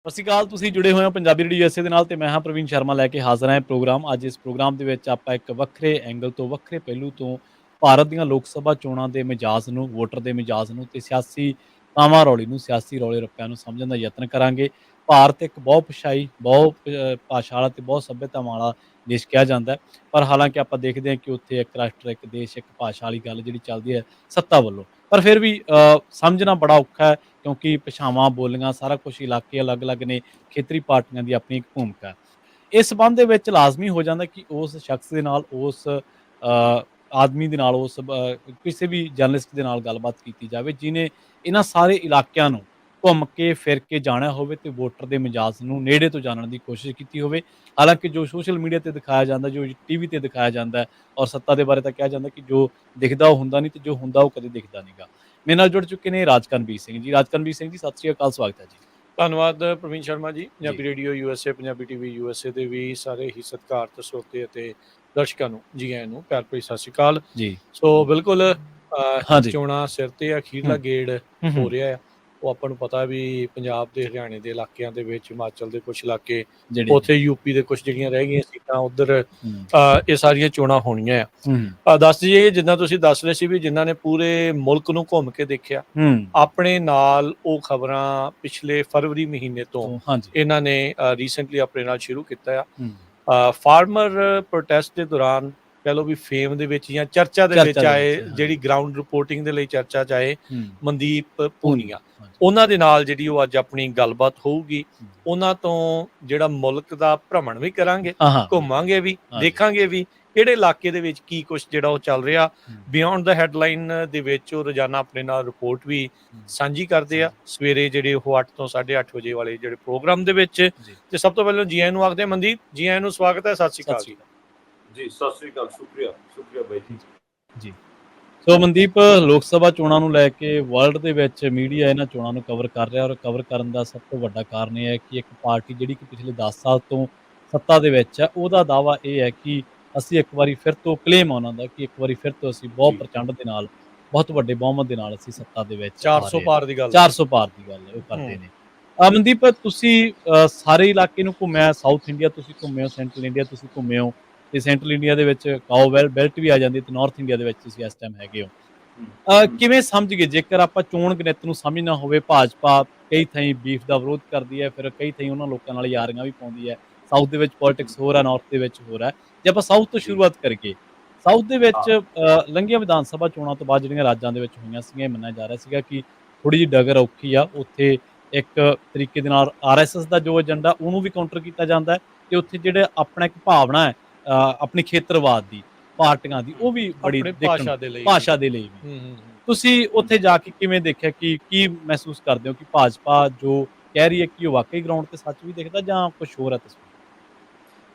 ਸਤਿ ਸ਼੍ਰੀ ਅਕਾਲ। ਤੁਸੀਂ ਜੁੜੇ ਹੋਏ ਹੋ ਪੰਜਾਬੀ ਰੇਡੀਓ ਯੂਐਸਏ ਦੇ ਨਾਲ ਤੇ ਮੈਂ ਹਾਂ ਪ੍ਰਵੀਨ ਸ਼ਰਮਾ ਲੈ ਕੇ ਹਾਜ਼ਰ ਹਾਂ ਪ੍ਰੋਗਰਾਮ। ਅੱਜ ਇਸ ਪ੍ਰੋਗਰਾਮ ਦੇ ਵਿੱਚ ਆਪਾਂ ਇੱਕ ਵੱਖਰੇ ਐਂਗਲ ਤੋਂ, ਵੱਖਰੇ ਪਹਿਲੂ ਤੋਂ ਭਾਰਤ ਦੀਆਂ ਲੋਕ ਸਭਾ ਚੋਣਾਂ ਦੇ ਮਿਜਾਜ਼ ਨੂੰ, ਵੋਟਰ ਦੇ ਮਿਜਾਜ਼ ਨੂੰ ਤੇ ਸਿਆਸੀ ਕਾਵਾਂ ਰੌਲੀ ਨੂੰ, ਸਿਆਸੀ ਰੌਲੇ ਰੱਪਿਆਂ ਨੂੰ ਸਮਝਣ ਦਾ ਯਤਨ ਕਰਾਂਗੇ। ਭਾਰਤ ਇੱਕ ਬਹੁ ਭਾਸ਼ਾਈ, ਬਹੁ ਭਾਸ਼ਾ ਵਾਲਾ ਤੇ ਬਹੁਤ ਸੱਭਿਅਤਾਵਾਂ ਵਾਲਾ ਦੇਸ਼ ਕਿਹਾ ਜਾਂਦਾ ਹੈ। ਪਰ ਹਾਲਾਂਕਿ ਆਪਾਂ ਦੇਖਦੇ ਹਾਂ ਕਿ ਉੱਥੇ ਇੱਕ ਰਾਸ਼ਟਰ, ਇੱਕ ਦੇਸ਼, ਇੱਕ ਭਾਸ਼ਾ ਵਾਲੀ ਗੱਲ ਜਿਹੜੀ ਚੱਲਦੀ ਹੈ ਸੱਤਾ ਵੱਲੋਂ। ਪਰ ਫਿਰ ਵੀ ਸਮਝਣਾ ਬੜਾ ਔਖਾ ਹੈ ਕਿਉਂਕਿ ਭਾਸ਼ਾਵਾਂ, ਬੋਲੀਆਂ, ਸਾਰਾ ਕੁਛ ਇਲਾਕੇ ਅਲੱਗ-ਅਲੱਗ ਨੇ, ਖੇਤਰੀ ਪਾਰਟੀਆਂ ਦੀ ਆਪਣੀ ਇੱਕ ਭੂਮਿਕਾ ਹੈ। ਇਸ ਸੰਬੰਧ ਦੇ ਵਿੱਚ ਲਾਜ਼ਮੀ ਹੋ ਜਾਂਦਾ ਕਿ ਉਸ ਸ਼ਖਸ ਦੇ ਨਾਲ, ਉਸ ਆਦਮੀ ਦੇ ਨਾਲ, ਕਿਸੇ ਵੀ ਜਰਨਲਿਸਟ ਦੇ ਨਾਲ ਗੱਲਬਾਤ ਕੀਤੀ ਜਾਵੇ, ਜਿਹਨੇ ਇਹਨਾਂ ਸਾਰੇ ਇਲਾਕਿਆਂ ਨੂੰ ਘੁੰਮ ਕੇ, ਫਿਰ ਕੇ ਜਾਣਿਆ ਹੋਵੇ ਤੇ ਵੋਟਰ ਦੇ ਮਿਜਾਜ਼ ਨੂੰ ਨੇੜੇ ਤੋਂ ਜਾਣਨ ਦੀ ਕੋਸ਼ਿਸ਼ ਕੀਤੀ ਹੋਵੇ। ਹਾਲਾਂਕਿ ਜੋ ਸੋਸ਼ਲ ਮੀਡੀਆ ਤੇ ਦਿਖਾਇਆ ਜਾਂਦਾ, ਜੋ ਟੀਵੀ ਤੇ ਦਿਖਾਇਆ ਜਾਂਦਾ ਹੈ ਔਰ ਸੱਤਾ ਦੇ ਬਾਰੇ ਤਾਂ ਕਿਹਾ ਜਾਂਦਾ ਕਿ ਜੋ ਦਿਖਦਾ ਉਹ ਹੁੰਦਾ ਨਹੀਂ ਤੇ ਜੋ ਹੁੰਦਾ ਉਹ ਕਦੇ ਦਿਖਦਾ ਨਹੀਂਗਾ। ਮੇਰੇ ਨਾਲ ਜੁੜ ਚੁੱਕੇ ਨੇ ਰਾਜਕਰਨਵੀਰ ਸਿੰਘ ਜੀ। ਰਾਜਕਰਨਵੀਰ ਸਿੰਘ ਜੀ, ਸਤਿ ਸ਼੍ਰੀ ਅਕਾਲ, ਸਵਾਗਤ ਹੈ ਜੀ। ਧੰਨਵਾਦ ਪ੍ਰਵੀਨ ਸ਼ਰਮਾ ਜੀ। ਜੀ। Punjabi radio USA, Punjabi TV USA ਦੇ ਵੀ ਸਾਰੇ ਹੀ ਸਤਿਕਾਰਤ ਸਰੋਤੇ ਅਤੇ ਦਰਸ਼ਕਾਂ ਨੂੰ ਜੀ ਆਇਆਂ ਨੂੰ ਪਿਆਰ ਭਰੀ ਸਤਿ ਸ਼੍ਰੀ ਅਕਾਲ। ਜੀ। ਸੋ ਬਿਲਕੁਲ ਹਾਂਜੀ। ਚੋਣਾਂ ਸਿਰ ਤੇ ਅਖੀਰਲਾ ਗੇੜ ਹੂੰ, ਹੋ ਹੂੰ। ਰਿਹਾ ਆ। ਉਹ ਆਪਾਂ ਨੂੰ ਪਤਾ ਵੀ ਪੰਜਾਬ ਦੇ, ਹਰਿਆਣੇ ਦੇ ਇਲਾਕਿਆਂ ਦੇ ਵਿੱਚ, ਹਿਮਾਚਲ ਦੇ ਕੁਛ ਇਲਾਕੇ, ਜਿਹੜੇ ਉੱਥੇ ਯੂਪੀ ਦੇ ਕੁਛ ਜਿਹੜੀਆਂ ਰਹਿ ਗਈਆਂ ਸੀਟਾਂ, ਉੱਧਰ ਹੂੰ, ਇਹ ਸਾਰੀਆਂ ਚੋਣਾਂ ਹੋਣੀਆਂ ਆ। ਹੂੰ, ਦੱਸ ਦਈਏ, ਜਿੱਦਾਂ ਤੁਸੀਂ ਦੱਸ ਰਹੇ ਸੀ ਵੀ ਜਿਨ੍ਹਾਂ ਨੇ ਪੂਰੇ ਮੁਲਕ ਨੂੰ ਘੁੰਮ ਕੇ ਦੇਖਿਆ, ਹੂੰ। ਆਪਣੇ ਨਾਲ ਉਹ ਖਬਰਾਂ ਪਿਛਲੇ ਫਰਵਰੀ ਮਹੀਨੇ ਤੋਂ ਹਾਂਜੀ। ਇਹਨਾਂ ਨੇ ਰੀਸੈਂਟਲੀ ਆਪਣੇ ਨਾਲ ਸ਼ੁਰੂ ਕੀਤਾ ਹੂੰ। ਆ। ਫਾਰਮਰ ਪ੍ਰੋਟੈਸਟ ਦੇ ਦੌਰਾਨ ਕਹਿ ਲਓ ਵੀ ਫੇਮ ਦੇ ਵਿੱਚ ਜਾਂ ਚਰਚਾ ਦੇ ਵਿੱਚ ਆਏ, ਹਾਂਜੀ। ਜਿਹੜੀ ਗਰਾਊਂਡ ਰਿਪੋਰਟਿੰਗ ਦੇ ਲਈ ਚਰਚਾ 'ਚ ਆਏ, ਹੂੰ। ਮਨਦੀਪ ਪੂਨੀਆ, ਪੂਨੀਆ, ਹਾਂਜੀ। ਉਹਨਾਂ ਦੇ ਨਾਲ ਜਿਹੜੀ ਉਹ ਅੱਜ ਆਪਣੀ ਗੱਲਬਾਤ ਹੋਊਗੀ। ਹੂੰ। ਉਹਨਾਂ ਤੋਂ ਜਿਹੜਾ ਮੁਲਕ ਦਾ ਭ੍ਰਮਣ ਵੀ ਕਰਾਂਗੇ, ਹਾਂ, ਹਾਂ। ਘੁੰਮਾਂਗੇ ਵੀ, ਹਾਂਜੀ। ਦੇਖਾਂਗੇ ਵੀ ਕਿਹੜੇ ਇਲਾਕੇ ਦੇ ਵਿੱਚ ਕੀ ਕੁਛ ਜਿਹੜਾ ਉਹ ਚੱਲ ਰਿਹਾ। ਹੂੰ। ਬਿਯੋਂਡ ਦਾ ਹੈਡਲਾਈਨ ਦੇ ਵਿੱਚ ਉਹ ਰੋਜ਼ਾਨਾ ਆਪਣੇ ਨਾਲ ਰਿਪੋਰਟ ਵੀ ਸਾਂਝੀ ਕਰਦੇ ਆ। ਸਵੇਰੇ ਜਿਹੜੇ ਉਹ 8 ਤੋਂ 8:30 ਵਜੇ ਵਾਲੇ ਜਿਹੜੇ ਪ੍ਰੋਗਰਾਮ ਦੇ ਵਿੱਚ। ਜੀ। ਤੇ ਸਭ ਤੋਂ ਪਹਿਲਾਂ ਜੀ ਆਇਆਂ ਨੂੰ ਆਖਦੇ ਮਨਦੀਪ, ਜੀ ਆਇਆਂ ਨੂੰ ਸਵਾਗਤ ਹੈ। ਸਤਿ ਸ਼੍ਰੀ ਅਕਾਲ ਜੀ। ਜੀ ਸਤਿ ਸ੍ਰੀ ਅਕਾਲ, ਸ਼ੁਕਰੀਆ ਬਾਈ ਜੀ। ਜੀ। ਸੋ ਮਨਦੀਪ, ਲੋਕ ਸਭਾ ਚੋਣਾਂ ਨੂੰ ਲੈ ਕੇ ਵਰਲਡ ਦੇ ਵਿੱਚ ਮੀਡੀਆ ਇਹਨਾਂ ਚੋਣਾਂ ਨੂੰ ਕਵਰ ਕਰ ਰਿਹਾ ਔਰ ਕਵਰ ਕਰਨ ਦਾ ਸਭ ਤੋਂ ਵੱਡਾ ਕਾਰਨ ਇਹ ਹੈ ਕਿ ਇੱਕ ਪਾਰਟੀ ਜਿਹੜੀ ਕਿ ਪਿਛਲੇ 10 ਸਾਲ ਤੋਂ ਸੱਤਾ ਦੇ ਵਿੱਚ ਹੈ, ਉਹਦਾ ਦਾਅਵਾ ਇਹ ਹੈ ਕਿ ਅਸੀਂ ਇੱਕ ਵਾਰੀ ਫਿਰ ਤੋਂ ਕਲੇਮ ਉਹਨਾਂ ਦਾ ਕਿ ਇੱਕ ਵਾਰੀ ਫਿਰ ਤੋਂ ਅਸੀਂ ਬਹੁਤ ਪ੍ਰਚੰਡ ਦੇ ਨਾਲ, ਬਹੁਤ ਵੱਡੇ ਬਹੁਮਤ ਦੇ ਨਾਲ ਅਸੀਂ ਸੱਤਾ ਦੇ ਵਿੱਚ 400 ਪਾਰ ਦੀ ਗੱਲ 400 ਪਾਰ ਦੀ ਗੱਲ ਉਹ ਕਰਦੇ ਨੇ। ਮਨਦੀਪ, ਤੁਸੀਂ ਸਾਰੇ ਇਲਾਕੇ ਨੂੰ ਘੁੰਮਿਆ, ਸਾਊਥ ਇੰਡੀਆ ਤੁਸੀਂ ਘੁੰਮੇ ਹੋ, ਸੈਂਟਰਲ ਇੰਡੀਆ ਤੁਸੀਂ ਘੁੰਮੇ ਹੋ ਤੇ ਸੈਂਟਰਲ ਇੰਡੀਆ ਦੇ ਵਿੱਚ ਕਾਓ ਬੈਲਟ ਵੀ ਆ ਜਾਂਦੀ ਤੇ ਨਾਰਥ ਇੰਡੀਆ ਦੇ ਵਿੱਚ ਤੁਸੀਂ ਇਸ ਟਾਈਮ ਹੈਗੇ ਹੋ। ਕਿਵੇਂ ਸਮਝ ਗਏ ਜੇਕਰ ਆਪਾਂ ਚੋਣ ਗਣਿਤ ਨੂੰ ਸਮਝਣਾ ਹੋਵੇ? ਭਾਜਪਾ ਕਈ ਥਾਈਂ ਬੀਫ ਦਾ ਵਿਰੋਧ ਕਰਦੀ ਹੈ, ਫਿਰ ਕਈ ਥਾਈਂ ਉਹਨਾਂ ਲੋਕਾਂ ਨਾਲ ਯਾਰੀਆਂ ਵੀ ਪਾਉਂਦੀ ਹੈ। ਸਾਊਥ ਦੇ ਵਿੱਚ ਪੋਲਿਟਿਕਸ ਹੋਰ ਹੈ, ਨਾਰਥ ਦੇ ਵਿੱਚ ਹੋਰ ਹੈ। ਜੇ ਆਪਾਂ ਸਾਊਥ ਤੋਂ ਸ਼ੁਰੂਆਤ ਕਰੀਏ, ਸਾਊਥ ਦੇ ਵਿੱਚ ਲੰਘੀਆਂ ਵਿਧਾਨ ਸਭਾ ਚੋਣਾਂ ਤੋਂ ਬਾਅਦ ਜਿਹੜੀਆਂ ਰਾਜਾਂ ਦੇ ਵਿੱਚ ਹੋਈਆਂ ਸੀਗੀਆਂ, ਇਹ ਮੰਨਿਆ ਜਾ ਰਿਹਾ ਸੀਗਾ ਕਿ ਥੋੜੀ ਜਿਹੀ ਡਗਰ ਔਖੀ ਆ। ਉੱਥੇ ਇੱਕ ਤਰੀਕੇ ਦੇ ਨਾਲ ਆਰਐਸਐਸ ਦਾ ਜੋ ਏਜੰਡਾ ਉਹਨੂੰ ਵੀ ਕਾਊਂਟਰ ਕੀਤਾ ਜਾਂਦਾ ਹੈ ਤੇ ਉੱਥੇ ਜਿਹੜੇ ਆਪਣਾ ਇੱਕ ਭਾਵਨਾ ਹੈ ਆਪਣੀ ਖੇਤਰਵਾਦ ਦੀ, ਪਾਰਟੀਆਂ ਦੀ, ਉਹ ਵੀ ਬੜੀ ਭਾਸ਼ਾ ਦੇ ਲਈ ਵੀ। ਤੁਸੀਂ ਉੱਥੇ ਜਾ ਕੇ ਕਿਵੇਂ ਦੇਖਿਆ ਕਿ ਕੀ ਮਹਿਸੂਸ ਕਰਦੇ ਹੋ ਕਿ ਭਾਜਪਾ ਜੋ ਕਹਿ ਰਹੀ ਹੈ ਕਿ ਉਹ ਵਾਕਈ ਗਰਾਊਂਡ ਤੇ ਸੱਚ ਵੀ ਦਿਖਦਾ ਜਾਂ ਕੁਝ ਹੋਰ ਹੈ ਤਸਵੀਰ?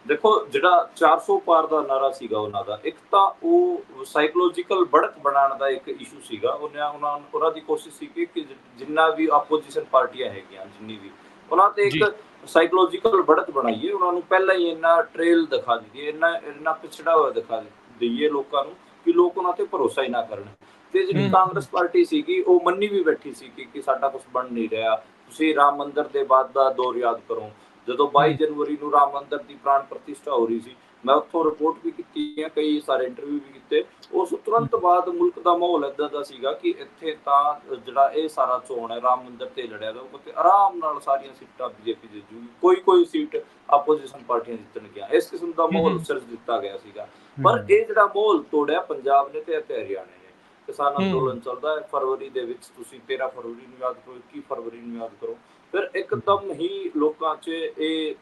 ਦੇਖੋ, ਜਿਹੜਾ 400 ਪਾਰ ਦਾ ਨਾਰਾ ਸੀਗਾ ਉਹਨਾਂ ਦਾ, ਇੱਕ ਤਾਂ ਉਹ ਸਾਈਕੋਲੋਜੀਕਲ ਬੜਕ ਬਣਾਉਣ ਦਾ ਇੱਕ ਇਸ਼ੂ ਸੀਗਾ। ਉਹਨਾਂ ਦੀ ਕੋਸ਼ਿਸ਼ ਸੀ ਕਿ ਜਿੰਨਾ ਵੀ ਆਪੋਜੀਸ਼ਨ ਪਾਰਟੀਆਂ ਹੈਗੀਆਂ, ਜਿੰਨੀ ਵੀ, ਉਹਨਾਂ ਤੇ ਇੱਕ ਸਾਈਕੋਲੋਜੀਕਲ ਬੜਕ ਬਣਾਈਏ। ਉਹਨਾਂ ਨੂੰ ਪਹਿਲਾਂ ਹੀ ਇੰਨਾ ਟ੍ਰੇਲ ਦਿਖਾ ਦਈਏ, ਇੰਨਾ ਪਿਛੜਾ ਹੋਇਆ ਦਿਖਾ ਦਈਏ ਲੋਕਾਂ ਨੂੰ ਕਿ ਲੋਕ ਉਹਨਾਂ ਤੇ ਭਰੋਸਾ ਹੀ ਨਾ ਕਰਨ। ਤੇ ਜਿਹੜੀ ਕਾਂਗਰਸ ਪਾਰਟੀ ਸੀਗੀ, ਉਹ ਮੰਨੀ ਵੀ ਬੈਠੀ ਸੀ ਕਿ ਸਾਡਾ ਕੁਝ ਬਣ ਨਹੀਂ ਰਿਹਾ। ਤੁਸੀਂ ਰਾਮ ਮੰਦਿਰ ਦੇ ਬਾਅਦ ਦਾ ਦੌਰ ਯਾਦ ਕਰੋ, ਜਦੋਂ 22 ਜਨਵਰੀ ਨੂੰ ਰਾਮ ਮੰਦਿਰ ਦੀ ਪ੍ਰਾਣ ਪ੍ਰਤਿਸ਼ਠਾ ਹੋ ਰਹੀ ਸੀ। ਮੈਂ ਉੱਥੋਂ ਰਿਪੋਰਟ ਵੀ ਕੀਤੀ ਹੈ, ਕਈ ਸਾਰੇ ਇੰਟਰਵਿਊ ਵੀ ਕੀਤੇ। ਉਸ ਤੁਰੰਤ ਬਾਅਦ ਮੁਲਕ ਦਾ ਮਾਹੌਲ ਏਦਾਂ ਦਾ ਸੀਗਾ ਕਿ ਇੱਥੇ ਤਾਂ ਜਿਹੜਾ ਇਹ ਸਾਰਾ ਚੋਣ ਹੈ ਰਾਮ ਮੰਦਿਰ ਤੇ ਲੜਿਆ ਜਾਊਗਾ ਤੇ ਆਰਾਮ ਨਾਲ ਸਾਰੀਆਂ ਸੀਟਾਂ ਬੀਜੇਪੀ ਦੇ ਜੂਗੀ, ਕੋਈ ਸੀਟ ਆਪੋਜੀਸ਼ਨ ਪਾਰਟੀਆਂ ਜਿੱਤਣਗੀਆਂ। ਇਸ ਕਿਸਮ ਦਾ ਮਾਹੌਲ ਸਿਰਜ ਦਿੱਤਾ ਗਿਆ ਸੀਗਾ। ਪਰ ਇਹ ਜਿਹੜਾ ਮਾਹੌਲ ਤੋੜਿਆ ਪੰਜਾਬ ਨੇ ਤੇ ਹਰਿਆਣੇ ਨੇ। ਕਿਸਾਨ ਅੰਦੋਲਨ ਚੱਲਦਾ ਹੈ ਫਰਵਰੀ ਦੇ ਵਿੱਚ, ਤੁਸੀਂ 13 ਫਰਵਰੀ ਨੂੰ ਯਾਦ ਕਰੋ, 21 ਫਰਵਰੀ ਨੂੰ ਯਾਦ ਕਰੋ। ਫਿਰ ਇੱਕਦਮ ਹੀ ਲੋਕਾਂ 'ਚ ਇਹ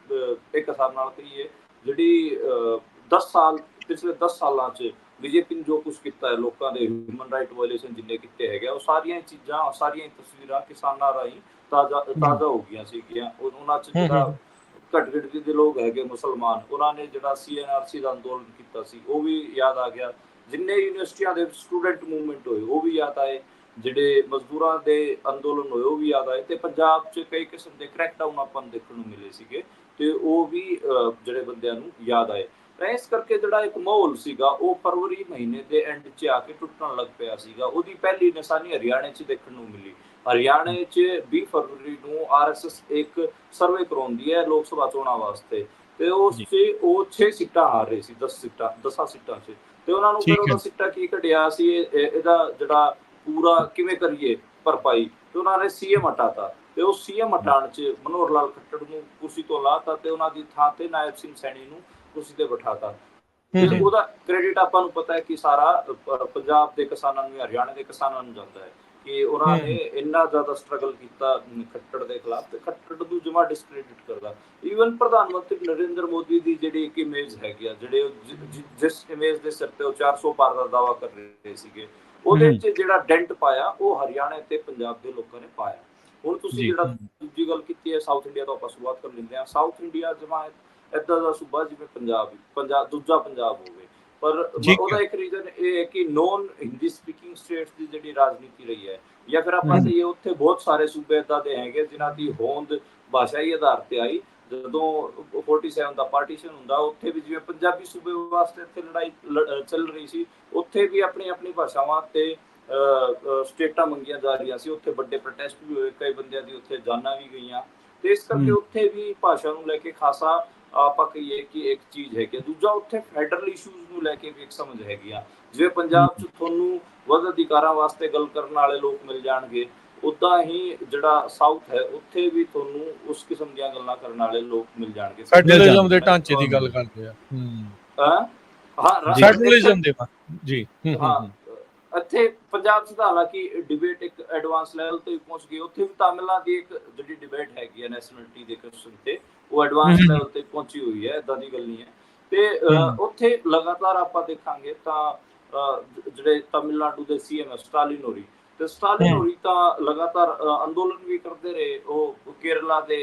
ਇੱਕ ਹਿਸਾਬ ਨਾਲ ਕਹੀਏ ਜਿਹੜੀ 10 ਸਾਲ, ਪਿਛਲੇ 10 ਸਾਲਾਂ 'ਚ ਬੀਜੇਪੀ ਨੇ ਜੋ ਕੁਛ ਕੀਤਾ ਹੈ, ਲੋਕਾਂ ਦੇ ਹਿਊਮਨ ਰਾਈਟ ਵਾਇਲੇਸ਼ਨ ਜਿੰਨੇ ਕੀਤੇ ਹੈਗੇ, ਉਹ ਸਾਰੀਆਂ ਚੀਜ਼ਾਂ, ਸਾਰੀਆਂ ਤਸਵੀਰਾਂ ਕਿਸਾਨਾਂ ਰਾਹੀਂ ਤਾਜ਼ਾ ਹੋ ਗਈਆਂ ਸੀਗੀਆਂ। ਉਹਨਾਂ 'ਚ ਜਿਹੜਾ ਘੱਟ ਗਿਣਤੀ ਦੇ ਲੋਕ ਹੈਗੇ ਮੁਸਲਮਾਨ, ਉਹਨਾਂ ਨੇ ਜਿਹੜਾ CNRC ਦਾ ਅੰਦੋਲਨ ਕੀਤਾ ਸੀ ਉਹ ਵੀ ਯਾਦ ਆ ਗਿਆ। ਜਿੰਨੇ ਯੂਨੀਵਰਸਿਟੀਆਂ ਦੇ ਸਟੂਡੈਂਟ ਮੂਵਮੈਂਟ ਹੋਏ ਉਹ ਵੀ ਯਾਦ ਆਏ। ਜਿਹੜੇ ਮਜ਼ਦੂਰਾਂ ਦੇ ਅੰਦੋਲਨ ਹੋਏ ਉਹ ਵੀ ਯਾਦ ਆਏ। ਤੇ ਪੰਜਾਬ 'ਚ ਕਈ ਕਿਸਮ ਦੇ ਕ੍ਰੈਕਡਾਊਨ ਆਪਾਂ ਨੂੰ ਦੇਖਣ ਨੂੰ ਮਿਲੇ ਸੀਗੇ ਤੇ ਉਹ ਵੀ ਜਿਹੜੇ ਬੰਦਿਆਂ ਨੂੰ ਯਾਦ ਆਏ। ਤਾਂ ਇਸ ਕਰਕੇ ਜਿਹੜਾ ਇੱਕ ਮਾਹੌਲ ਸੀਗਾ ਉਹ ਫਰਵਰੀ ਮਹੀਨੇ ਦੇ ਐਂਡ 'ਚ ਆ ਕੇ ਟੁੱਟਣ ਲੱਗ ਪਿਆ ਸੀਗਾ। ਉਹਦੀ ਪਹਿਲੀ ਨਿਸ਼ਾਨੀ ਹਰਿਆਣੇ 'ਚ ਦੇਖਣ ਨੂੰ ਮਿਲੀ। ਹਰਿਆਣੇ 'ਚ 20 ਫਰਵਰੀ ਨੂੰ RSS ਇੱਕ ਸਰਵੇ ਕਰਵਾਉਂਦੀ ਹੈ ਲੋਕ ਸਭਾ ਚੋਣਾਂ ਵਾਸਤੇ, ਤੇ ਉਸ 'ਚ ਉਹ 6 ਸੀਟਾਂ ਹਾਰ ਰਹੇ ਸੀ, 10 ਸੀਟਾਂ 'ਚ। ਤੇ ਉਹਨਾਂ ਨੂੰ ਫਿਰ ਉਹਦਾ ਸਿੱਟਾ ਕੀ ਕੱਢਿਆ ਸੀ, ਇਹਦਾ ਜਿਹੜਾ ਪੂਰਾ ਕਿਵੇਂ ਕਰੀਏ ਭਰਪਾਈ, ਤੇ ਉਹਨਾਂ ਨੇ CM ਹਟਾਤਾ। ਤੇ ਉਹ CM ਹਟਾਉਣ 'ਚ ਮਨੋਹਰ ਲਾਲ ਖੱਟੜ ਨੂੰ ਕੁਰਸੀ ਤੋਂ ਲਾਤਾ ਤੇ ਉਹਨਾਂ ਦੀ ਥਾਂ ਤੇ ਨਾਇਬ ਸਿੰਘ ਸੈਣੀ ਨੂੰ ਕੁਰਸੀ ਤੇ ਬਿਠਾਤਾ। ਤੇ ਉਹਦਾ ਕ੍ਰੈਡਿਟ ਆਪਾਂ ਨੂੰ ਪਤਾ ਹੈ ਕਿ ਸਾਰਾ ਪੰਜਾਬ ਦੇ ਕਿਸਾਨਾਂ ਨੂੰ, ਹਰਿਆਣੇ ਦੇ ਕਿਸਾਨਾਂ ਨੂੰ ਜਾਂਦਾ ਹੈ ਕਿ ਉਹਨਾਂ ਨੇ ਇੰਨਾ ਜ਼ਿਆਦਾ ਸਟਰਗਲ ਕੀਤਾ ਖੱਟੜ ਦੇ ਖਿਲਾਫ, ਤੇ ਖੱਟੜ ਨੂੰ ਜਮਾ ਡਿਸਕ੍ਰੈਡਿਟ ਕਰਦਾ। ਈਵਨ ਪ੍ਰਧਾਨ ਮੰਤਰੀ ਨਰਿੰਦਰ ਮੋਦੀ ਦੀ ਜਿਹੜੀ ਇੱਕ ਇਮੇਜ ਹੈਗੀ ਆ, ਜਿਹੜੇ ਜਿਸ ਇਮੇਜ ਦੇ ਸਿਰ ਤੇ ਉਹ 400 ਪਾਰ ਦਾ ਦਾਅਵਾ ਕਰ ਰਹੇ ਸੀਗੇ, ਉਹਦੇ 'ਚ ਜਿਹੜਾ ਡੈਂਟ ਪਾਇਆ ਉਹ ਹਰਿਆਣਾ ਤੇ ਪੰਜਾਬ ਦੇ ਲੋਕਾਂ ਨੇ ਪਾਇਆ। ਹੁਣ ਤੁਸੀਂ ਜਿਹੜਾ ਦੂਜੀ ਗੱਲ ਕੀਤੀ ਹੈ ਸਾਊਥ ਇੰਡੀਆ ਤੋਂ ਆਪਾਂ ਸ਼ੁਰੂਆਤ ਕਰ ਲੈਂਦੇ ਹਾਂ। ਸਾਊਥ ਇੰਡੀਆ ਜਮਾ ਏਦਾਂ ਦਾ ਸੂਬਾ ਜਿਵੇਂ ਪੰਜਾਬ ਦੂਜਾ ਪੰਜਾਬ ਹੋਵੇ, ਪਰ ਉਹਦਾ ਇੱਕ ਰੀਜ਼ਨ ਇਹ ਹੈ ਕਿ ਨੋਨ ਹਿੰਦੀ ਸਪੀਕਿੰਗ ਸਟੇਟਸ ਦੀ ਜਿਹੜੀ ਰਾਜਨੀਤੀ ਰਹੀ ਹੈ, ਜਾਂ ਫਿਰ ਆਪਾਂ ਕਹੀਏ ਉੱਥੇ ਬਹੁਤ ਸਾਰੇ ਸੂਬੇ ਏਦਾਂ ਦੇ ਹੈਗੇ ਜਿਨ੍ਹਾਂ ਦੀ ਹੋਂਦ ਭਾਸ਼ਾਈ ਆਧਾਰ ਤੇ ਆਈ। ਜਦੋਂ 47 ਦਾ ਪਾਰਟੀਸ਼ਨ ਹੁੰਦਾ, ਉੱਥੇ ਵੀ ਜਿਵੇਂ ਪੰਜਾਬੀ ਸੂਬੇ ਵਾਸਤੇ ਇੱਥੇ ਲੜਾਈ ਚੱਲ ਰਹੀ ਸੀ, ਉੱਥੇ ਵੀ ਆਪਣੀ ਆਪਣੀ ਭਾਸ਼ਾਵਾਂ ਤੇ ਸਟੇਟਾਂ ਮੰਗੀਆਂ ਜਾ ਰਹੀਆਂ ਸੀ। ਉੱਥੇ ਵੱਡੇ ਪ੍ਰੋਟੈਸਟ ਵੀ ਹੋਏ, ਕਈ ਬੰਦਿਆਂ ਦੀ ਉੱਥੇ ਜਾਨਾਂ ਵੀ ਗਈਆਂ, ਤੇ ਇਸ ਕਰਕੇ ਉੱਥੇ ਵੀ ਭਾਸ਼ਾ ਨੂੰ ਲੈ ਕੇ ਖਾਸਾ ਆਪਾਂ ਕਹੀਏ ਕਿ ਇੱਕ ਚੀਜ਼ ਹੈਗੀ। ਦੂਜਾ, ਉੱਥੇ ਫੈਡਰਲ ਇਸ਼ੂਜ਼ ਨੂੰ ਲੈ ਕੇ ਵੀ ਇੱਕ ਸਮਝ ਹੈਗੀ ਆ। ਜਿਵੇਂ ਪੰਜਾਬ 'ਚ ਤੁਹਾਨੂੰ ਵੱਧ ਅਧਿਕਾਰਾਂ ਵਾਸਤੇ ਗੱਲ ਕਰਨ ਵਾਲੇ ਲੋਕ ਮਿਲ ਜਾਣਗੇ, ਉਦਾਂ ਹੀ ਜਿਹੜਾ ਸਾਊਥ ਹੈ ਉੱਥੇ ਵੀ ਤੁਹਾਨੂੰ ਉਸ ਕਿਸਮ ਦੀਆਂ ਗੱਲਾਂ ਕਰਨ ਵਾਲੇ ਲੋਕ ਮਿਲ ਜਾਣਗੇ। ਫੈਡਰਲਿਜ਼ਮ ਦੇ ਢਾਂਚੇ ਦੀ ਗੱਲ ਕਰਦੇ ਆ। ਫੈਡਰਲਿਜ਼ਮ ਦੇ ਜੀ ਹਾਂ, ਇੱਥੇ ਪੰਜਾਬ 'ਚ ਤਾਂ ਹਾਲਾਂਕਿ ਡਿਬੇਟ ਇੱਕ ਐਡਵਾਂਸ ਲੈਵਲ ਤੇ ਪਹੁੰਚ ਗਈ। ਉੱਥੇ ਵੀ ਤਾਮਿਲਾਂ ਦੀ ਇੱਕ ਜਿਹੜੀ ਡਿਬੇਟ ਹੈਗੀ ਹੈ ਨੈਸ਼ਨਲਿਟੀ ਦੇ ਕੁਐਸਚਨ ਤੇ, ਉਹ ਐਡਵਾਂਸ ਲੈਵਲ ਤੇ ਪਹੁੰਚੀ ਹੋਈ ਹੈ, ਏਦਾਂ ਦੀ ਗੱਲ ਨਹੀਂ ਹੈ। ਤੇ ਉੱਥੇ ਲਗਾਤਾਰ ਆਪਾਂ ਦੇਖਾਂਗੇ ਤਾਂ ਜਿਹੜੇ ਤਾਮਿਲਨਾਡੂ ਦੇ CM ਸਟਾਲਿਨ ਹੋਰੀ, ਤੇ ਸਟਾਲਿਨ ਹੋਰੀ ਤਾਂ ਲਗਾਤਾਰ ਅੰਦੋਲਨ ਵੀ ਕਰਦੇ ਰਹੇ। ਉਹ ਕੇਰਲਾ ਦੇ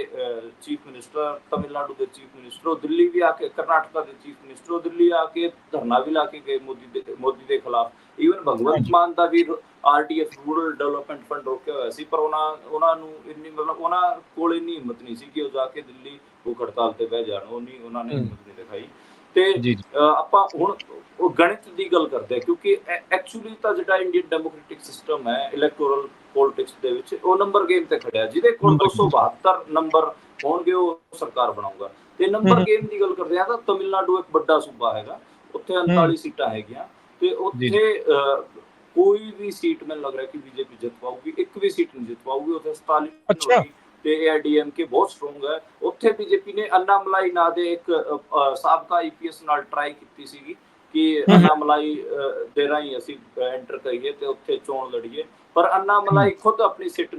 ਚੀਫ ਮਿਨਿਸਟਰ, ਤਾਮਿਲਨਾਡੂ ਦੇ ਚੀਫ ਮਿਨਿਸਟਰ, ਉਹ ਦਿੱਲੀ ਵੀ ਆ ਕੇ, ਕਰਨਾਟਕਾ ਦੇ ਚੀਫ ਮਿਨਿਸਟਰ, ਉਹ ਦਿੱਲੀ ਆ ਕੇ ਧਰਨਾ ਵੀ ਲਾ ਕੇ ਗਏ ਮੋਦੀ ਦੇ ਖਿਲਾਫ। ਈਵਨ ਭਗਵੰਤ ਮਾਨ ਦਾ ਵੀ RDF ਰੂਰਲ ਡਿਵੈਲਪਮੈਂਟ ਫੰਡ ਰੋਕਿਆ ਹੋਇਆ ਸੀ, ਪਰ ਉਹਨਾਂ ਨੂੰ ਇੰਨੀ ਉਹਨਾਂ ਕੋਲ ਇੰਨੀ ਹਿੰਮਤ ਨਹੀਂ ਸੀ ਕਿ ਉਹ ਜਾ ਕੇ ਦਿੱਲੀ ਭੁੱਖ ਹੜਤਾਲ ਤੇ ਬਹਿ ਜਾਣ। ਉਹਨਾਂ ਨੇ ਹਿੰਮਤ ਨਹੀਂ ਦਿਖਾਈ। ਤੇ ਆਪਾਂ ਹੁਣ ਉਹ ਗਣਿਤ ਦੀ ਗੱਲ ਕਰਦੇ ਹਾਂ, ਕਿਉਂਕਿ ਐਕਚੁਅਲੀ ਤਾਂ ਜਿਹੜਾ ਇੰਡੀਅਨ ਡੈਮੋਕ੍ਰੈਟਿਕ ਸਿਸਟਮ ਹੈ ਇਲੈਕਟੋਰਲ ਪੋਲਿਟਿਕਸ ਦੇ ਵਿੱਚ, ਉਹ ਨੰਬਰ ਗੇਮ ਤੇ ਖੜਿਆ। ਜਿਹਦੇ ਕੋਲ 272 ਨੰਬਰ ਹੋਣਗੇ ਉਹ ਸਰਕਾਰ ਬਣਾਊਗਾ। ਤੇ ਨੰਬਰ ਗੇਮ ਦੀ ਗੱਲ ਕਰਦੇ ਆ ਤਾਂ ਤਮਿਲਨਾਡੂ ਇੱਕ ਵੱਡਾ ਸੂਬਾ ਹੈਗਾ, ਉੱਥੇ 39 ਸੀਟਾਂ ਹੈਗੀਆਂ, ਤੇ ਉੱਥੇ ਕੋਈ ਵੀ ਸੀਟ ਮੈਨੂੰ ਲੱਗ ਰਿਹਾ ਕਿ BJP ਜਿੱਤ ਪਾਊਗੀ, ਇੱਕ ਵੀ ਸੀਟ ਨਹੀਂ ਜਿੱਤ ਪਾਊਗੀ। ਉੱਥੇ 47 ਤੇ AIDMK ਬਹੁਤ ਸਟਰੋਂਗ ਹੈ। ਉੱਥੇ BJP ਨੇ ਅੰਨਾਮਲਾਈ ਨਾਂ ਦੇ ਇੱਕ ਸਾਬਕਾ IPS ਨਾਲ ਟਰਾਈ ਕੀਤੀ ਸੀਗੀ ਕਿ ਅੰਨਾਮਲਾਈ ਦੇ ਰਾਹੀਂ ਅਸੀਂ ਐਂਟਰ ਕਰੀਏ ਤੇ ਉੱਥੇ ਚੋਣ ਲੜੀਏ, ਪਰ ਅੰਨਾਮਲਾਈ ਖੁਦ ਆਪਣੀ ਸੀਟ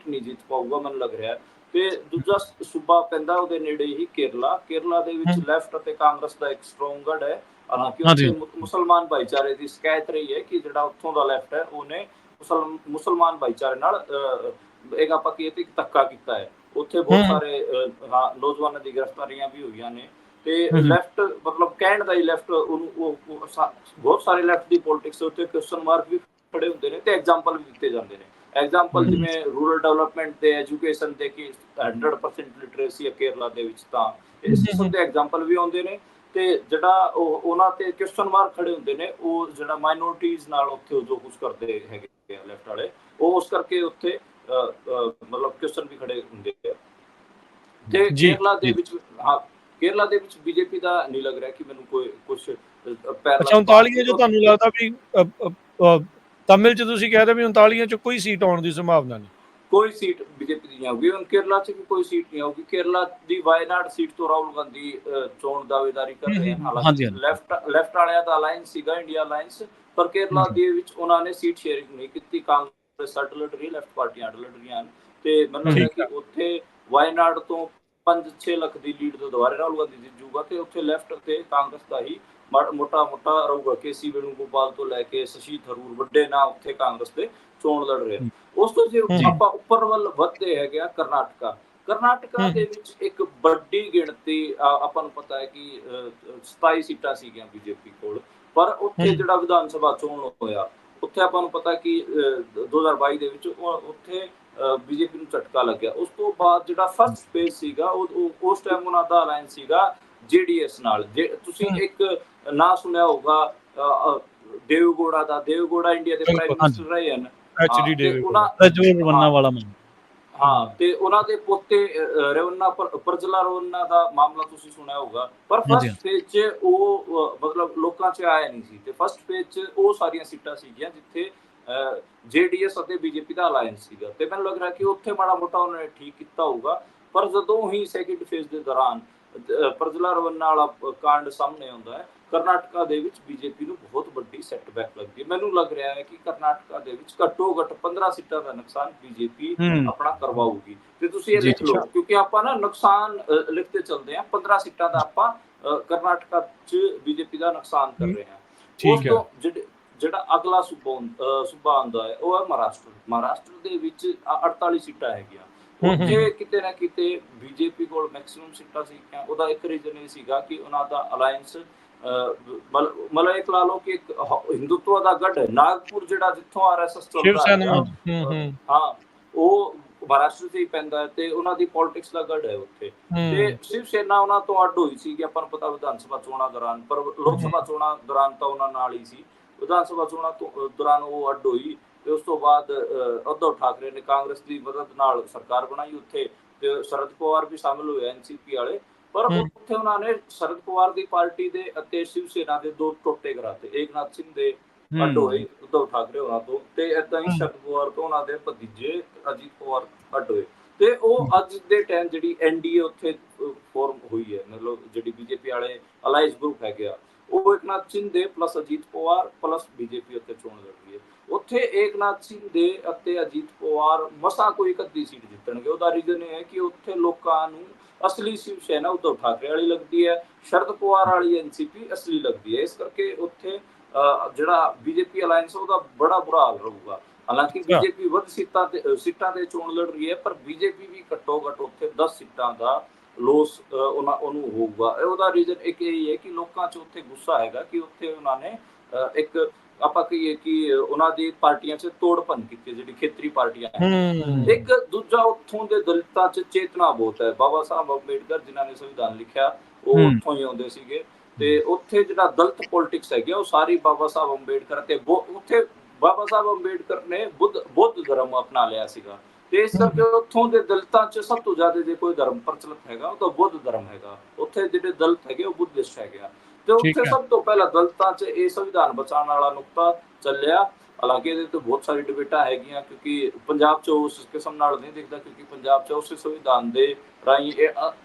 ਨਹੀਂ ਜਿੱਤ ਪਾਊਗਾ ਮੈਨੂੰ ਲੱਗ ਰਿਹਾ। ਤੇ ਦੂਜਾ ਸੂਬਾ ਪੈਂਦਾ ਉਹਦੇ ਨੇੜੇ ਹੀ ਕੇਰਲਾ ਦੇ ਵਿੱਚ ਲੈਫਟ ਅਤੇ ਕਾਂਗਰਸ ਦਾ ਇੱਕ ਸਟਰੋਂਗ ਗੜ ਹੈ। ਹਾਲਾਂਕਿ ਉੱਥੇ ਮੁਸਲਮਾਨ ਭਾਈਚਾਰੇ ਦੀ ਸ਼ਿਕਾਇਤ ਰਹੀ ਹੈ ਕਿ ਜਿਹੜਾ ਉੱਥੋਂ ਦਾ ਲੈਫਟ ਹੈ ਉਹਨੇ ਮੁਸਲਮਾਨ ਭਾਈਚਾਰੇ ਨਾਲ ਇੱਕ ਆਪਾਂ ਕਹੀਏ ਤੇ ਧੱਕਾ ਕੀਤਾ ਹੈ। ਉੱਥੇ ਬਹੁਤ ਸਾਰੇ ਨੌਜਵਾਨਾਂ ਦੀ ਗ੍ਰਿਫਤਾਰੀਆਂ ਵੀ ਹੋਈਆਂ ਨੇ। ਤੇ ਲੈਫਟ ਮਤਲਬ ਕਹਿਣ ਦਾ ਹੀ ਲੈਫਟ, ਉਹਨੂੰ ਬਹੁਤ ਸਾਰੇ ਲੈਫਟ ਦੀ ਪੋਲਿਟਿਕਸ ਉੱਤੇ ਕੁਐਸਚਨ ਮਾਰਕ ਵੀ ਖੜੇ ਹੁੰਦੇ ਨੇ ਤੇ ਐਗਜ਼ਾਮਪਲ ਵੀ ਦਿੱਤੇ ਜਾਂਦੇ ਨੇ। ਐਗਜ਼ਾਮਪਲ ਜਿਵੇਂ ਰੂਰਲ ਡਿਵੈਲਪਮੈਂਟ ਤੇ ਐਜੂਕੇਸ਼ਨ ਤੇ ਕਿ 100% ਲਿਟਰੇਸੀ ਹੈ ਕੇਰਲਾ ਦੇ ਵਿੱਚ, ਤਾਂ ਇਸ ਕਿਸਮ ਦੇ ਐਗਜ਼ਾਮਪਲ ਵੀ ਆਉਂਦੇ ਨੇ। ਤੇ ਜਿਹੜਾ ਉਹਨਾਂ ਤੇ ਕੁਐਸਚਨ ਮਾਰਕ ਖੜੇ ਹੁੰਦੇ ਨੇ, ਉਹ ਜਿਹੜਾ ਮਾਈਨੋਰਿਟੀਜ਼ ਨਾਲ ਉੱਥੇ ਜੋ ਕੁਝ ਕਰਦੇ ਹੈਗੇ ਲੈਫਟ ਵਾਲੇ, ਉਹ ਉਸ ਕਰਕੇ ਉੱਥੇ ਮਤਲਬ ਕੁਐਸਚਨ ਵੀ ਖੜੇ ਹੁੰਦੇ ਆ। ਤੇ ਕੇਰਲਾ ਦੇ ਵਿੱਚ BJP ਦਾ ਨਹੀਂ ਲੱਗ ਰਿਹਾ ਕਿ ਮੈਨੂੰ ਕੋਈ ਕੁਝ 39 ਜੋ ਤੁਹਾਨੂੰ ਲੱਗਦਾ ਵੀ ਤਮਿਲ ਚ ਤੁਸੀਂ ਕਹਿ ਰਹੇ ਵੀ 39 ਚ ਕੋਈ ਸੀਟ ਆਉਣ ਦੀ ਸੰਭਾਵਨਾ ਨਹੀਂ? ਕੋਈ ਸੀਟ BJP ਦੀ ਨਹੀਂ ਆਊਗੀ। ਹੁਣ ਕੇਰਲਾ 'ਚ ਵੀ ਕੋਈ ਸੀਟ ਨਹੀਂ ਆਊਗੀ। ਕੇਰਲਾ ਦੀ ਵਾਇਨਾਡ ਸੀਟ ਤੋਂ ਰਾਹੁਲ ਗਾਂਧੀ ਚੋਣ ਦਾਅਵੇਦਾਰੀ ਕਰ ਰਹੇ ਹਨ। ਹਾਲਾਂਕਿ ਲੈਫਟ ਵਾਲਿਆਂ ਦਾ ਅਲਾਇੰਸ ਸੀਗਾ, ਇੰਡੀਆ ਅਲਾਇੰਸ, ਪਰ ਕੇਰਲਾ ਦੇ ਵਿੱਚ ਉਹਨਾਂ ਨੇ ਸੀਟ ਸ਼ੇਅਰਿੰਗ ਨਹੀਂ ਕੀਤੀ। ਕਾਂਗਰਸ ਅੱਡ ਲੜ ਰਹੀ, ਲੈਫਟ ਪਾਰਟੀਆਂ ਅੱਡ ਲੜ ਰਹੀਆਂ ਹਨ। ਤੇ ਮੈਨੂੰ ਲੱਗਦਾ ਕਿ ਉੱਥੇ ਵਾਇਨਾਡ ਤੋਂ 5-6 ਲੱਖ ਦੀ ਲੀਡ ਤੋਂ ਦੁਬਾਰਾ ਰਾਹੁਲ ਗਾਂਧੀ ਜਿੱਤੂਗਾ, ਤੇ ਉੱਥੇ ਲੈਫਟ ਤੇ ਕਾਂਗਰਸ ਦਾ ਹੀ ਮੋਟਾ ਰਹੂਗਾ। KC ਵੇਣੂਗੋਪਾਲ ਤੋਂ ਲੈ ਕੇ ਸ਼ਸ਼ੀ ਥਰੂਰ, ਵੱਡੇ ਨਾਂ ਉੱਥੇ ਕਾਂਗਰਸ ਦੇ ਚੋਣ ਲੜ ਰਹੇ ਹਨ। ਉਸ ਤੋਂ ਜੇ ਆਪਾਂ ਉੱਪਰ ਵੱਲ ਵੱਧਦੇ ਹੈਗੇ ਆ, ਕਰਨਾਟਕਾ ਦੇ ਵਿੱਚ ਇੱਕ ਵੱਡੀ ਗਿਣਤੀ, ਆਪਾਂ ਨੂੰ ਪਤਾ ਹੈ ਕਿ 27 ਸੀਟਾਂ ਸੀਗੀਆਂ BJP ਕੋਲ, ਪਰ ਉੱਥੇ ਜਿਹੜਾ ਵਿਧਾਨ ਸਭਾ ਚੋਣ ਹੋਇਆ, ਉੱਥੇ ਆਪਾਂ ਨੂੰ ਪਤਾ ਕਿ 2022 ਦੇ ਵਿੱਚ ਉੱਥੇ BJP ਨੂੰ ਝਟਕਾ ਲੱਗਿਆ। ਉਸ ਤੋਂ ਬਾਅਦ ਜਿਹੜਾ ਫਸਟ ਫੇਜ਼ ਸੀਗਾ, ਉਸ ਟਾਈਮ ਉਹਨਾਂ ਦਾ ਅਲਾਇੰਸ ਸੀਗਾ JDS ਨਾਲ। ਜੇ ਤੁਸੀਂ ਇੱਕ ਨਾਂ ਸੁਣਿਆ ਹੋਊਗਾ ਦੇਵਗੌੜਾ ਦਾ, ਦੇਵਗੌੜਾ ਇੰਡੀਆ ਦੇ ਪ੍ਰਾਈਮ ਮਿਨਿਸਟਰ ਰਹੇ ਹਨ। HD ਤੇ ਦੇਵੇ ਉਹਨਾਂ ਪ੍ਰਜਵਲ ਰਵੰਨਾ ਹਾਂ ਵਾਲਾ ਮਾਮਲਾ। ਹਾਂ ਤੇ ਉਹਨਾਂ ਦੇ ਪੋਤੇ ਰਵੰਨਾ ਪ੍ਰਜਲਾ ਰਵੰਨਾ ਦਾ ਮਾਮਲਾ ਤੁਸੀਂ ਸੁਣਿਆ ਹੋਊਗਾ, ਪਰ ਹਾਂਜੀ ਫਸਟ ਫੇਜ਼ 'ਚ ਉਹ ਮਤਲਬ ਲੋਕਾਂ 'ਚ ਆਇਆ ਨਹੀਂ ਸੀ। ਤੇ ਫਸਟ ਫੇਜ਼ 'ਚ ਉਹ ਸਾਰੀਆਂ ਸੀਟਾਂ ਸੀਗੀਆਂ ਜਿੱਥੇ JDS ਅਤੇ BJP ਦਾ ਅਲਾਇੰਸ ਸੀਗਾ, ਤੇ ਮੈਨੂੰ ਲੱਗ ਰਿਹਾ ਕਿ ਉੱਥੇ ਮਾੜਾ ਮੋਟਾ ਉਹਨਾਂ ਨੇ ਠੀਕ ਕੀਤਾ ਹੋਊਗਾ। ਪਰ ਜਦੋਂ ਹੀ ਸੈਕਿੰਡ ਫੇਜ਼ ਦੇ ਦੌਰਾਨ ਪ੍ਰਜਲਾ ਰਵੰਨਾ ਵਾਲਾ ਕਾਂਡ ਸਾਹਮਣੇ ਆਉਂਦਾ ਹੈ, ਕਰਨਾਟਕਾ ਦੇ ਵਿੱਚ BJP ਨੂੰ ਬਹੁਤ ਵੱਡੀ ਸੈਟਬੈਕ ਲੱਗਦੀ ਹੈ। ਮੈਨੂੰ ਲੱਗ ਰਿਹਾ ਹੈ ਕਿ ਕਰਨਾਟਕਾ ਦੇ ਵਿੱਚ ਘੱਟੋ ਘੱਟ 15 ਸੀਟਾਂ ਦਾ ਨੁਕਸਾਨ BJP ਆਪਣਾ ਕਰਵਾਊਗੀ। ਤੇ ਤੁਸੀਂ ਇਹ ਜੀ ਲਿਖ ਲਓ, ਕਿਉਂਕਿ ਆਪਾਂ ਨਾ ਨੁਕਸਾਨ ਲਿਖਦੇ ਚੱਲਦੇ ਹਾਂ। 15 ਸੀਟਾਂ ਦਾ ਆਪਾਂ ਕਰਨਾਟਕਾ 'ਚ BJP ਦਾ ਨੁਕਸਾਨ ਕਰ ਰਹੇ ਹਾਂ। ਉਸ ਠੀਕ ਹੈ। ਤੋਂ ਜਿਹੜਾ ਅਗਲਾ ਸੂਬਾ ਆਉਂਦਾ ਹੈ ਉਹ ਹੈ ਮਹਾਰਾਸ਼ਟਰ। ਮਹਾਰਾਸ਼ਟਰ ਦੇ ਵਿੱਚ 48 ਸੀਟਾਂ ਹੈਗੀਆਂ। ਉੱਥੇ ਕਿਤੇ ਨਾ ਕਿਤੇ BJP ਕੋਲ ਮੈਕਸਿਮਮ ਸੀਟਾਂ ਸੀਗੀਆਂ। ਉਹਦਾ ਇੱਕ ਰੀਜ਼ਨ ਇਹ ਸੀਗਾ ਕਿ ਉਹਨਾਂ ਦਾ ਅਲਾਇੰਸ ਮਤਲਬ ਇੱਕ ਲਾ ਲਓ ਕਿ ਇੱਕ ਹਿੰਦੂਤਵ ਦਾ ਗੜ ਹੈ। ਨਾਗਪੁਰ ਜਿਹੜਾ ਜਿੱਥੋਂ RSS ਸ਼ਿਵ ਚੱਲਦਾ ਸੈਨਾ। ਹੈ, ਹਾਂ ਉਹ ਮਹਾਰਾਸ਼ਟਰ 'ਚ ਹੀ ਪੈਂਦਾ ਹੈ ਤੇ ਉਹਨਾਂ ਦੀ ਪੋਲਿਟਿਕਸ ਦਾ ਗੜ ਹੈ ਉੱਥੇ। ਤੇ ਸ਼ਿਵ ਸੈਨਾ ਉਹਨਾਂ ਤੋਂ ਅੱਡ ਹੋਈ ਸੀ, ਆਪਾਂ ਨੂੰ ਪਤਾ ਵਿਧਾਨ ਸਭਾ ਚੋਣਾਂ ਦੌਰਾਨ, ਪਰ ਲੋਕ ਸਭਾ ਚੋਣਾਂ ਦੌਰਾਨ ਤਾਂ ਉਹਨਾਂ ਨਾਲ ਹੀ ਸੀ। ਵਿਧਾਨ ਸਭਾ ਚੋਣਾਂ ਦੌਰਾਨ ਉਹ ਅੱਡ ਹੋਈ ਤੇ ਉਸ ਤੋਂ ਬਾਅਦ ਉद्धਵ ਠਾਕਰੇ ਨੇ ਕਾਂਗਰਸ ਦੀ ਮਦਦ ਨਾਲ ਸਰਕਾਰ ਬਣਾਈ ਉੱਥੇ, ਤੇ ਸ਼ਰਦ ਪਵਾਰ ਵੀ ਸ਼ਾਮਿਲ ਹੋਏ NCP ਵਾਲੇ। ਪਰ ਉੱਥੇ ਉਹਨਾਂ ਨੇ ਸ਼ਰਦ ਪਵਾਰ ਦੀ ਪਾਰਟੀ ਦੇ ਅਤੇ ਸ਼ਿਵ ਸੈਨਾ ਦੇ ਦੋ ਟੋਟੇ ਕਰਾਤੇ। ਏਕਨਾਥ ਸਿੰਘ ਦੇ ਅੱਡ ਹੋਏ ਉद्धਵ ਠਾਕਰੇ ਹੋਣਾ ਤੋਂ, ਤੇ ਏਦਾਂ ਹੀ ਸ਼ਰਦ ਪਵਾਰ ਤੋਂ ਉਹਨਾਂ ਦੇ ਭਤੀਜੇ ਅਜੀਤ ਪਵਾਰ ਅੱਡ ਹੋਏ। ਤੇ ਉਹ ਅੱਜ ਦੇ ਟਾਈਮ ਜਿਹੜੀ NDA ਉੱਥੇ ਫੋਰਮ ਹੋਈ ਹੈ, ਮਤਲਬ ਜਿਹੜੀ BJP ਵਾਲੇ ਅਲਾਇੰਸ ਗਰੁੱਪ ਹੈਗੇ ਆ, ਉਹ ਏਕਨਾਥ ਸਿੰਘ ਦੇ plus Ajit Pawar plus BJP ਉੱਤੇ ਚੋਣ ਲੜ ਰਹੀ ਹੈ। ਉੱਥੇ ਏਕਨਾਥ ਸਿੰਘ ਦੇ ਅਤੇ ਅਜੀਤ ਪਵਾਰ ਮਸਾਂ ਕੋਈ ਇੱਕ ਅੱਧੀ ਸੀਟ ਜਿੱਤਣਗੇ। ਉਹਦਾ ਰੀਜ਼ਨ ਇਹ ਹੈ ਕਿ ਉੱਥੇ ਲੋਕਾਂ ਨੂੰ ਅਸਲੀ ਸ਼ਿਵ ਸੈਨਾ ਉद्धਵ ਠਾਕਰੇ ਵਾਲੀ ਲੱਗਦੀ ਹੈ, ਸ਼ਰਦ ਪਵਾਰ ਵਾਲੀ NCP ਅਸਲੀ ਲੱਗਦੀ ਹੈ। ਇਸ ਕਰਕੇ ਉੱਥੇ ਜਿਹੜਾ BJP ਅਲਾਇੰਸ ਉਹਦਾ ਬੜਾ ਬੁਰਾ ਹਾਲ ਰਹੂਗਾ। ਹਾਲਾਂਕਿ BJP ਵੱਧ ਸੀਟਾਂ ਤੇ ਚੋਣ ਲੜ ਰਹੀ ਹੈ, ਪਰ BJP ਵੀ ਘੱਟੋ ਘੱਟ ਉੱਥੇ 10 ਸੀਟਾਂ ਦਾ ਲੋਸ ਉਹਨੂੰ ਹੋਊਗਾ। ਉਹਦਾ ਰੀਜ਼ਨ ਇੱਕ ਇਹ ਹੈ ਕਿ ਲੋਕਾਂ 'ਚ ਉੱਥੇ ਗੁੱਸਾ ਹੈਗਾ ਕਿ ਉੱਥੇ ਉਹਨਾਂ ਨੇ ਇੱਕ ਆਪਾਂ ਕਹੀਏ ਕਿ ਉਹਨਾਂ ਦੀ ਪਾਰਟੀਆਂ 'ਚ ਤੋੜ ਭੰਨ ਕੀਤੀ, ਜਿਹੜੀ ਖੇਤਰੀ ਪਾਰਟੀਆਂ ਹੈ। ਇੱਕ ਦੂਜਾ ਉੱਥੋਂ ਦੇ ਦਲਿਤਾਂ 'ਚ ਚੇਤਨਾ ਬਹੁਤ ਹੈ। ਬਾਬਾ ਸਾਹਿਬ ਅੰਬੇਡਕਰ ਜਿਨ੍ਹਾਂ ਨੇ ਸੰਵਿਧਾਨ ਲਿਖਿਆ ਉਹ ਉੱਥੋਂ ਹੀ ਆਉਂਦੇ ਸੀਗੇ, ਤੇ ਉੱਥੇ ਜਿਹੜਾ ਦਲਿਤ ਪੋਲਿਟਿਕਸ ਹੈਗੀ ਉਹ ਸਾਰੀ ਬਾਬਾ ਸਾਹਿਬ ਅੰਬੇਡਕਰ ਤੇ ਉੱਥੇ ਬਾਬਾ ਸਾਹਿਬ ਅੰਬੇਡਕਰ ਨੇ ਬੁੱਧ ਧਰਮ ਅਪਣਾ ਲਿਆ ਸੀਗਾ। ਤੇ ਇਸ ਕਰਕੇ ਉੱਥੋਂ ਦੇ ਦਲਿਤਾਂ 'ਚ ਸਭ ਤੋਂ ਜ਼ਿਆਦਾ ਜੇ ਕੋਈ ਧਰਮ ਪ੍ਰਚਲਿਤ ਹੈਗਾ ਉਹ ਤਾਂ ਬੁੱਧ ਧਰਮ ਹੈਗਾ। ਉੱਥੇ ਜਿਹੜੇ ਦਲਿਤ ਹੈਗੇ ਉਹ ਬੁੱਧਿਸਟ ਹੈਗੇ ਆ। ਤੇ ਉੱਥੇ ਸਭ ਤੋਂ ਪਹਿਲਾਂ ਦਲਿਤਾਂ 'ਚ ਇਹ ਸੰਵਿਧਾਨ ਬਚਾਉਣ ਵਾਲਾ ਨੁਕਤਾ ਚੱਲਿਆ। ਹਾਲਾਂਕਿ ਇਹਦੇ ਤੋਂ ਬਹੁਤ ਸਾਰੀ ਡਿਬੇਟਾਂ ਹੈਗੀਆਂ, ਕਿਉਂਕਿ ਪੰਜਾਬ 'ਚ ਉਸ ਕਿਸਮ ਨਾਲ ਨਹੀਂ ਦਿਖਦਾ, ਕਿਉਂਕਿ ਪੰਜਾਬ 'ਚ ਉਸੇ ਸੰਵਿਧਾਨ ਦੇ ਰਾਹੀਂ ਇਹ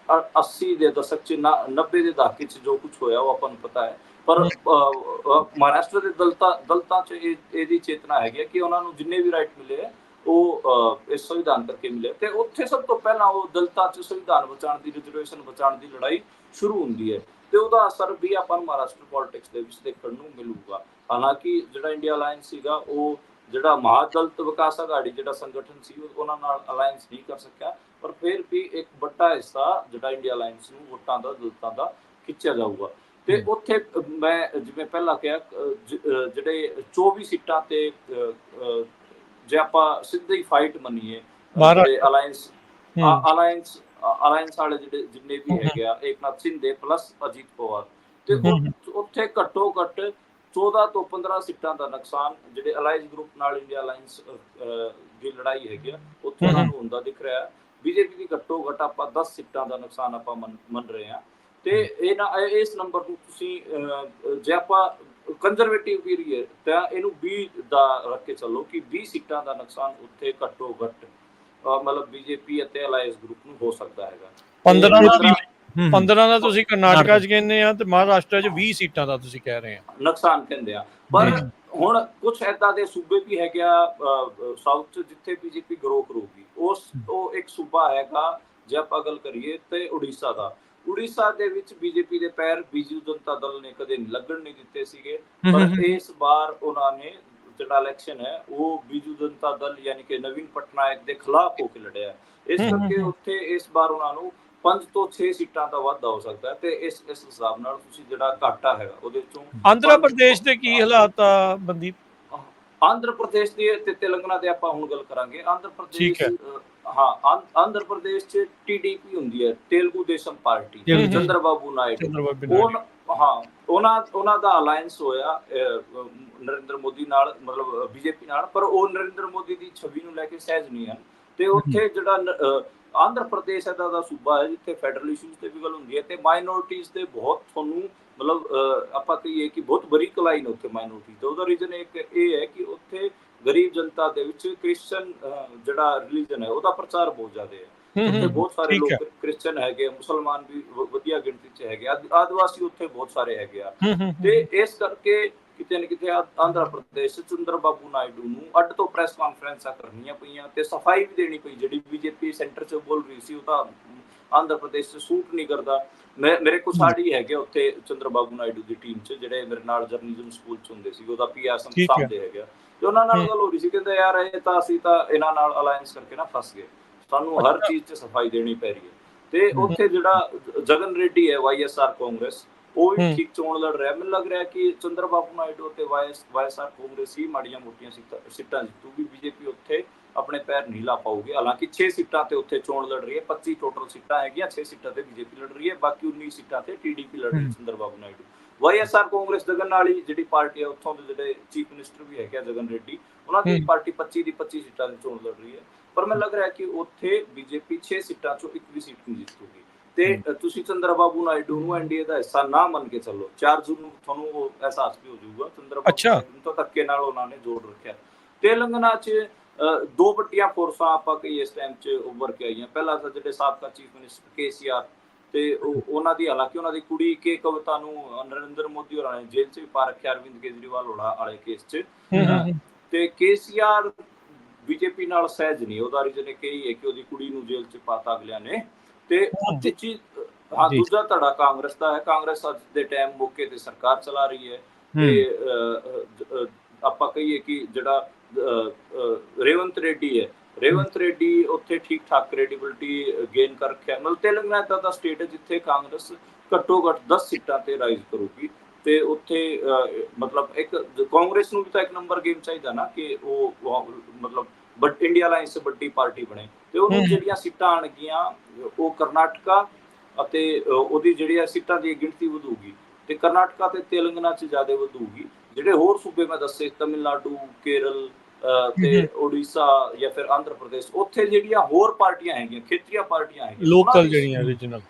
80 ਦੇ ਦਸ਼ਕ 'ਚ 90 ਦੇ ਦਹਾਕੇ 'ਚ ਜੋ ਕੁਝ ਹੋਇਆ ਉਹ ਆਪਾਂ ਨੂੰ ਪਤਾ ਹੈ। ਪਰ ਮਹਾਰਾਸ਼ਟਰ ਦੇ ਦਲਿਤਾਂ 'ਚ ਇਹਦੀ ਚੇਤਨਾ ਹੈਗੀ ਕਿ ਉਹਨਾਂ ਨੂੰ ਜਿੰਨੇ ਵੀ ਰਾਈਟ ਮਿਲੇ ਹੈ ਉਹ ਇਸ ਸੰਵਿਧਾਨ ਕਰਕੇ ਮਿਲੇ। ਤੇ ਉੱਥੇ ਸਭ ਤੋਂ ਪਹਿਲਾਂ ਉਹ ਦਲਿਤਾਂ 'ਚ ਸੰਵਿਧਾਨ ਬਚਾਉਣ ਦੀ, ਰਿਜ਼ਰਵੇਸ਼ਨ ਬਚਾਉਣ ਦੀ ਲੜਾਈ ਸ਼ੁਰੂ ਹੁੰਦੀ ਹੈ, ਤੇ ਉਹਦਾ ਅਸਰ ਵੀ ਆਪਾਂ ਨੂੰ ਮਹਾਰਾਸ਼ਟਰ ਪੋਲਿਟਿਕਸ ਦੇ ਵਿੱਚ ਦੇਖਣ ਨੂੰ ਮਿਲੂਗਾ। ਹਾਲਾਂਕਿ ਜਿਹੜਾ ਇੰਡੀਆ ਅਲਾਇੰਸ ਸੀਗਾ ਉਹ ਜਿਹੜਾ ਮਹਾਦਲਿਤ ਵਿਕਾਸ ਅਘਾੜੀ ਜਿਹੜਾ ਸੰਗਠਨ ਸੀ ਉਹਨਾਂ ਨਾਲ ਅਲਾਇੰਸ ਨਹੀਂ ਕਰ ਸਕਿਆ, ਪਰ ਫਿਰ ਵੀ ਇੱਕ ਵੱਡਾ ਹਿੱਸਾ ਜਿਹੜਾ ਇੰਡੀਆ ਅਲਾਇੰਸ ਨੂੰ ਵੋਟਾਂ ਦਾ ਦਲਿਤਾਂ ਦਾ ਖਿੱਚਿਆ ਜਾਊਗਾ। ਤੇ ਉੱਥੇ ਮੈਂ ਜਿਵੇਂ ਪਹਿਲਾਂ ਕਿਹਾ ਜਿਹੜੇ 24 ਸੀਟਾਂ ਤੇ ਜੇ ਆਪਾਂ ਸਿੱਧੀ ਫਾਈਟ ਮੰਨੀਏ ਜਿਹੜੇ ਅਲਾਇੰਸ ਵਾਲੇ ਜਿਹੜੇ ਜਿੰਨੇ ਵੀ ਹੈਗੇ ਆ ਏਕਨਾਥ ਸਿੰਘ ਦੇ ਪਲੱਸ ਅਜੀਤ ਪਵਾਰ, ਤੇ ਉੱਥੇ ਘੱਟੋ ਘੱਟ 14 ਤੋਂ 15 ਸੀਟਾਂ ਦਾ ਨੁਕਸਾਨ ਜਿਹੜੇ ਅਲਾਇੰਸ ਗਰੁੱਪ ਨਾਲ ਇੰਡੀਆ ਅਲਾਇੰਸ ਦੀ ਲੜਾਈ ਹੈਗੀ ਆ ਉੱਥੇ ਉਹਨਾਂ ਨੂੰ ਹੁੰਦਾ ਦਿਖ ਰਿਹਾ। BJP ਦੀ ਘੱਟੋ ਘੱਟ ਆਪਾਂ 10 ਸੀਟਾਂ ਦਾ ਨੁਕਸਾਨ ਆਪਾਂ ਮੰਨ ਰਹੇ ਹਾਂ। ਤੇ ਇਸ ਨੰਬਰ ਨੂੰ ਤੁਸੀਂ ਜੇ ਆਪਾਂ ਕੰਜ਼ਰਵੇਟਿਵ ਪੀਰੀਅਡ ਤਾਂ ਇਹਨੂੰ 20 ਦਾ ਰੱਖ ਕੇ ਚੱਲੋ ਕਿ 20 ਸੀਟਾਂ ਦਾ ਨੁਕਸਾਨ ਉੱਥੇ ਘੱਟੋ ਘੱਟ ਮਤਲਬ BJP ਅਤੇ ਅਲਾਇੰਸ ਗਰੁੱਪ ਨੂੰ ਹੋ ਸਕਦਾ ਹੈਗਾ। 15 ਦਾ ਤੁਸੀਂ ਕਰਨਾਟਕਾ 'ਚ ਕਹਿੰਦੇ ਆ ਤੇ ਮਹਾਰਾਸ਼ਟਰ 'ਚ 20 ਸੀਟਾਂ ਦਾ ਤੁਸੀਂ ਕਹਿ ਰਹੇ ਆ ਨੁਕਸਾਨ ਕਹਿੰਦੇ ਆ। ਪਰ ਹੁਣ ਕੁਝ ਏਦਾਂ ਦੇ ਸੂਬੇ ਵੀ ਹੈਗੇ ਆ ਸਾਊਥ 'ਚ ਜਿੱਥੇ BJP ਗਰੋ ਕਰੂਗੀ। ਉਹ ਇੱਕ ਸੂਬਾ ਹੈਗਾ ਜੇ ਆਪਾਂ ਗੱਲ ਕਰੀਏ ਤੇ ਉੜੀਸਾ ਦਾ। ਉੜੀਸਾ ਦੇ ਵਿੱਚ BJP ਦੇ ਪੈਰ ਬੀਜੂ ਜਨਤਾ ਦਲ ਨੇ ਕਦੇ ਲੱਗਣ ਨਹੀਂ ਦਿੱਤੇ ਸੀਗੇ, ਪਰ ਇਸ ਵਾਰ ਉਹਨਾਂ ਨੇ ਜਿਹੜਾ ਇਲੈਕਸ਼ਨ ਹੈ ਉਹ ਬੀਜੂ ਜਨਤਾ ਦਲ ਯਾਨੀ ਕਿ ਨਵੀਨ ਪਟਨਾਇਕ ਦੇ ਖਿਲਾਫ ਹੋ ਕੇ ਲੜਿਆ। ਇਸ ਕਰਕੇ ਉੱਥੇ ਇਸ ਵਾਰ ਉਹਨਾਂ ਨੂੰ 5 ਤੋਂ 6 ਸੀਟਾਂ ਦਾ ਵਾਧਾ ਹੋ ਸਕਦਾ ਹੈ। ਤੇ ਇਸ ਹਿਸਾਬ ਨਾਲ ਤੁਸੀਂ ਜਿਹੜਾ ਘਾਟਾ ਹੈਗਾ ਉਹਦੇ ਚੋਂ ਆਂਧਰਾ ਪ੍ਰਦੇਸ਼ ਦੇ ਕੀ ਹਾਲਾਤ ਆ ਬੰਦੀਪ? ਆਂਧਰਾ ਪ੍ਰਦੇਸ਼ ਦੇ ਤੇ ਤੇਲੰਗਾਨਾ ਦੇ ਆਪਾਂ ਹੁਣ ਗੱਲ ਕਰਾਂਗੇ। ਆਂਧਰਾ ਪ੍ਰਦੇਸ਼ ਆਂਧਰਾ ਪ੍ਰਦੇਸ਼ 'ਚ TDP ਹੁੰਦੀ ਹੈ, ਤੇਲਗੂ ਦੇਸ਼ਮ ਪਾਰਟੀ, ਚੰਦਰਬਾਬੂ ਨਾਇਡੂ। ਉਹਨਾਂ ਦਾ ਅਲਾਈਅੰਸ ਹੋਇਆ ਨਰਿੰਦਰ ਮੋਦੀ ਨਾਲ, ਮਤਲਬ ਬੀਜੇਪੀ ਨਾਲ, ਪਰ ਉਹ ਨਰਿੰਦਰ ਮੋਦੀ ਦੀ ਛਵੀ ਨੂੰ ਲੈ ਕੇ ਸਹਿਜ ਨਹੀਂ ਹਨ। ਤੇ ਉੱਥੇ ਜਿਹੜਾ ਆਂਧਰ ਪ੍ਰਦੇਸ਼ ਇਹਦਾ ਦਾ ਸੂਬਾ ਹੈ ਜਿੱਥੇ ਫੈਡਰਲ ਇਸ਼ੂਜ਼ ਤੇ ਵੀ ਗੱਲ ਹੁੰਦੀ ਹੈ ਤੇ ਮਾਈਨੋਰਟੀਜ਼ ਤੇ ਬਹੁਤ ਤੁਹਾਨੂੰ ਮਤਲਬ ਆਪਾਂ ਕਹੀਏ ਕਿ ਬਹੁਤ ਬਰੀਕ ਲਾਈਨ ਉੱਥੇ ਮਾਈਨੋਰਟੀਜ਼ ਦਾ। ਉਹਦਾ ਰੀਜ਼ਨ ਇੱਕ ਇਹ ਹੈ ਕਿ ਉੱਥੇ ਗਰੀਬ ਜਨਤਾ ਦੇ ਵਿੱਚ ਕ੍ਰਿਸਚਨ ਜਿਹੜਾ ਰਿਲੀਜਨ ਹੈ ਉਹਦਾ ਪ੍ਰਚਾਰ ਬਹੁਤ ਜ਼ਿਆਦਾ ਹੈ। ਉੱਥੇ ਬਹੁਤ ਸਾਰੇ ਲੋਕ ਕ੍ਰਿਸਚਨ ਹੈਗੇ, ਮੁਸਲਮਾਨ ਵੀ ਵਧੀਆ ਗਿਣਤੀ 'ਚ ਹੈਗੇ, ਆਦਿਵਾਸੀ ਉੱਥੇ ਬਹੁਤ ਸਾਰੇ ਹੈਗੇ ਆ। ਤੇ ਇਸ ਕਰਕੇ ਕਿਤੇ ਨਾ ਕਿਤੇ ਆਂਧਰਾ ਪ੍ਰਦੇਸ਼ ਚੰਦਰ ਬਾਬੂ ਨਾਇਡੂ ਨੂੰ ਅੱਡ ਤੋਂ ਪ੍ਰੈਸ ਕਾਨਫਰੰਸਾਂ ਕਰਨੀਆਂ ਪਈਆਂ ਤੇ ਸਫਾਈ ਵੀ ਦੇਣੀ ਪਈ। ਜਿਹੜੀ ਬੀਜੇਪੀ ਸੈਂਟਰ 'ਚ ਬੋਲ ਰਹੀ ਸੀ ਉਹ ਤਾਂ ਆਂਧਰਾ ਪ੍ਰਦੇਸ਼ 'ਚ ਸੂਟ ਨਹੀਂ ਕਰਦਾ। ਮੇਰੇ ਕੋਲ ਸਾਡੀ ਹੈਗੇ ਉੱਥੇ ਚੰਦਰ ਬਾਬੂ ਨਾਇਡੂ ਦੀ ਟੀਮ 'ਚ, ਜਿਹੜੇ ਮੇਰੇ ਨਾਲ ਜਰਨਲਿਜ਼ਮ ਸਕੂਲ 'ਚ ਹੁੰਦੇ ਸੀ, ਉਹਦਾ ਪੀਆਰ ਸਾਹਮਣੇ ਹੈਗਾ। ਤੇ ਉਹਨਾਂ ਨਾਲ ਗੱਲ ਹੋ ਰਹੀ ਸੀ, ਕਹਿੰਦੇ ਯਾਰ ਇਹ ਤਾਂ ਅਸੀਂ ਤਾਂ ਇਹਨਾਂ ਨਾਲ ਅਲਾਈਅੰਸ ਕਰਕੇ ਨਾ ਫਸ ਗਏ, ਸਾਨੂੰ ਹਰ ਚੀਜ਼ 'ਚ ਸਫਾਈ ਦੇਣੀ ਪੈ ਰਹੀ ਹੈ। ਤੇ ਉੱਥੇ ਜਿਹੜਾ ਜਗਨ ਰੈੱਡੀ ਹੈ YSR ਕਾਂਗਰਸ, ਉਹ ਵੀ ਠੀਕ ਚੋਣ ਲੜ ਰਿਹਾ। ਮੈਨੂੰ ਲੱਗ ਰਿਹਾ ਕਿ ਚੰਦਰ ਬਾਬੂ ਨਾਇਡੂ ਤੇ YSR ਕਾਂਗਰਸ ਹੀ ਮਾੜੀਆਂ ਮੋਟੀਆਂ ਸੀਟਾਂ ਜਿੱਤੂਗੀ, ਬੀਜੇਪੀ ਉੱਥੇ ਆਪਣੇ ਪੈਰ ਨਹੀਂ ਲਾ ਪਾਊਗੀ। ਹਾਲਾਂਕਿ 6 ਸੀਟਾਂ ਤੇ ਉੱਥੇ ਚੋਣ ਲੜ ਰਹੀ ਹੈ, 25 ਟੋਟਲ ਸੀਟਾਂ ਹੈਗੀਆਂ, 6 ਸੀਟਾਂ ਤੇ ਬੀਜੇਪੀ ਲੜ ਰਹੀ ਹੈ, ਬਾਕੀ 19 ਸੀਟਾਂ ਤੇ TDP ਲੜ ਰਹੀ ਹੈ ਚੰਦਰ ਬਾਬੂ ਨਾਇਡੂ। YSR ਕਾਂਗਰਸ ਜਗਨ ਨਾਲ ਹੀ ਜਿਹੜੀ ਪਾਰਟੀ ਹੈ, ਉੱਥੋਂ ਦੇ ਜਿਹੜੇ ਚੀਫ ਮਿਨਿਸਟਰ ਵੀ ਹੈਗੇ ਜਗਨ ਰੈੱਡੀ, ਉਹਨਾਂ ਦੀ ਪਾਰਟੀ 25 ਦੀ 25 ਸੀਟਾਂ ਦੀ ਚੋਣ ਲੜ ਰਹੀ ਹੈ। ਪਰ ਮੈਨੂੰ ਲੱਗ ਰਿਹਾ ਕਿ ਉੱਥੇ ਬੀਜੇਪੀ 6 ਸੀਟਾਂ ਚੋਂ ਇੱਕ ਵੀ ਸੀਟ ਨਹੀਂ ਜਿੱਤੂਗੀ। ਤੇ ਤੁਸੀਂ ਚੰਦਰ ਬਾਬੂ ਨਾਇਡੂ ਨੂੰ ਐਨਡੀਏ ਦਾ ਹਿੱਸਾ ਨਾ ਮੰਨ ਕੇ ਚੱਲੋ, 4 ਜੂਨ ਨੂੰ ਤੁਹਾਨੂੰ ਉਹ ਅਹਿਸਾਸ ਵੀ ਹੋ ਜਾਊਗਾ ਚੰਦਰ ਬਾਬੂ ਨਾਇਡੂ ਤੋਂ ਧੱਕੇ ਨਾਲ ਉਹਨਾਂ ਨੇ ਜੋੜ ਰੱਖਿਆ। ਤੇਲੰਗਾਨਾ 'ਚ ਦੋ ਵੱਡੀਆਂ ਫੋਰਸਾਂ ਆਪਾਂ ਕਈ ਇਸ ਟਾਈਮ 'ਚ ਉੱਭਰ ਕੇ ਆਈਆਂ। ਪਹਿਲਾਂ ਤਾਂ ਜਿਹੜੇ ਸਾਬਕਾ ਚੀਫ ਮਿਨਿਸਟਰ KCR ਤੇ ਉਹਨਾਂ ਦੀ, ਹਾਲਾਂਕਿ ਉਹਨਾਂ ਦੀ ਕੁੜੀ ਕੇ ਕਵਿਤਾ ਨੂੰ ਨਰਿੰਦਰ ਮੋਦੀ ਹੋਰਾਂ ਨੇ ਜੇਲ੍ਹ 'ਚ ਵੀ ਪਾ ਰੱਖਿਆ, ਅਰਵਿੰਦ ਕੇਜਰੀਵਾਲ ਵਾਲੇ ਕੇਸ 'ਚ। ਤੇ KCR ਬੀਜੇਪੀ ਨਾਲ ਸਹਿਜ ਨਹੀਂ। ਉਹਦਾ ਰੀਜ਼ਨ ਇੱਕ ਇਹ ਹੈ ਕਿ ਉਹਦੀ ਕੁੜੀ ਨੂੰ ਜੇਲ੍ਹ 'ਚ ਪਾਤਾ ਅਗਲਿਆਂ ਨੇ। ਤੇ ਦੂਜਾ ਧੜਾ ਕਾਂਗਰਸ ਦਾ ਹੈ। ਕਾਂਗਰਸ ਅੱਜ ਦੇ ਟਾਈਮ ਮੌਕੇ ਤੇ ਸਰਕਾਰ ਚਲਾ ਰਹੀ ਹੈ ਤੇ ਆਪਾਂ ਕਹੀਏ ਕਿ ਜਿਹੜਾ ਰੇਵੰਤ ਰੈੱਡੀ ਹੈ, ਰੇਵੰਤ ਰੈੱਡੀ ਉੱਥੇ ਠੀਕ ਠਾਕ ਕ੍ਰੈਡੀਬਿਲਿਟੀ ਗੇਨ ਕਰ ਰੱਖਿਆ। ਮਤਲਬ ਤੇਲੰਗਾਨਾ ਦਾ ਸਟੇਟ ਹੈ ਜਿੱਥੇ ਕਾਂਗਰਸ ਘੱਟੋ ਘੱਟ 10 ਸੀਟਾਂ ਤੇ ਰਾਈਜ਼ ਕਰੂਗੀ। ਤੇ ਉੱਥੇ ਮਤਲਬ ਇੱਕ ਕਾਂਗਰਸ ਨੂੰ ਵੀ ਤਾਂ ਇੱਕ ਨੰਬਰ ਗੇਮ ਚਾਹੀਦਾ ਨਾ ਕਿ ਉਹ ਮਤਲਬ ਇੰਡੀਆ ਅਲਾਈਅੰਸ 'ਚ ਵੱਡੀ ਪਾਰਟੀ ਬਣੇ। ਤੇ ਉਹਨੂੰ ਜਿਹੜੀਆਂ ਸੀਟਾਂ ਆਉਣਗੀਆਂ ਉਹ ਕਰਨਾਟਕਾ ਅਤੇ ਉਹਦੀ ਜਿਹੜੀਆਂ ਸੀਟਾਂ ਦੀ ਗਿਣਤੀ ਵਧੂਗੀ ਤੇ ਕਰਨਾਟਕਾ ਤੇ ਤੇਲੰਗਾਨਾ 'ਚ ਜ਼ਿਆਦਾ ਵਧੂਗੀ। ਜਿਹੜੇ ਹੋਰ ਸੂਬੇ ਮੈਂ ਦੱਸੇ ਤਮਿਲਨਾਡੂ, ਕੇਰਲ ਤੇ ਉੜੀਸਾ ਜਾਂ ਫਿਰ ਆਂਧਰ ਪ੍ਰਦੇਸ਼, ਉੱਥੇ ਜਿਹੜੀਆਂ ਹੋਰ ਪਾਰਟੀਆਂ ਹੈਗੀਆਂ, ਖੇਤਰੀ ਪਾਰਟੀਆਂ ਹੈਗੀਆਂ, ਲੋਕਲ ਜਿਹੜੀਆਂ ਰੀਜਨਲ,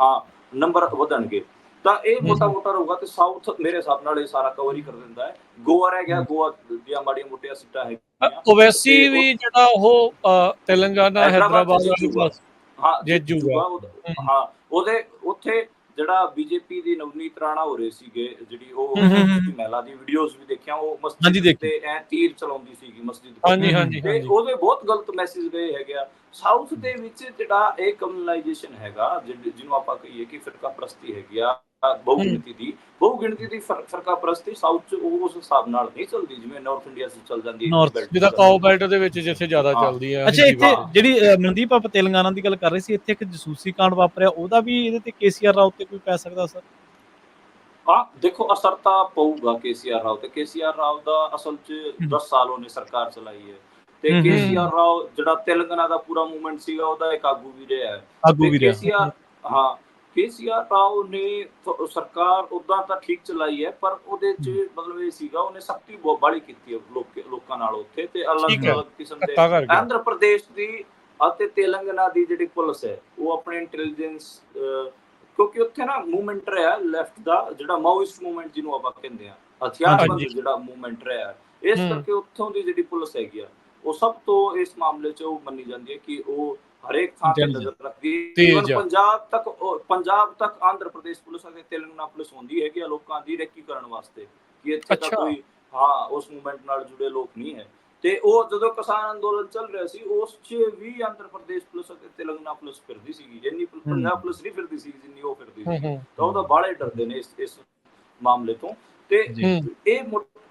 ਹਾਂ, ਨੰਬਰ ਵਧਣਗੇ। ਤਾਂ ਇਹ ਮੋਟਾ ਮੋਟਾ ਰਹੂਗਾ ਤੇ ਸਾਊਥ ਮੇਰੇ ਹਿਸਾਬ ਨਾਲ ਇਹ ਸਾਰਾ ਕਵਰ ਹੀ ਕਰ ਦਿੰਦਾ ਹੈ। ਗੋਆ ਰਹਿ ਗਿਆ, ਗੋਆ ਦੀਆਂ ਮਾੜੀਆਂ ਮੋਟੀਆਂ ਸੀਟਾਂ ਹੈਗੀਆਂ। ਓਵੈਸੀ ਵੀ ਜਿਹੜਾ ਉਹ ਤੇਲੰਗਾਨਾ ਹੈਦਰਾਬਾਦ ਵਾਲੀ ਪਾਸ ਜਿੱਤ ਜੂਗਾ। ਹਾਂ, ਉਹਦੇ ਉੱਥੇ ਜਿਹੜਾ ਬੀਜੇਪੀ ਦੀ ਨਵਨੀਤ ਰਾਣਾ ਹੋ ਰਹੇ ਸੀਗੇ, ਜਿਹੜੀ ਉਹ ਮਹਿਲਾ ਦੀ ਵੀਡੀਓਜ਼ ਵੀ ਦੇਖਿਆ, ਉਹ ਮਸਜਿਦ ਤੇ ਐ ਤੀਰ ਚਲਾਉਂਦੀ ਸੀਗੀ ਮਸਜਿਦ ਤੇ ਉਹਦੇ ਬਹੁਤ ਗਲਤ ਮੈਸੇਜ ਗਏ ਹੈਗੇ ਆ। ਸਾਊਥ ਦੇ ਵਿੱਚ ਜਿਹੜਾ ਇਹ ਕਮਿਊਨਲਾਈਜੇਸ਼ਨ ਹੈਗਾ, ਜਿਹਨੂੰ ਆਪਾਂ ਕਹੀਏ ਕਿ ਫਿਰਕਾ ਪ੍ਰਸਤੀ ਹੈਗੀ ਆ, ਬਹੁਗਿਣਤੀ ਦੀ ਫਿਰਕਾ ਪ੍ਰਸਤੀ ਸਾਊਥ 'ਚ ਉਸ ਹਿਸਾਬ ਨਾਲ ਨਹੀਂ ਚੱਲਦੀ ਜਿਵੇਂ ਨਾਰਥ ਇੰਡੀਆ 'ਚ ਚੱਲ ਜਾਂਦੀ ਹੈ, ਜਿਹਦਾ ਕਾਓ ਬੈਲਟ ਦੇ ਵਿੱਚ ਜਿੱਥੇ ਜ਼ਿਆਦਾ ਚੱਲਦੀ ਹੈ। ਅੱਛਾ, ਇੱਥੇ ਜਿਹੜੀ ਮਨਦੀਪ ਆਪਾਂ ਤੇਲੰਗਾਨਾ ਦੀ ਗੱਲ ਕਰ ਰਹੇ ਸੀ, ਇੱਥੇ ਇੱਕ ਜਸੂਸੀ ਕਾਂਡ ਵਾਪਰਿਆ, ਉਹਦਾ ਵੀ ਇਹਦੇ ਤੇ KCR ਰਾਓ ਤੇ ਕੋਈ ਪੈ ਸਕਦਾ ਸਰ? ਹਾਂ, ਦੇਖੋ ਅਸਰ ਤਾਂ ਪਊਗਾ KCR ਰਾਓ ਤੇ। KCR ਰਾਓ ਦਾ ਅਸਲ 'ਚ 10 ਸਾਲ ਉਹਨੇ ਸਰਕਾਰ ਚਲਾਈ ਹੈ ਤੇ KCR ਰਾਓ ਜਿਹੜਾ ਤੇਲੰਗਾਨਾ ਦਾ ਪੂਰਾ ਮੂਵਮੈਂਟ ਸੀਗਾ ਉਹਦਾ ਇੱਕ ਆਗੂ ਵੀ ਰਿਹਾ ਹੈ। KCR ਰਾਓ ਨੇ ਸਰਕਾਰ ਉਦਾਂ ਤਾਂ ਠੀਕ ਚਲਾਈ ਹੈ, ਪਰ ਉਹਦੇ 'ਚ ਮਤਲਬ ਇਹ ਸੀਗਾ ਉਹਨੇ ਸਖਤੀ ਬਾਹਲੀ ਕੀਤੀ ਹੈ ਲੋਕਾਂ ਨਾਲ ਉੱਥੇ, ਤੇ ਅਲੱਗ-ਅਲੱਗ ਕਿਸਮ ਦੇ ਆਂਧਰਾ ਪ੍ਰਦੇਸ਼ ਦੀ ਅਤੇ ਤੇਲੰਗਾਨਾ ਦੀ ਜਿਹੜੀ ਪੁਲਿਸ ਹੈ ਉਹ ਆਪਣੇ ਇੰਟੈਲੀਜੈਂਸ, ਕਿਉਂਕਿ ਉੱਥੇ ਨਾ ਮੂਵਮੈਂਟ ਰਿਹਾ ਲੈਫਟ ਦਾ, ਜਿਹੜਾ ਮਾਓਇਸਟ ਮੂਵਮੈਂਟ ਜਿਹਨੂੰ ਆਪਾਂ ਕਹਿੰਦੇ ਆ, ਹਥਿਆਰਬੰਦ ਜਿਹੜਾ ਮੂਵਮੈਂਟ ਰਿਹਾ, ਇਸ ਕਰਕੇ ਉੱਥੋਂ ਦੀ ਜਿਹੜੀ ਪੁਲਿਸ ਹੈਗੀ ਆ ਉਹ ਸਭ ਤੋਂ ਇਸ ਮਾਮਲੇ 'ਚ ਉਹ ਮੰਨੀ ਜਾਂਦੀ ਹੈ ਕਿ ਉਹ ਹਰੇਕ ਥਾਂ ਤੇ ਨਜ਼ਰ ਰੱਖਦੀ ਹੈ। ਪੰਜਾਬ ਤੱਕ ਆਂਧਰਾ ਪ੍ਰਦੇਸ਼ ਪੁਲਿਸ ਅਤੇ ਤੇਲੰਗਾਨਾ ਪੁਲਿਸ ਹੁੰਦੀ ਹੈਗੀ ਆ ਲੋਕਾਂ ਦੀ ਰੇਕੀ ਕਰਨ ਵਾਸਤੇ ਕਿ ਇੱਥੇ ਤਾਂ ਕੋਈ ਉਸ ਮੂਵਮੈਂਟ ਨਾਲ ਜੁੜੇ ਲੋਕ ਨਹੀਂ ਹੈ। ਤੇ ਉਹ ਜਦੋਂ ਕਿਸਾਨ ਅੰਦੋਲਨ ਚੱਲ ਰਿਹਾ ਸੀ ਉਸ 'ਚ ਵੀ ਆਂਧਰਾ ਪ੍ਰਦੇਸ਼ ਪੁਲਿਸ ਅਤੇ ਤੇਲੰਗਾਨਾ ਪੁਲਿਸ ਫਿਰਦੀ ਸੀਗੀ, ਜਿੰਨੀ ਪੰਜਾਬ ਪੁਲਿਸ ਨਹੀਂ ਫਿਰਦੀ ਸੀ ਜਿੰਨੀ ਉਹ ਫਿਰਦੀ ਸੀ। ਤਾਂ ਉਹਦਾ ਬਾਹਲੇ ਡਰਦੇ ਨੇ ਇਸ ਮਾਮਲੇ ਤੋਂ। ਤੇ ਇਹ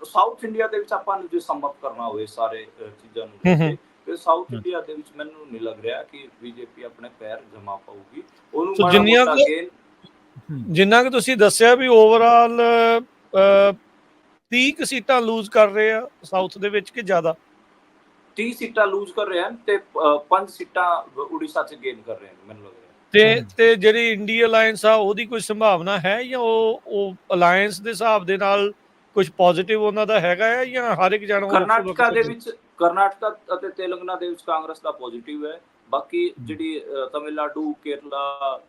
ਸਾਊਥ ਇੰਡੀਆ ਦੇ ਵਿੱਚ ਆਪਾਂ ਨੂੰ ਜੇ ਸੰਭਵ ਕਰਨਾ ਹੋਵੇ ਸਾਰੇ ਚੀਜ਼ਾਂ ਨੂੰ, ਤੇ ਸਾਊਥ ਇੰਡੀਆ ਦੇ ਵਿੱਚ ਮੈਨੂੰ ਨਹੀਂ ਲੱਗ ਰਿਹਾ ਕਿ ਬੀਜੇਪੀ ਆਪਣੇ ਪੈਰ ਜਮਾ ਪਾਊਗੀ। ਉਹਨੂੰ ਜਿੰਨਾ ਕਿ ਤੁਸੀਂ ਦੱਸਿਆ ਵੀ ਓਵਰਆਲ 30 ਸੀਟਾਂ ਲੂਜ਼ ਕਰ ਰਹੇ ਆ ਸਾਊਥ ਦੇ ਵਿੱਚ ਕਿ ਜ਼ਿਆਦਾ? 30 ਸੀਟਾਂ ਲੂਜ਼ ਕਰ ਰਹੇ ਹਨ ਤੇ 5 ਸੀਟਾਂ ਉੜੀਸਾ 'ਚ ਗੇਨ ਕਰ ਰਹੇ ਹਨ ਮੈਨੂੰ ਲੱਗ ਰਿਹਾ। ਤੇ ਜਿਹੜੀ ਇੰਡੀਆ ਅਲਾਈਅੰਸ ਆ ਉਹਦੀ ਕੋਈ ਸੰਭਾਵਨਾ ਹੈ, ਜਾਂ ਉਹ ਅਲਾਈਅੰਸ ਦੇ ਹਿਸਾਬ ਦੇ ਨਾਲ ਕੁਝ ਪੋਜ਼ਿਟਿਵ ਉਹਨਾਂ ਦਾ ਹੈਗਾ ਹੈ, ਜਾਂ ਹਰ ਇੱਕ ਜਣਾ ਕਰਨਾਟਕਾ ਦੇ ਵਿੱਚ, ਕਰਨਾਟਕਾ ਅਤੇ ਤੇਲੰਗਾਨਾ ਦੇ ਵਿੱਚ ਕਾਂਗਰਸ ਦਾ ਪੋਜ਼ਿਟਿਵ ਹੈ। ਬਾਕੀ ਜਿਹੜੀ ਤਮਿਲਨਾਡੂ, ਕੇਰਲਾ,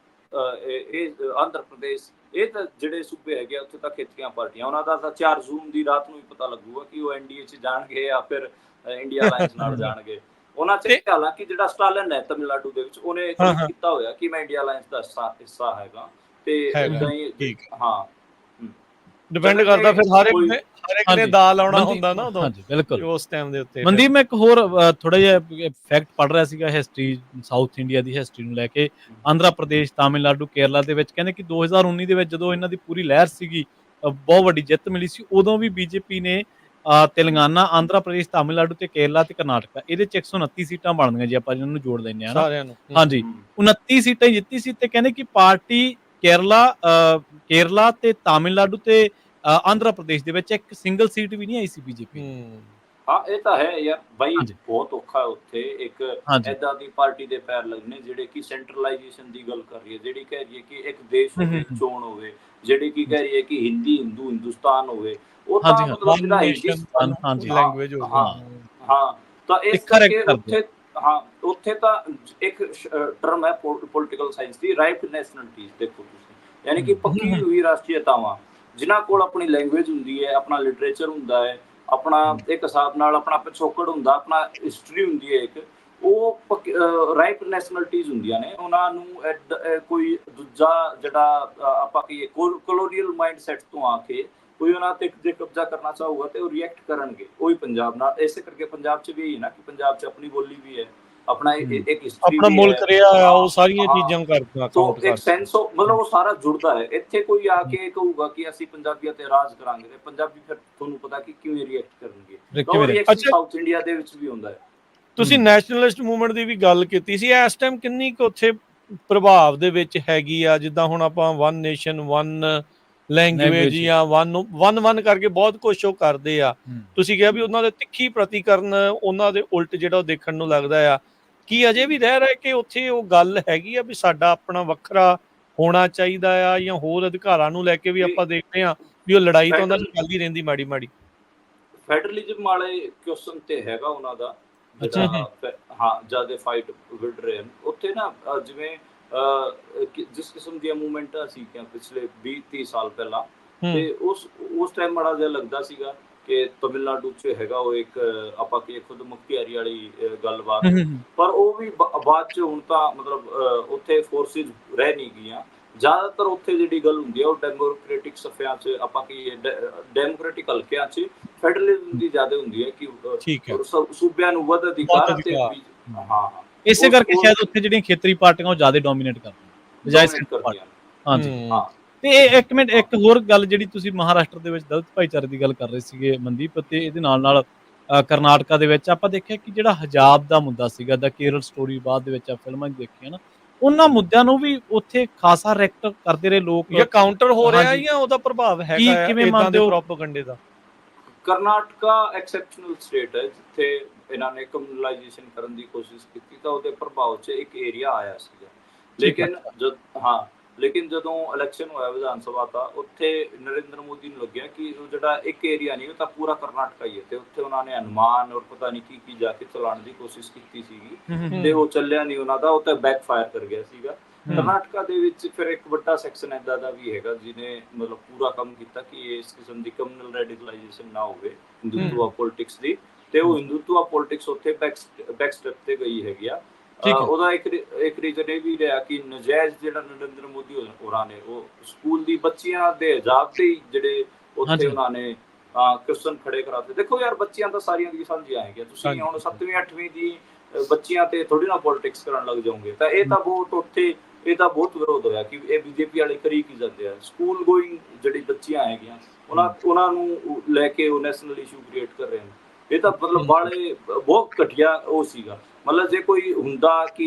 ਇਹ ਆਂਧਰਾ ਪ੍ਰਦੇਸ਼, ਇਹ ਤਾਂ ਜਿਹੜੇ ਸੂਬੇ ਹੈਗੇ ਉੱਥੇ ਤਾਂ ਖੇਤਰੀਆਂ ਪਾਰਟੀਆਂ, ਉਹਨਾਂ ਦਾ ਤਾਂ 4 ਜੂਨ ਦੀ ਰਾਤ ਨੂੰ ਵੀ ਪਤਾ ਲੱਗੂਗਾ ਕਿ ਉਹ ਐਨਡੀਏ 'ਚ ਜਾਣਗੇ ਜਾਂ ਫਿਰ ਇੰਡੀਆ ਅਲਾਈਅੰਸ ਨਾਲ ਜਾਣਗੇ। ਉਹਨਾਂ 'ਚ ਹਾਲਾਂਕਿ ਜਿਹੜਾ ਸਟਾਲਿਨ ਹੈ ਤਮਿਲਨਾਡੂ ਦੇ ਵਿੱਚ, ਉਹਨੇ ਕੀਤਾ ਹੋਇਆ ਕਿ ਮੈਂ ਇੰਡੀਆ ਅਲਾਈਅੰਸ ਦਾ ਹਿੱਸਾ ਹੈਗਾ, ਤੇ ਇਦਾਂ ਹੀ ਹਾਂ ਡਿਪੈਂਡ ਕਰਦਾ ਫਿਰ ਹਰ ਇੱਕ ਨੇ ਦਾ ਲਾਉਣਾ ਹੁੰਦਾ ਨਾ ਉਦੋਂ। ਹਾਂਜੀ ਬਿਲਕੁਲ ਉਸ ਟਾਈਮ ਦੇ ਉੱਤੇ। ਮਨਦੀਪ, ਮੈਂ ਇੱਕ ਹੋਰ ਥੋੜਾ ਜਿਹਾ ਫੈਕਟ ਪੜ੍ਹ ਰਿਹਾ ਸੀਗਾ ਹਿਸਟਰੀ, ਸਾਊਥ ਇੰਡੀਆ ਦੀ ਹਿਸਟਰੀ ਨੂੰ ਲੈ ਕੇ। ਆਂਧਰਾ ਪ੍ਰਦੇਸ਼, ਤਾਮਿਲਨਾਡੂ, ਕੇਰਲਾ ਦੇ ਵਿੱਚ ਕਹਿੰਦੇ ਕਿ 2019 ਦੇ ਵਿੱਚ ਜਦੋਂ ਇਹਨਾਂ ਦੀ ਪੂਰੀ ਲਹਿਰ ਸੀਗੀ, ਬਹੁਤ ਵੱਡੀ ਜਿੱਤ ਮਿਲੀ ਸੀ, ਉਦੋਂ ਵੀ ਬੀਜੇਪੀ ਨੇ ਤੇਲੰਗਾਨਾ, ਆਂਧਰਾ ਪ੍ਰਦੇਸ਼, ਤਾਮਿਲਨਾਡੂ ਤੇ ਕੇਰਲਾ ਤੇ ਕਰਨਾਟਕਾ, ਇਹਦੇ ਚ 129 ਸੀਟਾਂ ਬਣਦੀਆਂ ਜੀ ਆਪਾਂ ਇਹਨਾਂ ਨੂੰ ਜੋੜ ਲੈਂਦੇ ਹਾਂ ਸਾਰਿਆਂ ਨੂੰ। ਹਾਂਜੀ 29 ਸੀਟਾਂ ਜਿੱਤੀ ਸੀ, ਤੇ ਕਹਿੰਦੇ ਕਿ ਪਾਰਟੀ ਕੇਰਲਾ ਤੇ ਤਾਮਿਲਨਾਡੂ ਤੇ ਆਂਧਰਾ ਪ੍ਰਦੇਸ਼ ਦੇ ਵਿੱਚ ਇੱਕ ਸਿੰਗਲ ਸੀਟ ਵੀ ਨਹੀਂ ਆਈ ਸੀ ਬੀਜੇਪੀ। ਹਾਂ ਇਹ ਤਾਂ ਹੈ ਯਾਰ ਬਾਈ, ਬਹੁਤ ਔਖਾ ਉੱਥੇ ਇੱਕ ਏਦਾਂ ਦੀ ਪਾਰਟੀ ਦੇ ਪੈਰ ਲੱਗਣੇ ਜਿਹੜੇ ਕਿ ਸੈਂਟਰਲਾਈਜੇਸ਼ਨ ਦੀ ਗੱਲ ਕਰ ਰਹੀ ਹੈ, ਜਿਹੜੀ ਕਹਿ ਰਹੀ ਹੈ ਕਿ ਇੱਕ ਦੇਸ਼ ਹੋਵੇ, ਚੋਣ ਹੋਵੇ, ਜਿਹੜੀ ਕੀ ਕਹਿ ਰਹੀ ਹੈ ਕਿ ਹਿੰਦੀ ਹਿੰਦੁਸਤਾਨ ਹੋਵੇ, ਉਹ ਤਾਂ ਮਤਲਬ ਜਿਹੜਾ ਹਿੰਦੀ ਲੈਂਗੁਏਜ ਹੋਵੇ। ਹਾਂ ਤਾਂ ਇਸ ਕਰਕੇ ਉੱਥੇ ਉੱਥੇ ਤਾਂ ਇੱਕ ਟਰਮ ਹੈ ਪੋਲੀਟੀਕਲ ਸਾਇੰਸ ਦੀ, ਰਾਈਟ ਨੈਸ਼ਨਲਿਟੀਜ਼। ਦੇਖੋ ਤੁਸੀਂ, ਯਾਨੀ ਕਿ ਪੱਕੀ ਹੋਈ ਰਾਸ਼ਟਰੀਅਤਾਵਾਂ, ਜਿਨ੍ਹਾਂ ਕੋਲ ਆਪਣੀ ਲੈਂਗੁਏਜ ਹੁੰਦੀ ਹੈ, ਆਪਣਾ ਲਿਟਰੇਚਰ ਹੁੰਦਾ ਹੈ, ਆਪਣਾ ਇੱਕ ਹਿਸਾਬ ਨਾਲ ਆਪਣਾ ਪਿਛੋਕੜ ਹੁੰਦਾ, ਆਪਣਾ ਹਿਸਟਰੀ ਹੁੰਦੀ ਹੈ ਇੱਕ, ਉਹ ਰਾਈਟ ਨੈਸ਼ਨਲਿਟੀਜ਼ ਹੁੰਦੀਆਂ ਨੇ। ਉਹਨਾਂ ਨੂੰ ਕੋਈ ਦੂਜਾ ਜਿਹੜਾ ਆਪਾਂ ਕਹੀਏ ਕੋਲੋਨੀਅਲ ਮਾਈਂਡ ਸੈਟ ਤੋਂ ਆ ਕੇ ਕੋਈ ਉਹਨਾਂ ਤੇ ਜੇ ਕਬਜ਼ਾ ਕਰਨਾ ਚਾਹੂਗਾ ਤੇ ਉਹ ਰਿਐਕਟ ਕਰਨਗੇ। ਉਹੀ ਪੰਜਾਬ ਨਾਲ, ਇਸੇ ਕਰਕੇ ਪੰਜਾਬ 'ਚ ਵੀ ਨਾ ਕਿ ਪੰਜਾਬ 'ਚ ਆਪਣੀ ਬੋਲੀ ਵੀ ਹੈ, ਆਪਣਾ ਇੱਕ ਹਿਸਟਰੀ, ਆਪਣਾ ਮੁਲਕ ਰਿਹਾ ਆ, ਉਹ ਸਾਰੀਆਂ ਚੀਜ਼ਾਂ ਕਰਦਾ ਤੋਂ ਇੱਕ ਸੈਂਸ ਮਤਲਬ ਉਹ ਸਾਰਾ ਜੁੜਦਾ ਹੈ। ਇੱਥੇ ਕੋਈ ਆ ਕੇ ਕਹੂਗਾ ਕਿ ਅਸੀਂ ਪੰਜਾਬੀਆਂ ਤੇ ਰਾਜ ਕਰਾਂਗੇ, ਤੇ ਪੰਜਾਬੀ ਫਿਰ ਤੁਹਾਨੂੰ ਪਤਾ ਕਿ ਕਿਵੇਂ ਰਿਐਕਟ ਕਰਨਗੇ। ਅੱਛਾ, ਸਾਊਥ ਇੰਡੀਆ ਦੇ ਵਿੱਚ ਵੀ ਹੁੰਦਾ ਹੈ। ਤੁਸੀਂ ਨੈਸ਼ਨਲਿਸਟ ਮੂਵਮੈਂਟ ਦੀ ਵੀ ਗੱਲ ਕੀਤੀ ਸੀ, ਇਸ ਟਾਈਮ ਕਿੰਨੀ ਕੁ ਉੱਥੇ ਪ੍ਰਭਾਵ ਦੇ ਵਿੱਚ ਹੈਗੀ ਆ? ਜਿੱਦਾਂ ਹੁਣ ਆਪਾਂ ਵਨ ਨੇਸ਼ਨ ਵਨ ਲੈਂਗੁਏਜ ਜਾਂ ਵਨ ਕਰਕੇ ਬਹੁਤ ਕੁਛ ਉਹ ਕਰਦੇ ਆ। ਤੁਸੀਂ ਕਿਹਾ ਵੀ ਉਹਨਾਂ ਦੇ ਤਿੱਖੀ ਪ੍ਰਤੀਕਰਨ ਉਹਨਾਂ ਦੇ ਉਲਟ ਜਿਹੜਾ ਉਹ ਦੇਖਣ ਨੂੰ ਲੱਗਦਾ ਆ। ਕੀ ਅਜੇ ਵੀ ਰਹਿ ਕਿ ਉੱਥੇ ਉਹ ਗੱਲ ਹੈਗੀ ਆ ਵੀ ਸਾਡਾ ਆਪਣਾ ਵੱਖਰਾ ਹੋਣਾ ਚਾਹੀਦਾ ਆ, ਜਾਂ ਹੋਰ ਅਧਿਕਾਰਾਂ ਨੂੰ ਲੈ ਕੇ ਵੀ ਆਪਾਂ ਦੇਖਦੇ ਹਾਂ ਵੀ ਉਹ ਲੜਾਈ ਤਾਂ ਉਹਨਾਂ ਦੀ ਚੱਲਦੀ ਰਹਿੰਦੀ ਮਾੜੀ ਮਾੜੀ? ਫੈਡਰਲਿਜ਼ਮ ਵਾਲੇ ਕੁਐਸਚਨ ਤੇ ਹੈਗਾ ਉਹਨਾਂ ਦਾ ਜਿਆਦਾ ਫਾਈਟ ਵਿੜ ਰਹੇ ਹਨ ਉੱਥੇ ਨਾ। ਜਿਵੇਂ ਜਿਸ ਕਿਸਮ ਦੀਆਂ ਮੂਵਮੈਂਟਾਂ ਸੀਗੀਆਂ ਪਿਛਲੇ 20-30 ਸਾਲ ਪਹਿਲਾਂ, ਤੇ ਉਸ ਟਾਈਮ ਮਾੜਾ ਜਿਹਾ ਲੱਗਦਾ ਸੀਗਾ ਕਿ ਤਮਿਲਨਾਡੂ 'ਚ ਹੈਗਾ ਉਹ ਇੱਕ ਆਪਾਂ ਕੀ ਖੁਦ ਮੁਖਤਿਆਰੀ ਵਾਲੀ ਗੱਲਬਾਤ, ਪਰ ਉਹ ਵੀ ਬਾਅਦ 'ਚ ਹੁਣ ਤਾਂ ਮਤਲਬ ਉੱਥੇ ਫੋਰਸਿਸ ਰਹਿ ਨਹੀਂ ਗਈਆਂ। ਜ਼ਿਆਦਾਤਰ ਉੱਥੇ ਜਿਹੜੀ ਗੱਲ ਹੁੰਦੀ ਹੈ ਉਹ ਡੈਮੋਕ੍ਰੇਟਿਕ ਸਫਿਆਂ 'ਚ ਆਪਾਂ ਕੀ ਡੈਮੋਕ੍ਰੇਟਿਕ ਹਲਕਿਆਂ 'ਚ ਫੈਡਰਲਿਜ਼ਮ ਦੀ ਜ਼ਿਆਦਾ ਹੁੰਦੀ ਹੈ ਕਿ ਸੂਬਿਆਂ ਨੂੰ ਵੱਧ ਅਧਿਕਾਰ ਅਤੇ ਇਸੇ ਕਰਕੇ ਸ਼ਾਇਦ ਉੱਥੇ ਜਿਹੜੀਆਂ ਖੇਤਰੀ ਪਾਰਟੀਆਂ ਉਹ ਜ਼ਿਆਦਾ ਡੋਮੀਨੇਟ ਕਰਦੀਆਂ ਬਜਾਏ ਸੈਂਟਰ ਪਾਰਟੀ। ਹਾਂਜੀ ਤੇ ਇੱਕ ਮਿੰਟ, ਇੱਕ ਹੋਰ ਗੱਲ ਜਿਹੜੀ ਤੁਸੀਂ ਮਹਾਰਾਸ਼ਟਰ ਦੇ ਵਿੱਚ ਦਲਿਤ ਭਾਈਚਾਰੇ ਦੀ ਗੱਲ ਕਰ ਰਹੇ ਸੀਗੇ ਮਨਦੀਪ, ਤੇ ਇਹਦੇ ਨਾਲ ਕਰਨਾਟਕਾ ਦੇ ਵਿੱਚ ਆਪਾਂ ਦੇਖਿਆ ਕਿ ਜਿਹੜਾ ਹਜਾਬ ਦਾ ਮੁੱਦਾ ਸੀਗਾ, ਦਾ ਕੇਰਲ ਸਟੋਰੀ ਬਾਅਦ ਦੇ ਵਿੱਚ ਫਿਲਮਾਂ 'ਚ ਦੇਖੀਆਂ ਨਾ, ਉਹਨਾਂ ਮੁੱਦਿਆਂ ਨੂੰ ਵੀ ਉੱਥੇ ਖਾਸਾ ਰਿਐਕਟ ਕਰਦੇ ਰਹੇ ਲੋਕ, ਜਾਂ ਕਾਊਂਟਰ ਹੋ ਰਿਹਾ, ਜਾਂ ਉਹਦਾ ਪ੍ਰਭਾਵ ਹੈਗਾ ਕਿਵੇਂ ਮੰਨਦੇ ਹੋ ਪ੍ਰੋਪਗੈਂਡੇ ਦਾ? ਕਰਨਾਟਕਾ ਐਕਸੈਪਸ਼ਨਲ ਸਟੇਟ ਹੈ ਜਿੱਥੇ ਇਹਨਾਂ ਨੇ ਕਮਿਊਨਲਾਈਜੇਸ਼ਨ ਕਰਨ ਦੀ ਕੋਸ਼ਿਸ਼ ਕੀਤੀ, ਤਾਂ ਉਹਦੇ ਪ੍ਰਭਾਵ 'ਚ ਇੱਕ ਏਰੀਆ ਆਇਆ ਸੀਗਾ। ਲੇਕਿਨ ਜਦੋਂ ਇਲੈਕਸ਼ਨ ਹੋਇਆ ਵਿਧਾਨ ਸਭਾ ਦਾ, ਉੱਥੇ ਨਰਿੰਦਰ ਮੋਦੀ ਨੂੰ ਲੱਗਿਆ ਕਿ ਉਹ ਜਿਹੜਾ ਇੱਕ ਏਰੀਆ ਨਹੀਂ, ਉਹ ਤਾਂ ਪੂਰਾ ਕਰਨਾਟਕਾ ਹੀ ਹੈ, ਤੇ ਉੱਥੇ ਉਹਨਾਂ ਨੇ ਹਨੂੰਮਾਨ ਔਰ ਪਤਾ ਨਹੀਂ ਕੀ ਜਾ ਕੇ ਚਲਾਉਣ ਦੀ ਕੋਸ਼ਿਸ਼ ਕੀਤੀ ਸੀਗੀ, ਤੇ ਉਹ ਚੱਲਿਆ ਨਹੀਂ ਉਹਨਾਂ ਦਾ, ਉਹ ਤਾਂ ਬੈਕ ਫਾਇਰ ਕਰ ਗਿਆ ਸੀਗਾ। ਕਰਨਾਟਕਾ ਦੇ ਵਿੱਚ ਫਿਰ ਇੱਕ ਵੱਡਾ ਸੈਕਸ਼ਨ ਏਦਾਂ ਦਾ ਵੀ ਹੈਗਾ ਜਿਹਨੇ ਮਤਲਬ ਪੂਰਾ ਕੰਮ ਕੀਤਾ ਕਿ ਇਸ ਕਿਸਮ ਦੀ ਕਮਿਊਨਲ ਰੈਡੀਕਲਾਈਜੇਸ਼ਨ ਨਾ ਹੋਵੇ ਹਿੰਦੂਤਵਾ ਪੋਲਿਟਿਕਸ ਦੀ, ਤੇ ਉਹ ਹਿੰਦੂਤਵਾ ਪੋਲਿਟਿਕਸ ਉੱਥੇ ਬੈਕ ਸਟੈਪ ਤੇ ਗਈ ਹੈਗੀ ਆ। ਉਹਦਾ ਇੱਕ ਰੀਜ਼ਨ ਇਹ ਵੀ ਰਿਹਾ ਕਿ ਨਜਾਇਜ਼ ਜਿਹੜਾ ਨਰਿੰਦਰ ਮੋਦੀ ਹੋਰਾਂ ਨੇ ਉਹ ਸਕੂਲ ਦੀ ਬੱਚੀਆਂ ਦੇ ਹਿਜਾਬ ਤੇ ਜਿਹੜੇ ਉੱਥੇ ਉਹਨਾਂ ਨੇ ਕੁਐਸਚਨ ਖੜੇ ਕਰਾਤੇ। ਦੇਖੋ ਯਾਰ, ਬੱਚੀਆਂ ਤਾਂ ਸਾਰੀਆਂ ਦੀਆਂ ਸਾਂਝੀਆਂ ਹੈਗੀਆਂ, ਤੁਸੀਂ ਹੁਣ 7ਵੀਂ 8ਵੀਂ ਦੀ ਬੱਚੀਆਂ ਤੇ ਥੋੜੀ ਨਾ ਪੋਲਿਟਿਕਸ ਕਰਨ ਲੱਗ ਜਾਓਗੇ, ਤਾਂ ਇਹ ਤਾਂ ਬਹੁਤ ਉੱਥੇ ਇਹਦਾ ਬਹੁਤ ਵਿਰੋਧ ਹੋਇਆ ਕਿ ਇਹ ਬੀਜੇਪੀ ਵਾਲੇ ਕਰੀ ਕੀ ਜਾਂਦੇ ਆ। ਸਕੂਲ ਗੋਇੰਗ ਜਿਹੜੀ ਬੱਚੀਆਂ ਹੈਗੀਆਂ ਉਹਨਾਂ ਨੂੰ ਲੈ ਕੇ ਉਹ ਨੈਸ਼ਨਲ ਇਸ਼ੂ ਕ੍ਰੀਏਟ ਕਰ ਰਹੇ ਨੇ। ਇਹ ਤਾਂ ਮਤਲਬ ਬਾਲੇ ਬਹੁਤ ਘਟੀਆ ਉਹ ਸੀਗਾ। ਮਤਲਬ ਜੇ ਕੋਈ ਹੁੰਦਾ ਕਿ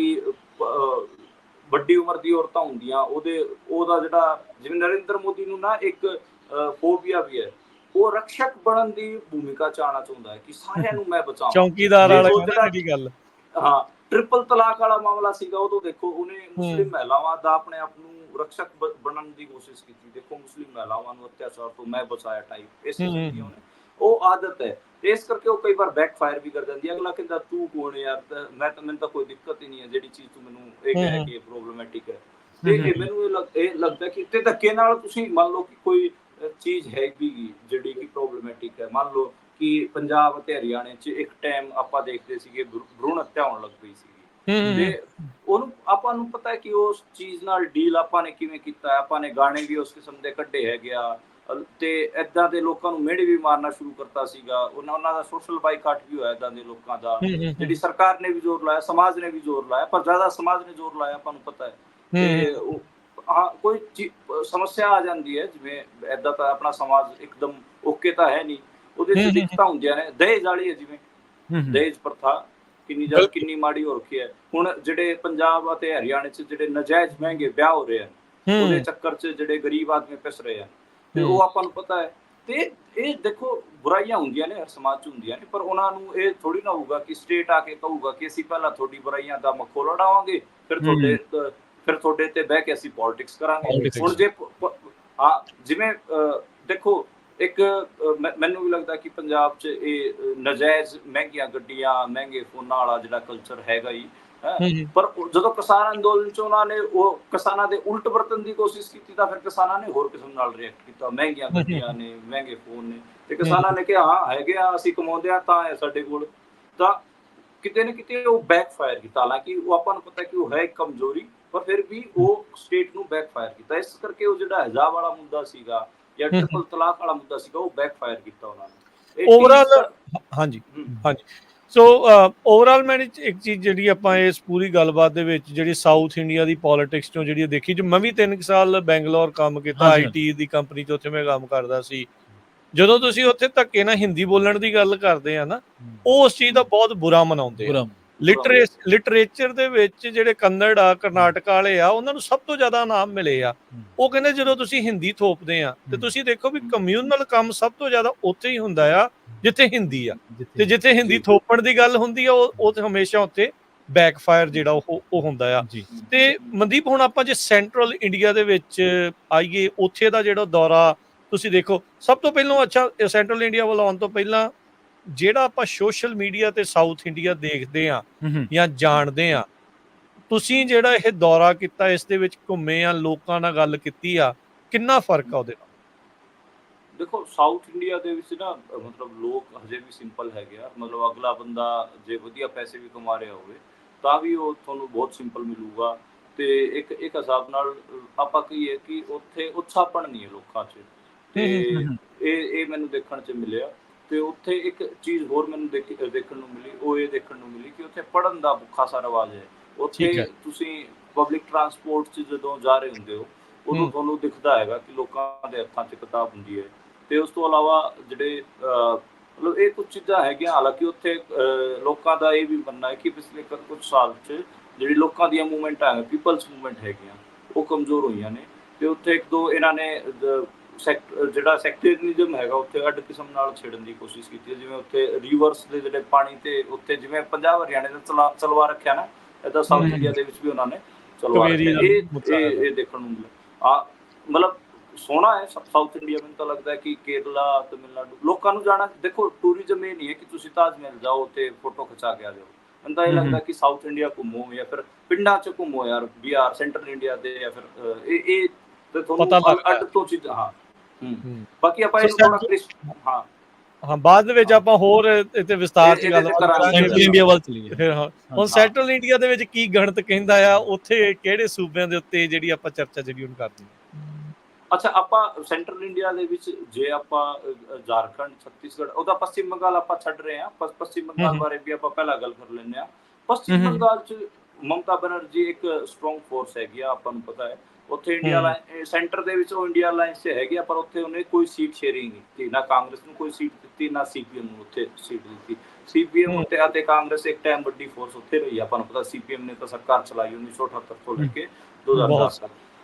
ਵੱਡੀ ਉਮਰ ਦੀ ਔਰਤਾਂ ਹੁੰਦੀਆਂ, ਉਹਦਾ ਜਿਹੜਾ ਜਿਵੇਂ ਨਰਿੰਦਰ ਮੋਦੀ ਨੂੰ ਨਾ ਇੱਕ ਫੋਬੀਆ ਵੀ ਹੈ, ਉਹ ਰਕਸ਼ਕ ਬਣਨ ਦੀ ਭੂਮਿਕਾ ਚਾਹਣਾ ਚਾਹੁੰਦਾ ਹੈ ਕਿ ਸਾਰਿਆਂ ਨੂੰ ਮੈਂ ਬਚਾਵਾਂ, ਚੌਕੀਦਾਰ ਵਾਲਾ ਗੱਲ। ਹਾਂ, ਟ੍ਰਿਪਲ ਤਲਾਕ ਵਾਲਾ ਮਾਮਲਾ ਸੀਗਾ, ਉਦੋਂ ਦੇਖੋ ਉਹਨੇ ਮੁਸਲਿਮ ਮਹਿਲਾਵਾਂ ਦਾ ਆਪਣੇ ਆਪ ਨੂੰ ਰਕਸ਼ਕ ਬਣਨ ਦੀ ਕੋਸ਼ਿਸ਼ ਕੀਤੀ। ਦੇਖੋ ਮੁਸਲਿਮ ਮਹਿਲਾਵਾਂ ਨੂੰ ਅਤਿਆਚਾਰ ਤੋਂ ਮੈਂ ਬਚਾਇਆ ਟਾਈਪ ਇਸ ਕਿਸਮ ਦੀ ਉਹਨੇ ਉਹ ਆਦਤ ਹੈ, ਤੇ ਇਸ ਕਰਕੇ ਉਹ ਕਈ ਵਾਰ ਬੈਕਫਾਇਰ ਵੀ ਕਰ ਜਾਂਦੀ ਹੈ। ਅਗਲਾ ਕਹਿੰਦਾ ਤੂੰ ਕੌਣ ਯਾਰ, ਮੈਨੂੰ ਤਾਂ ਕੋਈ ਦਿੱਕਤ ਹੀ ਨਹੀਂ ਹੈ, ਜਿਹੜੀ ਚੀਜ਼ ਤੂੰ ਮੈਨੂੰ ਇਹ ਕਹਿ ਕੇ ਪ੍ਰੋਬਲਮੈਟਿਕ ਹੈ। ਤੇ ਮੈਨੂੰ ਇਹ ਲੱਗਦਾ ਕਿ ਤੇ ਧੱਕੇ ਨਾਲ ਤੁਸੀਂ ਮੰਨ ਲਓ ਕਿ ਕੋਈ ਚੀਜ਼ ਹੈਗੀ ਜਿਹੜੀ ਕਿ ਪ੍ਰੋਬਲਮੈਟਿਕ ਹੈ। ਮੰਨ ਲਓ ਕਿ ਪੰਜਾਬ ਅਤੇ ਹਰਿਆਣੇ 'ਚ ਇੱਕ ਟਾਈਮ ਆਪਾਂ ਦੇਖਦੇ ਸੀਗੇ ਭਰੂਣ ਹੱਤਿਆ ਹੋਣ ਲੱਗ ਪਈ ਸੀਗੀ, ਤੇ ਉਹਨੂੰ ਆਪਾਂ ਨੂੰ ਪਤਾ ਹੈ ਕਿ ਉਸ ਚੀਜ਼ ਨਾਲ ਡੀਲ ਆਪਾਂ ਨੇ ਕਿਵੇਂ ਕੀਤਾ। ਆਪਾਂ ਨੇ ਗਾਣੇ ਵੀ ਉਸ ਕਿਸਮ ਦੇ ਕੱਢੇ ਹੈਗੇ ਆ, ਤੇ ਏਦਾਂ ਦੇ ਲੋਕਾਂ ਨੂੰ ਮਿਹੜੇ ਵੀ ਮਾਰਨਾ ਸ਼ੁਰੂ ਕਰਤਾ ਸੀਗਾ। ਉਹਨਾਂ ਦਾ ਸੋਸ਼ਲ ਬਾਈਕਾਟ ਵੀ ਹੋਇਆ ਏਦਾਂ ਦੇ ਲੋਕਾਂ ਦਾ, ਜਿਹੜੀ ਸਰਕਾਰ ਨੇ ਵੀ ਜ਼ੋਰ ਲਾਇਆ, ਸਮਾਜ ਨੇ ਵੀ ਜ਼ੋਰ ਲਾਇਆ, ਪਰ ਜ਼ਿਆਦਾ ਸਮਾਜ ਨੇ ਜ਼ੋਰ ਲਾਇਆ ਆਪਾਂ ਨੂੰ ਪਤਾ ਹੈ। ਤੇ ਹਾਂ ਕੋਈ ਸਮੱਸਿਆ ਆ ਜਾਂਦੀ ਹੈ, ਜਿਵੇਂ ਏਦਾਂ ਤਾਂ ਆਪਣਾ ਸਮਾਜ ਇੱਕਦਮ ਓਕੇ ਤਾਂ ਹੈ ਨਹੀਂ, ਉਹਦੇ 'ਚ ਦਿੱਕਤਾਂ ਹੁੰਦੀਆਂ ਨੇ। ਦਹੇਜ ਵਾਲੀ ਹੈ, ਜਿਵੇਂ ਦਹੇਜ ਪ੍ਰਥਾ ਕਿੰਨੀ ਮਾੜੀ ਹੋ ਰੱਖੀ ਹੈ। ਹੁਣ ਜਿਹੜੇ ਪੰਜਾਬ ਅਤੇ ਹਰਿਆਣੇ 'ਚ ਜਿਹੜੇ ਨਜਾਇਜ਼ ਮਹਿੰਗੇ ਵਿਆਹ ਹੋ ਰਹੇ ਹਨ, ਉਹਦੇ ਚੱਕਰ 'ਚ ਜਿਹੜੇ ਗਰੀਬ ਆਦਮੀ ਪਿਸ ਰਹੇ ਹਨ, ਤੇ ਉਹ ਆਪਾਂ ਨੂੰ ਪਤਾ ਹੈ। ਤੇ ਇਹ ਦੇਖੋ ਬੁਰਾਈਆਂ ਹੁੰਦੀਆਂ ਨੇ, ਹਰ ਸਮਾਜ 'ਚ ਹੁੰਦੀਆਂ ਨੇ, ਪਰ ਉਹਨਾਂ ਨੂੰ ਇਹ ਥੋੜੀ ਨਾ ਹੋਊਗਾ ਕਿ ਸਟੇਟ ਆ ਕੇ ਕਹੂਗਾ ਕਿ ਅਸੀਂ ਪਹਿਲਾਂ ਤੁਹਾਡੀ ਬੁਰਾਈਆਂ ਦਾ ਮਖੌਲ ਉਡਾਵਾਂਗੇ, ਫਿਰ ਤੁਹਾਡੇ ਤੇ ਬਹਿ ਕੇ ਅਸੀਂ ਪੋਲਿਟਿਕਸ ਕਰਾਂਗੇ। ਹੁਣ ਜੇ ਹਾਂ ਜਿਵੇਂ ਦੇਖੋ ਇੱਕ ਮੈਨੂੰ ਵੀ ਲੱਗਦਾ ਕਿ ਪੰਜਾਬ 'ਚ ਇਹ ਨਜਾਇਜ਼ ਮਹਿੰਗੀਆਂ ਗੱਡੀਆਂ, ਮਹਿੰਗੇ ਫੋਨਾਂ ਵਾਲਾ ਜਿਹੜਾ ਕਲਚਰ ਹੈਗਾ ਹੀ, ਪਰ ਜਦੋਂ ਕਿਸਾਨ ਅੰਦੋਲਨ 'ਚ ਉਹਨਾਂ ਨੇ ਉਹ ਕਿਸਾਨਾਂ ਦੇ ਉਲਟ ਵਰਤਣ ਦੀ ਕੋਸ਼ਿਸ਼ ਕੀਤੀ, ਤਾਂ ਫਿਰ ਕਿਸਾਨਾਂ ਨੇ ਹੋਰ ਕਿਸਮ ਨਾਲ ਰਿਐਕਟ ਕੀਤਾ। ਮਹਿੰਗੀਆਂ ਗੱਡੀਆਂ ਨੇ, ਮਹਿੰਗੇ ਫੋਨ ਨੇ, ਤੇ ਕਿਸਾਨਾਂ ਨੇ ਕਿਹਾ ਹਾਂ ਹੈਗੇ ਆ, ਅਸੀਂ ਕਮਾਉਂਦੇ ਆ ਤਾਂ ਹੈ ਸਾਡੇ ਕੋਲ। ਤਾਂ ਕਿਤੇ ਨਾ ਕਿਤੇ ਉਹ ਬੈਕਫਾਇਰ ਕੀਤਾ, ਹਾਲਾਂਕਿ ਉਹ ਆਪਾਂ ਨੂੰ ਪਤਾ ਕਿ ਉਹ ਹੈ ਇੱਕ ਕਮਜ਼ੋਰੀ, ਪਰ ਫਿਰ ਵੀ ਉਹ ਸਟੇਟ ਨੂੰ ਬੈਕਫਾਇਰ ਕੀਤਾ। ਇਸ ਕਰਕੇ ਉਹ ਜਿਹੜਾ ਹਿਜਾਬ ਵਾਲਾ ਮੁੱਦਾ ਸੀਗਾ ਜਾਂ ਟ੍ਰਿਪਲ ਤਲਾਕ ਵਾਲਾ ਮੁੱਦਾ ਸੀਗਾ, ਉਹ ਬੈਕਫਾਇਰ ਕੀਤਾ ਉਹਨਾਂ ਨੇ ਓਵਰਆਲ। ਹਾਂਜੀ। ਸੋ ਓਵਰਆਲ ਮੈਂ ਇੱਕ ਚੀਜ਼ ਜਿਹੜੀ ਆਪਾਂ ਇਸ ਪੂਰੀ ਗੱਲਬਾਤ ਦੇ ਵਿੱਚ ਜਿਹੜੀ ਸਾਊਥ ਇੰਡੀਆ ਦੀ ਪੋਲਿਟਿਕਸ ਚੋਂ ਜਿਹੜੀ ਦੇਖੀ, ਜੋ ਮੈਂ ਵੀ 3 ਸਾਲ ਬੈਂਗਲੌਰ ਕੰਮ ਕੀਤਾ, IT ਦੀ ਕੰਪਨੀ 'ਚ ਉੱਥੇ ਮੈਂ ਕੰਮ ਕਰਦਾ ਸੀ। ਜਦੋਂ ਤੁਸੀਂ ਉੱਥੇ ਧੱਕੇ ਨਾਲ ਹਿੰਦੀ ਬੋਲਣ ਦੀ ਗੱਲ ਕਰਦੇ ਆ ਨਾ, ਉਹ ਉਸ ਚੀਜ਼ ਦਾ ਬਹੁਤ ਬੁਰਾ ਮਨਾਉਂਦੇ ਆ। ਲਿਟਰੇਚਰ ਦੇ ਵਿੱਚ ਜਿਹੜੇ ਕੰਨੜ ਆ, ਕਰਨਾਟਕਾ ਵਾਲੇ ਆ, ਉਹਨਾਂ ਨੂੰ ਸਭ ਤੋਂ ਜ਼ਿਆਦਾ ਇਨਾਮ ਮਿਲੇ ਆ। ਉਹ ਕਹਿੰਦੇ ਜਦੋਂ ਤੁਸੀਂ ਹਿੰਦੀ ਥੋਪਦੇ ਆ, ਤੇ ਤੁਸੀਂ ਦੇਖੋ ਵੀ ਕਮਿਊਨਲ ਕੰਮ ਸਭ ਤੋਂ ਜ਼ਿਆਦਾ ਉੱਥੇ ਹੀ ਹੁੰਦਾ ਆ ਜਿੱਥੇ ਹਿੰਦੀ ਆ, ਤੇ ਜਿੱਥੇ ਹਿੰਦੀ ਥੋਪਣ ਦੀ ਗੱਲ ਹੁੰਦੀ ਆ, ਉਹ ਹਮੇਸ਼ਾ ਉੱਥੇ ਬੈਕਫਾਇਰ ਜਿਹੜਾ ਉਹ ਹੁੰਦਾ ਆ। ਤੇ ਮਨਦੀਪ, ਹੁਣ ਆਪਾਂ ਜੇ ਸੈਂਟਰਲ ਇੰਡੀਆ ਦੇ ਵਿੱਚ ਆਈਏ, ਉੱਥੇ ਦਾ ਜਿਹੜਾ ਦੌਰਾ ਤੁਸੀਂ ਦੇਖੋ, ਸਭ ਤੋਂ ਪਹਿਲਾਂ ਅੱਛਾ ਸੈਂਟਰਲ ਇੰਡੀਆ ਵੱਲ ਆਉਣ ਤੋਂ ਪਹਿਲਾਂ ਜਿਹੜਾ ਆਪਾਂ ਸੋਸ਼ਲ ਮੀਡੀਆ ਤੇ ਸਾਊਥ ਇੰਡੀਆ ਦੇਖਦੇ ਆ ਜਾਂ ਜਾਣਦੇ ਆ, ਤੁਸੀਂ ਜਿਹੜਾ ਇਹ ਦੌਰਾ ਕੀਤਾ, ਇਸ ਦੇ ਵਿੱਚ ਘੁੰਮੇ ਆ, ਲੋਕਾਂ ਨਾਲ ਗੱਲ ਕੀਤੀ ਆ, ਕਿੰਨਾ ਫਰਕ ਆ ਉਹਦੇ ਨਾਲ? ਦੇਖੋ ਸਾਊਥ ਇੰਡੀਆ ਦੇ ਵਿੱਚ ਨਾ ਮਤਲਬ ਲੋਕ ਹਜੇ ਵੀ ਸਿੰਪਲ ਹੈਗੇ ਆ। ਮਤਲਬ ਅਗਲਾ ਬੰਦਾ ਜੇ ਵਧੀਆ ਪੈਸੇ ਵੀ ਕਮਾ ਰਿਹਾ ਹੋਵੇ ਤਾਂ ਵੀ ਉਹ ਤੁਹਾਨੂੰ ਬਹੁਤ ਸਿੰਪਲ ਮਿਲੂਗਾ। ਤੇ ਇੱਕ ਹਿਸਾਬ ਨਾਲ ਆਪਾਂ ਕਹੀਏ ਕਿ ਉੱਥੇ ਉਤਸ਼ਾਹਪਣ ਨਹੀਂ ਹੈ ਲੋਕਾਂ 'ਚ, ਤੇ ਇਹ ਮੈਨੂੰ ਦੇਖਣ 'ਚ ਮਿਲਿਆ। ਤੇ ਉੱਥੇ ਇੱਕ ਚੀਜ਼ ਹੋਰ ਮੈਨੂੰ ਦੇਖਣ ਨੂੰ ਮਿਲੀ, ਉਹ ਇਹ ਦੇਖਣ ਨੂੰ ਮਿਲੀ ਕਿ ਉੱਥੇ ਪੜ੍ਹਨ ਦਾ ਖਾਸਾ ਰਿਵਾਜ ਹੈ। ਉੱਥੇ ਤੁਸੀਂ ਪਬਲਿਕ ਟਰਾਂਸਪੋਰਟ 'ਚ ਜਦੋਂ ਜਾ ਰਹੇ ਹੁੰਦੇ ਹੋ, ਉਦੋਂ ਤੁਹਾਨੂੰ ਦਿਖਦਾ ਹੈਗਾ ਕਿ ਲੋਕਾਂ ਦੇ ਹੱਥਾਂ 'ਚ ਕਿਤਾਬ ਹੁੰਦੀ ਹੈ। ਤੇ ਉਸ ਤੋਂ ਇਲਾਵਾ ਜਿਹੜੇ ਮਤਲਬ ਇਹ ਕੁਝ ਚੀਜ਼ਾਂ ਹੈਗੀਆਂ, ਹਾਲਾਂਕਿ ਉੱਥੇ ਲੋਕਾਂ ਦਾ ਇਹ ਵੀ ਮੰਨਣਾ ਹੈ ਕਿ ਪਿਛਲੇ ਕੁਝ ਸਾਲ 'ਚ ਜਿਹੜੀ ਲੋਕਾਂ ਦੀਆਂ ਮੂਵਮੈਂਟਾਂ ਹੈ, ਪੀਪਲਸ ਮੂਵਮੈਂਟ ਹੈਗੀਆਂ, ਉਹ ਕਮਜ਼ੋਰ ਹੋਈਆਂ ਨੇ। ਤੇ ਉੱਥੇ ਇੱਕ ਦੋ ਇਹਨਾਂ ਨੇ ਜਿਹੜਾ ਸੈਕਟਰੀਜ਼ਮ ਹੈਗਾ ਉੱਥੇ ਅੱਡ ਕਿਸਮ ਨਾਲ ਛੇੜਨ ਦੀ ਕੋਸ਼ਿਸ਼ ਕੀਤੀ ਹੈ। ਜਿਵੇਂ ਉੱਥੇ ਰਿਵਰਸ ਦੇ ਜਿਹੜੇ ਪਾਣੀ ਤੇ ਉੱਤੇ ਜਿਵੇਂ ਪੰਜਾਬ ਹਰਿਆਣੇ ਦਾ ਚਲਵਾ ਰੱਖਿਆ ਨਾ, ਇੱਦਾਂ ਸਾਊਥ ਇੰਡੀਆ ਦੇ ਵਿੱਚ ਵੀ ਉਹਨਾਂ ਨੇ ਚਲਵਾ ਰੱਖਿਆ। ਇਹ ਦੇਖਣ ਨੂੰ ਮਿਲਿਆ। ਮਤਲਬ ਸੋਹਣਾ ਹੈ ਸਾਊਥ ਇੰਡੀਆ। ਮੈਨੂੰ ਤਾਂ ਲੱਗਦਾ ਹੈ ਕਿ ਕੇਰਲਾ, ਤਮਿਲਨਾਡੂ ਲੋਕਾਂ ਨੂੰ ਜਾਣਾ, ਦੇਖੋ ਟੂਰਿਜ਼ਮ ਇਹ ਨਹੀਂ ਹੈ ਕਿ ਤੁਸੀਂ ਤਾਜ ਮਹਿਲ ਜਾਓ ਤੇ ਫੋਟੋ ਖਿਚਾ ਕੇ ਆ ਜਾਓ। ਮੈਨੂੰ ਤਾਂ ਇਹ ਲੱਗਦਾ ਕਿ ਸਾਊਥ ਇੰਡੀਆ ਘੁੰਮੋ ਜਾਂ ਫਿਰ ਪਿੰਡਾਂ 'ਚ ਘੁੰਮੋ ਯਾਰ, ਬਿਹਾਰ, ਸੈਂਟਰਲ ਇੰਡੀਆ ਦੇ, ਜਾਂ ਫਿਰ ਇਹ ਤੁਹਾਨੂੰ ਅੱਡ ਤੋਂ ਚੀਜ਼ਾਂ। ਹਾਂ ਬਾਕੀ ਆਪਾਂ ਇਹਨੂੰ ਥੋੜਾ ਬਾਅਦ ਦੇ ਵਿੱਚ ਆਪਾਂ ਹੋਰ ਇੱਥੇ ਵਿਸਤਾਰ 'ਚ ਗੱਲਬਾਤ ਕਰਾਂਗੇ। ਸੈਂਟਰਲ ਇੰਡੀਆ ਵੱਲ ਚਲੀਏ ਫਿਰ ਹੁਣ ਸੈਂਟਰਲ ਇੰਡੀਆ ਦੇ ਵਿੱਚ ਕੀ ਗਣਿਤ ਕਹਿੰਦਾ ਆ, ਉੱਥੇ ਕਿਹੜੇ ਸੂਬਿਆਂ ਦੇ ਉੱਤੇ ਜਿਹੜੀ ਆਪਾਂ ਚਰਚਾ ਜਿਹੜੀ ਹੁਣ ਕਰਦੇ ਹਾਂ। ਅੱਛਾ, ਆਪਾਂ ਸੈਂਟਰਲ ਇੰਡੀਆ ਦੇ ਵਿੱਚ ਜੇ ਆਪਾਂ ਝਾਰਖੰਡ, ਛੱਤੀਸਗੜ੍ਹ, ਉਹਦਾ ਪੱਛਮੀ ਬੰਗਾਲ ਆਪਾਂ ਛੱਡ ਰਹੇ ਹਾਂ। ਪੱਛਮੀ ਬੰਗਾਲ ਬਾਰੇ ਵੀ ਆਪਾਂ ਪਹਿਲਾਂ ਗੱਲ ਕਰ ਲੈਂਦੇ ਹਾਂ। ਪੱਛਮੀ ਬੰਗਾਲ 'ਚ ਮਮਤਾ ਬੈਨਰਜੀ ਇੱਕ ਸਟਰੋਂਗ ਫੋਰਸ ਹੈਗੀ ਆ, ਆਪਾਂ ਨੂੰ ਪਤਾ ਹੈ। ਉੱਥੇ ਇੰਡੀਆ ਸੈਂਟਰ ਦੇ ਵਿੱਚ ਉਹ ਇੰਡੀਆ ਅਲਾਇੰਸ 'ਚ ਹੈਗੀ ਆ, ਪਰ ਉੱਥੇ ਉਹਨੇ ਕੋਈ ਸੀਟ ਸ਼ੇਅਰਿੰਗ ਨਹੀਂ ਕੀਤੀ, ਨਾ ਕਾਂਗਰਸ ਨੂੰ ਕੋਈ ਸੀਟ ਦਿੱਤੀ, ਨਾ CPM ਨੂੰ ਉੱਥੇ ਸੀਟ ਦਿੱਤੀ। CPM ਉੱਤੇ ਅਤੇ ਕਾਂਗਰਸ ਇੱਕ ਟਾਈਮ ਵੱਡੀ ਫੋਰਸ ਉੱਥੇ ਰਹੀ। ਆਪਾਂ ਨੂੰ ਪਤਾ CPM ਨੇ ਤਾਂ ਸਰਕਾਰ ਚਲਾਈ 1978 ਤੋਂ ਲੈ ਕੇ 2010 ਤੱਕ।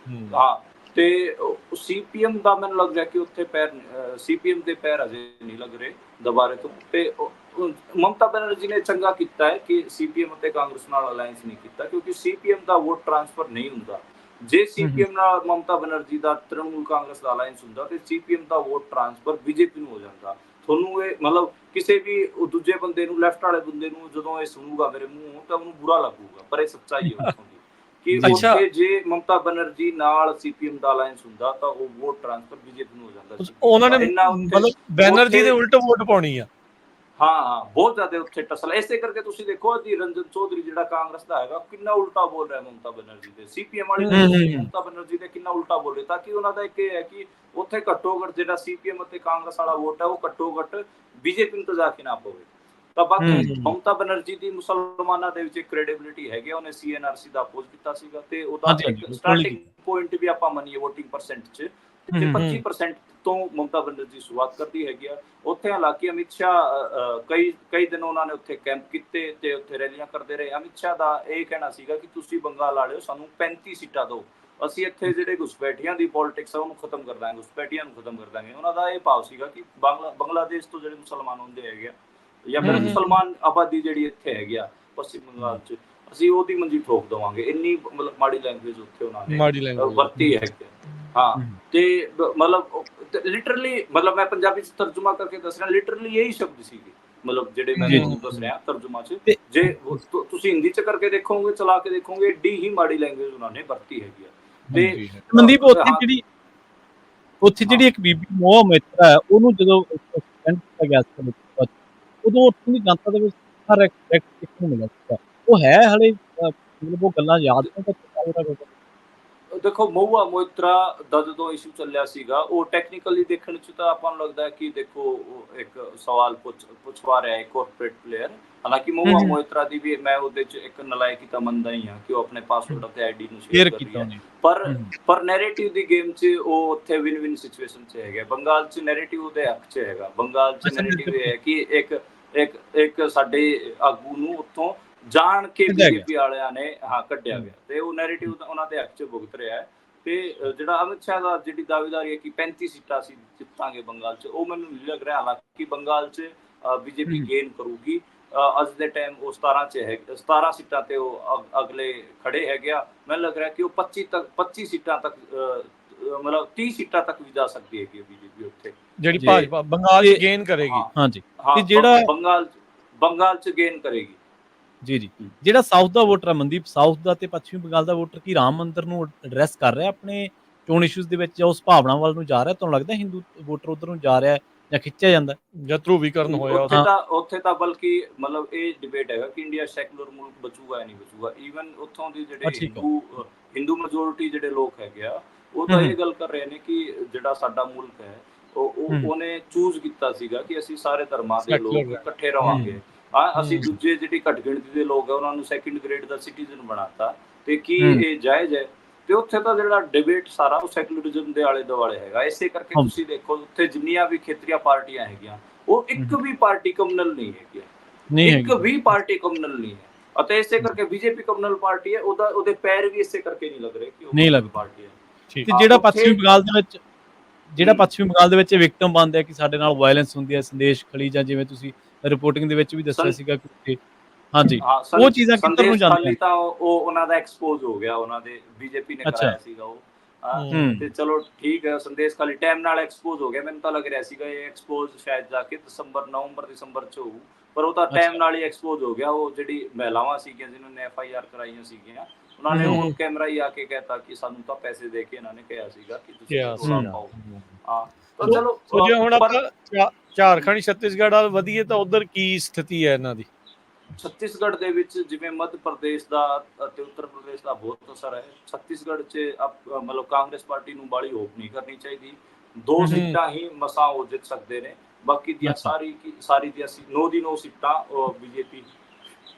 ਹਾਂ, ਤੇ ਸੀਪੀਐਮ ਦਾ ਮੈਨੂੰ ਲੱਗ ਰਿਹਾ ਕਿ ਉੱਥੇ ਪੈਰ ਸੀਪੀਐਮ ਦੇ ਪੈਰ ਅਜੇ ਨਹੀਂ ਲੱਗ ਰਹੇ ਦੁਬਾਰੇ ਤੋਂ। ਤੇ ਮਮਤਾ ਬੈਨਰਜੀ ਨੇ ਚੰਗਾ ਕੀਤਾ ਹੈ ਕਿ ਸੀਪੀਐਮ ਅਤੇ ਕਾਂਗਰਸ ਨਾਲ ਅਲਾਈਅੰਸ ਨਹੀਂ ਕੀਤਾ, ਕਿਉਂਕਿ ਸੀਪੀਐਮ ਦਾ ਵੋਟ ਟ੍ਰਾਂਸਫਰ ਨਹੀਂ ਹੁੰਦਾ। ਜੇ ਸੀਪੀਐਮ ਨਾਲ ਮਮਤਾ ਬੈਨਰਜੀ ਦਾ ਤ੍ਰਿਣਮੂਲ ਕਾਂਗਰਸ ਦਾ ਅਲਾਈਅੰਸ ਹੁੰਦਾ ਤੇ ਸੀਪੀਐਮ ਦਾ ਵੋਟ ਟ੍ਰਾਂਸਫਰ ਬੀਜੇਪੀ ਨੂੰ ਹੋ ਜਾਂਦਾ। ਤੁਹਾਨੂੰ ਇਹ ਮਤਲਬ ਕਿਸੇ ਵੀ ਦੂਜੇ ਬੰਦੇ ਨੂੰ, ਲੈਫਟ ਵਾਲੇ ਬੰਦੇ ਨੂੰ ਜਦੋਂ ਇਹ ਸੁਣੂਗਾ ਮੇਰੇ ਮੂੰਹੋਂ ਤਾਂ ਉਹਨੂੰ ਬੁਰਾ ਲੱਗੂਗਾ, ਪਰ ਇਹ ਸੱਚਾਈ ਹੈ ਉੱਥੋਂ ਦੀ ਕਿ ਉੱਥੇ ਜੇ ਮਮਤਾ ਬੈਨਰਜੀ ਨਾਲ ਸੀਪੀਐਮ ਦਾ ਅਲਾਈਅੰਸ ਹੁੰਦਾ ਤਾਂ ਉਹ ਵੋਟ ਟ੍ਰਾਂਸਫਰ ਬੀਜੇਪੀ ਨੂੰ ਹੋ ਜਾਂਦਾ। ਉਹਨਾਂ ਨੇ ਮਤਲਬ ਬੈਨਰਜੀ ਦੇ ਉਲਟ ਵੋਟ ਪਾਉਣੀ ਆ। ਹਾਂ, ਬਹੁਤ ਜ਼ਿਆਦਾ ਉੱਥੇ ਟਸਲ। ਇਸੇ ਕਰਕੇ ਤੁਸੀਂ ਦੇਖੋ ਅਧੀਰ ਰੰਜਨ ਚੌਧਰੀ ਜਿਹੜਾ ਕਾਂਗਰਸ ਦਾ ਹੈਗਾ ਕਿੰਨਾ ਉਲਟਾ ਬੋਲ ਰਿਹਾ ਮਮਤਾ ਬੈਨਰਜੀ ਦੇ। ਸੀਪੀਐਮ ਵਾਲੀ ਮਮਤਾ ਬੈਨਰਜੀ ਦੇ ਕਿੰਨਾ ਉਲਟਾ ਬੋਲੇ, ਤਾਂ ਕਿ ਉਹਨਾਂ ਦਾ ਇੱਕ ਇਹ ਹੈ ਕਿ ਉੱਥੇ ਘੱਟੋ ਘੱਟ ਜਿਹੜਾ ਸੀਪੀਐਮ ਅਤੇ ਕਾਂਗਰਸ ਵਾਲਾ ਵੋਟ ਹੈ ਉਹ ਘੱਟੋ ਘੱਟ ਬੀਜੇਪੀ ਨੂੰ ਤਾਂ ਜਾ ਕੇ ਨਾ ਪਵੇ। ਤਾਂ ਬਾਕੀ ਮਮਤਾ ਬੈਨਰਜੀ ਦੀ ਮੁਸਲਮਾਨਾਂ ਦੇ ਵਿੱਚ ਕ੍ਰੈਡੀਬਿਲਿਟੀ ਹੈਗੀ, ਉਹਨੇ ਸੀਐਨਆਰਸੀ ਦਾ ਅਪੋਜ਼ ਕੀਤਾ ਸੀਗਾ ਤੇ ਉਹਦਾ ਇੱਕ ਸਟਾਰਟਿੰਗ ਪੁਆਇੰਟ ਵੀ ਆਪਾਂ ਮੰਨੀਏ ਵੋਟਿੰਗ ਪਰਸੈਂਟ 'ਚ 25% ਤੋਂ ਮਮਤਾ ਬੈਨਰਜੀ ਸ਼ੁਰੂਆਤ ਕਰਦੀ ਹੈਗੀ ਆ। ਉੱਥੇ ਹਾਲਾਂਕਿ ਅਮਿਤ ਸ਼ਾਹ ਕਈ ਦਿਨ ਉਹਨਾਂ ਨੇ ਉੱਥੇ ਕੈਂਪ ਕੀਤੇ ਤੇ ਉੱਥੇ ਰੈਲੀਆਂ ਕਰਦੇ ਰਹੇ। ਅਮਿਤ ਸ਼ਾਹ ਦਾ ਇਹ ਕਹਿਣਾ ਸੀਗਾ ਕਿ ਤੁਸੀਂ ਬੰਗਾਲ ਵਾਲਿਓ ਸਾਨੂੰ 35 ਸੀਟਾਂ ਦਿਓ, ਅਸੀਂ ਇੱਥੇ ਜਿਹੜੇ ਘੁਸਪੈਠੀਆਂ ਦੀ ਪੋਲਿਟਿਕਸ ਆ ਉਹਨੂੰ ਖਤਮ ਕਰ ਦਾਂਗੇ, ਘੁਸਪੈਠੀਆਂ ਨੂੰ ਖਤਮ ਕਰ ਦਾਂਗੇ। ਉਹਨਾਂ ਦਾ ਇਹ ਭਾਵ ਸੀਗਾ ਕਿ ਬੰਗਲਾਦੇਸ਼ ਤੋਂ ਜਿਹੜੇ ਮੁਸਲਮਾਨ ਹੁੰਦੇ ਹੈਗੇ ਆ ਜਾਂ ਫਿਰ ਮੁਸਲਮਾਨ ਆਬਾਦੀ ਜਿਹੜੀ ਇੱਥੇ ਹੈਗੀ ਆ ਪੱਛਮੀ ਬੰਗਾਲ 'ਚ, ਅਸੀਂ ਉਹਦੀ ਮੰਜੀ ਠੋਕ ਦੇਵਾਂਗੇ। ਇੰਨੀ ਮਤਲਬ ਮਾੜੀ ਲੈਂਗੁਏਜ ਉੱਥੇ ਉਹਨਾਂ ਨੇ ਵਰਤੀ ਹੈਗੀ। ਹਾਂ, ਤੇ ਮਤਲਬ ਲਿਟਰਲੀ ਮਤਲਬ ਮੈਂ ਪੰਜਾਬੀ 'ਚ ਤਰਜੁਮਾ ਕਰਕੇ ਦੱਸ ਰਿਹਾ, ਲਿਟਰਲੀ ਇਹੀ ਸ਼ਬਦ ਸੀਗੇ ਮਤਲਬ ਜਿਹੜੇ ਮੈਂ ਤੁਹਾਨੂੰ ਦੱਸ ਰਿਹਾ ਤਰਜੁਮਾ 'ਚ। ਜੇ ਤੁਸੀਂ ਹਿੰਦੀ 'ਚ ਕਰਕੇ ਦੇਖੋਗੇ, ਚਲਾ ਕੇ ਦੇਖੋਗੇ, ਏਡੀ ਹੀ ਮਾੜੀ ਲੈਂਗੁਏਜ ਉਹਨਾਂ ਨੇ ਵਰਤੀ ਹੈਗੀ ਆ। ਤੇ ਮਨਦੀਪ ਉੱਥੇ ਜਿਹੜੀ ਇੱਕ ਬੀਬੀ ਮੋਹ ਮਿੱਤਰਾ ਹੈ ਉਹਨੂੰ ਜਦੋਂ ਸਸਪੈਂਡ ਕੀਤਾ ਗਿਆ ਸੀ ਉਦੋਂ ਉੱਥੋਂ ਦੀ ਜਨਤਾ ਦੇ ਵਿੱਚ ਦੇਖਣ ਨੂੰ ਮਿਲਿਆ ਸੀਗਾ। ਉਹ ਹੈ ਹਲੇ ਮਤਲਬ ਉਹ ਗੱਲਾਂ ਯਾਦ ਨੇ? ਦੇਖੋ ਮਹੁਆ ਮੋਇਤਰਾ ਦਾ ਜਦੋਂ ਇਸ਼ੂ ਚੱਲਿਆ ਸੀਗਾ ਉਹ ਟੈਕਨੀਕਲੀ ਦੇਖਣ 'ਚ ਤਾਂ ਆਪਾਂ ਨੂੰ ਲੱਗਦਾ ਕਿ ਦੇਖੋ ਇੱਕ ਸਵਾਲ ਪੁੱਛਵਾ ਰਿਹਾ ਹੈ ਕਾਰਪੋਰੇਟ ਪਲੇਅਰ। ਹਾਲਾਂਕਿ ਮਹੁਆ ਮੋਇਤਰਾ ਦੀ ਵੀ ਮੈਂ ਉਹਦੇ 'ਚ ਇੱਕ ਨਲਾਇਕੀ ਤਾਂ ਮੰਨਦਾ ਹੀ ਹਾਂ ਕਿ ਉਹ ਆਪਣੇ ਪਾਸਵਰਡ ਅਤੇ ਆਈਡੀ ਨੂੰ ਸ਼ੇਅਰ ਕਰ ਰਹੀ ਹੈ, ਪਰ ਨੈਰੇਟਿਵ ਦੀ ਗੇਮ 'ਚ ਉਹ ਉੱਥੇ ਵਿਨ ਵਿਨ ਸਿਚੁਏਸ਼ਨ 'ਚ ਹੈਗਾ। ਬੰਗਾਲ 'ਚ ਨੈਰੇਟਿਵ ਉਹਦੇ ਹੱਕ 'ਚ ਹੈਗਾ। ਬੰਗਾਲ 'ਚ ਨੈਰੇਟਿਵ ਇਹ ਹੈ ਕਿ ਇੱਕ ਸਾਡੇ ਆਗੂ ਨੂੰ ਉੱਥੋਂ ਜਾਣ ਕੇ ਬੀਜੇਪੀ ਵਾਲਿਆਂ ਨੇ ਕੱਢਿਆ ਗਿਆ ਤੇ ਉਹ ਨੈਰੇਟਿਵ ਉਹਨਾਂ ਦੇ ਹੱਕ 'ਚ ਭੁਗਤ ਰਿਹਾ ਹੈ। ਤੇ ਜਿਹੜਾ ਅਮਿਤ ਸ਼ਾਹ ਦਾ ਜਿਹੜੀ ਦਾਅਵੇਦਾਰੀ ਹੈ ਕਿ 35 ਸੀਟਾਂ ਅਸੀਂ ਜਿੱਤਾਂਗੇ ਬੰਗਾਲ 'ਚ, ਉਹ ਮੈਨੂੰ ਨਹੀਂ ਲੱਗ ਰਿਹਾ। ਹਾਲਾਂਕਿ ਬੰਗਾਲ 'ਚ ਬੀਜੇਪੀ ਗੇਨ ਕਰੂਗੀ। ਅੱਜ ਦੇ ਟਾਈਮ ਉਹ 17 'ਚ ਹੈ, 17 ਸੀਟਾਂ ਤੇ ਉਹ ਅਗਲੇ ਖੜੇ ਹੈਗੇ ਆ। ਮੈਨੂੰ ਲੱਗ ਰਿਹਾ ਕਿ ਉਹ 25 ਸੀਟਾਂ ਤੱਕ ਮਤਲਬ 30 ਸੀਟਾਂ ਤੱਕ ਵੀ ਜਾ ਸਕਦੀ ਹੈਗੀ ਬੀਜੇਪੀ ਉੱਥੇ, ਜਿਹੜੀ ਭਾਜਪਾ ਬੰਗਾਲ 'ਚ ਗੇਨ ਕਰੇਗੀ। ਹਾਂਜੀ, ਤੇ ਜਿਹੜਾ ਬੰਗਾਲ 'ਚ ਗੇਨ ਕਰੇਗੀ। ਜੀ ਜਿਹੜਾ ਸਾਊਥ ਦਾ ਵੋਟਰ ਹੈ ਮਨਦੀਪ, ਸਾਊਥ ਦਾ ਤੇ ਪੱਛਮੀ ਬੰਗਾਲ ਦਾ ਵੋਟਰ ਕੀ ਰਾਮ ਮੰਦਿਰ ਨੂੰ ਐਡਰੈਸ ਕਰ ਰਿਹਾ ਆਪਣੇ ਚੋਣ ਇਸ਼ੂਜ਼ ਦੇ ਵਿੱਚ, ਜਾਂ ਉਸ ਭਾਵਨਾ ਵੱਲ ਨੂੰ ਜਾ ਰਿਹਾ? ਤੁਹਾਨੂੰ ਲੱਗਦਾ ਹਿੰਦੂ ਵੋਟਰ ਉਧਰ ਨੂੰ ਜਾ ਰਿਹਾ ਜਾਂ ਖਿੱਚਿਆ ਜਾਂਦਾ ਜਾਂ ਧਰੂਵੀਕਰਨ ਹੋਇਆ ਉੱਥੇ ਤਾਂ ਬਲਕਿ ਮਤਲਬ ਇਹ ਡਿਬੇਟ ਹੈਗਾ ਕਿ ਇੰਡੀਆ ਸੈਕੂਲਰ ਮੁਲਕ ਬਚੂਗਾ ਜਾਂ ਨਹੀਂ ਬਚੂਗਾ। ਈਵਨ ਉੱਥੋਂ ਦੇ ਜਿਹੜੇ ਹਿੰਦੂ ਮੈਜੋਰਿਟੀ ਜਿਹੜੇ ਲੋਕ ਹੈਗੇ ਆ ਉਹ ਤਾਂ ਇਹ ਗੱਲ ਕਰ ਰਹੇ ਨੇ ਕਿ ਜਿਹੜਾ ਸਾਡਾ ਮੁਲਕ ਹੈ ਉਹਨੇ ਚੂਜ਼ ਕੀਤਾ ਸੀਗਾ ਕਿ ਅਸੀਂ ਸਾਰੇ ਧਰਮਾਂ ਦੇ ਲੋਕ ਇਕੱਠੇ ਰਵਾਂਗੇ। ਅਸੀਂ ਦੂਜੇ ਜਿਹੜੀ ਘੱਟ ਗਿਣਤੀ ਦੇ ਲੋਕ ਹੈ ਉਹਨਾਂ ਨੂੰ ਸੈਕਿੰਡ ਗ੍ਰੇਡ ਦਾ ਸਿਟੀਜ਼ਨ ਬਣਾਤਾ। ਤੇ ਕੀ ਇਹ ਜਾਇਜ਼ ਹੈ? ਤੇ ਉੱਥੇ ਤਾਂ ਜਿਹੜਾ ਡਿਬੇਟ ਸਾਰਾ ਉਹ ਸੈਕੂਲਰਿਜ਼ਮ ਦੇ ਆਲੇ ਦੁਆਲੇ ਹੈਗਾ। ਇਸੇ ਕਰਕੇ ਤੁਸੀਂ ਦੇਖੋ ਉੱਥੇ ਜਿੰਨੀਆਂ ਵੀ ਖੇਤਰੀਆ ਪਾਰਟੀਆਂ ਹੈਗੀਆਂ ਉਹ ਇੱਕ ਵੀ ਪਾਰਟੀ ਕਮਿਊਨਲ ਨਹੀਂ ਹੈਗੀਆਂ, ਇੱਕ ਵੀ ਪਾਰਟੀ ਕਮਿਊਨਲ ਨਹੀਂ ਹੈ। ਅਤੇ ਇਸੇ ਕਰਕੇ ਬੀਜੇਪੀ ਕਮਿਊਨਲ ਪਾਰਟੀ ਹੈ, ਉਹਦੇ ਪੈਰ ਵੀ ਇਸੇ ਕਰਕੇ ਨਹੀਂ ਲੱਗ ਰਹੇ ਕਿ ਉਹ ਪਾਰਟੀ ਹੈ। ਤੇ ਜਿਹੜਾ ਪੱਛਮੀ ਬੰਗਾਲ ਦੇ ਵਿੱਚ ਵਿਕਟਮ ਬਣਦੇ ਆ ਕਿ ਸਾਡੇ ਨਾਲ ਵਾਇਲੈਂਸ ਹੁੰਦੀ ਹੈ, ਸੰਦੇਸ਼ ਖਲੀ ਜਾਂ ਜਿਵੇਂ ਤੁਸੀਂ ਰਿਪੋਰਟਿੰਗ ਦੇ ਵਿੱਚ ਵੀ ਦੱਸਿਆ ਸੀਗਾ ਕਿ ਹਾਂਜੀ ਉਹ ਚੀਜ਼ਾਂ ਕਿੱਧਰ ਨੂੰ ਜਾਂਦੀਆਂ ਤਾਂ ਉਹ ਉਹਨਾਂ ਦਾ ਐਕਸਪੋਜ਼ ਹੋ ਗਿਆ, ਉਹਨਾਂ ਦੇ ਬੀਜੇਪੀ ਨੇ ਕਰਾਇਆ ਸੀਗਾ ਉਹ। ਤੇ ਚਲੋ ਠੀਕ ਹੈ, ਸੰਦੇਸ਼ ਖਾਲੀ ਟਾਈਮ ਨਾਲ ਐਕਸਪੋਜ਼ ਹੋ ਗਿਆ। ਮੈਨੂੰ ਤਾਂ ਲੱਗ ਰਿਹਾ ਸੀਗਾ ਇਹ ਐਕਸਪੋਜ਼ ਸ਼ਾਇਦ ਜਾ ਕੇ ਨਵੰਬਰ ਦਸੰਬਰ 'ਚ ਹੋਊ, ਪਰ ਉਹ ਤਾਂ ਟਾਈਮ ਨਾਲ ਹੀ ਐਕਸਪੋਜ਼ ਹੋ ਗਿਆ। ਉਹ ਜਿਹੜੀ ਮਹਿਲਾਵਾਂ ਸੀਗੀਆਂ ਜਿਨ੍ਹਾਂ ਨੇ FIR ਕਰਾਈਆਂ ਸੀਗੀਆਂ ਉਹਨਾਂ ਨੇ ਉਹ ਕੈਮਰਾ ਹੀ ਆ ਕੇ ਕਹਿਤਾ ਕਿ ਸਾਨੂੰ ਤਾਂ ਪੈਸੇ ਦੇ ਕੇ ਇਹਨਾਂ ਨੇ ਕਿਹਾ ਸੀਗਾ ਕਿ ਤੁਸੀਂ ਰੌਲਾ ਪਾਓ। ਤਾਂ ਚਲੋ ਜੇ ਹੁਣ ਆਪਾਂ ਝਾਰਖੰਡ ਛੱਤੀਸਗੜ੍ਹ ਵੱਲ ਵਧੀਏ ਤਾਂ ਉਧਰ ਕੀ ਸਥਿਤੀ ਹੈ ਇਹਨਾਂ ਦੀ? ਛੱਤੀਸਗੜ੍ਹ ਦੇ ਵਿੱਚ ਜਿਵੇਂ ਮੱਧ ਪ੍ਰਦੇਸ਼ ਦਾ ਅਤੇ ਉੱਤਰ ਪ੍ਰਦੇਸ਼ ਦਾ ਬਹੁਤ ਅਸਰ ਹੈ। ਛੱਤੀਸਗੜ੍ਹ 'ਚ ਮਤਲਬ ਕਾਂਗਰਸ ਪਾਰਟੀ ਨੂੰ ਬਾਹਲੀ ਹੋਪ ਨਹੀਂ ਕਰਨੀ ਚਾਹੀਦੀ। 2 ਸੀਟਾਂ ਹੀ ਮਸਾਂ ਉਹ ਜਿੱਤ ਸਕਦੇ ਨੇ, ਬਾਕੀ ਦੀਆਂ ਸਾਰੀ ਦੀਆਂ 9 ਦੀ 9 ਸੀਟਾਂ ਬੀਜੇਪੀ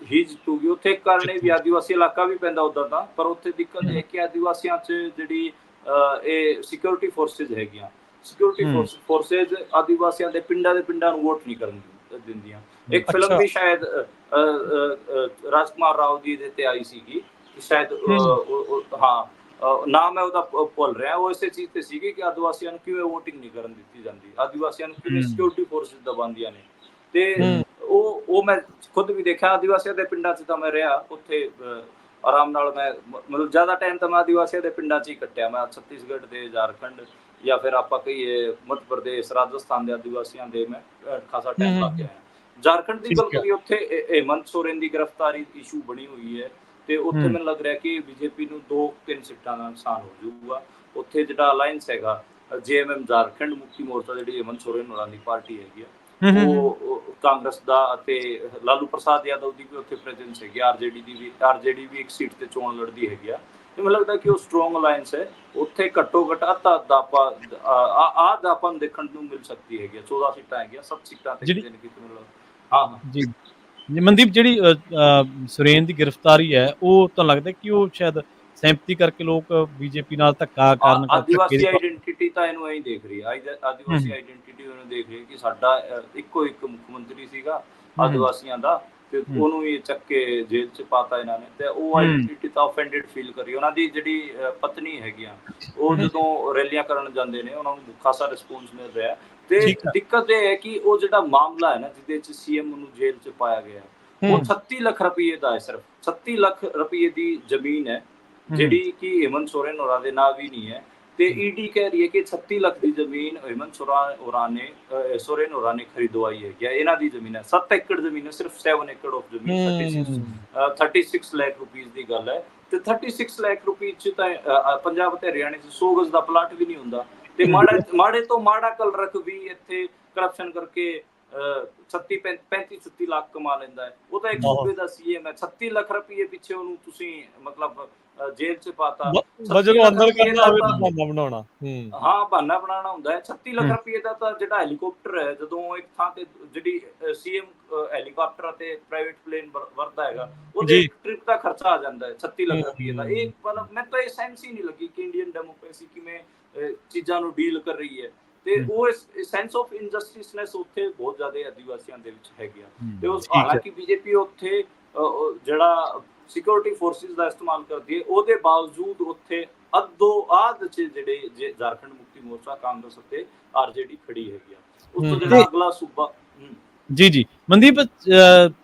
ਹੀ ਜਿੱਤੂਗੀ। ਉੱਥੇ ਇੱਕ ਕਾਰਨ ਇਹ ਵੀ ਆਦੀਵਾਸੀ ਇਲਾਕਾ ਵੀ ਪੈਂਦਾ ਉੱਧਰ ਦਾ, ਪਰ ਉੱਥੇ ਦਿੱਕਤ ਇਹ ਕਿ ਆਦੀਵਾਸੀਆਂ 'ਚ ਜਿਹੜੀ ਇਹ ਸਿਕਿਉਰਿਟੀ ਫੋਰਸਿਸ ਹੈਗੀਆਂ, ਸਿਕਿਉਰਿਟੀ ਫੋਰਸਿਸ ਆਦੀਵਾਸੀਆਂ ਦੇ ਪਿੰਡਾਂ ਨੂੰ ਵੋਟ ਨਹੀਂ ਕਰਨ ਦਿੰਦੀਆਂ। ਇੱਕ ਫਿਲਮ ਵੀ ਸ਼ਾਇਦ ਰਾਜਕੁਮਾਰ ਰਾਓ ਜੀ ਦੇ ਤੇ ਆਈ ਸੀਗੀ ਸ਼ਾਇਦ, ਨਾਮ ਹੈ ਉਹਦਾ ਭੁੱਲ ਰਿਹਾ, ਉਹ ਇਸੇ ਚੀਜ਼ ਤੇ ਸੀਗੇ ਕਿ ਆਦੀਵਾਸੀਆਂ ਨੂੰ ਕਿਵੇਂ ਵੋਟਿੰਗ ਨਹੀਂ ਕਰਨ ਦਿੱਤੀ ਜਾਂਦੀ, ਆਦੀਵਾਸੀਆਂ ਨੂੰ ਕਿਵੇਂ ਸਿਕਿਉਰਿਟੀ ਫੋਰਸਿਸ ਦਬਾਉਂਦੀਆਂ ਨੇ। ਤੇ ਉਹ ਮੈਂ ਖੁਦ ਵੀ ਦੇਖਿਆ ਆਦੀਵਾਸੀਆਂ ਦੇ ਪਿੰਡਾਂ 'ਚ ਤਾਂ ਮੈਂ ਰਿਹਾ ਉੱਥੇ ਆਰਾਮ ਨਾਲ। ਮੈਂ ਮਤਲਬ ਜ਼ਿਆਦਾ ਟਾਈਮ ਤਾਂ ਮੈਂ ਆਦੀਵਾਸੀਆਂ ਦੇ ਪਿੰਡਾਂ 'ਚ ਹੀ ਕੱਟਿਆ। ਮੈਂ ਛੱਤੀਸਗੜ੍ਹ ਦੇ, ਝਾਰਖੰਡ ਜਾਂ ਫਿਰ ਆਪਾਂ ਕਹੀਏ ਮੱਧ ਪ੍ਰਦੇਸ਼, ਰਾਜਸਥਾਨ ਦੇ ਆਦੀਵਾਸੀਆਂ ਦੇ ਮੈਂ ਖਾਸਾ ਟਾਈਮ ਲਾ ਕੇ ਆਇਆ। ਝਾਰਖੰਡ ਦੀ ਗੱਲ ਕਰੀਏ, ਉੱਥੇ ਹੇਮੰਤ ਸੋਰੇਨ ਦੀ ਗ੍ਰਿਫਤਾਰੀ ਇਸ਼ੂ ਬਣੀ ਹੋਈ ਹੈ ਤੇ ਉੱਥੇ ਮੈਨੂੰ ਲੱਗ ਰਿਹਾ ਕਿ ਬੀਜੇਪੀ ਨੂੰ 2-3 ਸੀਟਾਂ ਦਾ ਨੁਕਸਾਨ ਹੋ ਜਾਊਗਾ। ਉੱਥੇ ਜਿਹੜਾ ਅਲਾਇੰਸ ਹੈਗਾ JMM ਝਾਰਖੰਡ ਮੁਕਤੀ ਮੋਰਚਾ, ਜਿਹੜੀ ਹੇਮੰਤ ਸੋਰੇਨ ਹੋਰਾਂ ਦੀ ਪਾਰਟੀ ਹੈਗੀ ਆ, ਉਹ ਕਾਂਗਰਸ ਦਾ ਅਤੇ ਲਾਲੂ ਪ੍ਰਸਾਦ ਯਾਦਵ ਦੀ ਵੀ ਉੱਥੇ ਪ੍ਰੈਜ਼ੈਂਸ ਹੈਗੀ। RJD ਵੀ ਇੱਕ ਸੀਟ ਤੇ ਚੋਣ ਲੜਦੀ ਹੈਗੀ ਆ। ਤੇ ਮੈਨੂੰ ਲੱਗਦਾ ਕਿ ਉਹ ਸਟਰੋਂਗ ਅਲਾਇੰਸ ਹੈ। ਉੱਥੇ ਘੱਟੋ ਘੱਟ ਅੱਧਾ ਆਪਾਂ ਨੂੰ ਦੇਖਣ ਨੂੰ ਮਿਲ ਸਕਦੀ ਹੈਗੀ। 14 ਸੀਟਾਂ ਹੈਗੀਆਂ, 7 ਸੀਟਾਂ ਤੇ ਕਿਤੇ ਨਾ ਕਿਤੇ ਮਿਲ। ਹਾਂ ਜੀ ਮਨਦੀਪ, ਜਿਹੜੀ ਸੁਰੇਨ ਦੀ ਗ੍ਰਿਫਤਾਰੀ ਹੈ, ਉਹ ਤਾਂ ਲੱਗਦਾ ਕਿ ਉਹ ਸ਼ਾਇਦ ਸਹਿਮਤੀ ਕਰਕੇ ਲੋਕ ਬੀਜੇਪੀ ਨਾਲ ਧੱਕਾ ਕਰਨ ਆਦੀਵਾਸੀ ਆਈਡੈਂਟੀਟੀ ਤਾਂ ਇਹਨੂੰ ਇਹੀ ਦੇਖ ਰਹੀ ਹੈ। ਆਦੀਵਾਸੀ ਆਈਡੈਂਟੀਟੀ ਉਹਨੂੰ ਦੇਖ ਰਹੀ ਹੈ ਕਿ ਸਾਡਾ ਇੱਕੋ ਇੱਕ ਮੁੱਖ ਮੰਤਰੀ ਸੀਗਾ ਆਦੀਵਾਸੀਆਂ ਦਾ, ਤੇ ਉਹਨੂੰ ਹੀ ਚੱਕ ਕੇ ਜੇਲ੍ਹ 'ਚ ਪਾਤਾ ਇਹਨਾਂ ਨੇ। ਤੇ ਉਹ ਆਈਡੈਂਟੀਟੀ ਤਾਂ ਆਫੈਂਡਡ ਫੀਲ ਕਰੀ। ਉਹਨਾਂ ਦੀ ਜਿਹੜੀ ਪਤਨੀ ਹੈਗੀਆਂ, ਉਹ ਜਦੋਂ ਰੈਲੀਆਂ ਕਰਨ ਜਾਂਦੇ ਨੇ ਉਹਨਾਂ ਨੂੰ ਖਾਸਾ ਰਿਸਪੌਂਸ ਮਿਲ ਰਿਹਾ। ਤੇ ਦਿੱਕਤ ਇਹ ਹੈ ਕਿ ਉਹ ਜਿਹੜਾ ਮਾਮਲਾ ਹੈ ਨਾ, ਜਿਹਦੇ 'ਚ CM ਨੂੰ ਜੇਲ੍ਹ 'ਚ ਪਾਇਆ ਗਿਆ, ਉਹ 36 ਲੱਖ ਰੁਪਏ ਦਾ ਹੈ। ਸਿਰਫ 36 ਲੱਖ ਰੁਪਏ ਦੀ ਜ਼ਮੀਨ ਹੈ, ਜਿਹੜੀ ਕਿ ਹੇਮੰਤ ਸੋਰੇਨ ਹੋਰਾਂ ਦੇ ਨਾਂ ਵੀ ਨਹੀਂ ਹੈ। ਤੇ ED ਕਹਿ ਰਹੀ ਹੈ ਕਿ 36 ਲੱਖ ਦੀ ਜ਼ਮੀਨ ਹੇਮੰਤ ਸੋਰੇਨ ਹੋਰਾਂ ਨੇ ਖਰੀਦਵਾਈ ਹੈਗੀ ਹੈ। ਇਹਨਾਂ ਦੀ ਜ਼ਮੀਨ ਹੈ 7 ਏਕੜ ਜ਼ਮੀਨ ਹੈ, ਸਿਰਫ 7 ਏਕੜ ਆਫ ਜ਼ਮੀਨ, 36 ਲੱਖ ਰੁਪੀਜ਼ ਦੀ ਗੱਲ ਹੈ। ਤੇ 36 ਲੱਖ ਰੁਪਏ 'ਚ ਤਾਂ ਪੰਜਾਬ ਤੇ ਹਰਿਆਣੇ 'ਚ 100 ਗਜ਼ ਦਾ ਪਲਾਟ ਵੀ ਨਹੀਂ ਹੁੰਦਾ। ਤੇ ਮਾੜੇ ਤੋਂ ਮਾੜਾ ਕਲਰਕ ਵੀ ਇੱਥੇ ਕਰਪਸ਼ਨ ਕਰਕੇ 35-36 ਲੱਖ ਕਮਾ ਲੈਂਦਾ ਹੈ। ਉਹ ਤਾਂ ਇੱਕ ਸੂਬੇ ਦਾ CM ਹੈ। 36 ਲੱਖ ਰੁਪਏ ਪਿੱਛੇ ਉਹਨੂੰ ਤੁਸੀਂ ਮਤਲਬ ਜੇਲ੍ਹ 'ਚ ਪਾਤਾ। ਅੰਦਰ ਕਰਨਾ ਹੋਵੇ ਤਾਂ ਬਹਾਨਾ ਬਣਾਉਣਾ। ਹਾਂ, ਬਹਾਨਾ ਬਣਾਉਣਾ ਹੁੰਦਾ ਹੈ। 36 ਲੱਖ ਰੁਪਏ ਦਾ ਤਾਂ ਜਿਹੜਾ ਹੈਲੀਕਾਪਟਰ ਹੈ, ਜਦੋਂ ਇੱਕ ਥਾਂ ਤੇ ਜਿਹੜੀ CM ਹੈਲੀਕਾਪਟਰ ਅਤੇ ਪ੍ਰਾਈਵੇਟ ਪਲੇਨ ਵਰਤਦਾ ਹੈਗਾ, ਉਹਦੇ ਇੱਕ ਟ੍ਰਿਪ ਦਾ ਖਰਚਾ ਆ ਜਾਂਦਾ ਹੈ 36 ਲੱਖ ਰੁਪਏ ਦਾ। ਇਹ ਮਤਲਬ ਮੈਨੂੰ ਤਾਂ ਇਹ ਸੈਂਸ ਹੀ ਨਹੀਂ ਲੱਗੀ ਕਿ ਇੰਡੀਅਨ ਡੈਮੋਕ੍ਰੇਸੀ ਕਿਵੇਂ ਚੀਜ਼ਾਂ ਨੂੰ ਡੀਲ ਕਰ ਰਹੀ ਹੈ। ਤੇ ਉਹ ਸੈਂਸ ਆਫ ਇਨਜਸਟਿਸਨੈਸ ਉੱਥੇ ਬਹੁਤ ਜ਼ਿਆਦਾ ਆਦੀਵਾਸੀਆਂ ਦੇ ਵਿੱਚ ਹੈਗੀ ਆ। ਤੇ ਹਾਲਾਂਕਿ ਬੀਜੇਪੀ ਉੱਥੇ ਜਿਹੜਾ ਸਿਕਿਉਰਿਟੀ ਫੋਰਸਿਸ ਦਾ ਇਸਤੇਮਾਲ ਕਰਦੀ ਹੈ, ਉਹਦੇ ਬਾਵਜੂਦ ਉੱਥੇ ਅੱਧ 'ਚ ਜਿਹੜੇ ਝਾਰਖੰਡ ਮੁਕਤੀ ਮੋਰਚਾ, ਕਾਂਗਰਸ ਅਤੇ RJD ਖੜੀ ਹੈਗੀ ਆ। ਉਸ ਤੋਂ ਜਿਹੜਾ ਅਗਲਾ ਸੂਬਾ ਜੀ ਮਨਦੀਪ,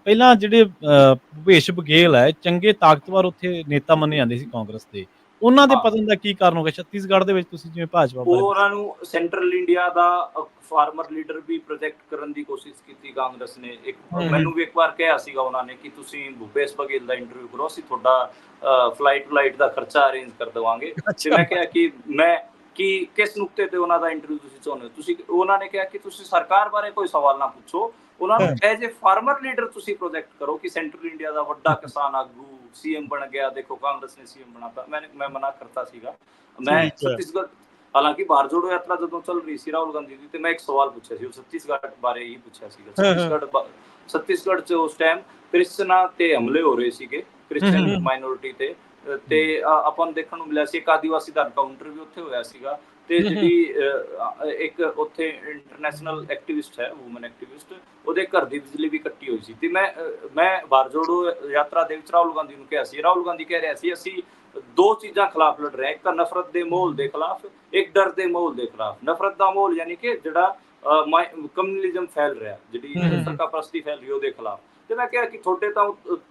ਪਹਿਲਾਂ ਜਿਹੜੇ ਭੁਪੇਸ਼ ਬਘੇਲ ਹੈ, ਚੰਗੇ ਤਾਕਤਵਰ ਉੱਥੇ ਨੇਤਾ ਮੰਨੇ ਜਾਂਦੇ ਸੀ ਕਾਂਗਰਸ ਦੇ, ਉਹਨਾਂ ਦੇ ਪਤਨ ਦਾ ਕੀ ਕਾਰਨ ਹੋ ਗਿਆ? ਛੱਤੀਸਗੜ੍ਹ ਦੇ ਵਿੱਚ ਤੁਸੀਂ ਜਿਵੇਂ ਭਾਜਪਾ ਉਹਨਾਂ ਨੂੰ ਸੈਂਟਰਲ ਇੰਡੀਆ ਦਾ ਫਾਰਮਰ ਲੀਡਰ ਵੀ ਪ੍ਰੋਜੈਕਟ ਕਰਨ ਦੀ ਕੋਸ਼ਿਸ਼ ਕੀਤੀ ਕਾਂਗਰਸ ਨੇ। ਮੈਨੂੰ ਵੀ ਇੱਕ ਵਾਰ ਕਿਹਾ ਸੀਗਾ ਉਹਨਾਂ ਨੇ ਕਿ ਤੁਸੀਂ ਭੁਪੇਸ਼ ਬਘੇਲ ਦਾ ਇੰਟਰਵਿਊ ਕਰੋ, ਅਸੀਂ ਤੁਹਾਡਾ ਫਲਾਈਟ ਦਾ ਖਰਚਾ ਅਰੇਂਜ ਕਰ ਦੇਵਾਂਗੇ। ਤੇ ਮੈਂ ਕਿਹਾ ਕਿ ਕਿਸ ਨੁਕਤੇ ਤੇ ਉਹਨਾਂ ਦਾ ਇੰਟਰਵਿਊ ਤੁਸੀਂ ਚਾਹੁੰਦੇ ਹੋ? ਉਹਨਾਂ ਨੇ ਕਿਹਾ ਕਿ ਤੁਸੀਂ ਸਰਕਾਰ ਬਾਰੇ ਕੋਈ ਸਵਾਲ ਨਾ ਪੁੱਛੋ, ਉਹਨਾਂ ਨੂੰ ਐਜ਼ ਏ ਫਾਰਮਰ ਲੀਡਰ ਤੁਸੀਂ ਪ੍ਰੋਜੈਕਟ ਕਰੋ ਕਿ ਸੈਂਟਰਲ ਇੰਡੀਆ ਦਾ ਵੱਡਾ ਕਿਸਾਨ ਆਗੂ CM ਬਣ ਗਿਆ। ਦੇਖੋ, ਕਾਂਗਰਸ ਨੇ CM ਬਣਾਤਾ। ਮੈਂ ਮਨਾ ਕਰਤਾ ਸੀਗਾ। ਮੈਂ ਛੱਤੀਸਗੜ੍ਹ, ਹਾਲਾਂਕਿ ਬਾਹਰ ਜੋੜੋ ਯਾਤਰਾ ਜਦੋਂ ਚੱਲ ਰਹੀ ਸੀ ਰਾਹੁਲ ਗਾਂਧੀ ਦੀ, ਤੇ ਮੈਂ ਇੱਕ ਸਵਾਲ ਪੁੱਛਿਆ ਸੀ, ਉਹ ਛੱਤੀਸਗੜ੍ਹ ਬਾਰੇ ਹੀ ਪੁੱਛਿਆ ਸੀਗਾ। ਛੱਤੀਸਗੜ੍ਹ 'ਚ ਉਸ ਟਾਈਮ ਕ੍ਰਿਸਚਨਾਂ ਤੇ ਹਮਲੇ ਹੋ ਰਹੇ ਸੀਗੇ, ਕ੍ਰਿਸਚਨ ਮਾਈਨੋਰਿਟੀ ਤੇ ਆਪਾਂ ਨੂੰ ਦੇਖਣ ਨੂੰ ਮਿਲਿਆ ਸੀ ਇੱਕ ਆਦੀਵਾਸੀ ਦਾ ਐਨਕਾਊਂਟਰ ਵੀ ਉੱਥੇ ਹੋਇਆ ਸੀਗਾ। ਤੇ ਜਿਹੜੀ ਇੱਕ ਉੱਥੇ ਇੰਟਰਨੈਸ਼ਨਲ ਐਕਟਿਵਿਸਟ ਹੈ, ਵੂਮਨ ਐਕਟਿਵਿਸਟ, ਉਹਦੇ ਘਰ ਦੀ ਬਿਜਲੀ ਵੀ ਕੱਟੀ ਹੋਈ ਸੀ। ਤੇ ਮੈਂ ਬਾਹਰ ਜੋੜੋ ਯਾਤਰਾ ਦੇ ਵਿੱਚ ਰਾਹੁਲ ਗਾਂਧੀ ਨੂੰ ਕਿਹਾ ਸੀ, ਰਾਹੁਲ ਗਾਂਧੀ ਕਹਿ ਰਿਹਾ ਸੀ ਅਸੀਂ 2 ਚੀਜ਼ਾਂ ਖਿਲਾਫ ਲੜ ਰਹੇ ਹਾਂ, ਇੱਕ ਤਾਂ ਨਫ਼ਰਤ ਦੇ ਮਾਹੌਲ ਦੇ ਖਿਲਾਫ, ਇੱਕ ਡਰ ਦੇ ਮਾਹੌਲ ਦੇ ਖਿਲਾਫ। ਨਫ਼ਰਤ ਦਾ ਮਾਹੌਲ ਯਾਨੀ ਕਿ ਜਿਹੜਾ ਕਮਿਊਨਲਿਜ਼ਮ ਫੈਲ ਰਿਹਾ, ਜਿਹੜੀ ਸਰਕਾਪ੍ਰਸਤੀ ਫੈਲ ਰਹੀ, ਉਹਦੇ ਖਿਲਾਫ। ਤੇ ਮੈਂ ਕਿਹਾ ਕਿ ਤੁਹਾਡੇ ਤਾਂ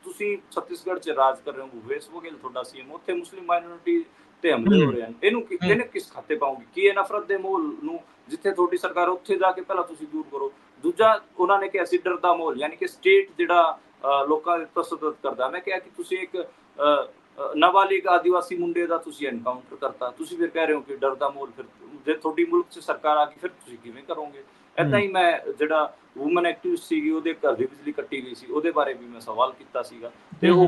ਤੁਸੀਂ ਛੱਤੀਸਗੜ੍ਹ 'ਚ ਰਾਜ ਕਰ ਰਹੇ ਹੋ, ਭੁਪੇਸ਼ ਬਘੇਲ ਤੁਹਾਡਾ CM, ਉੱਥੇ ਮੁਸਲਿਮ ਮਾਈਨੋਰਿਟੀ ਤੇ ਹਮਲੇ ਹੋ ਰਹੇ ਹਨ, ਇਹਨੂੰ ਕਿਸ ਖਾਤੇ ਪਾਉਂਗੀ? ਕੀ ਇਹ ਨਫ਼ਰਤ ਦੇ ਮਾਹੌਲ ਨੂੰ ਜਿੱਥੇ ਤੁਹਾਡੀ ਸਰਕਾਰ, ਉੱਥੇ ਜਾ ਕੇ ਪਹਿਲਾਂ ਤੁਸੀਂ ਦੂਰ ਕਰੋ। ਦੂਜਾ, ਉਹਨਾਂ ਨੇ ਕਿਹਾ ਸੀ ਡਰ ਦਾ ਮਾਹੌਲ, ਯਾਨੀ ਕਿ ਸਟੇਟ ਜਿਹੜਾ ਲੋਕਾਂ ਦੇ ਤਸੱਦਦ ਕਰਦਾ। ਮੈਂ ਕਿਹਾ ਕਿ ਤੁਸੀਂ ਇੱਕ ਨਾਬਾਲਿਗ ਆਦੀਵਾਸੀ ਮੁੰਡੇ ਦਾ ਤੁਸੀਂ ਐਨਕਾਊਂਟਰ ਕਰਤਾ, ਤੁਸੀਂ ਫਿਰ ਕਹਿ ਰਹੇ ਹੋ ਕਿ ਡਰ ਦਾ ਮਾਹੌਲ। ਫਿਰ ਜੇ ਤੁਹਾਡੀ ਮੁਲਕ 'ਚ ਸਰਕਾਰ ਆ ਗਈ, ਫਿਰ ਤੁਸੀਂ ਕਿਵੇਂ ਕਰੋਗੇ? ਏਦਾਂ ਹੀ ਮੈਂ ਜਿਹੜਾ ਵੂਮਨ ਐਕਟਿਵਿਸਟ ਸੀਗੀ, ਉਹਦੇ ਘਰ ਦੀ ਬਿਜਲੀ ਕੱਟੀ ਗਈ ਸੀ, ਉਹਦੇ ਬਾਰੇ ਵੀ ਮੈਂ ਸਵਾਲ ਕੀਤਾ ਸੀਗਾ। ਤੇ ਉਹ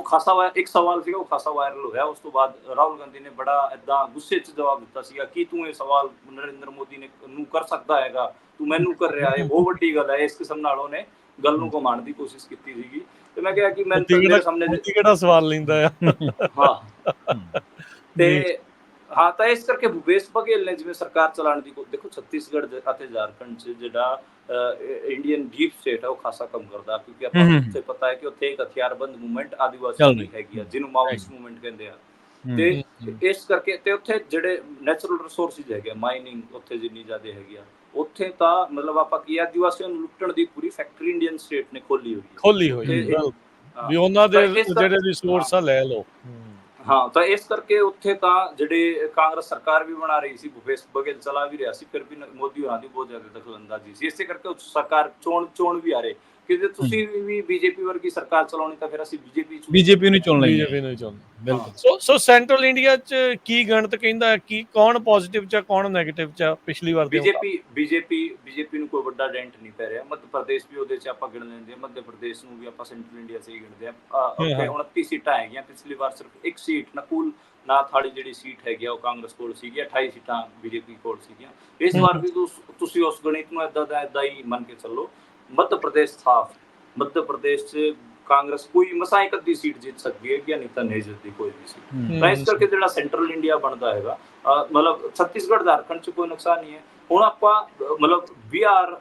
ਇੱਕ ਸਵਾਲ ਸੀਗਾ, ਉਹ ਖਾਸਾ ਵਾਇਰਲ ਹੋਇਆ। ਉਸ ਤੋਂ ਬਾਅਦ ਰਾਹੁਲ ਗਾਂਧੀ ਨੇ ਬੜਾ ਏਦਾਂ ਗੁੱਸੇ 'ਚ ਜਵਾਬ ਦਿੱਤਾ ਸੀਗਾ ਕਿ ਤੂੰ ਇਹ ਸਵਾਲ ਨਰਿੰਦਰ ਮੋਦੀ ਨੂੰ ਕਰ ਸਕਦਾ ਹੈਗਾ, ਤੂੰ ਮੈਨੂੰ ਕਰ ਰਿਹਾ, ਇਹ ਬਹੁਤ ਵੱਡੀ ਗੱਲ ਹੈ। ਇਸ ਕਿਸਮ ਨਾਲ ਉਹਨੇ ਗੱਲ ਨੂੰ ਘੁਮਾਉਣ ਦੀ ਕੋਸ਼ਿਸ਼ ਕੀਤੀ ਸੀਗੀ। ਤੇ ਮੈਂ ਕਿਹਾ ਕਿ ਮੇਰੇ ਸਾਹਮਣੇ ਕਿਹੜਾ ਸਵਾਲ ਲੈਂਦਾ ਆ। ਤੇ ਹਾਂ, ਤਾਂ ਇਸ ਕਰਕੇ ਭੁਪੇਸ਼ ਬਘੇਲ ਨੇ ਜਿਵੇਂ ਸਰਕਾਰ ਚਲਾਉਣ ਦੀ, ਦੇਖੋ ਛੱਤੀਸਗੜ੍ਹ ਅਤੇ ਝਾਰਖੰਡ 'ਚ ਜਿਹੜਾ ਇੰਡੀਅਨ ਡੀਪ ਸਟੇਟ ਹੈ, ਉਹ ਖਾਸਾ ਕੰਮ ਕਰਦਾ, ਕਿਉਂਕਿ ਆਪਾਂ ਨੂੰ ਉੱਥੇ ਪਤਾ ਹੈ ਕਿ ਉੱਥੇ ਇੱਕ ਹਥਿਆਰਬੰਦ ਮੂਵਮੈਂਟ ਆਦੀਵਾਸੀਆਂ ਦੀ ਹੈਗੀ ਆ, ਜਿਹਨੂੰ ਮਾਓਇਸਟ ਮੂਵਮੈਂਟ ਕਹਿੰਦੇ ਆ। ਤੇ ਇਸ ਕਰਕੇ ਤੇ ਉੱਥੇ ਜਿਹੜੇ ਨੈਚੁਰਲ ਰਿਸੋਰਸਿਸ ਹੈਗੇ, ਮਾਈਨਿੰਗ ਉੱਥੇ ਜਿੰਨੀ ਜ਼ਿਆਦਾ ਹੈਗੀ ਆ, ਉੱਥੇ ਤਾਂ ਮਤਲਬ ਆਪਾਂ ਕੀ ਆਦੀਵਾਸੀਆਂ ਨੂੰ ਲੁੱਟਣ ਦੀ ਪੂਰੀ ਫੈਕਟਰੀ ਇੰਡੀਅਨ ਸਟੇਟ ਨੇ ਖੋਲੀ ਹੋਈ ਹੈ। ਵੀ ਉਹਨਾਂ ਦੇ ਜਿਹੜੇ ਰਿਸੋਰਸ ਆ ਲੈ ਲਓ। ਹਾਂ, ਤਾਂ ਇਸ ਕਰਕੇ ਉੱਥੇ ਤਾਂ ਜਿਹੜੇ ਕਾਂਗਰਸ ਸਰਕਾਰ ਵੀ ਬਣਾ ਰਹੀ ਸੀ, ਭੁਪੇਸ਼ ਬਘੇਲ ਚਲਾ ਵੀ ਰਿਹਾ ਸੀ, ਫਿਰ ਵੀ ਮੋਦੀ ਹੋਰਾਂ ਦੀ ਬਹੁਤ ਜ਼ਿਆਦਾ ਦਖਲਅੰਦਾਜ਼ੀ ਸੀ। ਇਸੇ ਕਰਕੇ ਸਰਕਾਰ ਚੋਣ ਵੀ ਆ ਰਹੇ ਕਿ ਜੇ ਤੁਸੀਂ ਵੀ ਬੀਜੇਪੀ ਵਰਗੀ ਸਰਕਾਰ ਚਲਾਉਣੀ ਤਾਂ ਫਿਰ ਅਸੀਂ ਬੀਜੇਪੀ ਨੂੰ ਚੁਣ ਲੈਂਦੇ। ਬੀਜੇਪੀ ਨੂੰ ਹੀ ਚਾਹੁੰਦੇ, ਬਿਲਕੁਲ। ਸੋ ਸੈਂਟਰਲ ਇੰਡੀਆ 'ਚ ਕੀ ਗਣਿਤ ਕਹਿੰਦਾ ਹੈ, ਕੀ ਕੌਣ ਪੋਜ਼ਿਟਿਵ 'ਚ ਆ, ਕੌਣ ਨੈਗੇਟਿਵ 'ਚ ਆ ਪਿਛਲੀ ਵਾਰ ਦੇ? ਬੀਜੇਪੀ ਨੂੰ ਕੋਈ ਵੱਡਾ ਡੈਂਟ ਨਹੀਂ ਪੈ ਰਿਹਾ। ਮੱਧ ਪ੍ਰਦੇਸ਼ ਵੀ ਉਹਦੇ 'ਚ ਆਪਾਂ ਗਿਣ ਲੈਂਦੇ ਹਾਂ, ਮੱਧ ਪ੍ਰਦੇਸ਼ ਨੂੰ ਵੀ ਆਪਾਂ ਸੈਂਟਰਲ ਇੰਡੀਆ 'ਚ ਹੀ ਗਿਣਦੇ ਹਾਂ। ਉੱਥੇ 29 ਸੀਟਾਂ ਹੈਗੀਆਂ, ਪਿਛਲੀ ਵਾਰ ਸਿਰਫ ਇੱਕ ਸੀਟ ਨਕੂਲ ਨਾਥ ਵਾਲੀ ਜਿਹੜੀ ਸੀਟ ਹੈਗੀ ਆ ਉਹ ਕਾਂਗਰਸ ਕੋਲ ਸੀਗੀ, 28 ਸੀਟਾਂ ਬੀਜੇਪੀ ਕੋਲ ਸੀਗੀਆਂ। ਇਸ ਵਾਰ ਵੀ ਤੁਸੀਂ ਉਸ ਗਣਿਤ ਨੂੰ ਏਦਾਂ ਹੀ ਮੰਨ ਕੇ ਚੱਲੋ, ਮੱਧ ਪ੍ਰਦੇਸ਼ ਸਾਫ਼, ਮੱਧ ਪ੍ਰਦੇਸ਼ 'ਚ ਕਾਂਗਰਸ ਕੋਈ ਮਸਾਂ ਇੱਕ ਅੱਧੀ ਸੀਟ ਜਿੱਤ ਸਕਦੀ ਹੈ, ਜਾਂ ਨਹੀਂ ਤਾਂ ਨਹੀਂ ਜਿੱਤਦੀ ਕੋਈ ਵੀ ਸੀਟ। ਤਾਂ ਇਸ ਕਰਕੇ ਜਿਹੜਾ ਸੈਂਟਰਲ ਇੰਡੀਆ ਬਣਦਾ ਹੈਗਾ, ਮਤਲਬ ਛੱਤੀਸਗੜ੍ਹ ਝਾਰਖੰਡ 'ਚ ਕੋਈ ਨੁਕਸਾਨ ਨਹੀਂ ਹੈ। ਹੁਣ ਆਪਾਂ ਮਤਲਬ ਬਿਹਾਰ,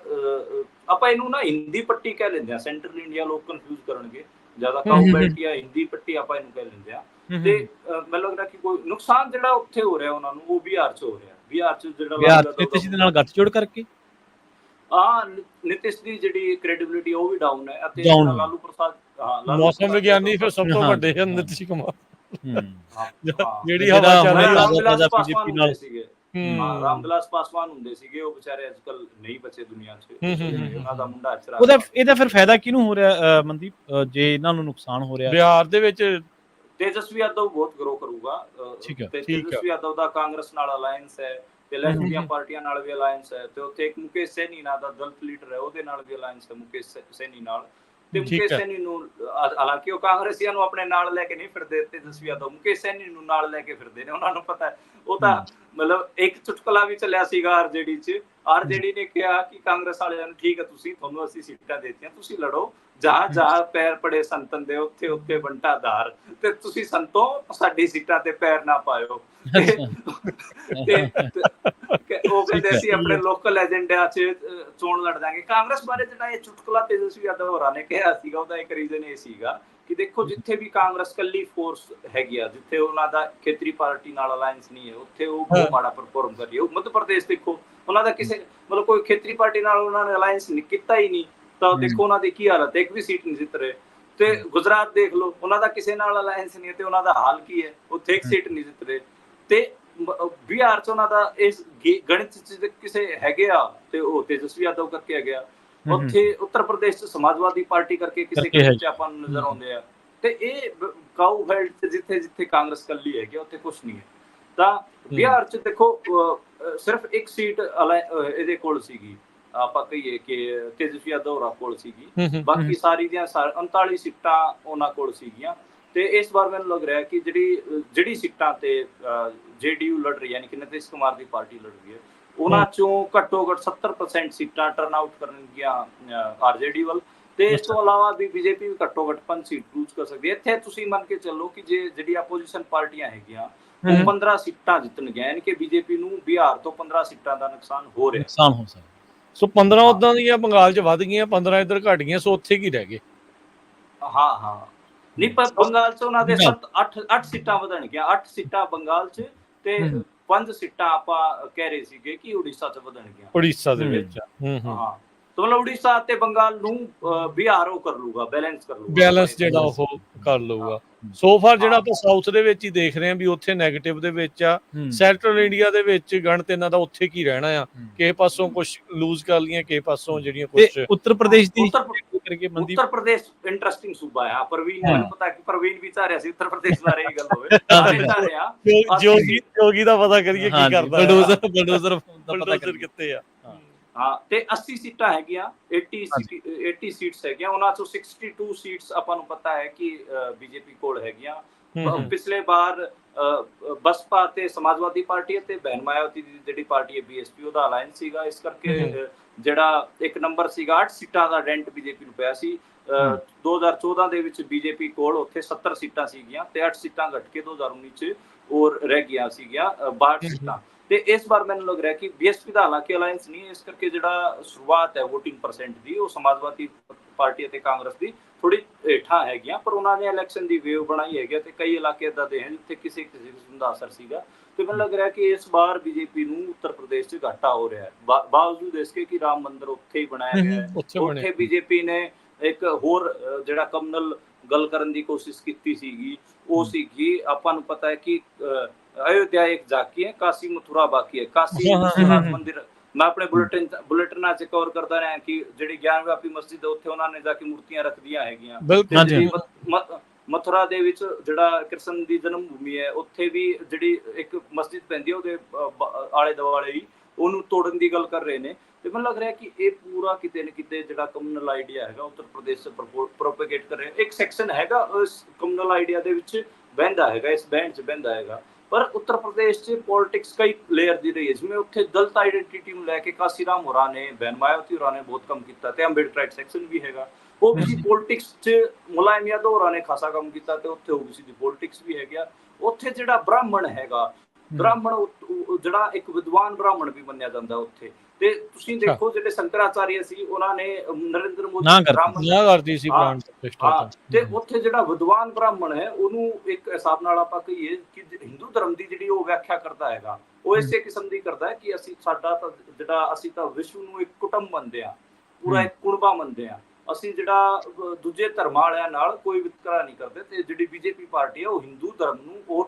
ਆਪਾਂ ਇਹਨੂੰ ਨਾ ਹਿੰਦੀ ਪੱਟੀ ਕਹਿ ਲੈਂਦੇ ਹਾਂ। ਸੈਂਟਰਲ ਇੰਡੀਆ ਲੋਕ ਕਨਫਿਊਜ਼ ਕਰਨਗੇ, ਜ਼ਿਆਦਾ ਕਾਊ ਬੈਲਟ ਜਾਂ ਹਿੰਦੀ ਪੱਟੀ ਆਪਾਂ ਇਹਨੂੰ ਕਹਿ ਲੈਂਦੇ ਹਾਂ। ਤੇ ਮੈਨੂੰ ਲੱਗਦਾ ਕਿ ਕੋਈ ਨੁਕਸਾਨ ਜਿਹੜਾ ਉੱਥੇ ਹੋ ਰਿਹਾ ਉਹਨਾਂ ਨੂੰ, ਉਹ ਬਿਹਾਰ 'ਚ ਹੋ ਰਿਹਾ। ਬਿਹਾਰ 'ਚ ਜਿਹੜਾ ਨਿਤਿਸ਼ ਦੇ ਨਾਲ ਗੱਠਜੋੜ ਕਰਕੇ ਨਿਤਿਸ਼ ਦੀ ਜਿਹੜੀ ਕ੍ਰੈਡੀਬਿਲਿਟੀ ਉਹ ਵੀ ਡਾਊਨ ਹੈ, ਅਤੇ ਲਾਲੂ ਪ੍ਰਸਾਦ ਮੌਸਮ ਵਿਗਿਆਨੀ ਫਿਰ ਸਭ ਤੋਂ ਵੱਡੇ ਹਨ ਨਿਤਿਸ਼ ਕੁਮਾਰ, ਜਿਹੜੀ ਹਵਾ ਚੱਲ ਰਹੀ ਰਾਮ ਵਿਲਾਸ ਪਾਸਵਾਨ ਹੁੰਦੇ ਸੀਗੇ, ਉਹ ਵਿਚਾਰੇ ਅੱਜ ਕੱਲ ਨਹੀਂ ਬਚੇ ਦੁਨੀਆ 'ਚ। ਉਹਨਾਂ ਦਾ ਮੁੰਡਾ ਇਹਦਾ ਫਿਰ ਫਾਇਦਾ ਕਿਹਨੂੰ ਹੋ ਰਿਹਾ ਮਨਦੀਪ, ਜੇ ਇਹਨਾਂ ਨੂੰ ਨੁਕਸਾਨ ਹੋ ਰਿਹਾ ਬਿਹਾਰ ਦੇ ਵਿੱਚ? ਤੇਜਸਵੀ ਯਾਦਵ ਬਹੁਤ ਗਰੋ ਕਰੂਗਾ। ਤੇਜਸਵੀ ਯਾਦਵ ਦਾ ਕਾਂਗਰਸ ਨਾਲ ਅਲਾਇੰਸ ਹੈ, ਤੇ ਲੈਫਟ ਦੀਆਂ ਪਾਰਟੀਆਂ ਨਾਲ ਵੀ ਅਲਾਇੰਸ ਹੈ, ਤੇ ਉੱਥੇ ਇੱਕ ਮੁਕੇਸ਼ ਸੈਣੀ ਨਾਂ ਦਾ ਦਲਿਤ ਲੀਡਰ ਹੈ, ਉਹਦੇ ਨਾਲ ਵੀ ਅਲਾਇੰਸ ਹੈ, ਮੁਕੇਸ਼ ਸੈਣੀ ਨਾਲ। ਤੇ ਮੁਕੇਸ਼ ਸੈਣੀ ਨੂੰ, ਹਾਲਾਂਕਿ ਉਹ ਕਾਂਗਰਸੀਆਂ ਨੂੰ ਆਪਣੇ ਨਾਲ ਲੈ ਕੇ ਨਹੀਂ ਫਿਰਦੇ, ਤੇਜਸਵੀ ਯਾਦਵ ਮੁਕੇਸ਼ ਸੈਣੀ ਨੂੰ ਨਾਲ ਲੈ ਕੇ ਫਿਰਦੇ ਨੇ। ਉਹਨਾਂ ਨੂੰ ਪਤਾ ਹੈ, ਉਹ ਤਾਂ ਮਤਲਬ ਇੱਕ ਚੁਟਕਲਾ ਵੀ ਚੱਲਿਆ ਸੀਗਾ ਆਰਜੇਡੀ 'ਚ। ਆਰਜੇਡੀ ਨੇ ਕਿਹਾ ਕਿ ਕਾਂਗਰਸ ਵਾਲਿਆਂ ਨੂੰ, ਠੀਕ ਹੈ ਤੁਹਾਨੂੰ ਅਸੀਂ ਸੀਟਾਂ ਦੇਤੀਆਂ, ਤੁਸੀਂ ਲੜੋ, ਜਹਾਂ ਪੈਰ ਪੜੇ ਸੰਤਨ ਦੇ ਉੱਥੇ ਉੱਥੇ ਬੰਟਾ ਧਾਰ, ਤੇ ਤੁਸੀਂ ਸੰਤੋਂ ਸਾਡੀ ਸੀਟਾਂ ਤੇ ਪੈਰ ਨਾ ਪਾਇਓ। ਉਹ ਕਹਿੰਦੇ ਅਸੀਂ ਆਪਣੇ ਲੋਕਲ ਏਜੰਡਿਆਂ 'ਚ ਚੋਣ ਲੜ ਦਾਂਗੇ। ਕਾਂਗਰਸ ਬਾਰੇ ਜਿਹੜਾ ਇਹ ਚੁਟਕਲਾ ਤੇਜਸਵੀ ਯਾਦਵ ਹੋਰਾਂ ਨੇ ਕਿਹਾ ਸੀਗਾ, ਉਹਦਾ ਇੱਕ ਰੀਜ਼ਨ ਇਹ ਸੀਗਾ ਕਿ ਦੇਖੋ, ਜਿੱਥੇ ਵੀ ਕਾਂਗਰਸ ਕੱਲੀ ਫੋਰਸ ਹੈਗੀ ਆ, ਜਿੱਥੇ ਉਹਨਾਂ ਦਾ ਖੇਤਰੀ ਪਾਰਟੀ ਨਾਲ ਅਲਾਇੰਸ ਨਹੀਂ ਹੈ, ਉੱਥੇ ਉਹ ਬਹੁਤ ਮਾੜਾ ਪਰਫਾਰਮ ਕਰ ਰਹੀ ਹੈ। ਮੱਧ ਪ੍ਰਦੇਸ਼ ਦੇਖੋ, ਉਹਨਾਂ ਦਾ ਕਿਸੇ ਮਤਲਬ ਕੋਈ ਖੇਤਰੀ ਪਾਰਟੀ ਨਾਲ ਉਹਨਾਂ ਨੇ ਅਲਾਇੰਸ ਕੀਤਾ ਹੀ ਨਹੀਂ, ਤਾਂ ਦੇਖੋ ਉਹਨਾਂ ਦੀ ਕੀ ਹਾਲਤ ਹੈ, ਇੱਕ ਵੀ ਸੀਟ ਨਹੀਂ ਜਿੱਤ ਰਹੇ। ਤੇ ਗੁਜਰਾਤ ਦੇਖ ਲਓ, ਉਹਨਾਂ ਦਾ ਕਿਸੇ ਨਾਲ ਅਲਾਇੰਸ ਨਹੀਂ ਹੈ, ਤੇ ਉਹਨਾਂ ਦਾ ਹਾਲ ਕੀ ਹੈ, ਉੱਥੇ ਇੱਕ ਸੀਟ ਨਹੀਂ ਜਿੱਤ ਰਹੇ। ਤੇ ਬਿਹਾਰ 'ਚ ਉਹਨਾਂ ਦਾ ਇਸ ਗਣਿਤ 'ਚ ਕਿਸੇ ਹੈਗੇ ਆ, ਤੇ ਉਹ ਤੇਜਸਵੀ ਯਾਦਵ ਕਰਕੇ ਹੈਗੇ ਆ। ਉੱਥੇ ਉੱਤਰ ਪ੍ਰਦੇਸ਼ 'ਚ ਸਮਾਜਵਾਦੀ ਪਾਰਟੀ ਕਰਕੇ ਕਿਸੇ 'ਚ ਆਪਾਂ ਨੂੰ ਨਜ਼ਰ ਆਉਂਦੇ ਆ। ਤੇ ਇਹ ਕਾਊ ਬੈਲਟ 'ਚ ਜਿੱਥੇ ਜਿੱਥੇ ਕਾਂਗਰਸ ਕੱਲੀ ਹੈਗੀ, ਉੱਥੇ ਕੁਛ ਨਹੀਂ ਹੈ। ਤਾਂ ਬਿਹਾਰ 'ਚ ਦੇਖੋ, ਸਿਰਫ ਇੱਕ ਸੀਟ ਇਹਦੇ ਕੋਲ ਸੀਗੀ, ਆਪਾਂ ਕਹੀਏ ਕਿ ਤੇਜਸਵੀ ਯਾਦਵ ਹੋਰਾਂ ਕੋਲ ਸੀਗੀ, ਬਾਕੀ ਸਾਰੀ ਦੀਆਂ 39 ਸੀਟਾਂ ਉਹਨਾਂ ਕੋਲ ਸੀਗੀਆਂ। ਤੇ ਇਸ ਵਾਰ ਮੈਨੂੰ ਲੱਗ ਰਿਹਾ ਕਿ ਜਿਹੜੀ ਸੀਟਾਂ ਤੇ JDU ਲੜ ਰਹੀ ਹੈ, ਯਾਨੀ ਕਿ ਨਿਤਿਸ਼ ਕੁਮਾਰ ਦੀ ਪਾਰਟੀ ਲੜ ਰਹੀ ਹੈ, ਉਹਨਾਂ ਚੋਂ ਘੱਟੋ ਘੱਟ 70% ਸੀਟਾਂ ਟਰਨ ਆਊਟ ਕਰਨਗੀਆਂ RJD ਵੱਲ। ਤੇ ਇਸ ਤੋਂ ਇਲਾਵਾ ਵੀ ਬੀਜੇਪੀ ਵੀ ਘੱਟੋ ਘੱਟ 5 ਸੀਟ ਲੂਜ਼ ਕਰ ਸਕਦੀ ਹੈ। ਇੱਥੇ ਤੁਸੀਂ ਮੰਨ ਕੇ ਚੱਲੋ ਕਿ ਜਿਹੜੀ ਆਪੋਜੀਸ਼ਨ ਪਾਰਟੀਆਂ ਹੈਗੀਆਂ, ਉਹ 15 ਸੀਟਾਂ ਜਿੱਤਣਗੀਆਂ, ਯਾਨੀ ਕਿ ਬੀਜੇਪੀ ਨੂੰ ਬਿਹਾਰ ਤੋਂ 15 ਸੀਟਾਂ ਦਾ ਨੁਕਸਾਨ ਹੋ ਰਿਹਾ। ਸੋ 15 ਉਦਾਂ ਦੀਆਂ ਬੰਗਾਲ 'ਚ ਵੱਧ ਗਈਆਂ, 15 ਇੱਧਰ ਘਟ ਗਈਆਂ, ਸੋ ਉੱਥੇ ਕੀ ਰਹਿ ਗਏ? ਨਹੀਂ, ਪਰ ਬੰਗਾਲ 'ਚ ਉਹਨਾਂ ਦੇ 8 ਸੀਟਾਂ ਵਧਣਗੀਆਂ, 8 ਸੀਟਾਂ ਬੰਗਾਲ 'ਚ, ਤੇ 5 ਸੀਟਾਂ ਆਪਾਂ ਕਹਿ ਰਹੇ ਸੀਗੇ ਕਿ ਉੜੀਸਾ 'ਚ ਵਧਣਗੀਆਂ। ਉੜੀਸਾ ਦੇ ਵਿੱਚ ਮਤਲਬ ਉੜੀਸਾ ਤੇ ਬੰਗਾਲ ਨੂੰ ਬਿਹਾਰ ਉਹ ਕਰ ਲੂਗਾ, ਬੈਲੈਂਸ ਜਿਹੜਾ ਉਹ ਕਰ ਲਊਗਾ। ਸੋ ਫਾਰ ਜਿਹੜਾ ਆਪਾਂ ਸਾਊਥ ਦੇ ਵਿੱਚ ਹੀ ਦੇਖ ਰਹੇ ਹਾਂ ਵੀ ਉੱਥੇ ਨੈਗੇਟਿਵ ਦੇ ਵਿੱਚ ਆ। ਸੈਂਟਰਲ ਇੰਡੀਆ ਦੇ ਵਿੱਚ ਗਣਿਤ ਇਹਨਾਂ ਦਾ ਉੱਥੇ ਕੀ ਰਹਿਣਾ ਆ, ਕਿਸੇ ਪਾਸੋਂ ਕੁਝ ਲੂਜ਼ ਕਰ ਲਈਆਂ, ਕਿਸੇ ਪਾਸੋਂ ਜਿਹੜੀਆਂ ਕੁਝ। ਉੱਤਰ ਪ੍ਰਦੇਸ਼ ਉੱਤਰ ਪ੍ਰਦੇਸ਼ ਇੰਟਰਸਟਿੰਗ ਸੂਬਾ ਹੈ। ਮੈਨੂੰ ਪਤਾ ਕਿ ਪ੍ਰਵੀਨ ਵੀ ਚਾਹ ਰਿਹਾ ਸੀ ਉੱਤਰ ਪ੍ਰਦੇਸ਼ ਬਾਰੇ ਇਹ ਗੱਲ ਹੋਵੇ। ਜੋਗੀ ਦਾ ਪਤਾ ਕਰੀਏ ਕੀ ਕਰਦਾ, ਬਲਡੋਜ਼ਰ ਕਿੱਥੇ ਆ। ਤੇ 80 ਸੀਟਾਂ ਹੈਗੀਆਂ, 80 ਸੀਟਸ ਹੈਗੀਆਂ, ਉਹਨਾਂ ਚੋਂ 62 ਸੀਟਸ ਆਪਾਂ ਨੂੰ ਪਤਾ ਹੈ ਕਿ ਬੀਜੇਪੀ ਕੋਲ ਹੈਗੀਆਂ। ਪਿਛਲੇ ਵਾਰ ਬਸਪਾ ਤੇ ਸਮਾਜਵਾਦੀ ਪਾਰਟੀ ਅਤੇ ਬਹਿਨ ਮਾਇਆਵਤੀ ਦੀ ਜਿਹੜੀ ਪਾਰਟੀ ਹੈ BSP, ਉਹਦਾ ਅਲਾਇੰਸ ਸੀਗਾ। ਇਸ ਕਰਕੇ ਜਿਹੜਾ ਇੱਕ ਨੰਬਰ ਸੀਗਾ, 8 ਸੀਟਾਂ ਦਾ ਡੈਂਟ ਬੀਜੇਪੀ ਨੂੰ ਪਿਆ ਸੀ। 2014 ਦੇ ਵਿੱਚ ਬੀਜੇਪੀ ਕੋਲ ਉੱਥੇ 70 ਸੀਟਾਂ ਸੀਗੀਆਂ, ਤੇ 8 ਸੀਟਾਂ ਘਟ ਕੇ 2019 ਚ ਹੋਰ ਰਹਿ ਗਈਆਂ ਸੀਗੀਆਂ 62 ਸੀਟਾਂ। ਤੇ ਇਸ ਵਾਰ ਮੈਨੂੰ ਲੱਗ ਰਿਹਾ ਕਿ BSP ਦਾ ਹਾਲਾਂਕਿ ਅਲਾਇੰਸ ਨਹੀਂ ਹੈ, ਇਸ ਕਰਕੇ ਜਿਹੜਾ ਸ਼ੁਰੂਆਤ ਹੈ VOTING% ਦੀ, ਉਹ ਸਮਾਜਵਾਦੀ ਪਾਰਟੀ ਅਤੇ ਕਾਂਗਰਸ ਦੀ ਥੋੜੀ ਹੇਠਾਂ ਹੈਗੀਆਂ, ਪਰ ਉਹਨਾਂ ਨੇ ਇਲੈਕਸ਼ਨ ਦੀ ਵੇਵ ਬਣਾਈ ਹੈਗੀ ਤੇ ਕਈ ਇਲਾਕੇ ਏਦਾਂ ਦੇ ਹਨ ਜਿੱਥੇ ਕਿਸੇ ਕਿਸਮ ਦਾ ਅਸਰ ਸੀਗਾ। ਤੇ ਮੈਨੂੰ ਲੱਗ ਰਿਹਾ ਕਿ ਇਸ ਵਾਰ ਬੀਜੇਪੀ ਨੂੰ ਉੱਤਰ ਪ੍ਰਦੇਸ਼ 'ਚ ਘਾਟਾ ਹੋ ਰਿਹਾ ਹੈ, ਬਾਵਜੂਦ ਇਸਕੇ ਕਿ ਰਾਮ ਮੰਦਿਰ ਉੱਥੇ ਹੀ ਬਣਾਇਆ ਗਿਆ ਹੈ। ਉੱਥੇ ਬੀਜੇਪੀ ਨੇ ਇੱਕ ਹੋਰ ਜਿਹੜਾ ਕਮਨਲ ਗੱਲ ਕਰਨ ਦੀ ਕੋਸ਼ਿਸ਼ ਕੀਤੀ ਸੀਗੀ, ਉਹ ਸੀਗੀ ਆਪਾਂ ਨੂੰ ਪਤਾ ਹੈ ਕਿ ਅਯੋਧਿਆ ਇੱਕ ਝਾਕੀ ਹੈ, ਕਾਸ਼ੀ ਮਥੁਰਾ ਬਾਕੀ ਹੈ। ਕਾਸ਼ੀ ਵਿਸ਼ਵਨਾਥ ਮੰਦਿਰ ਮੈਂ ਆਪਣੇ ਬੁਲੇਟਿਨਾਂ 'ਚ ਕਵਰ ਕਰਦਾ ਰਿਹਾ ਕਿ ਜਿਹੜੀ ਗਿਆਨ ਵਿਆਪੀ ਮਸਜਿਦ ਹੈ ਉੱਥੇ ਉਹਨਾਂ ਨੇ ਜਾ ਕੇ ਮੂਰਤੀਆਂ ਰੱਖਦੀਆਂ ਹੈਗੀਆਂ। ਮਥੁਰਾ ਦੇ ਵਿੱਚ ਜਿਹੜਾ ਕ੍ਰਿਸ਼ਨ ਦੀ ਜਨਮ ਭੂਮੀ ਹੈ, ਉੱਥੇ ਵੀ ਜਿਹੜੀ ਇੱਕ ਮਸਜਿਦ ਪੈਂਦੀ ਹੈ ਉਹਦੇ ਆਲੇ ਦੁਆਲੇ ਹੀ ਉਹਨੂੰ ਤੋੜਨ ਦੀ ਗੱਲ ਕਰ ਰਹੇ ਨੇ। ਤੇ ਮੈਨੂੰ ਲੱਗ ਰਿਹਾ ਕਿ ਇਹ ਪੂਰਾ ਕਿਤੇ ਨਾ ਕਿਤੇ ਜਿਹੜਾ ਕਮਿਊਨਲ ਆਈਡੀਆ ਹੈਗਾ ਉੱਤਰ ਪ੍ਰਦੇਸ਼ 'ਚ ਪ੍ਰੋਪੇਗੇਟ ਕਰ ਰਿਹਾ। ਇੱਕ ਸੈਕਸ਼ਨ ਹੈਗਾ ਉਸ ਕਮਿਊਨਲ ਆਈਡੀਆ ਦੇ ਵਿੱਚ ਬਹਿੰਦਾ ਹੈਗਾ, ਇਸ ਬੈਂਡ 'ਚ ਬਹਿੰਦਾ ਹੈਗਾ, ਪਰ ਉੱਤਰ ਪ੍ਰਦੇਸ਼ 'ਚ ਪੋਲਿਟਿਕਸ ਕਈ ਲੇਅਰ ਦੀ ਰਹੀ ਹੈ। ਜਿਵੇਂ ਉੱਥੇ ਦਲਿਤ ਆਈਡੈਂਟੀਟੀ ਨੂੰ ਲੈ ਕੇ ਕਾਸ਼ੀ ਰਾਮ ਹੋਰਾਂ ਨੇ, ਬਹਿਨ ਮਾਇਆਵਤੀ ਹੋਰਾਂ ਨੇ ਬਹੁਤ ਕੰਮ ਕੀਤਾ, ਤੇ ਅੰਬੇਡਕਰਾਈਟ ਸੈਕਸ਼ਨ ਵੀ ਹੈਗਾ। ਓਬੀਸੀ ਪੋਲਿਟਿਕਸ 'ਚ ਮੁਲਾਇਮ ਯਾਦਵ ਹੋਰਾਂ ਨੇ ਖਾਸਾ ਕੰਮ ਕੀਤਾ ਤੇ ਉੱਥੇ ਓਬੀਸੀ ਦੀ ਪੋਲਿਟਿਕਸ ਵੀ ਹੈਗਾ। ਉੱਥੇ ਜਿਹੜਾ ਬ੍ਰਾਹਮਣ ਹੈਗਾ, ਬ੍ਰਾਹਮਣ ਜਿਹੜਾ ਇੱਕ ਵਿਦਵਾਨ ਬ੍ਰਾਹਮਣ ਵੀ ਮੰਨਿਆ ਜਾਂਦਾ ਉੱਥੇ। ਤੇ ਤੁਸੀਂ ਦੇਖੋ ਜਿਹੜੇ ਸ਼ੰਕਰਾਚਾਰੀਆ ਸੀ ਉਹਨਾਂ ਨੇ ਨਰਿੰਦਰ ਮੋਦੀ ਕਰਦੀ ਸੀ ਤੇ ਉੱਥੇ ਜਿਹੜਾ ਵਿਦਵਾਨ ਬ੍ਰਾਹਮਣ ਹੈ ਉਹਨੂੰ ਇੱਕ ਹਿਸਾਬ ਨਾਲ ਆਪਾਂ ਕਹੀਏ ਕਿ ਹਿੰਦੂ ਧਰਮ ਦੀ ਜਿਹੜੀ ਉਹ ਵਿਆਖਿਆ ਕਰਦਾ ਹੈਗਾ, ਉਹ ਇਸੇ ਕਿਸਮ ਦੀ ਕਰਦਾ ਹੈ ਕਿ ਅਸੀਂ ਅਸੀਂ ਤਾਂ ਵਿਸ਼ਵ ਨੂੰ ਇੱਕ ਕੁਟੁੰਬ ਮੰਨਦੇ ਹਾਂ, ਪੂਰਾ ਇੱਕ ਕੁੜਬਾ ਮੰਨਦੇ ਹਾਂ। ਅਸੀਂ ਜਿਹੜਾ ਦੂਜੇ ਧਰਮਾਂ ਵਾਲਿਆਂ ਨਾਲ ਕੋਈ ਵਿਤਕਰਾ ਨਹੀਂ ਕਰਦੇ। ਤੇ ਜਿਹੜੀ ਬੀਜੇਪੀ ਪਾਰਟੀ ਹੈ ਉਹ ਹਿੰਦੂ ਧਰਮ ਨੂੰ ਹੋਰ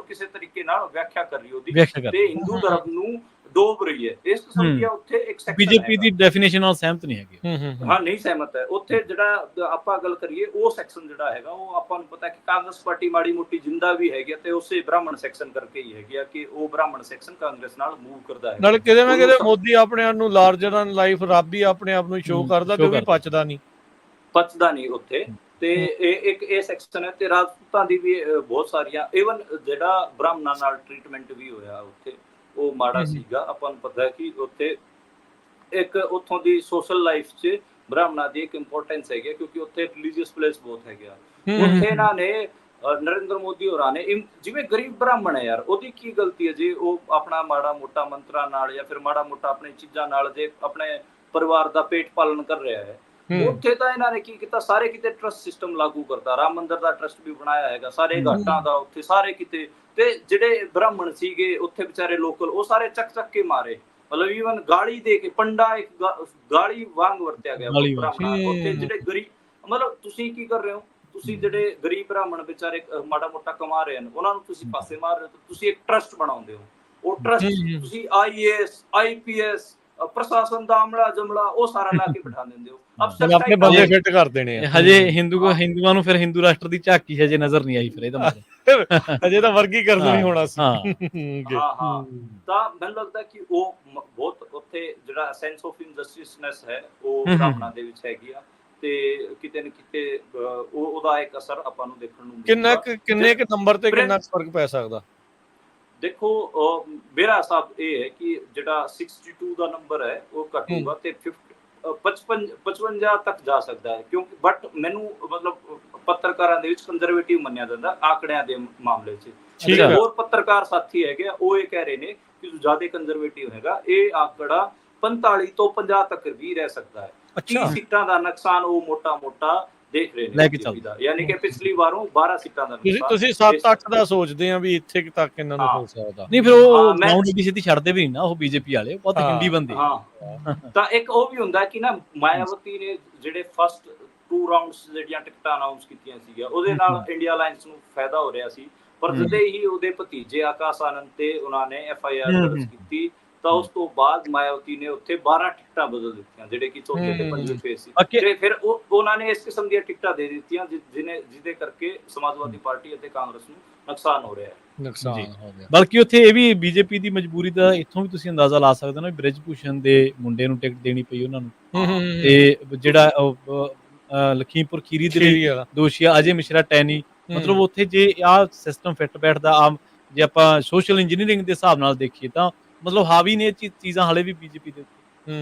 ਕਿਸੇ ਤਰੀਕੇ ਨਾਲ ਵਿਆਖਿਆ ਕਰ ਰਹੀ ਉਹਦੀ, ਤੇ ਹਿੰਦੂ ਧਰਮ ਨੂੰ ਡੋਬ ਰਹੀ ਹੈ। ਇਸ ਕਿਸਮ ਦੀ ਉੱਥੇ ਇੱਕ ਸੈਕਸ਼ਨ ਬੀਜੇਪੀ ਦੀ ਡੈਫੀਨੇਸ਼ਨ ਨਾਲ ਸਹਿਮਤ ਨਹੀਂ ਹੈਗੇ। ਹਾਂ, ਨਹੀਂ ਸਹਿਮਤ ਹੈ। ਉੱਥੇ ਜਿਹੜਾ ਆਪਾਂ ਗੱਲ ਕਰੀਏ ਉਹ ਸੈਕਸ਼ਨ ਜਿਹੜਾ ਹੈਗਾ ਉਹ ਆਪਾਂ ਨੂੰ ਪਤਾ ਕਿ ਕਾਂਗਰਸ ਪਾਰਟੀ ਮਾੜੀ ਮੋਟੀ ਜਿੰਦਾ ਵੀ ਹੈਗੀ ਤੇ ਉਸੇ ਬ੍ਰਾਹਮਣ ਸੈਕਸ਼ਨ ਕਰਕੇ ਹੀ ਹੈਗੀ ਆ ਕਿ ਉਹ ਬ੍ਰਾਹਮਣ ਸੈਕਸ਼ਨ ਕਾਂਗਰਸ ਨਾਲ ਮੂਵ ਕਰਦਾ ਹੈ। ਨਾਲ ਕਿਤੇ ਨਾ ਕਿਤੇ ਮੋਦੀ ਆਪਣੇ ਆਪ ਨੂੰ ਲਾਰਜਰ ਦੈਨ ਲਾਈਫ ਰੱਬ ਹੀ ਆਪਣੇ ਆਪ ਨੂੰ ਸ਼ੋਅ ਕਰਦਾ ਤੇ ਉਹ ਵੀ ਪਚਦਾ ਨਹੀਂ ਉੱਥੇ। ਤੇ ਇਹ ਸੈਕਸ਼ਨ ਹੈ। ਤੇ ਰਾਜਪੂਤਾਂ ਦੀ ਵੀ ਬਹੁਤ ਸਾਰੀਆਂ, ਈਵਨ ਜਿਹੜਾ ਬ੍ਰਾਹਮਣਾਂ ਨਾਲ ਟ੍ਰੀਟਮੈਂਟ ਵੀ ਹੋਇਆ ਉੱਥੇ ਉਹ ਮਾੜਾ ਸੀਗਾ। ਆਪਾਂ ਨੂੰ ਪਤਾ ਹੈ ਕਿ ਉੱਥੇ ਇੱਕ ਉੱਥੋਂ ਦੀ ਸੋਸ਼ਲ ਲਾਈਫ 'ਚ ਬ੍ਰਾਹਮਣਾਂ ਦੀ ਇੱਕ ਇੰਪੋਰਟੈਂਸ ਹੈਗੀ, ਕਿਉਂਕਿ ਉੱਥੇ ਰਿਲੀਜੀਅਸ ਪਲੇਸ ਬਹੁਤ ਹੈਗੇ ਆ। ਉੱਥੇ ਇਹਨਾਂ ਨੇ ਨਰਿੰਦਰ ਮੋਦੀ ਹੋਰਾਂ ਨੇ, ਜਿਵੇਂ ਗਰੀਬ ਬ੍ਰਾਹਮਣ ਹੈ ਯਾਰ, ਉਹਦੀ ਕੀ ਗਲਤੀ ਹੈ ਜੇ ਉਹ ਆਪਣਾ ਮਾੜਾ ਮੋਟਾ ਮੰਤਰਾਂ ਨਾਲ ਜਾਂ ਫਿਰ ਮਾੜਾ ਮੋਟਾ ਆਪਣੀ ਚੀਜ਼ਾਂ ਨਾਲ ਜੇ ਆਪਣੇ ਪਰਿਵਾਰ ਦਾ ਪੇਟ ਪਾਲਣ ਕਰ ਰਿਹਾ ਹੈ। ਉੱਥੇ ਤਾਂ ਇਹਨਾਂ ਨੇ ਕੀ ਕੀਤਾ, ਸਾਰੇ ਕਿਤੇ ਟਰਸਟ ਸਿਸਟਮ ਲਾਗੂ ਕਰਤਾ। ਰਾਮ ਮੰਦਿਰ ਦਾ ਟਰਸਟ ਵੀ ਬਣਾਇਆ ਹੈਗਾ, ਸਾਰੇ ਘਾਟਾਂ ਦਾ ਉੱਥੇ ਸਾਰੇ ਕਿਤੇ। ਤੇ ਜਿਹੜੇ ਬ੍ਰਾਹਮਣ ਸੀਗੇ ਉੱਥੇ ਵਿਚਾਰੇ ਲੋਕਲ, ਉਹ ਸਾਰੇ ਚੱਕ ਕੇ ਮਾਰੇ। ਮਤਲਬ ਈਵਨ ਗਾਲੀ ਦੇ ਕੇ, ਪੰਡਾ ਇੱਕ ਗਾਲੀ ਵਾਂਗ ਵਰਤਿਆ ਗਿਆ ਬ੍ਰਾਹਮਣਾਂ ਉੱਥੇ। ਜਿਹੜੇ ਗਰੀਬ, ਮਤਲਬ ਤੁਸੀਂ ਕੀ ਕਰ ਰਹੇ ਹੋ, ਤੁਸੀਂ ਜਿਹੜੇ ਗਰੀਬ ਬ੍ਰਾਹਮਣ ਵਿਚਾਰੇ ਮਾੜਾ ਮੋਟਾ ਕਮਾ ਰਹੇ ਹਨ ਉਹਨਾਂ ਨੂੰ ਤੁਸੀਂ ਪਾਸੇ ਮਾਰ ਰਹੇ ਹੋ। ਤੁਸੀਂ ਇੱਕ ਟਰਸਟ ਬਣਾਉਂਦੇ ਹੋ, ਉਹ ਟਰਸਟ ਤੁਸੀਂ IAS IPS ਪ੍ਰਸ਼ਾਸਨ ਦਾ ਅਮਲਾ ਜਮਲਾ ਉਹ ਸਾਰਾ ਲਾ ਕੇ ਬਿਠਾ ਦਿੰਦੇ ਹੋ। ਆਪਣੇ ਬੰਦੇ ਫਿੱਟ ਕਰ ਦੇਣੇ ਆ। ਹਜੇ ਹਿੰਦੂਆਂ ਨੂੰ ਫਿਰ ਹਿੰਦੂ ਰਾਸ਼ਟਰ ਦੀ ਝਾਕੀ ਹਜੇ ਨਜ਼ਰ ਨਹੀਂ ਆਈ। ਫਿਰ ਇਹਦਾ ਮਤਲਬ ਹਜੇ ਤਾਂ ਵਰਗੀਕਰਨ ਨਹੀਂ ਹੋਣਾ ਸੀ। ਤਾਂ ਮੈਨੂੰ ਲੱਗਦਾ ਕਿ ਉਹ ਬਹੁਤ ਉੱਥੇ ਜਿਹੜਾ ਸੈਂਸ ਆਫ ਇਨਜਸਟਿਸਨੈਸ ਹੈ ਉਹ ਬ੍ਰਾਹਮਣਾਂ ਦੇ ਵਿੱਚ ਹੈਗੀ ਆ। ਤੇ ਕਿਤੇ ਨਾ ਕਿਤੇ ਉਹਦਾ ਇੱਕ ਅਸਰ ਆਪਾਂ ਨੂੰ ਦੇਖਣ ਨੂੰ ਕਿੰਨੇ ਕੁ ਨੰਬਰ ਤੇ ਕਿੰਨਾ ਫਰਕ ਪੈ ਸਕਦਾ। ਦੇਖੋ ਮੇਰਾ ਹਿਸਾਬ ਇਹ ਹੈ ਕਿ ਜਿਹੜਾ 62 ਦਾ ਨੰਬਰ ਹੈ ਉਹ ਘਟੂਗਾ ਤੇ 55 ਤੱਕ ਜਾ ਸਕਦਾ ਹੈ। ਕਿਉਂਕਿ ਬਟ ਮੈਨੂੰ ਮਤਲਬ ਪੱਤਰਕਾਰਾਂ ਦੇ ਵਿੱਚ ਕੰਜ਼ਰਵੇਟਿਵ ਮੰਨਿਆ ਜਾਂਦਾ ਆંકੜਿਆਂ ਦੇ ਮਾਮਲੇ 'ਚ। ਜਿਹੜੇ ਹੋਰ ਪੱਤਰਕਾਰ ਸਾਥੀ ਹੈਗੇ ਉਹ ਇਹ ਕਹਿ ਰਹੇ ਨੇ ਕਿ ਜੋ ਜ਼ਿਆਦਾ ਕੰਜ਼ਰਵੇਟਿਵ ਹੈਗਾ ਇਹ ਆંકੜਾ 45 ਤੋਂ 50 ਤੱਕ ਵੀ ਰਹਿ ਸਕਦਾ ਹੈ। 30 ਸੀਟਾਂ ਦਾ ਨੁਕਸਾਨ ਉਹ ਮੋਟਾ ਦੇਖ ਰਹੇ ਨੇ ਦਾ, ਯਾਨੀ ਕਿ ਪਿਛਲੀ ਵਾਰੋਂ 12 ਸੀਟਾਂ ਦਾ ਨੁਕਸਾਨ। ਤੁਸੀਂ 7-8 ਦਾ ਸੋਚਦੇ ਆ ਵੀ ਇੱਥੇ ਤੱਕ ਇਹਨਾਂ ਨੂੰ ਹੋ ਸਕਦਾ। ਨਹੀਂ ਫਿਰ ਉਹ ਗਰਾਊਂਡ ਦੀ ਛੇਤੀ ਛੱਡਦੇ ਵੀ ਨਹੀਂ ਨਾ ਉਹ ਬੀਜੇਪੀ ਵਾਲੇ, ਬਹੁਤ ਹਿੰਦੀ ਬੰਦੇ। ਤਾਂ ਇੱਕ ਉਹ ਵੀ ਹੁੰਦਾ ਕਿ ਨਾ ਮਾਇਆਵਤੀ ਨੇ ਜਿਹੜੇ ਫਸਟ 2 ਰਾਉਂਡਸ ਜਿਹੜੀਆਂ ਟਿਕਟਾਂ ਅਨਾਉਂਸ ਕੀਤੀਆਂ ਸੀਗੀਆਂ ਉਹਦੇ ਨਾਲ ਇੰਡੀਆ ਅਲਾਈਅੰਸ ਨੂੰ ਫਾਇਦਾ ਹੋ ਰਿਹਾ ਸੀ। ਪਰ ਜਦੋਂ ਹੀ ਉਹਦੇ ਭਤੀਜੇ ਆਕਾਸ਼ ਆਨੰਦ ਤੇ ਉਹਨਾਂ ਨੇ FIR ਦਰਜ ਕੀਤੀ ਤਾਂ ਉਸ ਤੋਂ ਬਾਅਦ ਮਾਇਆਵਤੀ ਨੇ ਉੱਥੇ 12 ਟਿਕਟਾਂ ਬਦਲ ਦਿੱਤੀਆਂ ਜਿਹੜੇ ਕਿ ਚੌਥੇ ਤੇ ਪੰਜਵੇਂ ਫੇਸ ਸੀ। ਤੇ ਫਿਰ ਉਹਨਾਂ ਨੇ ਇਸ ਕਿਸਮ ਦੀਆਂ ਟਿਕਟਾਂ ਦੇ ਦਿੱਤੀਆਂ ਜਿਹਦੇ ਕਰਕੇ ਸਮਾਜਵਾਦੀ ਪਾਰਟੀ ਅਤੇ ਕਾਂਗਰਸ ਨੂੰ ਨੁਕਸਾਨ ਹੋ ਰਿਹਾ ਹੈ। ਬਲਕਿ ਉੱਥੇ ਇਹ ਵੀ ਬੀਜੇਪੀ ਦੀ ਮਜਬੂਰੀ ਦਾ ਇੱਥੋਂ ਵੀ ਤੁਸੀਂ ਅੰਦਾਜ਼ਾ ਲਾ ਸਕਦੇ ਹੋ ਨਾ, ਬ੍ਰਿਜ ਭੂਸ਼ਣ ਦੇ ਮੁੰਡੇ ਨੂੰ ਟਿਕਟ ਦੇਣੀ ਪਈ ਉਹਨਾਂ ਨੂੰ। ਤੇ ਜਿਹੜਾ ਲਖੀਮਪੁਰ ਖੀਰੀ ਦੇ ਦੋਸ਼ੀ ਅਜੇ ਮਿਸ਼ਰਾ ਟੈਨੀ, ਮਤਲਬ ਉੱਥੇ ਜੇ ਆਹ ਸਿਸਟਮ ਫਿੱਟ ਬੈਠਦਾ ਆਮ, ਜੇ ਆਪਾਂ ਸੋਸ਼ਲ ਇੰਜੀਨੀਅਰਿੰਗ ਦੇ ਹਿਸਾਬ ਨਾਲ ਦੇਖੀਏ ਤਾਂ ਮਤਲਬ ਹਾਵੀ ਨੇ ਚੀਜ਼ਾਂ ਹਾਲੇ ਵੀ ਬੀਜੇਪੀ ਦੇ ਉੱਤੇ।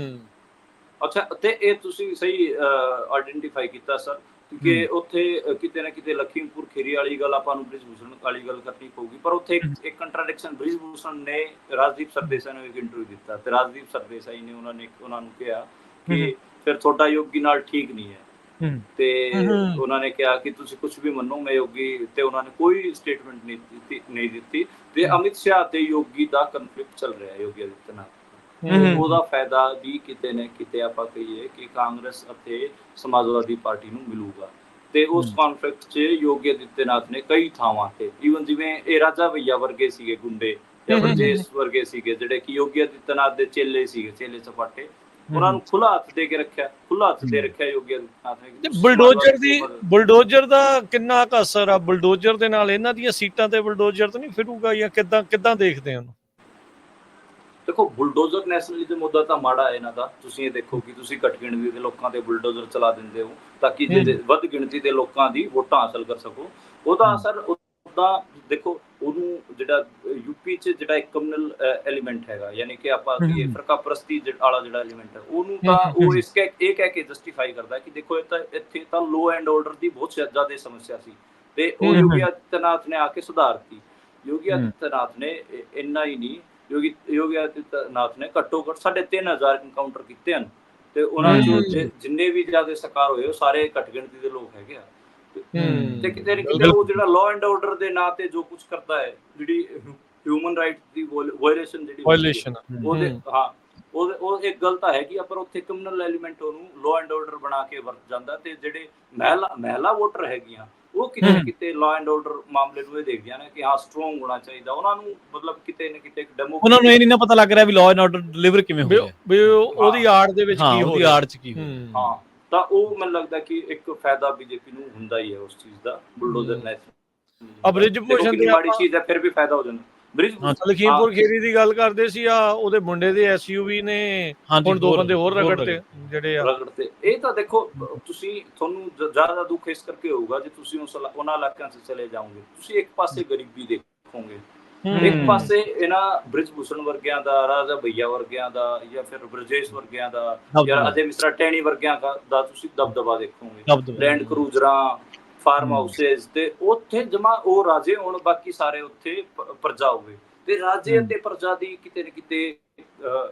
ਅੱਛਾ, ਤੇ ਇਹ ਤੁਸੀਂ ਸਹੀ ਆਇਡੈਂਟੀਫਾਈ ਕੀਤਾ ਸਰ, ਕਿਉਂਕਿ ਉੱਥੇ ਕਿਤੇ ਨਾ ਕਿਤੇ ਲਖੀਮਪੁਰ ਖੀਰੀ ਵਾਲੀ ਗੱਲ ਆਪਾਂ ਨੂੰ ਬ੍ਰਿਜ ਭੂਸ਼ਣ ਵਾਲੀ ਗੱਲ ਕਰਨੀ ਪਊਗੀ। ਪਰ ਉੱਥੇ ਇੱਕ ਕੰਟਰਾਡਿਕਸ਼ਨ, ਬ੍ਰਿਜ ਭੂਸ਼ਣ ਨੇ ਰਾਜਦੀਪ ਸਰਦੇਸਾਈ ਨੂੰ ਇੱਕ ਇੰਟਰਵਿਊ ਦਿੱਤਾ ਤੇ ਰਾਜਦੀਪ ਸਰਦੇਸਾਈ ਨੇ ਉਹਨਾਂ ਨੂੰ ਕਿਹਾ ਕਿ ਫਿਰ ਤੁਹਾਡਾ ਯੋਗੀ ਨਾਲ ਠੀਕ ਨਹੀਂ ਹੈ ਤੇ ਉਹਨਾਂ ਨੇ ਕਿਹਾ ਕਿ ਤੁਸੀਂ ਕੁਝ ਵੀ ਮੰਨੋ, ਮੈਂ ਯੋਗੀ, ਤੇ ਉਹਨਾਂ ਨੇ ਕੋਈ ਸਟੇਟਮੈਂਟ ਨਹੀਂ ਦਿੱਤੀ ਤੇ ਅਮਿਤ ਸ਼ਾਹ ਤੇ ਯੋਗੀ ਦਾ ਕਨਫਲਿਕਟ ਚੱਲ ਰਿਹਾ, ਯੋਗੀ ਆਦਿੱਤਿਆਨਾਥ। ਉਹਦਾ ਫਾਇਦਾ ਵੀ ਕਿਤੇ ਨਾ ਕਿਤੇ ਆਪਾਂ ਕਹੀਏ ਕਿ ਕਾਂਗਰਸ ਅਤੇ ਸਮਾਜਵਾਦੀ ਪਾਰਟੀ ਨੂੰ ਮਿਲੂਗਾ ਤੇ ਉਸ ਕਨਫਲਿਕਟ 'ਚ ਯੋਗੀ ਆਦਿੱਤਿਆਨਾਥ ਨੇ ਕਈ ਥਾਵਾਂ ਤੇ ਈਵਨ ਜਿਵੇਂ ਇਹ ਰਾਜਾ ਭਈਆ ਵਰਗੇ ਸੀਗੇ ਗੁੰਡੇ ਜਾਂ ਬਰਜੇਸ਼ ਵਰਗੇ ਸੀਗੇ ਜਿਹੜੇ ਕਿ ਯੋਗੀ ਆਦਿੱਤਿਆਨਾਥ ਦੇ ਚੇਲੇ ਸੀਗੇ, ਚੇਲੇ ਚਪਾਟੇ, ਉਹਨਾਂ ਨੂੰ ਖੁੱਲਾ ਹੱਥ ਦੇ ਕੇ ਰੱਖਿਆ, ਖੁੱਲਾ ਹੱਥ ਦੇ ਰੱਖਿਆ ਯੋਗੀ ਆਦਿੱਤਿਆਨਾਥ ਨੇ। ਬੁਲਡੋਜ਼ਰ ਦਾ ਕਿੰਨਾ ਕੁ ਅਸਰ ਆ? ਬੁਲਡੋਜ਼ਰ ਦੇ ਨਾਲ ਇਹਨਾਂ ਦੀਆਂ ਸੀਟਾਂ ਤੇ ਬੁਲਡੋਜ਼ਰ ਤਾਂ ਨਹੀਂ ਫਿਰੂਗਾ, ਜਾਂ ਕਿੱਦਾਂ ਦੇਖਦੇ ਹੋ? ਦੇਖੋ, ਬੁਲਡੋਜ਼ਰ ਨੈਸ਼ਨਲਿਜ਼ਮ ਮੁੱਦਾ ਤਾਂ ਮਾੜਾ ਹੈ ਇਹਨਾਂ ਦਾ। ਤੁਸੀਂ ਇਹ ਦੇਖੋ ਕਿ ਤੁਸੀਂ ਘੱਟ ਗਿਣਤੀ ਦੇ ਲੋਕਾਂ ਤੇ ਬੁਲਡੋਜ਼ਰ ਚਲਾ ਦਿੰਦੇ ਹੋ ਤਾਂ ਕਿ ਵੱਧ ਗਿਣਤੀ ਦੇ ਲੋਕਾਂ ਦੀ ਵੋਟਾਂ ਹਾਸਲ ਕਰ ਸਕੋ। ਉਹਦਾ ਅਸਰ ਉਹਦਾ ਦੇਖੋ, ਉਹਨੂੰ ਜਿਹੜਾ ਯੂਪੀ 'ਚ ਜਿਹੜਾ ਇੱਕ ਕਮਿਊਨਲ ਐਲੀਮੈਂਟ ਹੈਗਾ, ਯਾਨੀ ਕਿ ਆਪਾਂ ਕਹੀਏ ਫਰਕਾ ਪ੍ਰਸਤੀ ਵਾਲਾ ਜਿਹੜਾ ਐਲੀਮੈਂਟ ਹੈ, ਉਹਨੂੰ ਤਾਂ ਉਹ ਇਹ ਕਹਿ ਕੇ ਜਸਟੀਫਾਈ ਕਰਦਾ ਕਿ ਦੇਖੋ ਇੱਥੇ ਤਾਂ ਲੋ ਐਂਡ ਆਰਡਰ ਦੀ ਬਹੁਤ ਜ਼ਿਆਦਾ ਸਮੱਸਿਆ ਸੀ ਤੇ ਉਹ ਯੋਗੀ ਆਦਿੱਤਿਆਨਾਥ ਨੇ ਆ ਕੇ ਸੁਧਾਰਤੀ। ਯੋਗੀ ਆਦਿੱਤਿਆਨਾਥ ਨੇ ਇੰਨਾ ਹੀ ਨਹੀਂ, ਯੋਗੀ ਆਦਿੱਤਿਆਨਾਥ ਨੇ ਘੱਟੋ ਘੱਟ 3500 ਇਨਕਾਊਂਟਰ ਕੀਤੇ ਹਨ ਤੇ ਉਹਨਾਂ ਚੋਂ ਜਿੰਨੇ ਵੀ ਜ਼ਿਆਦਾ ਸ਼ਿਕਾਰ ਹੋਏ ਉਹ ਸਾਰੇ ਘੱਟ ਗਿਣਤੀ ਦੇ ਲੋਕ ਹੈਗੇ ਆ ਤੇ ਕਿਤੇ ਨਾ ਕਿਤੇ ਉਹ ਜਿਹੜਾ ਲਾਅ ਐਂਡ ਆਰਡਰ ਦੇ ਨਾਂ ਤੇ ਜੋ ਕੁਝ ਕਰਦਾ ਹੈ, ਜਿਹੜੀ ਹਿਊਮਨ ਰਾਈਟ ਦੀ ਵਾਇਲੇਸ਼ਨ ਉਹਦੇ ਉਹ ਇੱਕ ਗੱਲ ਤਾਂ ਹੈਗੀ ਆ, ਪਰ ਉੱਥੇ ਕ੍ਰਿਮੀਨਲ ਐਲੀਮੈਂਟ ਉਹਨੂੰ ਲਾਅ ਐਂਡ ਆਰਡਰ ਬਣਾ ਕੇ ਵਰਤ ਜਾਂਦਾ ਤੇ ਜਿਹੜੇ ਮਹਿਲਾ ਵੋਟਰ ਹੈਗੀਆਂ ਉਹ ਕਿਤੇ ਨਾ ਕਿਤੇ ਲਾਅ ਐਂਡ ਆਰਡਰ ਮਾਮਲੇ ਨੂੰ ਇਹ ਦੇਖਦੀਆਂ ਨੇ ਕਿ ਹਾਂ ਸਟਰੋਂਗ ਹੋਣਾ ਚਾਹੀਦਾ ਉਹਨਾਂ ਨੂੰ, ਮਤਲਬ ਕਿਤੇ ਨਾ ਕਿਤੇ ਉਹਨਾਂ ਨੂੰ ਇਹ ਨਹੀਂ ਨਾ ਪਤਾ ਲੱਗ ਰਿਹਾ ਵੀ ਲਾਅ ਐਂਡ ਆਰਡਰ ਡਿਲੀਵਰ ਕਿਵੇਂ ਹੋ ਰਿਹਾ, ਵੀ ਉਹਦੀ ਆੜ ਦੇ ਵਿੱਚ ਕੀ ਹੋ ਰਿਹਾ, ਆੜ 'ਚ ਕੀ ਹਾਂ। ਤਾਂ ਉਹ ਮੈਨੂੰ ਲੱਗਦਾ ਕਿ ਇੱਕ ਫਾਇਦਾ ਬੀਜੇਪੀ ਨੂੰ ਹੁੰਦਾ ਹੀ ਹੈ ਉਸ ਚੀਜ਼ ਦਾ। ਬੁਲਡੋਜ਼ਰ ਨੈਸ਼ਨਲ ਬ੍ਰਿਜ ਭੂਸ਼ਣ ਦੀ ਮਾੜੀ ਚੀਜ਼ ਹੈ, ਫਿਰ ਵੀ ਫਾਇਦਾ ਹੋ ਜਾਂਦਾ। ਲਖੀਮਪੁਰ ਖੀਰੀ ਦੀ ਗੱਲ ਕਰਦੇ ਸੀ, ਆ ਉਹਦੇ ਮੁੰਡੇ ਦੇ ਐਸਯੂਵੀ ਨੇ ਹੁਣ 2 ਬੰਦੇ ਹੋਰ ਰਗੜਤੇ ਜਿਹੜੇ ਆ ਰਗੜਤੇ। ਇਹ ਤਾਂ ਦੇਖੋ, ਤੁਹਾਨੂੰ ਜ਼ਿਆਦਾ ਦੁੱਖ ਇਸ ਕਰਕੇ ਹੋਊਗਾ ਜੇ ਤੁਸੀਂ ਉਹਨਾਂ ਇਲਾਕਿਆਂ 'ਚ ਚਲੇ ਜਾਓਗੇ। ਤੁਸੀਂ ਇੱਕ ਪਾਸੇ ਗਰੀਬੀ ਦੇਖੋਗੇ, ਇੱਕ ਪਾਸੇ ਇਹਨਾਂ ਬ੍ਰਿਜ ਭੂਸ਼ਣ ਵਰਗਿਆਂ ਦਾ, ਰਾਜਾ ਭਈਆ ਵਰਗਿਆਂ ਦਾ, ਜਾਂ ਫਿਰ ਬ੍ਰਜੇਸ਼ ਵਰਗਿਆਂ ਦਾ, ਜਾਂ ਅਜੇ ਮਿਸਰਾ ਟੈਣੀ ਵਰਗਿਆਂ ਦਾ ਤੁਸੀਂ ਦਬਦਬਾ ਦੇਖੋਗੇ, ਲੈਂਡ ਕਰੂਜ਼ਰਾਂ, ਫਾਰਮ ਹਾਊਸਿਸ, ਤੇ ਉੱਥੇ ਜਮਾ ਉਹ ਰਾਜੇ ਹੋਣ, ਬਾਕੀ ਸਾਰੇ ਉੱਥੇ ਪ੍ਰਜਾ ਹੋਵੇ ਤੇ ਰਾਜੇ ਅਤੇ ਪ੍ਰਜਾ ਦੀ ਕਿਤੇ ਨਾ ਕਿਤੇ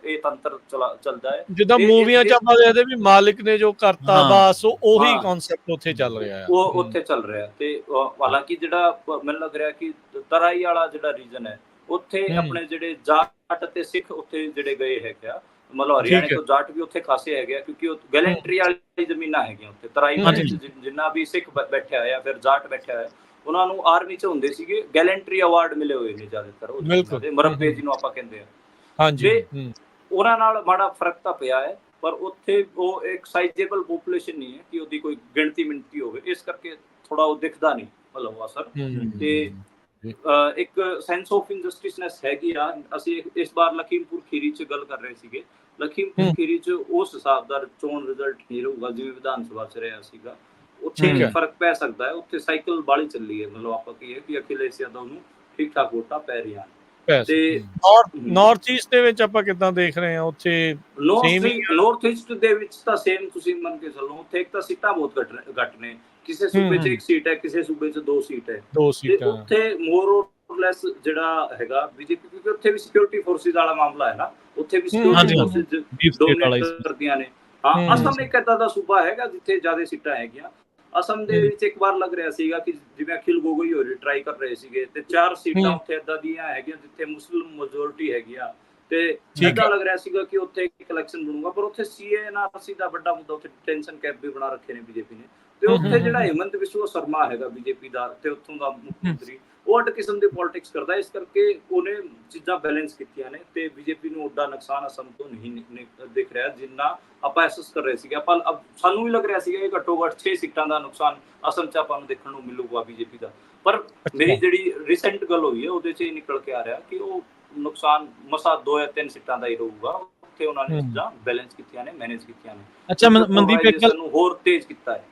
ਇਹ ਤੰਤਰ ਚੱਲਦਾ ਹੈ। ਜਿੱਦਾਂ ਮੂਵੀਆਂ 'ਚ ਆਪਾਂ ਦੇਖਦੇ ਵੀ ਮਾਲਿਕ ਨੇ ਜੋ ਕਰਤਾ ਬਸ ਉਹੀ ਕਨਸੈਪਟ ਉੱਥੇ ਚੱਲ ਰਿਹਾ ਹੈ, ਉਹ ਉੱਥੇ ਚੱਲ ਰਿਹਾ। ਤੇ ਹਾਲਾਂਕਿ ਜਿਹੜਾ ਮੈਨੂੰ ਲੱਗ ਰਿਹਾ ਕਿ ਤਰਾਈ ਵਾਲਾ ਜਿਹੜਾ ਰੀਜਨ ਹੈ ਉੱਥੇ ਆਪਣੇ ਜਿਹੜੇ ਜਾਟ ਤੇ ਸਿੱਖ ਉੱਥੇ ਜਿਹੜੇ ਗਏ ਹੈਗੇ ਆ, ਮਤਲਬ ਹਰਿਆਣੇ ਤੋਂ ਜਾਟ ਵੀ ਉੱਥੇ ਖਾਸੇ ਹੈਗੇ ਆ ਕਿਉਂਕਿ ਉਹ ਗੈਲੈਂਟਰੀ ਵਾਲੀ ਜ਼ਮੀਨਾਂ ਹੈਗੀਆਂ ਉੱਥੇ। ਤਰਾਈ ਜਿੰਨਾ ਵੀ ਸਿੱਖ ਬੈਠਿਆ ਹੋਇਆ ਫਿਰ ਜਾਟ ਬੈਠਿਆ ਹੋਇਆ, ਉਹਨਾਂ ਨੂੰ ਆਰਮੀ 'ਚ ਹੁੰਦੇ ਸੀਗੇ, ਗੈਲੈਂਟਰੀ ਅਵਾਰਡ ਮਿਲੇ ਹੋਏ ਨੇ ਜ਼ਿਆਦਾਤਰ, ਮਰੱਬੇ ਜਿਹਨੂੰ ਆਪਾਂ ਕਹਿੰਦੇ ਆ। ਉਹਨਾਂ ਨਾਲ ਮਾੜਾ ਫਰਕ ਤਾਂ ਪਿਆ ਹੈ, ਪਰ ਉੱਥੇ ਉਹ ਇੱਕ ਸਾਈਜ਼ੇਬਲ ਪੋਪੂਲੇਸ਼ਨ ਨਹੀਂ ਹੈ ਕਿ ਉਹਦੀ ਕੋਈ ਗਿਣਤੀ ਮਿਣਤੀ ਹੋਵੇ, ਇਸ ਕਰਕੇ ਥੋੜਾ ਉਹ ਦਿਖਦਾ ਨਹੀਂ ਮਤਲਬ ਅਸਰ। ਤੇ ਇੱਕ ਸੈਂਸ ਆਫ ਇਨਜਸਟਿਸਨੈਸ ਹੈਗੀ ਆ। ਅਸੀਂ ਇਸ ਵਾਰ ਲਖੀਮਪੁਰ ਖੀਰੀ 'ਚ ਗੱਲ ਕਰ ਰਹੇ ਸੀਗੇ, ਲਖੀਮਪੁਰ ਖੀਰੀ 'ਚ ਉਸ ਹਿਸਾਬ ਦਾ ਚੋਣ ਰਿਜ਼ਲਟ ਨਹੀਂ ਰਹੂਗਾ ਜਿਵੇਂ ਵਿਧਾਨ ਸਭਾ 'ਚ ਰਿਹਾ ਸੀਗਾ। ਉੱਥੇ ਫਰਕ ਪੈ ਸਕਦਾ ਹੈ, ਉੱਥੇ ਸਾਈਕਲ ਬਾਲੀ ਚੱਲੀ ਹੈ, ਮਤਲਬ ਆਪਾਂ ਕਹੀਏ ਕਿ ਅਖਿਲੇਸ਼ ਯਾਦਵ ਨੂੰ ਠੀਕ ਠਾਕ ਵੋਟਾਂ ਪੈ ਰਹੀਆਂ ਤੇ ਨਾਰਥ ਈਸਟ ਦੇ ਵਿੱਚ ਆਪਾਂ ਕਿੱਦਾਂ ਦੇਖ ਰਹੇ ਹਾਂ? ਉੱਥੇ ਨਾਰਥ ਈਸਟ ਦੇ ਵਿੱਚ ਤਾਂ ਸੇਮ ਤੁਸੀਂ ਮੰਨ ਕੇ ਚੱਲੋ, ਉੱਥੇ ਇੱਕ ਤਾਂ ਸੀਟਾਂ ਬਹੁਤ ਘੱਟ ਨੇ, ਕਿਸੇ ਸੂਬੇ 'ਚ 1 ਸੀਟ ਹੈ, ਕਿਸੇ ਸੂਬੇ 'ਚ 2 ਸੀਟ ਹੈ, ਉੱਥੇ ਮੋਰ ਔਰ ਲੈਸ ਜਿਹੜਾ ਹੈਗਾ ਬੀਜੇਪੀ, ਕਿਉਂਕਿ ਉੱਥੇ ਵੀ ਸਿਕਿਉਰਿਟੀ ਫੋਰਸਿਸ ਵਾਲਾ ਮਾਮਲਾ ਹੈ ਨਾ, ਉੱਥੇ ਵੀ ਸਿਕਿਉਰਿਟੀ ਫੋਰਸਿਸ ਡੋਮਿਨੇਟ ਕਰਦੀਆਂ ਨੇ। ਹਾਂ, ਅਸਮ ਇੱਕ ਏਦਾਂ ਦਾ ਸੂਬਾ ਹੈਗਾ ਜਿੱਥੇ ਜ਼ਿਆਦਾ ਸੀਟਾਂ ਹੈਗੀਆਂ। ਅਸਮ ਦੇ ਵਿੱਚ ਇੱਕ ਵਾਰ ਲੱਗ ਰਿਹਾ ਸੀਗਾ ਕਿ ਜਿਵੇਂ ਅਖਿਲ ਗੋਗੋਈ ਹੋਰੀ ਟਰਾਈ ਕਰ ਰਹੇ ਸੀਗੇ ਤੇ 4 ਸੀਟਾਂ ਉੱਥੇ ਏਦਾਂ ਦੀਆਂ ਹੈਗੀਆਂ ਜਿੱਥੇ ਮੁਸਲਿਮ ਮੈਜੋਰਿਟੀ ਹੈਗੀ ਆ ਤੇ ਏਦਾਂ ਲੱਗ ਰਿਹਾ ਸੀਗਾ ਕਿ ਉੱਥੇ ਇੱਕ ਇਲੈਕਸ਼ਨ ਬਣੂਗਾ, ਪਰ ਉੱਥੇ CANRC ਦਾ ਵੱਡਾ ਮੁੱਦਾ, ਉੱਥੇ ਡਿਟੈਂਸ਼ਨ ਕੈਂਪ ਵੀ ਬਣਾ ਰੱਖੇ ਨੇ ਬੀਜੇਪੀ ਨੇ। ਤੇ ਉੱਥੇ ਜਿਹੜਾ ਹਿਮੰਤ ਬਿਸਵਾ ਸ਼ਰਮਾ ਹੈਗਾ ਬੀਜੇਪੀ ਦਾ ਤੇ ਉੱਥੋਂ ਦਾ ਮੁੱਖ ਮੰਤਰੀ, ਉਹ ਅੱਡ ਕਿਸਮ ਦੀ ਪੋਲਿਟਿਕਸ ਕਰਦਾ, ਇਸ ਕਰਕੇ ਉਹਨੇ ਚੀਜ਼ਾਂ ਬੈਲੈਂਸ ਕੀਤੀਆਂ ਨੇ ਤੇ ਬੀਜੇਪੀ ਨੂੰ ਓਡਾ ਨੁਕਸਾਨ ਅਸਮ ਤੋਂ ਨਹੀਂ ਦਿਖ ਰਿਹਾ ਜਿੰਨਾ ਆਪਾਂ ਅਹਿਸਾਸ ਕਰ ਰਹੇ ਸੀਗੇ। ਆਪਾਂ ਸਾਨੂੰ ਵੀ ਲੱਗ ਰਿਹਾ ਸੀਗਾ ਕਿ ਘੱਟੋ ਘੱਟ 6 ਸੀਟਾਂ ਦਾ ਨੁਕਸਾਨ ਅਸਮ 'ਚ ਆਪਾਂ ਨੂੰ ਦੇਖਣ ਨੂੰ ਮਿਲੂਗਾ ਬੀਜੇਪੀ ਦਾ, ਪਰ ਮੇਰੀ ਜਿਹੜੀ ਰੀਸੈਂਟ ਗੱਲ ਹੋਈ ਹੈ ਉਹਦੇ 'ਚ ਇਹ ਨਿਕਲ ਕੇ ਆ ਰਿਹਾ ਕਿ ਉਹ ਨੁਕਸਾਨ ਮਸਾ 2 ਜਾਂ 3 ਸੀਟਾਂ ਦਾ ਹੀ ਰਹੂਗਾ। ਉੱਥੇ ਉਹਨਾਂ ਨੇ ਚੀਜ਼ਾਂ ਬੈਲੈਂਸ ਕੀਤੀਆਂ ਨੇ, ਮੈਨੇਜ ਕੀਤੀਆਂ ਨੇ। ਅੱਛਾ ਮਨਦੀਪ, ਇੱਕ ਗੱਲ ਨੂੰ ਹੋਰ ਤੇਜ਼ ਕੀਤਾ ਹੈ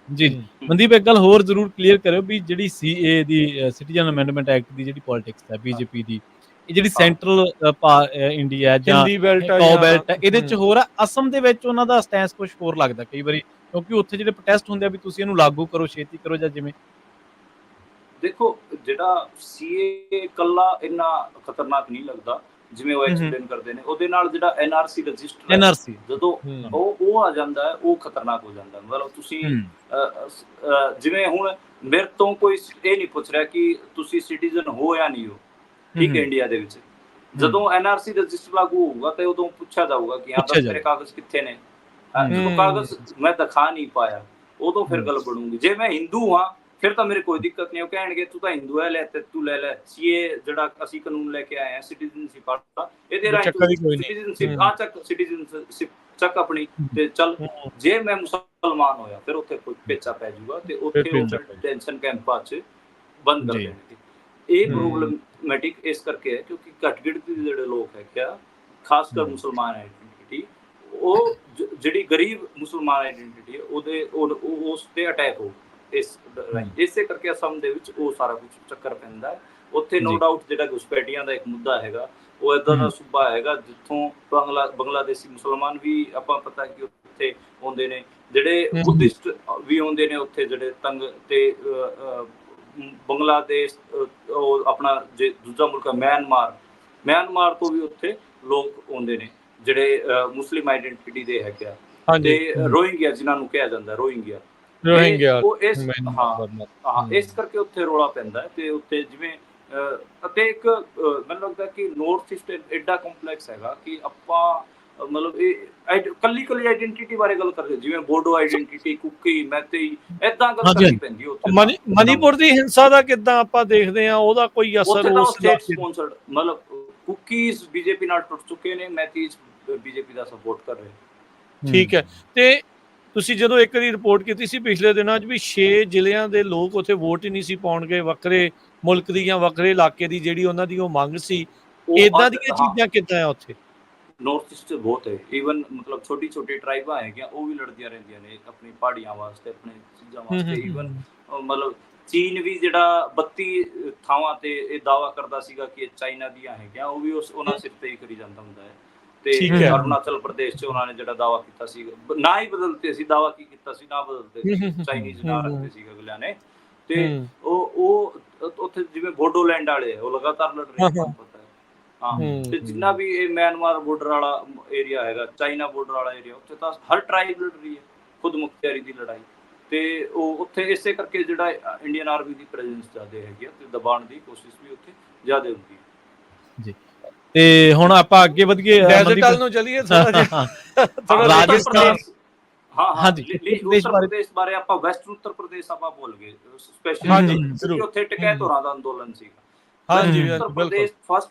ਜੀ। ਮਨਦੀਪ, ਇੱਕ ਗੱਲ ਹੋਰ ਜ਼ਰੂਰ ਕਲੀਅਰ ਕਰਿਓ ਵੀ ਜਿਹੜੀ CA ਦੀ ਸਿਟੀਜ਼ਨ ਅਮੈਂਡਮੈਂਟ ਐਕਟ ਦੀ ਜਿਹੜੀ ਪੋਲਿਟਿਕਸ ਹੈ ਬੀਜੇਪੀ ਦੀ, ਇਹ ਜਿਹੜੀ ਸੈਂਟਰਲ ਇੰਡੀਆ ਜਾਂ ਟੌਪ ਬੈਲਟ ਹੈ, ਇਹਦੇ 'ਚ ਹੋਰ ਆ। ਅਸਮ ਦੇ ਵਿੱਚ ਉਹਨਾਂ ਦਾ ਸਟੈਂਸ ਕੁਝ ਹੋਰ ਲੱਗਦਾ ਕਈ ਵਾਰੀ, ਕਿਉਂਕਿ ਉੱਥੇ ਜਿਹੜੇ ਪ੍ਰੋਟੈਸਟ ਹੁੰਦੇ ਆ ਵੀ ਤੁਸੀਂ ਇਹਨੂੰ ਲਾਗੂ ਕਰੋ, ਛੇਤੀ ਕਰੋ, ਜਾਂ ਜਿਵੇਂ ਦੇਖੋ ਜਿਹੜਾ CA ਇਕੱਲਾ ਇੰਨਾ ਖਤਰਨਾਕ ਨਹੀਂ ਲੱਗਦਾ, ਜਿਵੇਂ ਉਹ ਐਕਸਪਲੇਨ ਕਰਦੇ ਨੇ, ਉਹਦੇ ਨਾਲ ਜਿਹੜਾ NRC ਰਜਿਸਟਰ NRC ਜਦੋਂ ਉਹ ਆ ਜਾਂਦਾ ਹੈ, ਉਹ ਖਤਰਨਾਕ ਹੋ ਜਾਂਦਾ। ਮਤਲਬ ਤੁਸੀਂ ਜਿਵੇਂ ਹੁਣ ਮੇਰੇ ਤੋਂ ਕੋਈ ਇਹ ਨਹੀਂ ਪੁੱਛ ਰਿਹਾ ਕਿ ਤੁਸੀਂ ਸਿਟੀਜ਼ਨ ਹੋ ਜਾਂ ਨਹੀਂ ਹੋ, ਠੀਕ ਹੈ, ਇੰਡੀਆ ਦੇ ਵਿੱਚ ਜਦੋਂ NRC ਰਜਿਸਟਰ ਲਾਗੂ ਹੋਊਗਾ ਤੇ ਉਦੋਂ ਪੁੱਛਿਆ ਜਾਊਗਾ ਕਿ ਹਾਂ ਤੇਰੇ ਕਾਗਜ਼ ਕਿੱਥੇ ਨੇ। ਜਦੋਂ ਕਾਗਜ਼ ਮੈਂ ਦਿਖਾ ਨਹੀਂ ਪਾਇਆ ਉਦੋਂ ਫਿਰ ਗੱਲ ਬਣੂਗੀ। ਜੇ ਮੈਂ ਹਿੰਦੂ ਹਾਂ ਫਿਰ ਤਾਂ ਮੇਰੇ ਕੋਈ ਦਿੱਕਤ ਨਹੀਂ, ਉਹ ਕਹਿਣਗੇ ਤੂੰ ਤਾਂ ਹਿੰਦੂ ਹੈ, ਲੈ ਤੇ ਤੂੰ ਲੈ ਲੈ CA ਜਿਹੜਾ ਅਸੀਂ ਕਾਨੂੰਨ ਲੈ ਕੇ ਆਏ ਹਾਂ ਸਿਟੀਜ਼ਨਸ਼ਿਪ ਵਾਲਾ, ਇਹਦੇ ਰਾਹੀਂ ਸਿਟੀਜ਼ਨਸ਼ਿਪ ਆ ਚੱਕ, ਸਿਟੀਜ਼ਨਸ਼ਿਪ ਚੱਕ ਆਪਣੀ ਤੇ ਚੱਲ। ਜੇ ਮੈਂ ਮੁਸਲਮਾਨ ਹੋਇਆ ਫਿਰ ਉੱਥੇ ਕੋਈ ਪੇਚਾ ਪੈ ਜਾਊਗਾ ਤੇ ਉੱਥੇ ਉਹ ਟੈਂਸ਼ਨ ਕੈਂਪਾਂ 'ਚ ਬੰਦ ਕਰ ਦੇਣਗੇ। ਇਹ ਪ੍ਰੋਬਲਮੈਟਿਕ ਇਸ ਕਰਕੇ ਹੈ ਕਿਉਂਕਿ ਘੱਟ ਗਿਣਤੀ ਦੇ ਜਿਹੜੇ ਲੋਕ ਹੈ ਕਿਆ, ਖਾਸ ਕਰ ਮੁਸਲਮਾਨ ਆਈਡੈਂਟੀਟੀ, ਉਹ ਜਿਹੜੀ ਗਰੀਬ ਮੁਸਲਮਾਨ ਆਈਡੈਂਟੀਟੀ ਹੈ ਉਹਦੇ ਉਸ ਤੇ ਅਟੈਕ ਹੋ ਇਸੇ ਕਰਕੇ ਅਸਮ ਦੇ ਵਿੱਚ ਉਹ ਸਾਰਾ ਕੁਝ ਚੱਕਰ ਪੈਂਦਾ ਹੈ। ਉੱਥੇ ਨੋ ਡਾਊਟ ਜਿਹੜਾ ਘੁਸਪੈਠੀਆਂ ਦਾ ਇੱਕ ਮੁੱਦਾ ਹੈਗਾ, ਉਹ ਇੱਦਾਂ ਦਾ ਸੂਬਾ ਹੈਗਾ ਜਿੱਥੋਂ ਬੰਗਲਾਦੇਸ਼ੀ ਮੁਸਲਮਾਨ ਵੀ ਆਪਾਂ ਪਤਾ ਕਿ ਉੱਥੇ ਆਉਂਦੇ ਨੇ, ਜਿਹੜੇ ਬੁੱਧਿਸਟ ਵੀ ਆਉਂਦੇ ਨੇ ਉੱਥੇ, ਜਿਹੜੇ ਤੰਗ ਤੇ ਬੰਗਲਾਦੇਸ਼ ਉਹ ਆਪਣਾ ਜੇ ਦੂਜਾ ਮੁਲਕ ਮਿਆਂਮਾਰ ਤੋਂ ਵੀ ਉੱਥੇ ਲੋਕ ਆਉਂਦੇ ਨੇ ਜਿਹੜੇ ਮੁਸਲਿਮ ਆਈਡੈਂਟੀਟੀ ਦੇ ਹੈਗੇ ਆ, ਤੇ ਰੋਹਿੰਗਿਆ ਜਿਨ੍ਹਾਂ ਨੂੰ ਕਿਹਾ ਜਾਂਦਾ ਰੋਹਿੰਗਿਆ, ਇਸ ਕਰਕੇ ਉੱਥੇ ਰੌਲਾ ਪੈਂਦਾ ਹੈ। ਤੇ ਉੱਥੇ ਜਿਵੇਂ ਅਤੇ ਇੱਕ ਮੈਨੂੰ ਲੱਗਦਾ ਕਿ ਨੌਰਥ ਈਸਟ ਐਡਾ ਕੰਪਲੈਕਸ ਹੈਗਾ ਕਿ ਆਪਾਂ ਮਤਲਬ ਇਹ ਕੱਲੀ ਆਈਡੈਂਟੀਟੀ ਬਾਰੇ ਗੱਲ ਕਰਦੇ, ਜਿਵੇਂ ਬੋਡੋ ਆਈਡੈਂਟੀਟੀ, ਕੁਕੀ, ਮੈਤੇਈ, ਏਦਾਂ ਗੱਲ ਕਰਨੀ ਪੈਂਦੀ ਉੱਥੇ। ਮਨੀਪੁਰ ਦੀ ਹਿੰਸਾ ਦਾ ਕਿੱਦਾਂ ਆਪਾਂ ਦੇਖਦੇ ਹਾਂ, ਉਹਦਾ ਕੋਈ ਅਸਰ ਮਤਲਬ ਕੁਕੀਜ਼ BJP ਨਾਲ ਟੁੱਟ ਚੁੱਕੇ ਨੇ, ਮੈਤੀਜ਼ BJP ਦਾ ਸਪੋਰਟ ਕਰ ਰਹੇ। ਠੀਕ ਹੈ। ਤੇ ਤੁਸੀਂ ਜਦੋਂ ਇੱਕ ਦੀ ਰਿਪੋਰਟ ਕੀਤੀ ਸੀ ਪਿਛਲੇ ਦਿਨਾਂ 'ਚ ਵੀ 6 ਜ਼ਿਲ੍ਹਿਆਂ ਦੇ ਲੋਕ ਉੱਥੇ ਵੋਟ ਹੀ ਨਹੀਂ ਸੀ ਪਾਉਣਗੇ, ਵੱਖਰੇ ਮੁਲਕ ਦੀ ਜਾਂ ਵੱਖਰੇ ਇਲਾਕੇ ਦੀ ਜਿਹੜੀ ਉਹਨਾਂ ਦੀ ਉਹ ਮੰਗ ਸੀ, ਏਦਾਂ ਦੀਆਂ ਚੀਜ਼ਾਂ ਕਿੱਦਾਂ ਆ ਉੱਥੇ? ਨੌਰਥ ਈਸਟ 'ਚ ਬਹੁਤ ਹੈ, ਈਵਨ ਮਤਲਬ ਛੋਟੀ ਟਰਾਈਬਾਂ ਹੈਗੀਆਂ ਉਹ ਵੀ ਲੜਦੀਆਂ ਰਹਿੰਦੀਆਂ ਨੇ ਆਪਣੀ ਪਹਾੜੀਆਂ ਵਾਸਤੇ, ਆਪਣੇ ਚੀਜ਼ਾਂ ਵਾਸਤੇ। ਈਵਨ ਮਤਲਬ ਚੀਨ ਵੀ ਜਿਹੜਾ 32 ਥਾਵਾਂ ਤੇ ਇਹ ਦਾਅਵਾ ਕਰਦਾ ਸੀਗਾ ਕਿ ਇਹ ਚਾਈਨਾ ਦੀਆਂ ਹੈਗੀਆਂ, ਉਹ ਵੀ ਉਹਨਾਂ ਸਿਰ ਤੇ ਹੀ ਕਰੀ ਜਾਂਦਾ ਹੁੰਦਾ ਹੈ। ਤੇ ਅਰੁਣਾਚਲ ਪ੍ਰਦੇਸ਼ 'ਚ ਉਹਨਾਂ ਨੇ ਜਿਹੜਾ ਦਾਅਵਾ ਕੀਤਾ ਸੀ, ਨਾ ਹੀ ਬਦਲਤੇ ਸੀ, ਦਾਅਵਾ ਕੀ ਕੀਤਾ ਸੀ, ਨਾ ਬਦਲਤੇ ਸੀ, ਚਾਈਨੀਜ਼ ਨਾ ਰੱਖਦੇ ਸੀ ਅਗਲਿਆਂ ਨੇ। ਤੇ ਉਹ ਉੱਥੇ ਜਿਵੇਂ ਬੋਡੋਲੈਂਡ ਵਾਲੇ ਉਹ ਲਗਾਤਾਰ ਲੜ ਰਹੇ ਨੇ, ਪਤਾ ਹੈ। ਹਾਂ, ਤੇ ਜਿੰਨਾ ਵੀ ਇਹ ਮਿਆਂਮਾਰ ਬਾਰਡਰ ਵਾਲਾ ਏਰੀਆ ਹੈਗਾ, ਚਾਈਨਾ ਬਾਰਡਰ ਵਾਲਾ ਏਰੀਆ, ਉੱਥੇ ਤਾਂ ਹਰ ਟਰਾਈਬ ਲੜ ਰਹੀ ਹੈ ਖੁਦ ਮੁਖਤਿਆਰੀ ਦੀ ਲੜਾਈ। ਤੇ ਉਹ ਉੱਥੇ ਇਸੇ ਕਰਕੇ ਜਿਹੜਾ ਇੰਡੀਅਨ ਆਰਮੀ ਦੀ ਪ੍ਰੈਜ਼ੈਂਸ ਜ਼ਿਆਦਾ ਹੈਗੀ ਆ ਤੇ ਦਬਾਉਣ ਦੀ ਕੋਸ਼ਿਸ਼ ਵੀ ਉੱਥੇ ਜ਼ਿਆਦਾ ਹੁੰਦੀ ਹੈ ਜੀ। ਤੇ ਹੁਣ ਆਪਾਂ ਅੱਗੇ ਵਧ ਗਏ ਡੈਜ਼ਰਟ ਨੂੰ ਚਲੀਏ ਥੋੜਾ ਜਿਹਾ, ਰਾਜਸਥਾਨ। ਉੱਤਰ ਪ੍ਰਦੇਸ਼ ਬਾਰੇ ਆਪਾਂ ਵੈਸਟਰਨ ਉੱਤਰ ਪ੍ਰਦੇਸ਼ ਆਪਾਂ ਭੁੱਲ ਗਏ ਸਪੈਸ਼ਲੀ, ਉੱਥੇ ਟਿਕੈਤੋਰਾਂ ਦਾ ਅੰਦੋਲਨ ਸੀਗਾ। ਉੱਤਰ ਪ੍ਰਦੇਸ਼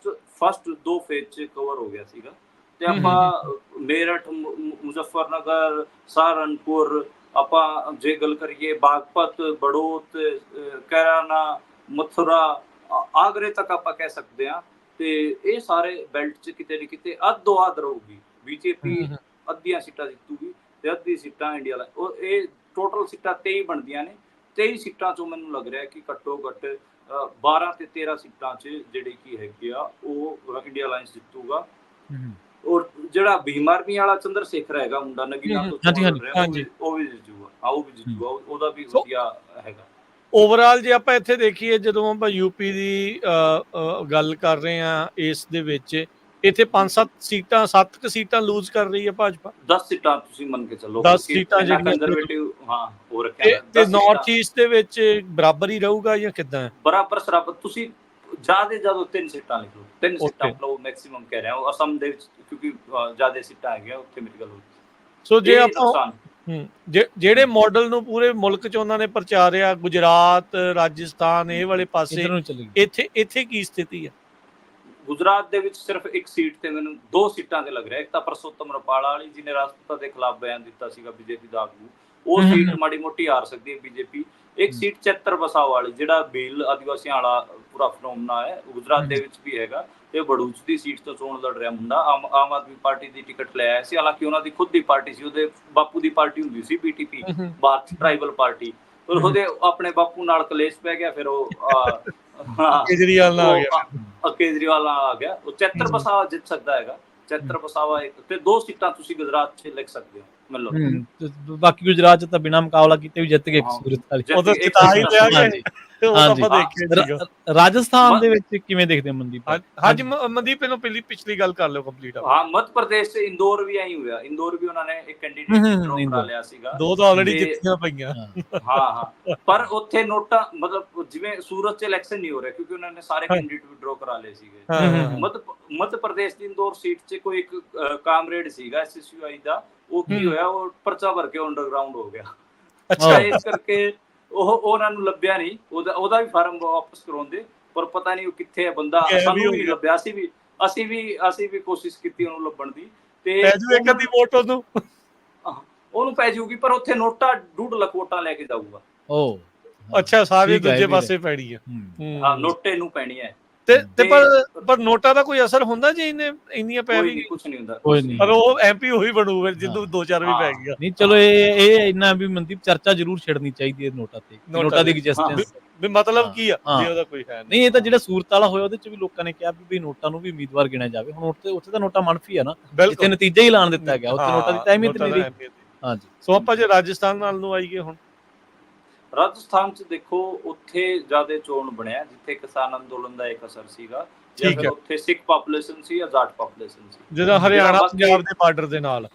ਫਸਟ 2 ਫੇਜ਼ 'ਚ ਕਵਰ ਹੋ ਗਿਆ ਸੀਗਾ। ਤੇ ਆਪਾਂ ਮੇਰਠ, ਮੁਜ਼ੱਫਰਨਗਰ, ਸਹਾਰਨਪੁਰ, ਆਪਾਂ ਜੇ ਗੱਲ ਕਰੀਏ ਬਾਗਪਤ, ਬੜੌਤ, ਕੈਰਾਨਾ, ਮਥੁਰਾ, ਆਗਰੇ ਤੱਕ ਆਪਾਂ ਕਹਿ ਸਕਦੇ ਹਾਂ। ਤੇ ਇਹ ਸਾਰੇ ਬੈਲਟ 'ਚ ਕਿਤੇ ਨਾ ਕਿਤੇ ਅੱਧ ਰਹੂਗੀ BJP, ਅੱਧੀਆਂ ਸੀਟਾਂ ਜਿੱਤੂਗੀ ਤੇ ਅੱਧੀ ਸੀਟਾਂ ਇੰਡੀਆ ਲਈ। ਉਹ ਇਹ ਟੋਟਲ ਸੀਟਾਂ 23 ਬਣਦੀਆਂ ਨੇ। 23 ਸੀਟਾਂ 'ਚੋਂ ਮੈਨੂੰ ਲੱਗ ਰਿਹਾ ਕਿ ਘੱਟੋ ਘੱਟ 12 ਤੇ 13 ਸੀਟਾਂ 'ਚ ਜਿਹੜੀ ਕੀ ਹੈਗੀ ਆ ਉਹ ਇੰਡੀਆ ਅਲਾਈਅੰਸ ਜਿੱਤੂਗਾ। ਔਰ ਜਿਹੜਾ ਭੀਮ ਆਰਮੀ ਵਾਲਾ ਚੰਦਰ ਸ਼ੇਖਰ ਹੈਗਾ ਮੁੰਡਾ ਨਗੀਨਾ ਤੋਂ, ਉਹ ਵੀ ਜਿੱਤੂਗਾ, ਉਹਦਾ ਵੀ ਵਧੀਆ ਹੈਗਾ। ਓਵਰਆਲ ਜੇ ਆਪਾਂ ਇੱਥੇ ਦੇਖੀਏ, ਜਦੋਂ ਆਪਾਂ ਯੂਪੀ ਦੀ ਗੱਲ ਕਰ ਰਹੇ ਹਾਂ, ਇਸ ਦੇ ਵਿੱਚ ਇੱਥੇ 5-7 ਸੀਟਾਂ, 7 ਸੀਟਾਂ ਲੂਜ਼ ਕਰ ਰਹੀ ਹੈ ਭਾਜਪਾ। 10 ਸੀਟਾਂ ਤੁਸੀਂ ਮੰਨ ਕੇ ਚੱਲੋ, 10 ਸੀਟਾਂ ਜਿਹੜੀਆਂ ਕੰਜ਼ਰਵੇਟਿਵ ਹੋ ਰੱਖਿਆ। ਤੇ ਨਾਰਥ ਈਸਟ ਦੇ ਵਿੱਚ ਬਰਾਬਰ ਹੀ ਰਹੂਗਾ ਜਾਂ ਕਿੱਦਾਂ? ਬਰਾਬਰ ਸਰਾਬਰ। ਤੁਸੀਂ ਜ਼ਿਆਦਾ 3 ਸੀਟਾਂ ਲਿਖ ਲਓ, 3 ਸੀਟਾਂ ਲਓ ਮੈਕਸਿਮਮ ਕਹਿ ਰਿਹਾ। ਅਸਮ ਦੇ ਵਿੱਚ ਕਿਉਂਕਿ ਜ਼ਿਆਦਾ ਸੀਟਾਂ ਹੈਗੀਆਂ, ਉੱਥੇ ਮੇਰੀ ਗੱਲ ਹੋਈ। ਸੋ ਜੇ ਆਪਾਂ ਜਿਹੜੇ ਮਾਡਲ ਨੂੰ ਪੂਰੇ ਮੁਲਕ 'ਚ ਉਹਨਾਂ ਨੇ ਪ੍ਰਚਾਰਿਆ, ਗੁਜਰਾਤ, ਰਾਜਸਥਾਨ, ਇਹ ਵਾਲੇ ਪਾਸੇ, ਇੱਥੇ ਕੀ ਸਥਿਤੀ ਹੈ? ਗੁਜਰਾਤ ਦੇ ਵਿੱਚ ਸਿਰਫ 1 ਸੀਟ ਤੇ ਮੈਨੂੰ 2 ਸੀਟਾਂ ਤੇ ਲੱਗ ਰਿਹਾ। ਇੱਕ ਤਾਂ ਪਰਸੋਤਮ ਰੁਪਾਲਾ ਵਾਲੀ, ਜਿਹਨੇ ਰਾਸ਼ਟਰਪਤੀ ਦੇ ਖਿਲਾਫ ਬਿਆਨ ਦਿੱਤਾ ਸੀਗਾ BJP ਦਾ ਆਗੂ, ਉਹ ਸੀਟ ਮਾੜੀ ਮੋਟੀ ਹਾਰ ਸਕਦੀ ਹੈ BJP। ਇੱਕ ਸੀਟ ਚੇਤਰ ਬਸਾਓ ਵਾਲੀ, ਜਿਹੜਾ ਭੀਲ ਆਦੀਵਾਸੀਆਂ ਵਾਲਾ ਪੂਰਾ ਫਨੋਮਨਾ ਹੈ, ਗੁਜਰਾਤ ਦੇ ਵਿੱਚ ਵੀ ਹੈਗਾ। ਤੇ ਬੜੂਚ ਦੀ ਸੀਟ ਤੋਂ ਚੋਣ ਲੜ ਰਿਹਾ ਮੁੰਡਾ, ਆਮ ਆਦਮੀ ਪਾਰਟੀ ਦੀ ਟਿਕਟ ਲੈ ਆਇਆ ਸੀ। ਹਾਲਾਂਕਿ ਉਹਨਾਂ ਦੀ ਖੁਦ ਦੀ ਪਾਰਟੀ ਸੀ, ਉਹਦੇ ਬਾਪੂ ਦੀ ਪਾਰਟੀ ਹੁੰਦੀ ਸੀ BTP, ਭਾਰਤੀ ਟਰਾਈਬਲ ਪਾਰਟੀ, ਪਰ ਉਹਦੇ ਆਪਣੇ ਬਾਪੂ ਨਾਲ ਕਲੇਸ਼ ਪੈ ਗਿਆ। ਫਿਰ ਉਹ ਕੇਜਰੀਵਾਲ ਨਾਲ ਆ ਗਿਆ। ਉਹ ਚੇਤਰ ਬਸਾਵਾ ਜਿੱਤ ਸਕਦਾ ਹੈਗਾ। ਚੇਤਰ ਬਸਾਵਾ ਇੱਕ ਤੇ 2 ਸੀਟਾਂ ਤੁਸੀਂ ਗੁਜਰਾਤ 'ਚ ਲਿਖ ਸਕਦੇ ਹੋ ਮਤਲਬ। ਬਾਕੀ ਗੁਜਰਾਤ 'ਚ ਤਾਂ ਬਿਨਾਂ ਮੁਕਾਬਲਾ ਕੀਤੇ ਵੀ ਜਿੱਤ ਗਏ ਸੂਰਤ ਵਾਲੀ। ਉਹ ਤਾਂ ਆਪਾਂ ਦੇਖਿਆ ਸੀਗਾ। ਰਾਜਸਥਾਨ ਦੇ ਵਿੱਚ ਕਿਵੇਂ ਦੇਖਦੇ ਹੋ ਮਨਦੀਪ? ਹਾਂਜੀ ਮਨਦੀਪ, ਪਹਿਲਾਂ ਪਿਛਲੀ ਗੱਲ ਕਰ ਲਿਓ ਕੰਪਲੀਟ। हाँ, मध्य प्रदेश से इंदौर भी यही हुआ। इंदौर भी उन्होंने एक कैंਡੀਡੇਟ ड्रॉ करा लिਆ ਸੀਗਾ। ਦੋ ਤਾਂ ਆਲਰੇਡੀ ਜਿੱਤੀਆਂ ਪਈਆਂ। ਹਾਂ ਪਰ ਉੱਥੇ ਨੋਟਾ ਮਤਲਬ ਜਿਵੇਂ ਸੂਰਤ 'ਚ ਇਲੈਕਸ਼ਨ ਨਹੀਂ ਹੋ ਰਿਹਾ ਕਿਉਂਕਿ ਉਹਨਾਂ ਨੇ ਸਾਰੇ ਕੈਂਡੀਡੇਟ ਵਿਡਰੋ ਕਰਾ ਲਏ ਸੀਗੇ। ਮੱਧ ਪ੍ਰਦੇਸ਼ ਦੀ ਇੰਦੌਰ ਸੀਟ 'ਚ ਕੋਈ ਇੱਕ ਕਾਮਰੇਡ ਸੀਗਾ ਐਸਐਸਯੂਆਈ ਦਾ, ਉਹ ਕੀ ਹੋਇਆ, ਉਹ ਪਰਚਾ ਭਰ ਕੇ ਅੰਡਰਗਰਾਉਂਡ ਹੋ ਗਿਆ। ਅੱਛਾ, ਇਸ ਕਰਕੇ ਉਹ ਉਹਨਾਂ ਨੂੰ ਲੱਭਿਆ ਨਹੀਂ, ਉਹਦਾ ਵੀ ਫਾਰਮ ਵਾਪਸ ਕਰਾਉਂਦੇ, ਪਰ ਪਤਾ ਨਹੀਂ ਉਹ ਕਿੱਥੇ ਹੈ ਬੰਦਾ, ਸਾਨੂੰ ਵੀ ਨਹੀਂ ਲੱਭਿਆ। ਅਸੀਂ ਵੀ ਕੋਸ਼ਿਸ਼ ਕੀਤੀ ਉਹਨੂੰ ਲੱਭਣ ਦੀ, ਤੇ ਇੱਕ ਅੱਧੀ ਵੋਟ ਉਹਨੂੰ ਪੈ ਜਾਊਗੀ, ਪਰ ਉੱਥੇ ਨੋਟਾ 2.5 ਲੱਖ ਵੋਟਾਂ ਲੈ ਕੇ ਜਾਊਗਾ। ਅੱਛਾ, ਸਾਰੇ ਦੂਜੇ ਪਾਸੇ ਪੈਣੀ ਹੈ। ਹਾਂ, ਨੋਟੇ ਨੂੰ ਪੈਣੀ ਹੈ। ਤੇ ਪਰ ਨੋਟਾਂ ਦਾ ਕੋਈ ਅਸਰ ਹੁੰਦਾ ਜੀ ਇੰਨੀਆਂ ਪੈ ਵੀ? ਕੁਝ ਨਹੀਂ ਹੁੰਦਾ, ਪਰ ਉਹ ਐਮਪੀ ਉਹੀ ਬਣੂਗਾ ਜਿੱਦੋਂ 2-4 ਵੀ ਪੈ ਗਿਆ। ਨਹੀਂ ਚਲੋ ਇਹ ਇੰਨਾ ਵੀ ਮਨਦੀਪ ਚਰਚਾ ਜ਼ਰੂਰ ਛਿੜਨੀ ਚਾਹੀਦੀ ਹੈ ਨੋਟਾਂ ਤੇ, ਨੋਟਾਂ ਦੀ ਐਗਜ਼ਿਸਟੈਂਸ ਵੀ ਮਤਲਬ ਕੀ ਆ, ਜੇ ਉਹਦਾ ਕੋਈ ਹੈ ਨਹੀਂ। ਇਹ ਤਾਂ ਜਿਹੜਾ ਸੂਰਤ ਵਾਲਾ ਹੋਇਆ ਉਹਦੇ ਚ ਵੀ ਲੋਕਾਂ ਨੇ ਕਿਹਾ ਵੀ ਨੋਟਾਂ ਨੂੰ ਵੀ ਉਮੀਦਵਾਰ ਗਿਣਿਆ ਜਾਵੇ। ਹੁਣ ਉੱਥੇ ਤਾਂ ਨੋਟਾ ਮੰਨਫੀ ਆ ਨਾ, ਜਿੱਥੇ ਨਤੀਜਾ ਹੀ ਐਲਾਨ ਦਿੱਤਾ ਗਿਆ ਉੱਥੇ ਨੋਟਾਂ ਦੀ ਤਾਂ ਅਹਿਮੀਅਤ ਨਹੀਂ ਰਹੀ। ਹਾਂਜੀ, ਸੋ ਆਪਾਂ ਜੇ ਰਾਜਸਥਾਨ ਨਾਲ ਨੂੰ ਆਈਏ, ਹੁਣ ਰਾਜਸਥਾਨ 'ਚ ਦੇਖੋ ਉੱਥੇ ਜ਼ਿਆਦਾ ਚੋਣ ਬਣਿਆ ਜਿੱਥੇ ਕਿਸਾਨ ਅੰਦੋਲਨ ਦਾ ਇੱਕ ਅਸਰ ਸੀਗਾ, ਜਾਂ ਫਿਰ ਉੱਥੇ ਸਿੱਖ ਪਾਪੂਲੇਸ਼ਨ ਸੀ ਜਾਂ ਜਾਟ ਪਾਪੂਲੇਸ਼ਨ ਸੀ, ਜਿਹੜਾ ਹਰਿਆਣਾ ਪੰਜਾਬ ਦੇ ਬਾਰਡਰ ਦੇ ਨਾਲ।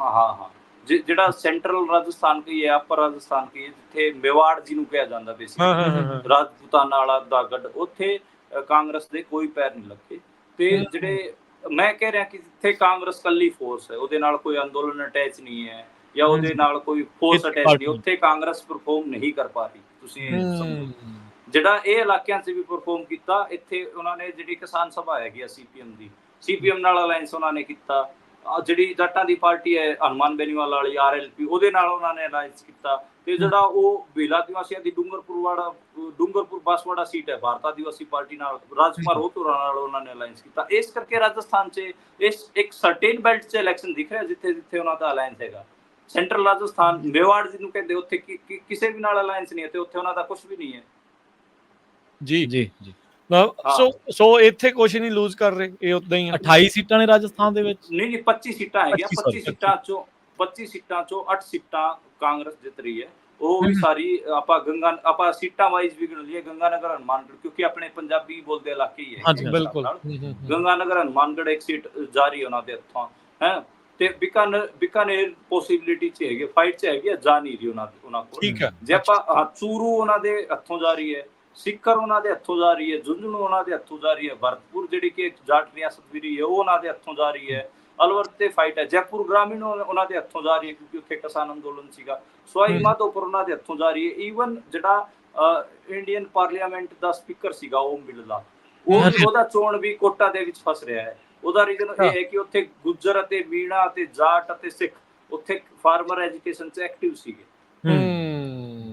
ਹਾਂ ਜਿਹੜਾ ਸੈਂਟਰਲ ਰਾਜਸਥਾਨ ਕੀ ਹੈ, ਅਪਰ ਰਾਜਸਥਾਨ ਕੀ ਹੈ, ਜਿੱਥੇ ਮੇਵਾੜ ਜਿਹਨੂੰ ਕਿਹਾ ਜਾਂਦਾ ਬੇਸਿਕਲੀ, ਰਾਜਪੂਤਾਨਾ ਵਾਲਾ ਦਾ ਗੜ, ਉੱਥੇ ਕਾਂਗਰਸ ਦੇ ਕੋਈ ਪੈਰ ਨਹੀਂ ਲੱਗੇ। ਤੇ ਜਿਹੜੇ ਮੈਂ ਕਹਿ ਰਿਹਾ ਕਿ ਜਿੱਥੇ ਕਾਂਗਰਸ ਕੱਲੀ ਫੋਰਸ ਹੈ, ਉਹਦੇ ਨਾਲ ਕੋਈ ਅੰਦੋਲਨ ਅਟੈਚ ਨਹੀਂ ਹੈ ਜਾਂ ਉਹਦੇ ਨਾਲ ਕੋਈ ਫੋਰਸ ਅਟੈਚ ਨਹੀਂ, ਉੱਥੇ ਕਾਂਗਰਸ ਪਰਫਾਰਮ ਨਹੀਂ ਕਰ ਪਾ ਰਹੀ। ਤੁਸੀਂ ਸਮਝੋ, ਜਿਹੜਾ ਇਹ ਇਲਾਕਿਆਂ 'ਚ ਵੀ ਪਰਫਾਰਮ ਕੀਤਾ, ਇੱਥੇ ਉਹਨਾਂ ਨੇ ਜਿਹੜੀ ਕਿਸਾਨ ਸਭਾ ਹੈਗੀ ਆ ਸੀਪੀਐਮ ਨਾਲ ਅਲਾਈਅੰਸ ਉਹਨਾਂ ਨੇ ਕੀਤਾ। ਜਿਹੜੀ ਜੱਟਾਂ ਦੀ ਪਾਰਟੀ ਹੈ ਹਨੂੰਮਾਨ ਬੇਨੀਵਾਲ ਵਾਲੀ RLP, ਉਹਦੇ ਨਾਲ ਉਹਨਾਂ ਨੇ ਅਲਾਈਅੰਸ ਕੀਤਾ। ਤੇ ਜਿਹੜਾ ਉਹ ਬੇਲਾ ਆਦੀਵਾਸੀਆਂ ਦੀ ਡੂੰਗਰਪੁਰ ਬਾਸਵਾੜਾ ਸੀਟ ਹੈ ਭਾਰਤ ਆਦੀਵਾਸੀ ਪਾਰਟੀ ਨਾਲ, ਰਾਜਕੁਮਾਰ ਹੋਤੂਰਾ ਨਾਲ ਉਹਨਾਂ ਨੇ ਅਲਾਈਅੰਸ ਕੀਤਾ। ਇਸ ਕਰਕੇ ਰਾਜਸਥਾਨ 'ਚ ਇੱਕ ਸਰਟੇਨ ਬੈਲਟ 'ਚ ਇਲੈਕਸ਼ਨ ਦਿਖ ਰਿਹਾ ਜਿੱਥੇ ਉਹਨਾਂ ਦਾ ਅਲਾਈਅੰਸ ਹੈਗਾ। ਸੈਂਟਰਲ ਰਾਜਸਥਾਨ ਮੇਵਾੜ ਜਿਹਨੂੰ ਕਹਿੰਦੇ, ਉੱਥੇ ਕਿਸੇ ਵੀ ਨਾਲ ਅਲਾਈਅੰਸ ਨਹੀਂ ਹੈ ਤੇ ਉੱਥੇ ਉਹਨਾਂ ਦਾ ਕੁਝ ਵੀ ਨਹੀਂ ਹੈ। ਜੀ ਸੋ ਇੱਥੇ ਕੁਝ ਨਹੀਂ ਲੂਜ਼ ਕਰ ਰਹੇ, ਇਹ ਉਦਾਂ ਹੀ 28 ਸੀਟਾਂ ਨੇ ਰਾਜਸਥਾਨ ਦੇ ਵਿੱਚ। ਨਹੀਂ 25 ਸੀਟਾਂ ਹੈਗੀਆਂ। 25 ਸੀਟਾਂ ਚੋਂ 8 ਸੀਟਾਂ ਕਾਂਗਰਸ ਜਿੱਤ ਰਹੀ ਹੈ। ਉਹ ਵੀ ਸਾਰੀ ਆਪਾਂ ਸੀਟਾਂ ਵਾਈਜ਼ ਵੀ ਗਿਣ ਲਈਏ, ਗੰਗਾਨਗਰ ਹਨੂੰਮਾਨਗੜ੍ਹ, ਕਿਉਂਕਿ ਆਪਣੇ ਪੰਜਾਬੀ ਬੋਲਦੇ ਇਲਾਕੇ ਹੀ ਹੈ, ਬਿਲਕੁਲ ਗੰਗਾਨਗਰ ਹਨੂੰਮਾਨਗੜ੍ਹ ਇੱਕ ਸੀਟ ਜਾ ਰਹੀ ਉਹਨਾਂ ਦੇ ਹੱਥੋਂ ਹੈ। ਤੇ ਬਿਕਾਨੇਰ ਪੋਸੀਬਿਲਿਟੀ 'ਚ ਹੈਗੇ, ਫਾਈਟ 'ਚ ਹੈਗੀ, ਜਾ ਨਹੀਂ ਰਹੀ ਉਹਨਾਂ ਕੋਲ। ਜੇ ਆਪਾਂ ਚੂਰੂ ਉਹਨਾਂ ਦੇ ਹੱਥੋਂ ਜਾ ਰਹੀ ਹੈ, ਸਿੱਕਰ ਉਹਨਾਂ ਦੇ ਹੱਥੋਂ ਜਾ ਰਹੀ ਹੈ, ਝੁੰਝੁਨੂ ਉਹਨਾਂ ਦੇ ਹੱਥੋਂ ਜਾ ਰਹੀ ਹੈ, ਭਰਤਪੁਰ ਜਿਹੜੀ ਕਿ ਜਾਟ ਰਿਆਸਤ ਵੀ ਰਹੀ ਹੈ ਉਹ ਉਹਨਾਂ ਦੇ ਹੱਥੋਂ ਜਾ ਰਹੀ ਹੈ, अलवर ਤੇ फाइट है। जयपुर ग्रामीण ਉਹਨਾਂ ਦੇ ਹੱਥੋਂ ਜਾ ਰਹੀ ਹੈ ਕਿਉਂਕਿ ਉੱਥੇ ਕਿਸਾਨ ਅੰਦੋਲਨ ਸੀਗਾ। ਸਵਾਈ ਮਾਧੋਪੁਰ ਉਹਨਾਂ ਦੇ ਹੱਥੋਂ ਜਾ ਰਹੀ ਹੈ। ਈਵਨ ਜਿਹੜਾ ਇੰਡੀਅਨ ਪਾਰਲੀਮੈਂਟ ਦਾ ਸਪੀਕਰ ਸੀਗਾ ਓਮ ਬਿਰਲਾ, ਉਹਦਾ ਚੋਣ ਵੀ ਕੋਟਾ ਦੇ ਵਿੱਚ ਫਸ ਰਿਹਾ ਹੈ। ਉਹਦਾ ਰੀਜ਼ਨ ਇਹ ਹੈ ਕਿ ਉੱਥੇ ਗੁੱਜਰ ਅਤੇ ਮੀਣਾ ਅਤੇ ਜਾਟ ਅਤੇ ਸਿੱਖ ਉੱਥੇ ਫਾਰਮਰ ਐਜੂਕੇਸ਼ਨ 'ਚ ਐਕਟਿਵ ਸੀਗੇ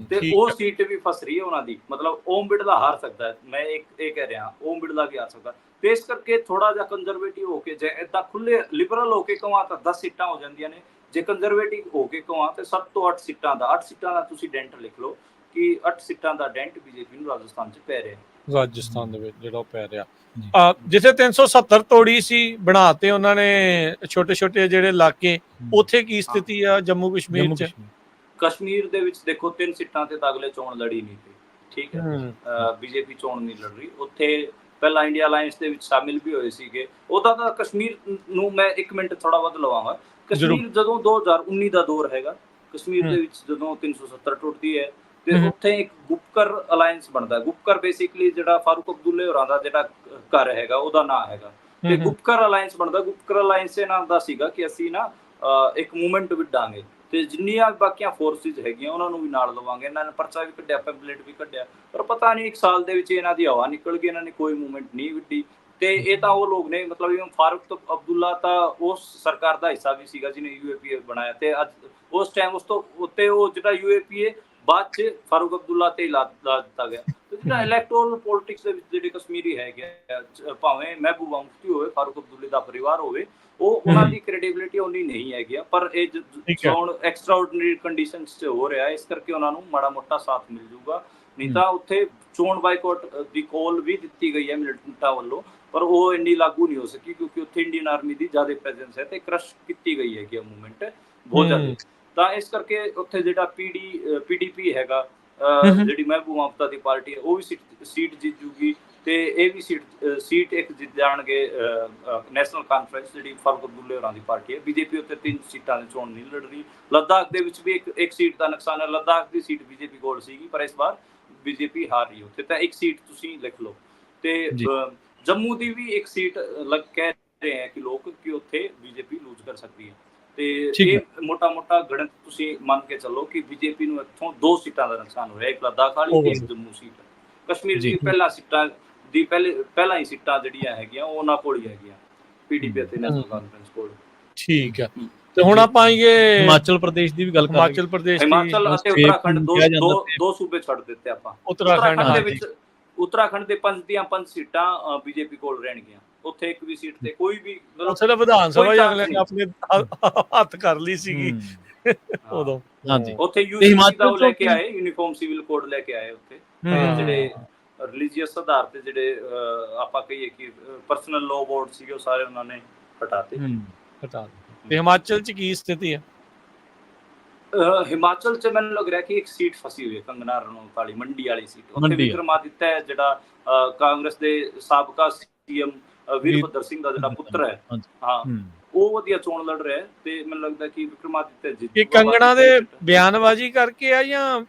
ਤੇ ਉਹ ਸੀਟ ਵੀ ਫਸ ਰਹੀ ਹੈ ਉਹਨਾਂ ਦੀ। ਮਤਲਬ ਓਮ ਬਿਰਲਾ ਹਾਰ ਸਕਦਾ ਹੈ, ਮੈਂ ਇਹ ਕਹਿ ਰਿਹਾ, ਓਮ ਬਿਰਲਾ ਵੀ ਹਾਰ ਸਕਦਾ। ਤੇ ਇਸ ਕਰਕੇ ਥੋੜਾ ਜਿਹਾ ਕੰਜ਼ਰਵੇਟਿਵ ਹੋ ਕੇ, ਜੇ ਏਦਾਂ ਖੁੱਲੇ ਲਿਬਰਲ ਹੋ ਕੇ ਕਹਾਂ ਤਾਂ 10 ਸੀਟਾਂ ਹੋ ਜਾਂਦੀਆਂ ਨੇ, ਜੇ ਕੰਜ਼ਰਵੇਟਿਵ ਹੋ ਕੇ ਕਹਾਂ ਤੇ 7 ਤੋਂ 8 ਸੀਟਾਂ ਦਾ 8 ਸੀਟਾਂ ਦਾ ਤੁਸੀਂ ਡੈਂਟ ਲਿਖ ਲਓ ਕਿ 8 ਸੀਟਾਂ ਦਾ ਡੈਂਟ ਬੀਜੇਪੀ ਨੂੰ ਰਾਜਸਥਾਨ 'ਚ ਪੈ ਰਿਹਾ। ਰਾਜਸਥਾਨ ਦੇ ਵਿੱਚ ਜਿਹੜਾ ਪੈ ਰਿਹਾ, ਜਿੱਥੇ 370 ਤੋੜੀ ਸੀ ਬਣਾਤੇ ਉਹਨਾਂ ਨੇ ਛੋਟੇ ਛੋਟੇ ਜਿਹੜੇ ਇਲਾਕੇ, ਉੱਥੇ ਕੀ ਸਥਿਤੀ ਆ ਜੰਮੂ ਕਸ਼ਮੀਰ 'ਚ? ਕਸ਼ਮੀਰ ਦੇ ਵਿੱਚ ਦੇਖੋ 3 ਸੀਟਾਂ ਤੇ ਤਾਂ ਅਗਲੇ ਚੋਣ ਲੜੀ ਨਹੀਂ ਪਈ, ਠੀਕ ਹੈ, ਬੀਜੇਪੀ ਚੋਣ ਨਹੀਂ ਲੜ ਰਹੀ। ਉੱਥੇ ਪਹਿਲਾਂ ਇੰਡੀਆ ਅਲਾਈਅੰਸ ਦੇ ਵਿੱਚ ਸ਼ਾਮਿਲ ਵੀ ਹੋਏ ਸੀਗੇ। ਉਹਦਾ ਤਾਂ ਕਸ਼ਮੀਰ ਨੂੰ ਮੈਂ 1 ਮਿੰਟ ਥੋੜਾ ਵੱਧ ਲਵਾਂਗਾ। ਕਸ਼ਮੀਰ ਜਦੋਂ 2019 ਦਾ ਦੌਰ ਹੈਗਾ, ਕਸ਼ਮੀਰ ਦੇ ਵਿੱਚ ਜਦੋਂ 370 ਟੁੱਟਦੀ ਹੈ ਤੇ ਉੱਥੇ ਇੱਕ ਗੁਪਕਰ ਅਲਾਈਅੰਸ ਬਣਦਾ। ਗੁਪਕਰ ਬੇਸਿਕਲੀ ਜਿਹੜਾ ਫਾਰੂਕ ਅਬਦੁੱਲੇ ਹੋਰਾਂ ਦਾ ਜਿਹੜਾ ਘਰ ਹੈਗਾ ਉਹਦਾ ਨਾਂ ਹੈਗਾ, ਤੇ ਗੁਪਕਰ ਅਲਾਈਅੰਸ ਬਣਦਾ। ਗੁਪਕਰ ਅਲਾਈਅੰਸ ਇਹ ਨਾਮ ਦਾ ਸੀਗਾ ਕਿ ਅਸੀਂ ਨਾ ਇੱਕ ਮੂਵਮੈਂਟ ਵਿੱਢਾਂਗੇ ਤੇ ਜਿੰਨੀਆਂ ਬਾਕੀਆਂ ਫੋਰਸਿਸ ਹੈਗੀਆਂ ਉਹਨਾਂ ਨੂੰ ਵੀ ਨਾਲ ਲਵਾਂਗੇ। ਇਹਨਾਂ ਨੇ ਪਰਚਾ ਵੀ ਕੱਢਿਆ, ਪੈਂਪਲੇਟ ਵੀ ਕੱਢਿਆ, ਪਰ ਪਤਾ ਨਹੀਂ 1 ਸਾਲ ਦੇ ਵਿੱਚ ਇਹਨਾਂ ਦੀ ਹਵਾ ਨਿਕਲ ਗਈ, ਇਹਨਾਂ ਨੇ ਕੋਈ ਮੂਵਮੈਂਟ ਨਹੀਂ ਵਿੱਢੀ। ਤੇ ਇਹ ਤਾਂ ਉਹ ਲੋਕ ਨੇ, ਮਤਲਬ ਫਾਰੂਕ ਅਬਦੁੱਲਾ ਤਾਂ ਉਸ ਸਰਕਾਰ ਦਾ ਹਿੱਸਾ ਵੀ ਸੀਗਾ ਜਿਹਨੇ UAPA ਬਣਾਇਆ, ਤੇ ਅੱਜ ਉਸ ਟਾਈਮ ਉਸ ਤੋਂ ਉੱਤੇ ਉਹ ਜਿਹੜਾ UAPA ਬਾਅਦ 'ਚ ਫਾਰੂਕ ਅਬਦੁੱਲਾ ਤੇ ਲਾ ਦਿੱਤਾ ਗਿਆ। ਤੇ ਜਿਹੜਾ ਇਲੈਕਟੋਰਲ ਪੋਲਿਟਿਕਸ ਦੇ ਵਿੱਚ ਜਿਹੜੇ ਕਸ਼ਮੀਰੀ ਹੈਗੇ, ਭਾਵੇਂ ਮਹਿਬੂਬਾ ਮੁਫਤੀ ਹੋਵੇ, ਫਾਰੂਕ ਅਬਦੁੱਲੇ ਦਾ ਪਰਿਵਾਰ ਹੋਵੇ, ਉਹਨਾਂ ਦੀ ਕ੍ਰੈਡੀਬਿਲਿਟੀ ਉਨੀ ਨਹੀਂ ਹੈਗੀ। ਪਰ ਇਹ ਚੋਣ ਐਕਸਟਰਾਆਰਡੀਨਰੀ ਕੰਡੀਸ਼ਨਸ 'ਚ ਹੋ ਰਿਹਾ, ਇਸ ਕਰਕੇ ਉਹਨਾਂ ਨੂੰ ਮਾੜਾ ਮੋਟਾ ਸਾਥ ਮਿਲ ਜੂਗਾ। ਨਹੀਂ ਤਾਂ ਉੱਥੇ ਚੋਣ ਬਾਈਕਾਟ ਦੀ ਕੋਲ ਵੀ ਦਿੱਤੀ ਗਈ ਹੈ ਮਿਲੀਟੈਂਟਾਂ ਵੱਲੋਂ, ਪਰ ਉਹ ਇੰਨੀ ਲਾਗੂ ਨਹੀਂ ਹੋ ਸਕੀ ਕਿਉਂਕਿ ਉੱਥੇ ਇੰਡੀਅਨ ਆਰਮੀ ਦੀ ਜ਼ਿਆਦਾ ਪ੍ਰੈਜ਼ੈਂਸ ਹੈ ਤੇ ਕ੍ਰਸ਼ ਕੀਤੀ ਗਈ ਹੈਗੀ ਮੂਵਮੈਂਟ ਬਹੁਤ ਜ਼ਿਆਦਾ। ਤਾਂ ਇਸ ਕਰਕੇ ਉੱਥੇ ਜਿਹੜਾ PDP ਹੈਗਾ, ਜਿਹੜੀ ਮਹਿਬੂਬਾ ਮੁਫਤੀ ਦੀ ਪਾਰਟੀ ਹੈ ਉਹ ਵੀ ਸੀਟ ਜਿੱਤ ਜੂਗੀ ਤੇ ਇਹ ਵੀ ਸੀਟ ਇੱਕ ਜਿੱਤ ਜਾਣਗੇ ਨੈਸ਼ਨਲ ਕਾਨਫਰੰਸ ਜਿਹੜੀ ਫਾਰੂਕ ਅਬਦੁੱਲਾ ਹੋਰਾਂ ਦੀ ਪਾਰਟੀ ਹੈ। ਬੀਜੇਪੀ ਉੱਤੇ 3 ਸੀਟਾਂ ਦੀ ਚੋਣ ਨਹੀਂ ਲੜ ਰਹੀ। ਲੱਦਾਖ ਦੇ ਵਿੱਚ ਵੀ ਇੱਕ ਸੀਟ ਦਾ ਨੁਕਸਾਨ ਹੈ। ਲੱਦਾਖ ਦੀ ਸੀਟ ਬੀਜੇਪੀ ਕੋਲ ਸੀਗੀ ਪਰ ਇਸ ਵਾਰ ਬੀਜੇਪੀ ਹਾਰ ਰਹੀ ਉੱਥੇ, ਤਾਂ ਇੱਕ ਸੀਟ ਤੁਸੀਂ ਲਿਖ ਲਓ। ਤੇ ਜੰਮੂ ਦੀ ਵੀ ਇੱਕ ਸੀਟ ਕਹਿ ਰਹੇ ਹੈ ਕਿ ਲੋਕ ਕਿ ਉੱਥੇ ਬੀਜੇਪੀ ਲੂਜ਼ ਕਰ ਸਕਦੀ ਹੈ। ਤੇ ਇਹ ਮੋਟਾ ਗਣਿਤ ਤੁਸੀਂ ਮੰਨ ਕੇ ਚੱਲੋ ਕਿ ਬੀਜੇਪੀ ਨੂੰ ਇੱਥੋਂ 2 ਸੀਟਾਂ ਦਾ ਨੁਕਸਾਨ ਹੋਇਆ, ਇੱਕ ਲੱਦਾਖ ਵਾਲੀ ਤੇ ਇੱਕ ਜੰਮੂ ਸੀਟ। ਕਸ਼ਮੀਰ ਦੀ ਪਹਿਲਾਂ ਹੀ ਸੀਟਾਂ ਜਿਹੜੀਆਂ ਹੈਗੀਆਂ ਉਹ ਉਹਨਾਂ ਕੋਲ ਹੀ ਹੈਗੀਆਂ, ਪੀਡੀਪੀ ਅਤੇ ਨੈਸ਼ਨਲ ਕਾਨਫਰੰਸ ਕੋਲ। ਠੀਕ ਹੈ। ਤੇ ਹੁਣ ਆਪਾਂ ਆਈਏ ਹਿਮਾਚਲ ਪ੍ਰਦੇਸ਼ ਦੀ ਵੀ ਗੱਲ ਕਰਾਂਗੇ। ਹਿਮਾਚਲ ਪ੍ਰਦੇਸ਼, ਹਿਮਾਚਲ ਅਤੇ ਉੱਤਰਾਖੰਡ ਦੋ ਸੂਬੇ ਛੱਡ ਦਿੱਤੇ ਆਪਾਂ। ਉੱਤਰਾਖੰਡ ਦੇ ਵਿੱਚ ਉੱਤਰਾਖੰਡ ਦੇ 5 ਦੀਆਂ 5 ਸੀਟਾਂ ਬੀਜੇਪੀ ਕੋਲ ਰਹਿਣਗੀਆਂ। ਉੱਥੇ ਇੱਕ ਵੀ ਸੀਟ ਤੇ ਕੋਈ ਵੀ ਉੱਥੇ ਤਾਂ ਵਿਧਾਨ ਸਭਾ ਅਗਲੇ ਨੇ ਆਪਣੇ ਹੱਥ ਕਰ ਲਈ ਸੀਗੀ ਉਦੋਂ। ਹਾਂਜੀ, ਉੱਥੇ ਯੂਨੀਫਾਰਮ ਦਾ ਲੈ ਕੇ ਆਏ, ਯੂਨੀਫਾਰਮ ਸਿਵਲ ਕੋਡ ਲੈ ਕੇ ਆਏ ਉੱਥੇ, ਜਿਹੜੇ ਰਿਲੀਜੀਅਸ ਆਧਾਰ ਤੇ ਜਿਹੜੇ ਆਪਾਂ ਕਹੀਏ ਕਿ ਪਰਸਨਲ ਲਾਅ ਬੋਰਡ ਸੀਗੇ ਉਹ ਸਾਰੇ ਉਹਨਾਂ ਨੇ ਹਟਾਤੇ। ਤੇ ਹਿਮਾਚਲ ਚ ਕੀ ਸਥਿਤੀ ਹੈ? ਹਿਮਾਚਲ ਚ ਮੈਨੂੰ ਲੱਗ ਰਿਹਾ ਕਿ ਇੱਕ ਸੀਟ ਫਸੀ ਹੋਈ ਹੈ, ਕੰਗਨਾ ਰਣੌਤ ਵਾਲੀ ਮੰਡੀ ਵਾਲੀ ਸੀਟ। ਉੱਥੇ ਵਿਕਰਮਾਦਿੱਤਾ ਹੈ ਜਿਹੜਾ ਕਾਂਗਰਸ ਦੇ ਸਾਬਕਾ ਸੀਐਮ ਵੀਰਭੱਦਰ ਸਿੰਘ ਦਾ ਜਿਹੜਾ ਪੁੱਤਰ ਹੈ, ਹਾਂ, ਉਹ ਵਧੀਆ ਚੋਣ ਲੜ ਰਿਹਾ ਹੈ। ਤੇ ਮੈਨੂੰ ਲੱਗਦਾ ਕਿ ਵਿਕਰਮਾਦਿੱਤਾ ਜਿੱਤ ਕੰਗਣਾ ਦੇ ਬਿਆਨਬਾਜ਼ੀ ਕਰਕੇ ਆ ਜਾਂ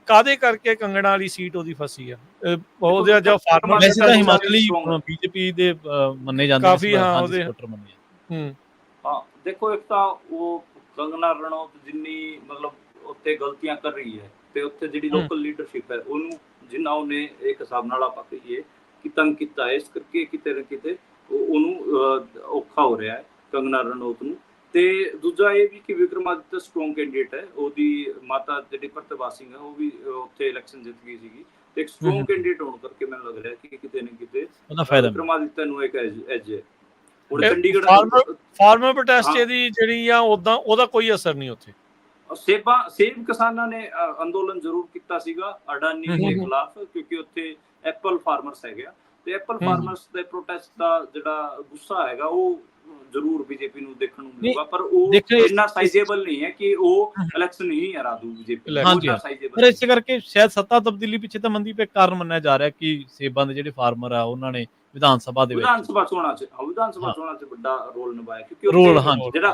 ਕਾਦੇ ਕਰਕੇ ਕੰਗਣਾ ਵਾਲੀ ਸੀਟ ਉਹਦੀ ਫਸੀ ਆ? ਉਹਦੇ ਜੋ ਫਾਰਮਰ ਵੈਸੇ ਤਾਂ ਹਿਮਾਚਲੀ ਬੀਜੇਪੀ ਦੇ ਮੰਨੇ ਜਾਂਦੇ ਕਾਫੀ, ਹਾਂ ਉਹਦੇ ਸਪੋਰਟਰ ਮੰਨੇ। ਹਾਂ ਦੇਖੋ, ਇੱਕ ਤਾਂ ਉਹ ਕੰਗਨਾ ਰਣੌਤ ਜਿੰਨੀ ਮਤਲਬ ਉੱਥੇ ਗਲਤੀਆਂ ਕਰ ਰਹੀ ਹੈ ਤੇ ਉੱਥੇ ਜਿਹੜੀ ਲੋਕਲ ਲੀਡਰਸ਼ਿਪ ਹੈ ਉਹਨੂੰ ਜਿੰਨਾ ਉਹਨੇ ਇੱਕ ਹਿਸਾਬ ਨਾਲ ਆਪਾਂ ਕਹੀਏ ਕਿ ਤੰਗ ਕੀਤਾ, ਇਸ ਕਰਕੇ ਕਿਤੇ ਨਾ ਕਿਤੇ ਉਹਨੂੰ ਔਖਾ ਹੋ ਰਿਹਾ ਹੈ ਕੰਗਨਾ ਰਣੌਤ ਨੂੰ। ਤੇ ਦੂਜਾ ਇਹ ਵੀ ਕਿ ਵਿਕਰਮਾਦਿੱਤਾ ਸਟਰੋਂਗ ਕੈਂਡੀਡੇਟ ਹੈ, ਉਹਦੀ ਮਾਤਾ ਜਿਹੜੀ ਪ੍ਰਤਿਭਾ ਸਿੰਘ ਹੈ ਉਹ ਵੀ ਉੱਥੇ ਇਲੈਕਸ਼ਨ ਜਿੱਤ ਗਈ ਸੀਗੀ। ਤੇ ਇੱਕ ਸਟਰੋਂਗ ਕੈਂਡੀਡੇਟ ਹੋਣ ਕਰਕੇ ਮੈਨੂੰ ਲੱਗ ਰਿਹਾ ਕਿ ਕਿਤੇ ਨਾ ਕਿਤੇ ਵਿਕਰਮਾਦਿੱਤਾ ਨੂੰ ਇੱਕ ਐਜ ਹੈ। ਹੁਣ ਚੰਡੀਗੜ੍ਹ ਫਾਰਮਰ ਪ੍ਰੋਟੈਸਟ ਦੀ ਜਿਹੜੀ ਆ ਉਹਦਾ ਕੋਈ ਅਸਰ ਨਹੀਂ ਉੱਥੇ। ਸੇਬ ਕਿਸਾਨਾਂ ਨੇ ਅੰਦੋਲਨ ਜ਼ਰੂਰ ਕੀਤਾ ਸੀਗਾ ਅਡਾਨੀ ਦੇ ਖਿਲਾਫ, ਕਿਉਂਕਿ ਉੱਥੇ ਐਪਲ ਫਾਰਮਰਸ ਹੈਗਾ ਤੇ ਐਪਲ ਫਾਰਮਰਸ ਦੇ ਪ੍ਰੋਟੈਸਟ ਦਾ ਜਿਹੜਾ ਗੁੱਸਾ ਹੈਗਾ ਉਹ ਜ਼ਰੂਰ ਬੀਜੇਪੀ ਨੂੰ ਦੇਖਣ ਨੂੰ ਮਿਲੂਗਾ, ਪਰ ਉਹ ਇੰਨਾ ਸਾਈਜ਼ੇਬਲ ਨਹੀਂ ਹੈ ਕਿ ਉਹ ਇਲੈਕਸ਼ਨ ਹੀ ਹਰਾ ਦੂ ਬੀਜੇਪੀ। ਪਰ ਇਸੇ ਕਰਕੇ ਸ਼ਾਇਦ ਸੱਤਾ ਤਬਦੀਲੀ ਪਿੱਛੇ ਤਾਂ ਮਨਦੀਪ ਇੱਕ ਕਾਰਨ ਮੰਨਿਆ ਜਾ ਰਿਹਾ ਕਿ ਸੇਬਾਂ ਦੇ ਜਿਹੜੇ ਫਾਰਮਰ ਆ ਉਹਨਾਂ ਨੇ ਵਿਧਾਨ ਸਭਾ ਚੋਣਾਂ 'ਚ ਵੱਡਾ ਰੋਲ ਨਿਭਾਇਆ, ਕਿਉਂਕਿ ਜਿਹੜਾ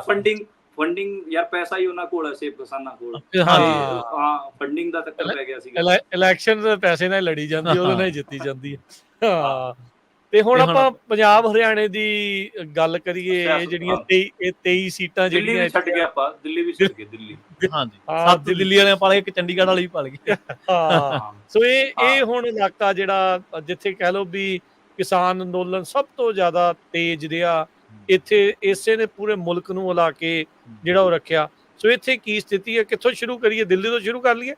ਫੰਡਿੰਗ ਯਾਰ ਪੈਸਾ ਹੀ ਉਹਨਾਂ ਕੋਲ ਹੈ ਸੇਬ ਕਿਸਾਨਾਂ ਕੋਲ। ਹਾਂ, ਫੰਡਿੰਗ ਦਾ ਚੱਕਰ ਪੈ ਗਿਆ ਸੀਗਾ। ਇਲੈਕਸ਼ਨ ਦੇ ਪੈਸੇ ਨਾਲ ਲੜੀ ਜਾਂਦੀ, ਉਹਦੇ ਨਾਲ ਜਿੱਤੀ ਜਾਂਦੀ ਹੈ। ਹਾਂ, ਤੇ ਹੁਣ ਆਪਾਂ ਪੰਜਾਬ ਹਰਿਆਣੇ ਦੀ ਗੱਲ ਕਰੀਏ, ਜਿਹੜੀਆਂ 23 ਸੀਟਾਂ ਜਿਹੜੀਆਂ ਛੱਡ ਗਏ ਆਪਾਂ, ਦਿੱਲੀ ਵੀ ਛੱਡ ਗਏ। ਦਿੱਲੀ, ਹਾਂਜੀ, 7 ਦਿੱਲੀ ਵਾਲਿਆਂ ਪਾਲੇ, ਇੱਕ ਚੰਡੀਗੜ੍ਹ ਵਾਲੀ ਵੀ ਪਾਲ ਗਏ। ਹਾਂ, ਸੋ ਇਹ ਹੁਣ ਇਲਾਕਾ ਜਿਹੜਾ ਜਿੱਥੇ ਕਹਿ ਲਓ ਵੀ ਕਿਸਾਨ ਅੰਦੋਲਨ ਸਭ ਤੋਂ ਜ਼ਿਆਦਾ ਤੇਜ਼ ਰਿਹਾ, ਇੱਥੇ ਇਸੇ ਨੇ ਪੂਰੇ ਮੁਲਕ ਨੂੰ ਹਿਲਾ ਕੇ ਜਿਹੜਾ ਉਹ ਰੱਖਿਆ। ਸੋ ਇੱਥੇ ਕੀ ਸਥਿਤੀ ਹੈ? ਕਿੱਥੋਂ ਸ਼ੁਰੂ ਕਰੀਏ? ਦਿੱਲੀ ਤੋਂ ਸ਼ੁਰੂ ਕਰ ਲਈਏ?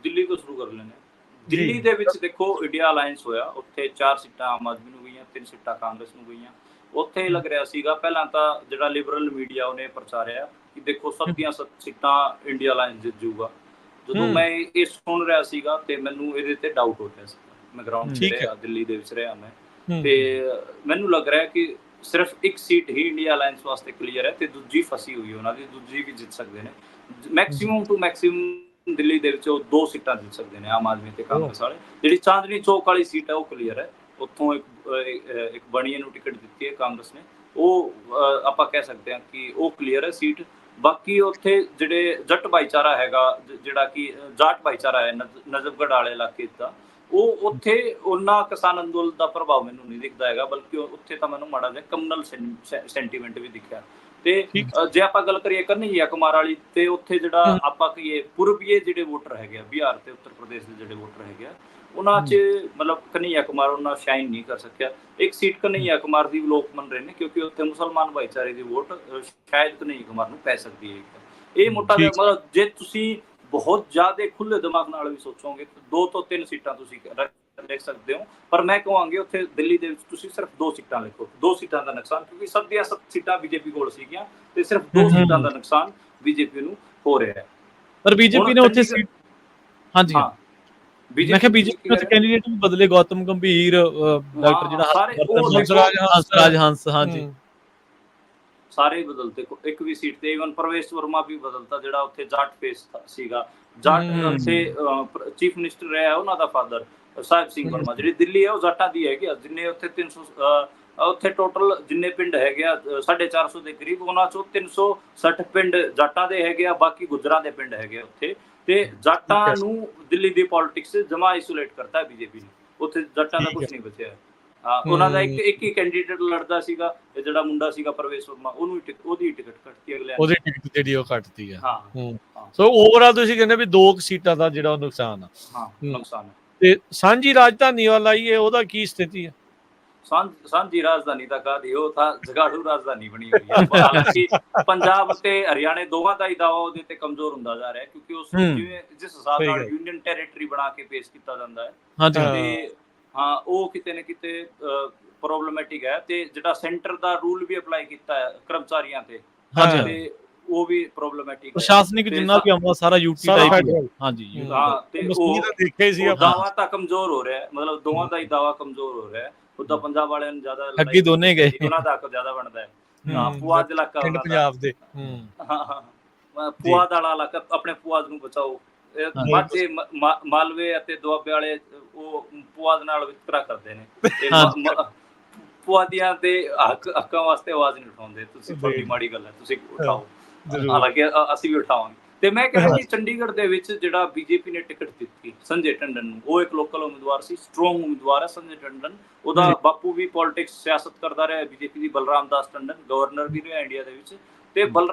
ਦਿੱਲੀ ਤੋਂ ਸ਼ੁਰੂ ਕਰ ਲੈਂਦੇ। ਦਿੱਲੀ ਦੇ ਵਿੱਚ ਦੇਖੋ ਇੰਡੀਆ ਅਲਾਇੰਸ ਹੋਇਆ, ਉੱਥੇ 4 ਸੀਟਾਂ ਆਮ ਆਦਮੀ ਨੂੰ ਗਈਆਂ, 3 ਸੀਟਾਂ ਕਾਂਗਰਸ ਨੂੰ ਗਈਆਂ। ਉੱਥੇ ਲੱਗ ਰਿਹਾ ਸੀਗਾ ਪਹਿਲਾਂ ਤਾਂ ਜਿਹੜਾ ਲਿਬਰਲ ਮੀਡੀਆ ਉਹਨੇ ਪ੍ਰਚਾਰਿਆ ਕਿ ਦੇਖੋ 7 ਦੀਆਂ 7 ਸੀਟਾਂ ਇੰਡੀਆ ਅਲਾਇੰਸ ਜਿੱਤ ਜੂਗਾ। ਜਦੋਂ ਮੈਂ ਇਹ ਸੁਣ ਰਿਹਾ ਸੀਗਾ ਤੇ ਮੈਨੂੰ ਇਹਦੇ ਤੇ ਡਾਊਟ ਹੋ ਰਿਹਾ ਸੀ। ਮੈਂ ਗਰਾਊਂਡ ਤੇ ਰਿਹਾ, ਦਿੱਲੀ ਦੇ ਵਿੱਚ ਰਿਹਾ ਮੈਂ, ਤੇ ਮੈਨੂੰ ਲੱਗ ਰਿਹਾ ਕਿ ਸਿਰਫ ਇੱਕ ਸੀਟ ਹੀ ਇੰਡੀਆ ਅਲਾਇੰਸ ਵਾਸਤੇ ਕਲੀਅਰ ਹੈ ਤੇ ਦੂਜੀ ਫਸੀ ਹੋਈ ਉਹਨਾਂ ਦੀ, ਦੂਜੀ ਵੀ ਜਿੱਤ ਸਕਦੇ ਨੇ। ਮੈਕਸਿਮਮ ਟੂ ਮੈਕਸਿਮਮ ਦਿੱਲੀ ਦੇ ਵਿੱਚ ਉਹ 2 ਸੀਟਾਂ ਜਿੱਤ ਸਕਦੇ ਨੇ ਆਮ ਆਦਮੀ ਤੇ ਕਾਂਗਰਸ ਵਾਲੇ। ਜਿਹੜੀ ਚਾਂਦਨੀ ਚੌਕ ਵਾਲੀ ਸੀਟ ਹੈ ਉਹ ਕਲੀਅਰ ਹੈ, ਉੱਥੋਂ ਇੱਕ ਬਣੀਏ ਨੂੰ ਟਿਕਟ ਦਿੱਤੀ ਹੈ ਕਾਂਗਰਸ ਨੇ, ਉਹ ਆਪਾਂ ਕਹਿ ਸਕਦੇ ਹਾਂ ਕਿ ਉਹ ਕਲੀਅਰ ਹੈ ਸੀਟ। ਬਾਕੀ ਉੱਥੇ ਜਿਹੜੇ ਜੱਟ ਭਾਈਚਾਰਾ ਹੈਗਾ, ਜਿਹੜਾ ਕਿ ਜਾਟ ਭਾਈਚਾਰਾ ਹੈ ਨਜ਼ਫਗੜ੍ਹ ਵਾਲੇ ਇਲਾਕੇ ਦਾ, ਉਹ ਉੱਥੇ ਉਹਨਾਂ ਕਿਸਾਨ ਅੰਦੋਲਨ ਦਾ ਪ੍ਰਭਾਵ ਮੈਨੂੰ ਨਹੀਂ ਦਿਖਦਾ ਹੈਗਾ, ਬਲਕਿ ਉੱਥੇ ਤਾਂ ਮੈਨੂੰ ਮਾੜਾ ਜਿਹਾ ਕਮਿਊਨਲ ਸੈਂਟੀਮੈਂਟ ਵੀ ਦਿਖਿਆ। ਤੇ ਜੇ ਆਪਾਂ ਗੱਲ ਕਰੀਏ ਕਨ੍ਹਈਆ ਕੁਮਾਰ ਵਾਲੀ, ਤੇ ਉੱਥੇ ਜਿਹੜਾ ਆਪਾਂ ਕਹੀਏ ਪੂਰਬੀਏ ਜਿਹੜੇ ਵੋਟਰ ਹੈਗੇ ਆ, ਬਿਹਾਰ ਤੇ ਉੱਤਰ ਪ੍ਰਦੇਸ਼ ਦੇ ਜਿਹੜੇ ਵੋਟਰ ਹੈਗੇ ਆ, ਉਹਨਾਂ 'ਚ ਮਤਲਬ ਕਨ੍ਹਈਆ ਕੁਮਾਰ ਉਹਨਾਂ ਸ਼ਾਈਨ ਨਹੀਂ ਕਰ ਸਕਿਆ। ਇੱਕ ਸੀਟ ਕਨ੍ਹਈਆ ਕੁਮਾਰ ਦੀ ਲੋਕ ਮੰਨ ਰਹੇ ਨੇ ਕਿਉਂਕਿ ਉੱਥੇ ਮੁਸਲਮਾਨ ਭਾਈਚਾਰੇ ਦੀ ਵੋਟ ਸ਼ਾਇਦ ਕਨ੍ਹਈਆ ਕੁਮਾਰ ਨੂੰ ਪੈ ਸਕਦੀ ਹੈ। ਇਹ ਮੋਟਾ ਜਿਹਾ ਮਤਲਬ ਜੇ ਤੁਸੀਂ ਬਹੁਤ ਜ਼ਿਆਦਾ ਖੁੱਲੇ ਦਿਮਾਗ ਨਾਲ ਵੀ ਸੋਚੋਗੇ 2 ਤੋਂ 3 ਸੀਟਾਂ ਤੁਸੀਂ ਲਿਖ ਸਕਦੇ ਹੋ, ਪਰ ਮੈਂ ਕਹਾਂਗੀ ਉੱਥੇ ਦਿੱਲੀ ਦੇ ਵਿੱਚ ਤੁਸੀਂ ਸਿਰਫ 2 ਸੀਟਾਂ ਲਿਖੋ। 2 ਸੀਟਾਂ ਦਾ ਨੁਕਸਾਨ, ਕਿਉਂਕਿ 7 ਦੀਆਂ 7 ਸੀਟਾਂ ਬੀਜੇਪੀ ਕੋਲ ਸੀਗੀਆਂ ਤੇ ਸਿਰਫ 2 ਸੀਟਾਂ ਦਾ ਨੁਕਸਾਨ ਬੀਜੇਪੀ ਨੂੰ ਹੋ ਰਿਹਾ ਹੈ। ਪਰ ਬੀਜੇਪੀ ਨੇ ਉੱਥੇ ਸੀਟ, ਹਾਂਜੀ ਮੈਂ ਕਿਹਾ ਬੀਜੇਪੀ ਨੇ ਕੈਂਡੀਡੇਟ ਵੀ ਬਦਲੇ, ਗੌਤਮ ਗੰਭੀਰ, ਡਾਕਟਰ ਜਿਹੜਾ ਹੰਸਰਾਜ ਹੰਸ, ਹਾਂਜੀ ਸਾਰੇ ਹੀ ਬਦਲਤੇ, ਇੱਕ ਵੀ ਸੀਟ ਤੇ ਈਵਨ ਪ੍ਰਵੇਸ਼ ਵਰਮਾ ਵੀ ਬਦਲਤਾ ਜਿਹੜਾ ਉੱਥੇ ਜਾਟ ਫੇਸ ਸੀਗਾ। ਜਾਟ ਉੱਥੇ ਚੀਫ ਮਿਨਿਸਟਰ ਰਿਹਾ ਉਹਨਾਂ ਦਾ ਫਾਦਰ ਸਾਹਿਬ ਸਿੰਘ ਵਰਮਾ। ਜਿਹੜੀ ਦਿੱਲੀ ਹੈ ਉਹ ਜਾਟਾਂ ਦੀ ਹੈਗੀ। ਜਿੰਨੇ ਉੱਥੇ 300 ਉੱਥੇ ਟੋਟਲ ਜਿੰਨੇ ਪਿੰਡ ਹੈਗੇ ਆ 450 ਦੇ ਕਰੀਬ, ਉਹਨਾਂ ਚੋਂ 360 ਪਿੰਡ ਜਾਟਾਂ ਦੇ ਹੈਗੇ ਆ, ਬਾਕੀ ਗੁੱਜਰਾਂ ਦੇ ਪਿੰਡ ਹੈਗੇ ਉੱਥੇ। ਤੇ ਜਾਟਾਂ ਨੂੰ ਦਿੱਲੀ ਦੀ ਪੋਲਿਟਿਕਸ ਜਮਾ ਆਈਸੋਲੇਟ ਕਰਤਾ ਬੀਜੇਪੀ ਨੇ, ਉੱਥੇ ਜਾਟਾਂ ਦਾ ਕੁਝ ਨਹੀਂ ਬਚਿਆ। ਹਾਂ, ਉਹਨਾਂ ਦਾ ਇੱਕ ਹੀ ਕੈਂਡੀਡੇਟ ਲੜਦਾ ਸੀਗਾ, ਜਿਹੜਾ ਮੁੰਡਾ ਸੀਗਾ ਪ੍ਰਵੇਸ਼ ਵਰਮਾ, ਉਹਨੂੰ ਉਹਦੀ ਟਿਕਟ ਕੱਟਤੀ ਅਗਲੇ, ਉਹਦੀ ਟਿਕਟ ਜਿਹੜੀ ਉਹ ਕੱਟਤੀ ਹੈ। ਹਾਂ, ਸੋ ਓਵਰਆਲ ਤੁਸੀਂ ਕਹਿੰਦੇ ਵੀ 2 ਸੀਟਾਂ ਦਾ ਜਿਹੜਾ ਨੁਕਸਾਨ ਆ। ਹਾਂ, ਨੁਕਸਾਨ। ਤੇ ਸਾਂਝੀ ਰਾਜਧਾਨੀ ਵਾਲਾ ਹੀ ਹੈ, ਉਹਦਾ ਕੀ ਸਥਿਤੀ ਹੈ? ਸਾਂਝੀ ਰਾਜਧਾਨੀ ਤਾਂ ਕਾਹਦੀ, ਉਹ ਤਾਂ ਜਗਾੜੂ ਰਾਜਧਾਨੀ ਬਣੀ ਹੋਈ ਹੈ। ਹਾਲਾਂਕਿ ਪੰਜਾਬ ਤੇ ਹਰਿਆਣੇ ਦੋਵਾਂ ਦਾ ਹੀ ਦਾਵਾ ਉਹਦੇ ਤੇ ਕਮਜ਼ੋਰ ਹੁੰਦਾ ਜਾ ਰਿਹਾ, ਕਿਉਂਕਿ ਉਸ ਜਿਵੇਂ ਜਿਸ ਹਿਸਾਬ ਨਾਲ ਯੂਨੀਅਨ ਟੈਰੀਟਰੀ ਬਣਾ ਕੇ ਪੇਸ਼ ਕੀਤਾ ਜਾਂਦਾ ਹੈ, ਤੇ ਹਾਂ ਉਹ ਕਿਤੇ ਨਾ ਕਿਤੇ ਪ੍ਰੋਬਲਮੈਟਿਕ ਹੈ। ਤੇ ਜਿਹੜਾ ਸੈਂਟਰ ਦਾ ਰੂਲ ਵੀ ਅਪਲਾਈ ਕੀਤਾ ਹੈ ਕਰਮਚਾਰੀਆਂ ਤੇ, ਤੇ ਉਹ ਵੀ ਪ੍ਰੋਬਲਮੈਟਿਕ ਹੈ। ਪ੍ਰਸ਼ਾਸਨਿਕ ਜਿੰਨਾ ਵੀ ਆਉਂਦਾ ਸਾਰਾ ਯੂਟੀ ਦਾ ਹੀ। ਹਾਂਜੀ, ਹਾਂ, ਤੇ ਉਹ ਦੇਖਿਆ ਸੀ ਦਾਵਾ ਤਾਂ ਕਮਜ਼ੋਰ ਹੋ ਰਿਹਾ, ਮਤਲਬ ਦੋਵਾਂ ਦਾ ਹੀ ਦਾਵਾ ਕਮਜ਼ੋਰ ਹੋ ਰਿਹਾ। ਉਦਾਂ ਪੰਜਾਬ ਵਾਲਿਆਂ ਨੂੰ ਜ਼ਿਆਦਾ ਅੱਗੇ ਦੋਨੇ ਗਏ, ਉਹਨਾਂ ਦਾ ਹੱਕ ਜ਼ਿਆਦਾ ਬਣਦਾ ਹੈ। ਹਾਂ, ਪੁਆਧ ਇਲਾਕਾ ਪੰਜਾਬ ਦੇ, ਪੁਆਧ ਵਾਲਾ ਇਲਾਕਾ, ਆਪਣੇ ਪੁਆਧ ਨੂੰ ਬਚਾਓ। ਮਾਝੇ ਮਾਲਵੇ ਅਤੇ ਦੁਆਬੇ ਵਾਲੇ ਉਹ ਪੁਆਧ ਨਾਲ ਵਿਤਕਰਾ ਕਰਦੇ ਨੇ, ਤੇ ਪੁਆਧੀਆਂ ਦੇ ਹੱਕਾਂ ਵਾਸਤੇ ਆਵਾਜ਼ ਨਹੀਂ ਉਠਾਉਂਦੇ। ਤੁਸੀਂ ਤੁਹਾਡੀ ਮਾੜੀ ਗੱਲ ਹੈ, ਤੁਸੀਂ ਉਠਾਓ, ਹਾਲਾਂਕਿ ਅਸੀਂ ਵੀ ਉਠਾਵਾਂਗੇ। ਤੇ ਮੈਂ ਕਹਿੰਦਾ ਕਿ ਚੰਡੀਗੜ੍ਹ ਦੇ ਵਿੱਚ ਜਿਹੜਾ ਬੀਜੇਪੀ ਨੇ ਟਿਕਟ ਦਿੱਤੀ ਸੰਜੇ ਟੰਡਨ ਨੂੰ, ਉਹ ਇੱਕ ਲੋਕਲ ਉਮੀਦਵਾਰ ਸੀ, ਸਟਰੋਂਗ ਉਮੀਦਵਾਰ ਹੈ ਸੰਜੇ ਟੰਡਨ। ਉਹਦਾ ਬਾਪੂ ਵੀ ਪੋਲਿਟਿਕਸ ਸਿਆਸਤ ਕਰਦਾ ਰਿਹਾ ਬੀਜੇਪੀ ਦੀ, ਬਲਰਾਮ ਦਾਸ ਟੰਡਨ, ਗਵਰਨਰ ਵੀ ਰਿਹਾ ਇੰਡੀਆ ਦੇ ਵਿੱਚ। ਤੇ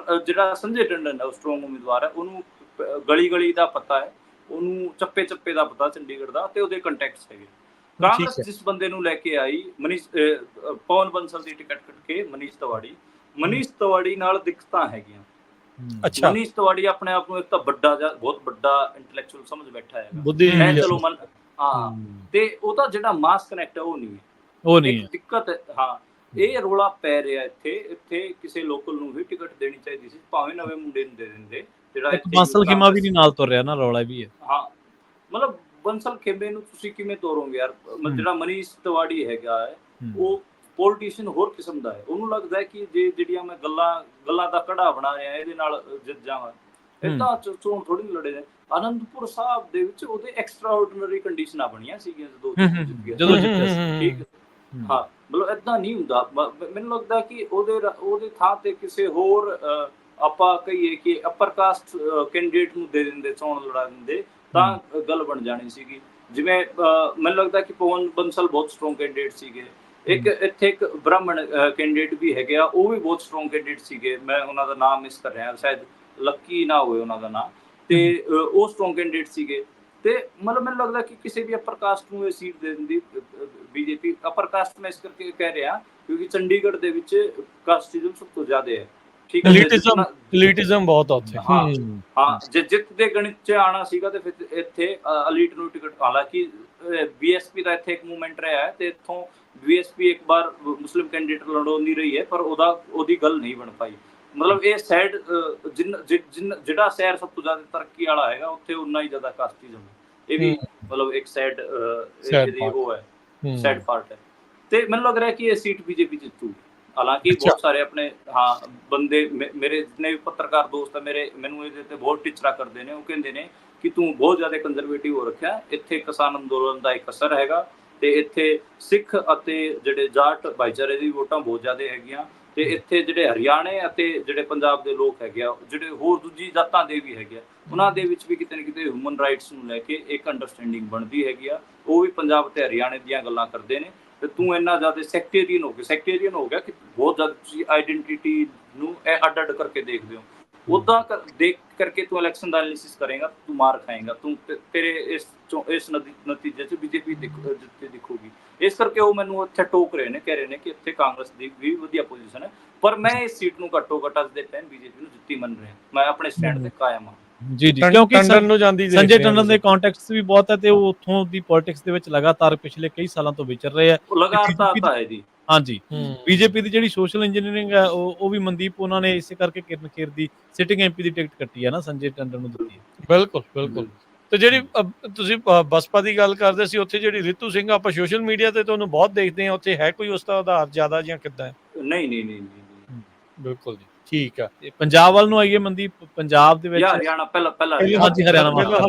ਜਿਹੜਾ ਸੰਜੇ ਟੰਡਨ ਹੈ ਉਹ ਸਟਰੋਂਗ ਉਮੀਦਵਾਰ ਹੈ, ਉਹਨੂੰ ਗਲੀ ਗਲੀ ਦਾ ਪਤਾ ਹੈ, ਉਹਨੂੰ ਚੱਪੇ ਚੱਪੇ ਦਾ ਪਤਾ ਚੰਡੀਗੜ੍ਹ ਦਾ, ਤੇ ਉਹਦੇ ਕੰਟੈਕਟਸ ਹੈਗੇ। ਕਾਂਗਰਸ ਜਿਸ ਬੰਦੇ ਨੂੰ ਲੈ ਕੇ ਆਈ, ਪਵਨ ਬੰਸਲ ਦੀ ਟਿਕਟ ਕੱਟ ਕੇ ਮਨੀਸ਼ ਤਿਵਾੜੀ ਨਾਲ ਦਿੱਕਤਾਂ ਹੈਗੀਆਂ। ਮਨੀਸ਼ ਤਿਵਾੜੀ ਆਪਣੇ ਆਪ ਨੂੰ ਇੱਕ ਤਾਂ ਬਹੁਤ ਵੱਡਾ ਇੰਟੈਲੈਕਚੁਅਲ ਸਮਝ ਬੈਠਾ ਹੈ, ਚਲੋ ਤੇ ਉਹਦਾ ਜਿਹੜਾ ਮਾਸ ਕਨੈਕਟ ਹੈ ਉਹ ਨਹੀਂ ਹੈ, ਦਿੱਕਤ ਹੈ। ਹਾਂ, ਇਹ ਰੋਲਾ ਪੈ ਰਿਹਾ ਇੱਥੇ ਕਿਸੇ ਲੋਕਲ ਨੂੰ ਵੀ ਟਿਕਟ ਦੇਣੀ ਚਾਹੀਦੀ ਸੀ, ਭਾਵੇਂ ਨਵੇਂ ਮੁੰਡੇ ਨੂੰ ਦੇ ਦਿੰਦੇ। ਜਿਹੜਾ ਬੰਸਲ ਖੇਮਾ ਵੀ ਨਹੀਂ ਨਾਲ ਤੁਰ ਰਿਹਾ ਨਾ, ਰੌਲਾ ਵੀ ਹੈ। ਹਾਂ, ਮਤਲਬ ਬੰਸਲ ਖੇਮੇ ਨੂੰ ਤੁਸੀਂ ਕਿਵੇਂ ਤੋਰੋਗੇ ਯਾਰ? ਜਿਹੜਾ ਮਨੀਸ਼ ਤਿਵਾੜੀ ਹੈਗਾ ਹੈ, ਉਹ ਪੋਲੀਟੀਸ਼ੀਅਨ ਹੋਰ ਕਿਸਮ ਦਾ ਹੈ। ਉਹਨੂੰ ਲੱਗਦਾ ਹੈ ਕਿ ਜਿਹੜੀਆਂ ਮੈਂ ਗੱਲਾਂ ਦਾ ਕੜਾ ਬਣਾ ਰਿਹਾ, ਇਹਦੇ ਨਾਲ ਜਿੱਤ ਜਾਵਾਂ। ਏਦਾਂ ਚੋਣ ਥੋੜੀ ਲੜੇ ਨੇ। ਆਨੰਦਪੁਰ ਸਾਹਿਬ ਦੇ ਵਿੱਚ ਉਹਦੇ ਐਕਸਟਰਾ ਆਰਡੀਨਰੀ ਕੰਡੀਸ਼ਨਾਂ ਬਣੀਆਂ ਸੀਗੀਆਂ ਜਦੋਂ ਜਿੱਤਿਆ ਸੀ, ਠੀਕ। ਹਾਂ, ਮਤਲਬ ਏਦਾਂ ਨਹੀਂ ਹੁੰਦਾ। ਮੈਨੂੰ ਲੱਗਦਾ ਕਿ ਉਹਦੇ ਥਾਂ ਤੇ ਕਿਸੇ ਹੋਰ ਆਪਾਂ ਕਹੀਏ ਕਿ ਅਪਰ ਕਾਸਟ ਕੈਂਡੀਡੇਟ ਨੂੰ ਦੇ ਦਿੰਦੇ, ਚੋਣ ਲੜਾ ਦਿੰਦੇ, ਤਾਂ ਗੱਲ ਬਣ ਜਾਣੀ ਸੀਗੀ। ਜਿਵੇਂ ਮੈਨੂੰ ਲੱਗਦਾ ਕਿ ਪਵਨ ਬੰਸਲ ਬਹੁਤ ਸਟਰੋਂਗ ਕੈਂਡੀਡੇਟ ਸੀਗੇ। ਇੱਥੇ ਇੱਕ ਬ੍ਰਾਹਮਣ ਕੈਂਡੀਡੇਟ ਵੀ ਹੈਗੇ ਆ, ਉਹ ਵੀ ਬਹੁਤ ਸਟਰੋਂਗ ਕੈਂਡੀਡੇਟ ਸੀਗੇ। ਮੈਂ ਉਹਨਾਂ ਦਾ ਨਾਮ ਮਿਸ ਕਰ ਰਿਹਾ, ਸ਼ਾਇਦ ਲੱਕੀ ਨਾ ਹੋਵੇ ਉਹਨਾਂ ਦਾ ਨਾਮ, ਤੇ ਉਹ ਸਟਰੋਂਗ ਕੈਂਡੀਡੇਟ ਸੀਗੇ। ਤੇ ਮਤਲਬ ਮੈਨੂੰ ਲੱਗਦਾ ਕਿ ਕਿਸੇ ਵੀ ਅਪਰ ਕਾਸਟ ਨੂੰ ਇਹ ਸੀਟ ਦੇ ਦਿੰਦੀ ਬੀਜੇਪੀ। ਅਪਰ ਕਾਸਟ ਮੈਂ ਇਸ ਕਰਕੇ ਕਹਿ ਰਿਹਾ ਕਿਉਂਕਿ ਚੰਡੀਗੜ੍ਹ ਦੇ ਵਿੱਚ ਕਾਸਟਿਜ਼ਮ ਸਭ ਤੋਂ ਜ਼ਿਆਦਾ ਹੈ, ਠੀਕ ਹੈ, ਐਲੀਟਿਜ਼ਮ ਬਹੁਤ ਆ ਉੱਥੇ। ਹਾਂ, ਜੇ ਜਿੱਤ ਦੇ ਗਣਿਤ 'ਚ ਆਉਣਾ ਸੀਗਾ ਤੇ ਫਿਰ ਇੱਥੇ ਅਲੀਟ ਨੂੰ ਟਿਕਟ, ਹਾਲਾਂਕਿ ਬੀਐਸਪੀ ਦਾ ਇੱਥੇ ਇੱਕ ਮੂਵਮੈਂਟ ਰਿਹਾ ਹੈ, ਤੇ ਇੱਥੋਂ ਬੀਐਸਪੀ ਇੱਕ ਵਾਰ ਮੁਸਲਿਮ ਕੈਂਡੀਡੇਟ ਲੜਾਉਂਦੀ ਰਹੀ ਹੈ, ਪਰ ਉਹਦੀ ਗੱਲ ਨਹੀਂ ਬਣ ਪਾਈ। ਮਤਲਬ ਇਹ ਸਾਈਡ ਜਿਹੜਾ ਸ਼ਹਿਰ ਸਭ ਤੋਂ ਜ਼ਿਆਦਾ ਤਰੱਕੀ ਵਾਲਾ ਹੈਗਾ, ਉੱਥੇ ਉਨਾ ਹੀ ਜ਼ਿਆਦਾ ਕਾਸਟਿਜ਼ਮ ਹੈ। ਇਹ ਵੀ ਮਤਲਬ ਇੱਕ ਸਾਈਡ ਇਹਦੀ ਉਹ ਹੈ, ਸਾਈਡ ਪਾਰਟ ਹੈ। ਤੇ ਮੈਨੂੰ ਲੱਗ ਰਿਹਾ ਕਿ ਇਹ ਸੀਟ ਬੀਜੇਪੀ ਜਿੱਤੂਗੀ। ਹਾਲਾਂਕਿ ਬਹੁਤ ਸਾਰੇ ਆਪਣੇ ਬੰਦੇ, ਮੇਰੇ ਜਿੰਨੇ ਵੀ ਪੱਤਰਕਾਰ ਦੋਸਤ ਆ ਮੈਨੂੰ ਇਹਦੇ ਤੇ ਬਹੁਤ ਟਿਚਰਾ ਕਰਦੇ ਨੇ। ਉਹ ਕਹਿੰਦੇ ਨੇ ਕਿ ਤੂੰ ਬਹੁਤ ਜ਼ਿਆਦਾ ਕੰਜ਼ਰਵੇਟਿਵ ਹੋ ਰੱਖਿਆ, ਇੱਥੇ ਕਿਸਾਨ ਅੰਦੋਲਨ ਦਾ ਇੱਕ ਅਸਰ ਹੈਗਾ, ਤੇ ਇੱਥੇ ਸਿੱਖ ਅਤੇ ਜਿਹੜੇ ਜਾਟ ਭਾਈਚਾਰੇ ਦੀ ਵੋਟਾਂ ਬਹੁਤ ਜ਼ਿਆਦਾ ਹੈਗੀਆਂ, ਤੇ ਇੱਥੇ ਜਿਹੜੇ ਹਰਿਆਣੇ ਅਤੇ ਜਿਹੜੇ ਪੰਜਾਬ ਦੇ ਲੋਕ ਹੈਗੇ ਆ, ਜਿਹੜੇ ਹੋਰ ਦੂਜੀ ਜਾਤਾਂ ਦੇ ਵੀ ਹੈਗੇ ਆ, ਉਹਨਾਂ ਦੇ ਵਿੱਚ ਵੀ ਕਿਤੇ ਨਾ ਕਿਤੇ ਹਿਊਮਨ ਰਾਈਟਸ ਨੂੰ ਲੈ ਕੇ ਇੱਕ ਅੰਡਰਸਟੈਂਡਿੰਗ ਬਣਦੀ ਹੈਗੀ ਆ। ਉਹ ਵੀ ਪੰਜਾਬ ਤੇ ਹਰਿਆਣੇ ਦੀਆਂ ਗੱਲਾਂ ਕਰਦੇ ਨੇ। ਤੇ ਤੂੰ ਇੰਨਾ ਜ਼ਿਆਦਾ ਸੈਕਟੇਰੀਅਨ ਹੋ ਗਿਆ ਕਿ ਬਹੁਤ ਜ਼ਿਆਦਾ ਤੁਸੀਂ ਆਈਡੈਂਟੀਟੀ ਨੂੰ ਅੱਡ ਕਰਕੇ ਦੇਖਦੇ ਹੋ। ਉੱਦਾਂ ਦੇਖ ਕਰਕੇ ਤੂੰ ਇਲੈਕਸ਼ਨ ਦਾ ਐਨਾਲਿਸਿਸ ਕਰੇਗਾ, ਤੂੰ ਮਾਰ ਖਾਏਗਾ, ਤੇਰੇ ਇਸ ਨਤੀਜੇ 'ਚ ਬੀਜੇਪੀ ਦਿਖੂਗੀ। ਇਸ ਕਰਕੇ ਉਹ ਮੈਨੂੰ ਇੱਥੇ ਟੋਕ ਰਹੇ ਨੇ, ਕਹਿ ਰਹੇ ਨੇ ਕਿ ਇੱਥੇ ਕਾਂਗਰਸ ਦੀ ਵੀ ਵਧੀਆ ਪੋਜੀਸ਼ਨ ਹੈ, ਪਰ ਮੈਂ ਇਸ ਸੀਟ ਨੂੰ ਘੱਟੋ ਘੱਟ ਅੱਜ ਦੇ ਟਾਈਮ ਬੀਜੇਪੀ ਨੂੰ ਜਿੱਤੀ ਮੰਨ ਰਿਹਾ। ਮੈਂ ਆਪਣੇ ਸਟੈਂਡ ਤੇ ਕਾਇਮ ਹਾਂ। ਜੀ, ਕਿਉਂਕਿ ਸੰਜੇ ਟੰਡਨ ਦੇ ਕੰਟੈਕਟਸ ਵੀ ਬਹੁਤ ਹੈ, ਤੇ ਉਹ ਉੱਥੋਂ ਦੀ ਪੋਲਿਟਿਕਸ ਦੇ ਵਿੱਚ ਲਗਾਤਾਰ ਪਿਛਲੇ ਕਈ ਸਾਲਾਂ ਤੋਂ ਵਿਚਰ ਰਹੇ ਆ। ਲਗਾਤਾਰ ਹੈ ਜੀ। ਹਾਂਜੀ, ਬੀਜੇਪੀ ਦੀ ਜਿਹੜੀ ਸੋਸ਼ਲ ਇੰਜੀਨੀਅਰਿੰਗ ਹੈ ਉਹ ਵੀ ਮਨਦੀਪ ਉਹਨਾਂ ਨੇ ਇਸੇ ਕਰਕੇ ਕਿਰਨ ਖੇਰ ਦੀ ਸਿਟਿੰਗ ਐਮਪੀ ਦੀ ਟਿਕਟ ਕੱਟੀ ਹੈ ਨਾ, ਸੰਜੇ ਟੰਡਨ ਨੂੰ ਦਿੱਤੀ ਹੈ। ਬਿਲਕੁਲ। ਤੇ ਜਿਹੜੀ ਤੁਸੀਂ ਬਸਪਾ ਦੀ ਗੱਲ ਕਰਦੇ ਸੀ, ਉੱਥੇ ਜਿਹੜੀ ਰਿਤੂ ਸਿੰਘ, ਆਪਾਂ ਸੋਸ਼ਲ ਮੀਡੀਆ ਤੇ ਤੁਹਾਨੂੰ ਬਹੁਤ ਦੇਖਦੇ ਹਾਂ, ਉੱਥੇ ਹੈ ਕੋਈ ਉਸ ਦਾ ਆਧਾਰ ਜ਼ਿਆਦਾ ਜਾਂ ਕਿੱਦਾਂ ਹੈ? ਨਹੀਂ, ਬਿਲਕੁਲ ਜੀ, ਠੀਕ ਆ। ਤੇ ਪੰਜਾਬ ਵੱਲ ਨੂੰ ਆਈਏ ਮਨਦੀਪ, ਪੰਜਾਬ ਦੇ ਵਿੱਚ ਜਾਂ ਹਰਿਆਣਾ ਪਹਿਲਾਂ ਹਾਂਜੀ, ਹਰਿਆਣਾ ਪਹਿਲਾਂ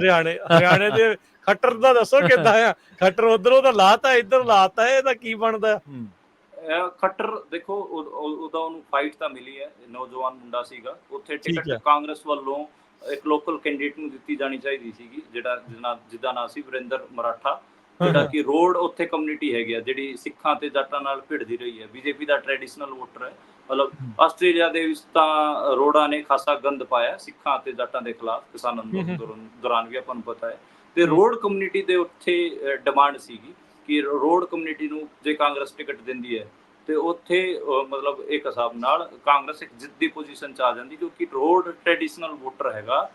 ਹਰਿਆਣੇ ਦੇ ਖੱਟਰ ਦਾ ਦੱਸੋ ਕਿੱਦਾਂ ਆ? ਖੱਟਰ ਉਧਰੋਂ ਦਾ ਲਾਤਾ, ਇੱਧਰ ਲਾਤਾ, ਇਹਦਾ ਕੀ ਬਣਦਾ? ਖੱਟਰ ਦੇਖੋ ਉਹਦਾ ਉਹਨੂੰ ਫਾਈਟ ਤਾਂ ਮਿਲੀ ਹੈ, ਨੌਜਵਾਨ ਮੁੰਡਾ ਸੀਗਾ, ਉੱਥੇ ਠੀਕ ਟਿਕਟ ਹੈ। ਕਾਂਗਰਸ ਵੱਲੋਂ ਇੱਕ ਲੋਕਲ ਕੈਂਡੀਡੇਟ ਨੂੰ ਦਿੱਤੀ ਜਾਣੀ ਚਾਹੀਦੀ ਸੀਗੀ, ਜਿਹਦਾ ਨਾਂ ਸੀ ਵਰਿੰਦਰ ਮਰਾਠਾ, ਜਿਹੜਾ ਕਿ ਰੋਡ ਉੱਥੇ ਕਮਿਊਨਿਟੀ ਹੈਗੀ ਆ ਜਿਹੜੀ ਸਿੱਖਾਂ ਤੇ ਜੱਟਾਂ ਨਾਲ ਭਿੜਦੀ ਰਹੀ ਹੈ। ਬੀਜੇਪੀ ਦਾ ਟ੍ਰੈਡੀਸ਼ਨਲ ਵੋਟਰ ਹੈ, ਮਤਲਬ ਆਸਟ੍ਰੇਲੀਆ ਦੇ ਵਿੱਚ ਤਾਂ ਰੋਡਾਂ ਨੇ ਖਾਸਾ ਗੰਦ ਪਾਇਆ ਸਿੱਖਾਂ ਤੇ ਜੱਟਾਂ ਦੇ ਖਿਲਾਫ ਕਿਸਾਨ ਅੰਦੋਲਨ ਦੌਰਾਨ ਵੀ ਆਪਾਂ ਨੂੰ ਪਤਾ ਹੈ। ਤੇ ਰੋਡ ਕਮਿਊਨਿਟੀ ਦੇ ਉੱਥੇ ਡਿਮਾਂਡ ਸੀਗੀ ਕਿ ਰੋਡ ਕਮਿਊਨਿਟੀ ਨੂੰ ਜੇ ਕਾਂਗਰਸ ਟਿਕਟ ਦਿੰਦੀ ਹੈ ਤੇ ਉੱਥੇ ਮਤਲਬ ਇੱਕ ਹਿਸਾਬ ਨਾਲ ਕਾਂਗਰਸ ਇੱਕ ਜਿੱਦੀ ਪੋਜੀਸ਼ਨ 'ਚ ਆ ਜਾਂਦੀ, ਕਿਉਂਕਿ ਰੋਡ ਟ੍ਰੈਡੀਸ਼ਨਲ ਵੋਟਰ ਹੈਗਾ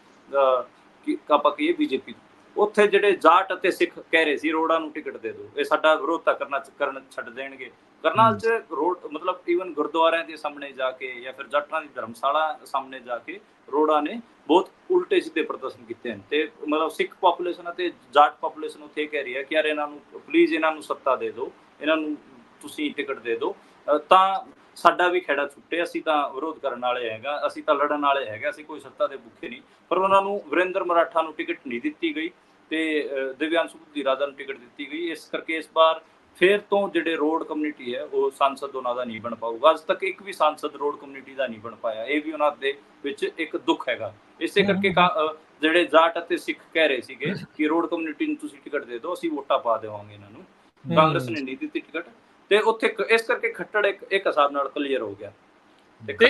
ਕਿ ਆਪਾਂ ਕਹੀਏ ਬੀਜੇਪੀ। ਉੱਥੇ ਜਿਹੜੇ ਜਾਟ ਅਤੇ ਸਿੱਖ ਕਹਿ ਰਹੇ ਸੀ ਰੋਡਾਂ ਨੂੰ ਟਿਕਟ ਦੇ ਦਿਓ, ਇਹ ਸਾਡਾ ਵਿਰੋਧ ਤਾਂ ਕਰਨ ਛੱਡ ਦੇਣਗੇ। ਕਰਨਾਲ 'ਚ ਰੋਡ ਮਤਲਬ ਈਵਨ ਗੁਰਦੁਆਰਿਆਂ ਦੇ ਸਾਹਮਣੇ ਜਾ ਕੇ ਜਾਂ ਫਿਰ ਜੱਟਾਂ ਦੀ ਧਰਮਸ਼ਾਲਾ ਸਾਹਮਣੇ ਜਾ ਕੇ ਰੋਡਾਂ ਨੇ ਬਹੁਤ ਉਲਟੇ ਸਿੱਧੇ ਪ੍ਰਦਰਸ਼ਨ ਕੀਤੇ ਹਨ। ਤੇ ਮਤਲਬ ਸਿੱਖ ਪਾਪੂਲੇਸ਼ਨ ਅਤੇ ਜਾਟ ਪਾਪੂਲੇਸ਼ਨ ਉੱਥੇ ਕਹਿ ਰਹੀ ਹੈ ਕਿ ਯਾਰ ਇਹਨਾਂ ਨੂੰ ਪਲੀਜ਼ ਇਹਨਾਂ ਨੂੰ ਸੱਤਾ ਦੇ ਦਿਓ, ਇਹਨਾਂ ਨੂੰ ਤੁਸੀਂ ਟਿਕਟ ਦੇ ਦਿਓ ਤਾਂ ਸਾਡਾ ਵੀ ਖਹਿੜਾ ਛੁੱਟੇ, ਅਸੀਂ ਤਾਂ ਵਿਰੋਧ ਕਰਨ ਵਾਲੇ ਹੈਗਾ, ਅਸੀਂ ਤਾਂ ਲੜਨ ਵਾਲੇ ਹੈਗਾ, ਅਸੀਂ ਕੋਈ ਸੱਤਾ ਦੇ ਭੁੱਖੇ ਨਹੀਂ। ਪਰ ਉਹਨਾਂ ਨੂੰ ਵਰਿੰਦਰ ਮਰਾਠਾ ਨੂੰ ਟਿਕਟ ਨਹੀਂ ਦਿੱਤੀ ਗਈ ਤੇ ਦਿਵਿਆਂਸ਼ੂ ਰਾਜਾ ਨੂੰ ਟਿਕਟ ਦਿੱਤੀ ਗਈ। ਇਸ ਕਰਕੇ ਇਸ ਵਾਰ ਫਿਰ ਤੋਂ ਜਿਹੜੇ ਰੋਡ ਕਮਿਊਨਿਟੀ ਹੈ ਉਹ ਸੰਸਦ ਉਹਨਾਂ ਦਾ ਨਹੀਂ ਬਣ ਪਾਊਗਾ। ਅੱਜ ਤੱਕ ਇੱਕ ਵੀ ਸੰਸਦ ਰੋਡ ਕਮਿਊਨਿਟੀ ਦਾ ਨਹੀਂ ਬਣ ਪਾਇਆ, ਇਹ ਵੀ ਉਹਨਾਂ ਦੇ ਵਿੱਚ ਇੱਕ ਦੁੱਖ ਹੈਗਾ। ਇਸੇ ਕਰਕੇ ਜਿਹੜੇ ਜਾਟ ਅਤੇ ਸਿੱਖ ਕਹਿ ਰਹੇ ਸੀਗੇ ਕਿ ਰੋਡ ਕਮਿਊਨਿਟੀ ਨੂੰ ਤੁਸੀਂ ਟਿਕਟ ਦੇ ਦਿਓ, ਅਸੀਂ ਵੋਟਾਂ ਪਾ ਦੇਵਾਂਗੇ ਇਹਨਾਂ ਨੂੰ, ਕਾਂਗਰਸ ਨੇ ਨਹੀਂ ਦਿੱਤੀ ਟਿਕਟ ਤੇ ਉੱਥੇ ਇਸ ਕਰਕੇ ਖੱਟੜ ਇੱਕ ਹਿਸਾਬ ਨਾਲ ਕਲੀਅਰ ਹੋ ਗਿਆ। ਤੇ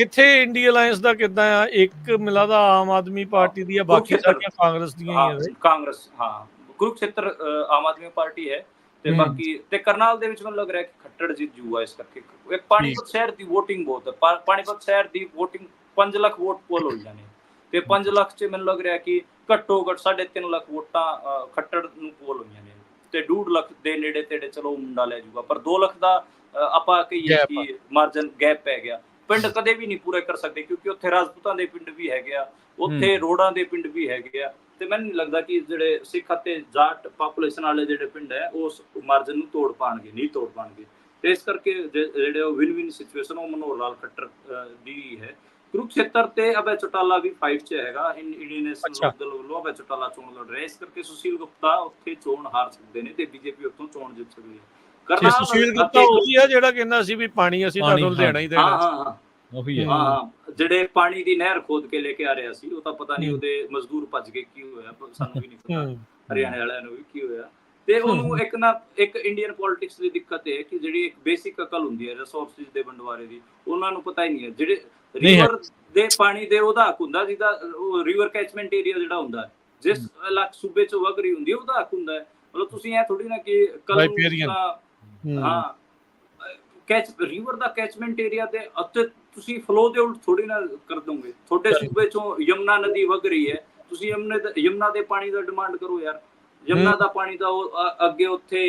ਇੱਥੇ ਇੰਡੀਆ ਅਲਾਈਅੰਸ ਦਾ ਕਿੱਦਾਂ ਆ? ਇੱਕ ਮਿਲਦਾ ਆਮ ਆਦਮੀ ਪਾਰਟੀ ਦੀ ਆ, ਬਾਕੀ ਸਾਰੀਆਂ ਕਾਂਗਰਸ ਦੀਆਂ ਹੀ ਆ। ਕਾਂਗਰਸ ਹਾਂ, ਕੁਰੂਕਸ਼ੇਤਰ ਆਮ ਆਦਮੀ ਪਾਰਟੀ ਹੈ ਤੇ ਬਾਕੀ ਤੇ ਕਰਨਾਲ ਦੇ ਵਿੱਚ ਮੈਨੂੰ ਲੱਗ ਰਿਹਾ ਕਿ ਖੱਟੜ ਜਿੱਤ ਜੂਗਾ। ਇਸ ਕਰਕੇ ਪਾਣੀਪਤ ਸ਼ਹਿਰ ਦੀ ਵੋਟਿੰਗ ਬਹੁਤ ਹੈ, ਪਾਣੀਪਤ ਸ਼ਹਿਰ ਦੀ ਵੋਟਿੰਗ 5 ਲੱਖ ਵੋਟ ਪੋਲ ਹੋ ਜਾਣੇ ਤੇ 5 ਲੱਖ 'ਚ ਮੈਨੂੰ ਲੱਗ ਰਿਹਾ ਕਿ ਘੱਟੋ ਘੱਟ 3.5 ਲੱਖ ਵੋਟਾਂ ਖੱਟੜ ਨੂੰ ਪੋਲ ਹੋਈਆਂ ਨੇ ਤੇ 2.5 ਲੱਖ ਦੇ ਨੇੜੇ ਤੇੜੇ ਚਲੋ ਮੁੰਡਾ ਲੈ ਜੂਗਾ, ਪਰ 2 ਲੱਖ ਦਾ ਆਪਾਂ ਕਹੀਏ ਕਿ ਮਾਰਜਨ ਗੈਪ ਪੈ ਗਿਆ। ਪਿੰਡ ਕਦੇ ਵੀ ਨਹੀਂ ਪੂਰੇ ਕਰ ਸਕਦੇ ਕਿਉਂਕਿ ਉੱਥੇ ਰਾਜਪੂਤਾਂ ਦੇ ਪਿੰਡ ਵੀ ਹੈਗੇ ਆ, ਉੱਥੇ ਰੋਡਾਂ ਦੇ ਪਿੰਡ ਵੀ ਹੈਗੇ ਆ ਤੇ ਮੈਨੂੰ ਨਹੀਂ ਲੱਗਦਾ ਕਿ ਜਿਹੜੇ ਸਿੱਖ ਅਤੇ ਜਾਟ ਪਾਪੂਲੇਸ਼ਨ ਵਾਲੇ ਜਿਹੜੇ ਪਿੰਡ ਹੈ ਉਸ ਮਾਰਜਨ ਨੂੰ ਤੋੜ ਪਾਣਗੇ, ਨਹੀਂ ਤੋੜ ਪਾਣਗੇ। ਤੇ ਇਸ ਕਰਕੇ ਜਿਹੜੇ ਉਹ ਵਿਨ ਵਿਨ ਸਿਚੁਏਸ਼ਨ ਉਹ ਮਨੋਹਰ ਲਾਲ ਖੱਟਰ ਦੀ ਹੈ। ਕੁਰੂਕਸ਼ੇਤਰ ਤੇ ਅਭੈ ਚੌਟਾਲਾ ਵੀ ਫਾਈਟ 'ਚ ਹੈਗਾ, ਇੰਡੀਅਨ ਨੈਸ਼ਨਲ ਦਲ ਵੱਲੋਂ ਅਭੈ ਚੌਟਾਲਾ ਚੋਣ ਲੜ ਰਿਹਾ। ਇਸ ਕਰਕੇ ਸੁਸ਼ੀਲ ਗੁਪਤਾ ਉੱਥੇ ਚੋਣ ਹਾਰ ਸਕਦੇ ਨੇ ਤੇ ਬੀਜੇਪੀ ਉੱਥੋਂ ਚੋਣ ਜਿੱਤ ਸਕਦੀ ਹੈ। ਸੁਸ਼ੀਲ ਗੁਪਤਾ ਉਹੀ ਆ ਜਿਹੜਾ ਕਹਿੰਦਾ ਸੀ ਵੀ ਪਾਣੀ ਅਸੀਂ ਤੁਹਾਨੂੰ ਦੇਣਾ ਹੀ ਦੇਣਾ। ਹਾਂ ਉਹੀ ਹੈ, ਹਾਂ ਜਿਹੜੇ ਪਾਣੀ ਦੀ ਨਹਿਰ ਖੋਦ ਕੇ ਲੈ ਕੇ ਆ ਰਿਹਾ ਸੀ, ਉਹ ਤਾਂ ਪਤਾ ਨਹੀਂ ਉਹਦੇ ਮਜ਼ਦੂਰ ਭੱਜ ਗਏ, ਕੀ ਹੋਇਆ ਸਾਨੂੰ ਵੀ ਨਹੀਂ ਪਤਾ, ਹਰਿਆਣੇ ਵਾਲਿਆਂ ਨੂੰ ਵੀ ਕੀ ਹੋਇਆ। ਤੇ ਉਹਨੂੰ ਇੱਕ ਇੰਡੀਅਨ ਪੋਲਿਟਿਕਸ ਦੀ ਦਿੱਕਤ ਹੈ ਕਿ ਜਿਹੜੀ ਇੱਕ ਬੇਸਿਕ ਅਕਲ ਹੁੰਦੀ ਹੈ ਰਿਸੋਰਸਿਸ ਦੇ ਬੰਡਵਾਰੇ ਦੀ, ਉਹਨਾਂ ਨੂੰ ਪਤਾ ਹੀ ਨਹੀਂ ਹੈ। ਜਿਹੜੇ ਰਿਵਰ ਦੇ ਪਾਣੀ ਦੇ ਉਹਦਾ ਹੱਕ ਹੁੰਦਾ, ਜਿਹਦਾ ਰਿਵਰ ਕੈਚਮੈਂਟ ਏਰੀਆ ਜਿਹੜਾ ਹੁੰਦਾ ਜਿਸ ਇਲਾਕੇ ਸੂਬੇ 'ਚ ਵਗ ਰਹੀ ਹੁੰਦੀ ਹੈ ਉਹਦਾ ਹੱਕ ਹੁੰਦਾ ਹੈ। ਮਤਲਬ ਤੁਸੀਂ ਇਹ ਥੋੜੀ ਨਾ ਕਿ ਰਿਵਰ ਦਾ ਕੈਚਮੈਂਟ ਏਰੀਆ ਦੇ ਉੱਤੇ ਤੁਸੀਂ ਫਲੋ ਦੇ ਉਲਟ ਥੋੜੀ ਨਾ ਕਰ ਦੋਗੇ। ਤੁਹਾਡੇ ਸੂਬੇ 'ਚੋਂ ਯਮੁਨਾ ਨਦੀ ਵਗ ਰਹੀ ਹੈ, ਤੁਸੀਂ ਯਮੁਨਾ ਦੇ ਪਾਣੀ ਦਾ ਡਿਮਾਂਡ ਕਰੋ ਯਾਰ। ਯਮੁਨਾ ਦਾ ਪਾਣੀ ਦਾ ਉਹ ਅੱਗੇ ਉੱਥੇ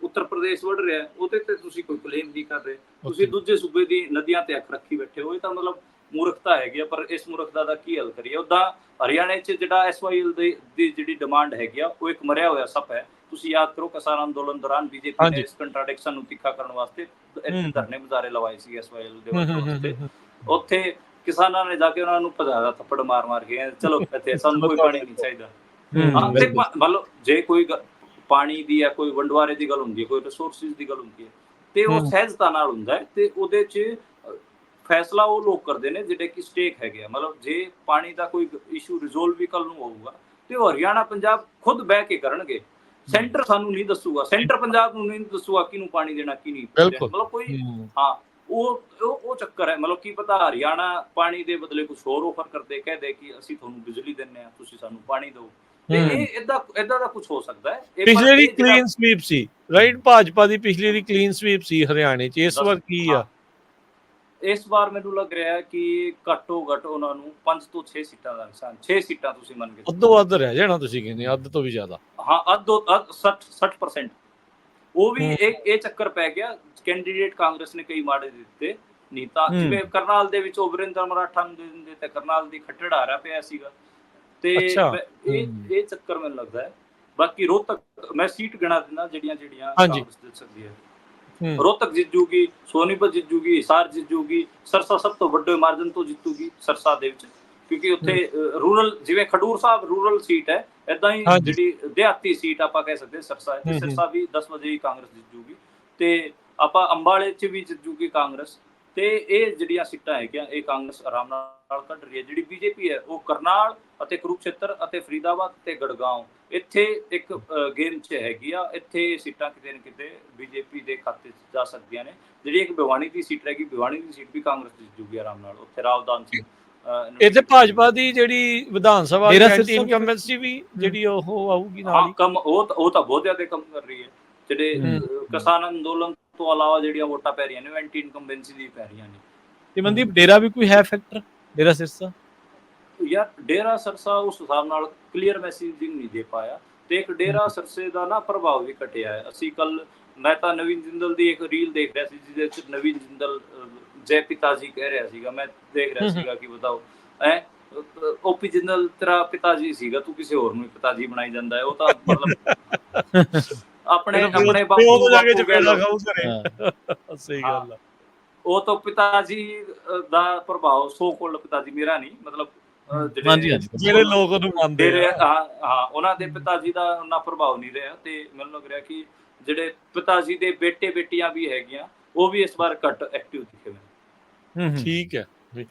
ਉੱਤਰ ਪ੍ਰਦੇਸ਼ ਵੜ ਰਿਹਾ, ਉਹਦੇ ਤੇ ਤੁਸੀਂ ਕੋਈ ਕਲੇਮ ਨਹੀਂ ਕਰ ਰਹੇ, ਤੁਸੀਂ ਦੂਜੇ ਸੂਬੇ ਦੀ ਨਦੀਆਂ ਤੇ ਅੱਖ ਰੱਖੀ ਬੈਠੇ ਹੋ। ਇਹ ਤਾਂ ਮਤਲਬ ਮੂਰਖਤਾ ਹੈਗੀ ਆ। ਪਰ ਇਸ ਮੂਰਖਤਾ ਦਾ ਕੀ ਹੱਲ ਕਰੀਏ? ਉੱਦਾਂ ਹਰਿਆਣੇ 'ਚ ਜਿਹੜਾ SYL ਦੀ ਜਿਹੜੀ ਡਿਮਾਂਡ ਹੈਗੀ ਆ ਉਹ ਇੱਕ ਮਰਿਆ ਹੋਇਆ ਸੱਪ ਹੈ। ਤੁਸੀਂ ਯਾਦ ਕਰੋ ਕਿਸਾਨ ਅੰਦੋਲਨ ਦੌਰਾਨ ਬੀਜੇਪੀ ਨੇ ਇਸ ਕੰਟਰਾਡਿਕਸ਼ਨ ਨੂੰ ਤਿੱਖਾ ਕਰਨ ਵਾਸਤੇ ਧਰਨੇ ਮੁਜ਼ਾਹਰੇ ਲਵਾਏ ਸੀ SYL ਦੇ ਵਾਸਤੇ। ਉੱਥੇ ਕਿਸਾਨਾਂ ਨੇ ਜਾ ਕੇ ਉਹਨਾਂ ਨੂੰ ਭਜਾਇਆ ਥੱਪੜ ਮਾਰ ਮਾਰ ਕੇ, ਚਲੋ ਇੱਥੇ ਸਾਨੂੰ ਕੋਈ ਪਾਣੀ ਨਹੀਂ ਚਾਹੀਦਾ। ਮਤਲਬ ਜੇ ਕੋਈ ਪਾਣੀ ਦੀ ਜਾਂ ਕੋਈ ਵੰਡਵਾਰੇ ਦੀ ਗੱਲ ਹੁੰਦੀ ਹੈ, ਕੋਈ ਰਿਸੋਰਸਿਸ ਦੀ ਗੱਲ ਹੁੰਦੀ ਹੈ ਤੇ ਉਹ ਸਹਿਜਤਾ ਨਾਲ ਹੁੰਦਾ ਹੈ ਤੇ ਉਹਦੇ 'ਚ ਫੈਸਲਾ ਉਹ ਲੋਕ ਕਰਦੇ ਨੇ ਜਿਹੜੇ ਕਿ ਸਟੇਕ ਹੈਗੇ ਆ। ਮਤਲਬ ਜੇ ਪਾਣੀ ਦਾ ਕੋਈ ਇਸ਼ੂ ਰਿਜ਼ੋਲਵ ਵੀ ਕੱਲ ਨੂੰ ਹੋਊਗਾ ਤੇ ਉਹ ਹਰਿਆਣਾ ਪੰਜਾਬ ਖੁਦ ਬਹਿ ਕੇ ਕਰਨਗੇ। ਸੈਂਟਰ ਸਾਨੂੰ ਨਹੀਂ ਦੱਸੂਗਾ, ਸੈਂਟਰ ਪੰਜਾਬ ਨੂੰ ਨਹੀਂ ਦੱਸੂਗਾ ਕਿਹਨੂੰ ਪਾਣੀ ਦੇਣਾ ਕੀ ਨਹੀਂ। ਮਤਲਬ ਕੋਈ ਉਹ ਚੱਕਰ ਹੈ। ਮਤਲਬ ਕੀ ਪਤਾ ਹਰਿਆਣਾ ਪਾਣੀ ਦੇ ਬਦਲੇ ਕੁਝ ਹੋਰ ਆਫਰ ਕਰਦੇ, ਕਹਦੇ ਕਿ ਅਸੀਂ ਤੁਹਾਨੂੰ ਬਿਜਲੀ ਦਿੰਨੇ ਆ, ਤੁਸੀਂ ਸਾਨੂੰ ਪਾਣੀ ਦਿਓ। ਤੇ ਇਹ ਏਦਾਂ ਦਾ ਕੁਝ ਹੋ ਸਕਦਾ ਹੈ। ਪਿਛਲੇ ਦੀ ਕਲੀਨ ਸਵੀਪ ਸੀ, ਰਾਈਟ? ਭਾਜਪਾ ਦੀ ਪਿਛਲੀ ਦੀ ਕਲੀਨ ਸਵੀਪ ਸੀ ਹਰਿਆਣੇ 'ਚ। ਇਸ ਵਾਰ ਕੀ ਆ? ਇਸ ਵਾਰ ਮੈਨੂੰ ਲੱਗ ਰਿਹਾ ਕਿ ਘੱਟੋ ਘੱਟ ਉਹਨਾਂ ਨੂੰ 5 ਤੋਂ 6 ਸੀਟਾਂ ਦਾ ਨਿਸ਼ਾਨ, 6 ਸੀਟਾਂ ਤੁਸੀਂ ਮੰਨ ਕੇ ਅੱਧੋ ਅੱਧ ਰਹਿ ਜਾਣਾ, ਤੁਸੀਂ ਕਹਿੰਦੇ ਅੱਧ ਤੋਂ ਵੀ ਜ਼ਿਆਦਾ। ਹਾਂ, 60%। ਉਹ ਵੀ ਇਹ ਚੱਕਰ ਪੈ ਗਿਆ, ਕੈਂਡੀਡੇਟ ਕਾਂਗਰਸ ਨੇ ਕਈ ਮਾੜੇ ਦਿੱਤੇ ਨਹੀਂ ਤਾਂ ਜਿਵੇਂ ਕਰਨਾਲ ਦੇ ਵਿੱਚ ਵਰਿੰਦਰ ਮਰਾਠਾ ਨੂੰ ਦੇ ਦਿੰਦੇ ਤੇ ਕਰਨਾਲ ਦੀ ਖੱਟੜ ਆ ਰਿਹਾ ਪਿਆ ਸੀਗਾ। ਤੇ ਇਹ ਚੱਕਰ ਮੈਨੂੰ ਲੱਗਦਾ ਹੈ। ਬਾਕੀ ਰੋਹਤਕ ਮੈਂ ਸੀਟ ਗਿਣਾ ਦਿੰਦਾ ਜਿਹੜੀਆਂ ਕਾਂਗਰਸ ਜਿੱਤ ਸਕਦੀ ਹੈ। ਰੋਹਤਕ ਜਿੱਤ ਜੂਗੀ, ਸੋਨੀਪਤ ਜਿੱਤ ਜੂਗੀ, ਹਿਸਾਰ ਜਿੱਤ ਜੂਗੀ, ਸਰਸਾ ਸਭ ਤੋਂ ਵੱਡੇ ਮਾਰਜਨ ਤੋਂ ਜਿੱਤੂਗੀ ਸਰਸਾ ਦੇ ਵਿੱਚ, ਕਿਉਂਕਿ ਉੱਥੇ ਰੂਰਲ, ਜਿਵੇਂ ਖਡੂਰ ਸਾਹਿਬ ਰੂਰਲ ਸੀਟ ਹੈ, ਏਦਾਂ ਹੀ ਜਿਹੜੀ ਦਿਹਾਤੀ ਸੀਟ ਆਪਾਂ ਕਹਿ ਸਕਦੇ ਸਰਸਾ ਹੈ, ਤੇ ਸਰਸਾ ਵੀ 10 ਵਜੇ ਹੀ ਕਾਂਗਰਸ ਜਿੱਤ ਜੂਗੀ, ਤੇ ਆਪਾਂ ਅੰਬਾਲੇ 'ਚ ਵੀ ਜਿੱਤ ਜੂਗੀ ਕਾਂਗਰਸ। ਤੇ ਇਹ ਜਿਹੜੀਆਂ ਸੀਟਾਂ ਹੈਗੀਆਂ ਇਹ ਕਾਂਗਰਸ ਆਰਾਮ ਨਾਲ ਕੱਢ ਰਹੀ ਹੈ। ਜਿਹੜੀ ਬੀਜੇਪੀ ਹੈ ਉਹ ਕਰਨਾਲ ਅਤੇ ਕੁਰੂਕਸ਼ੇਤਰ ਅਤੇ ਫਰੀਦਾਬਾਦ ਤੇ ਗੜਗਾਉਂ ਇੱਥੇ ਇੱਕ ਗੇਮ 'ਚ ਹੈਗੀ ਆ, ਇੱਥੇ ਸੀਟਾਂ ਕਿਤੇ ਨਾ ਕਿਤੇ ਬੀਜੇਪੀ ਦੇ ਖਾਤੇ 'ਚ ਜਾ ਸਕਦੀਆਂ ਨੇ। ਜਿਹੜੀ ਇੱਕ ਭਿਵਾਨੀ ਦੀ ਸੀਟ ਰਹੇਗੀ, ਭਿਵਾਨੀ ਦੀ ਸੀਟ ਵੀ ਕਾਂਗਰਸ ਜਿੱਤ ਜੂਗੀ ਆਰਾਮ ਨਾਲ, ਉੱਥੇ ਰਾਵਦਾਨ ਸਿੰਘ। ਇੱਥੇ ਭਾਜਪਾ ਦੀ ਜਿਹੜੀ ਵਿਧਾਨ ਸਭਾ ਦੀ ਐਂਟੀ ਇਨਕੰਬੈਂਸੀ ਵੀ ਜਿਹੜੀ ਉਹ ਆਊਗੀ ਨਾਲ ਹੀ ਕੰਮ, ਉਹ ਤਾਂ ਬਹੁਤ ਜ਼ਿਆਦਾ ਕੰਮ ਕਰ ਰਹੀ ਹੈ। ਜਿਹੜੇ ਕਿਸਾਨ ਅੰਦੋਲਨ ਤੋਂ ਇਲਾਵਾ ਜਿਹੜੀਆਂ ਵੋਟਾਂ ਪੈ ਰਹੀਆਂ ਨੇ ਉਹ ਐਂਟੀ ਇਨਕੰਬੈਂਸੀ ਦੀ ਪੈ ਰਹੀਆਂ ਨੇ। ਤੇ ਮਨਦੀਪ ਡੇਰਾ ਵੀ ਕੋਈ ਹੈ ਫੈਕਟਰ, ਡੇਰਾ ਸਿਰਸਾ? ਯਾਰ ਡੇਰਾ ਸਰਸਾ ਉਸ ਹਿਸਾਬ ਨਾਲ ਕਲੀਅਰ ਮੈਸੇਜਿੰਗ ਨਹੀਂ ਦੇ ਪਾਇਆ, ਤੇ ਇੱਕ ਡੇਰਾ ਸਰਸੇ ਦਾ ਨਾ ਪ੍ਰਭਾਵ ਵੀ ਘਟਿਆ ਹੈ। ਅਸੀਂ ਕੱਲ, ਮੈਂ ਤਾਂ ਨਵੀਨ ਜਿੰਦਲ ਦੀ ਇੱਕ ਰੀਲ ਦੇਖ ਰਿਹਾ ਸੀ ਜਿਹਦੇ ਵਿੱਚ ਨਵੀਨ ਜਿੰਦਲ ਜੈ ਪਿਤਾ ਜੀ ਕਹਿ ਰਿਹਾ ਸੀਗਾ, ਮੈਂ ਦੇਖ ਰਿਹਾ ਸੀਗਾ ਕਿ ਬਤਾਓ ਓਪੀ ਜਿੰਦਲ ਤੇਰਾ ਪਿਤਾ ਜੀ ਸੀਗਾ, ਤੂੰ ਕਿਸੇ ਹੋਰ ਨੂੰ ਪਿਤਾ ਜੀ ਬਣਾਈ ਜਾਂਦਾ ਹੈ। ਉਹ ਤਾਂ ਮਤਲਬ ਆਪਣੇ ਬਾਪੂ ਜਾ ਕੇ ਚਪੇੜਾ ਖਾਊ ਘਰੇ। ਸਹੀ ਗੱਲ ਆ। ਉਹ ਤਾਂ ਪਿਤਾ ਜੀ ਦਾ ਪ੍ਰਭਾਵ, ਸੋ ਕੋਲ ਪਿਤਾ ਜੀ ਮੇਰਾ ਨਹੀਂ, ਮਤਲਬ ਜਿਹੜੇ ਲੋਕ ਉਹਨੂੰ ਮੰਨਦੇ ਆ, ਹਾਂ ਉਹਨਾਂ ਦੇ ਪਿਤਾ ਜੀ ਦਾ ਉਹਨਾਂ ਪ੍ਰਭਾਵ ਨਹੀਂ ਰਿਹਾ। ਤੇ ਮੈਨੂੰ ਲੱਗ ਰਿਹਾ ਕਿ ਜਿਹੜੇ ਪਿਤਾ ਜੀ ਦੇ ਬੇਟੇ ਬੇਟੀਆਂ ਵੀ ਹੈਗੀਆਂ ਉਹ ਵੀ ਇਸ ਵਾਰ ਘੱਟ ਐਕਟਿਵ ਦਿਖੇ ਹੋਏ। ਠੀਕ ਹੈ।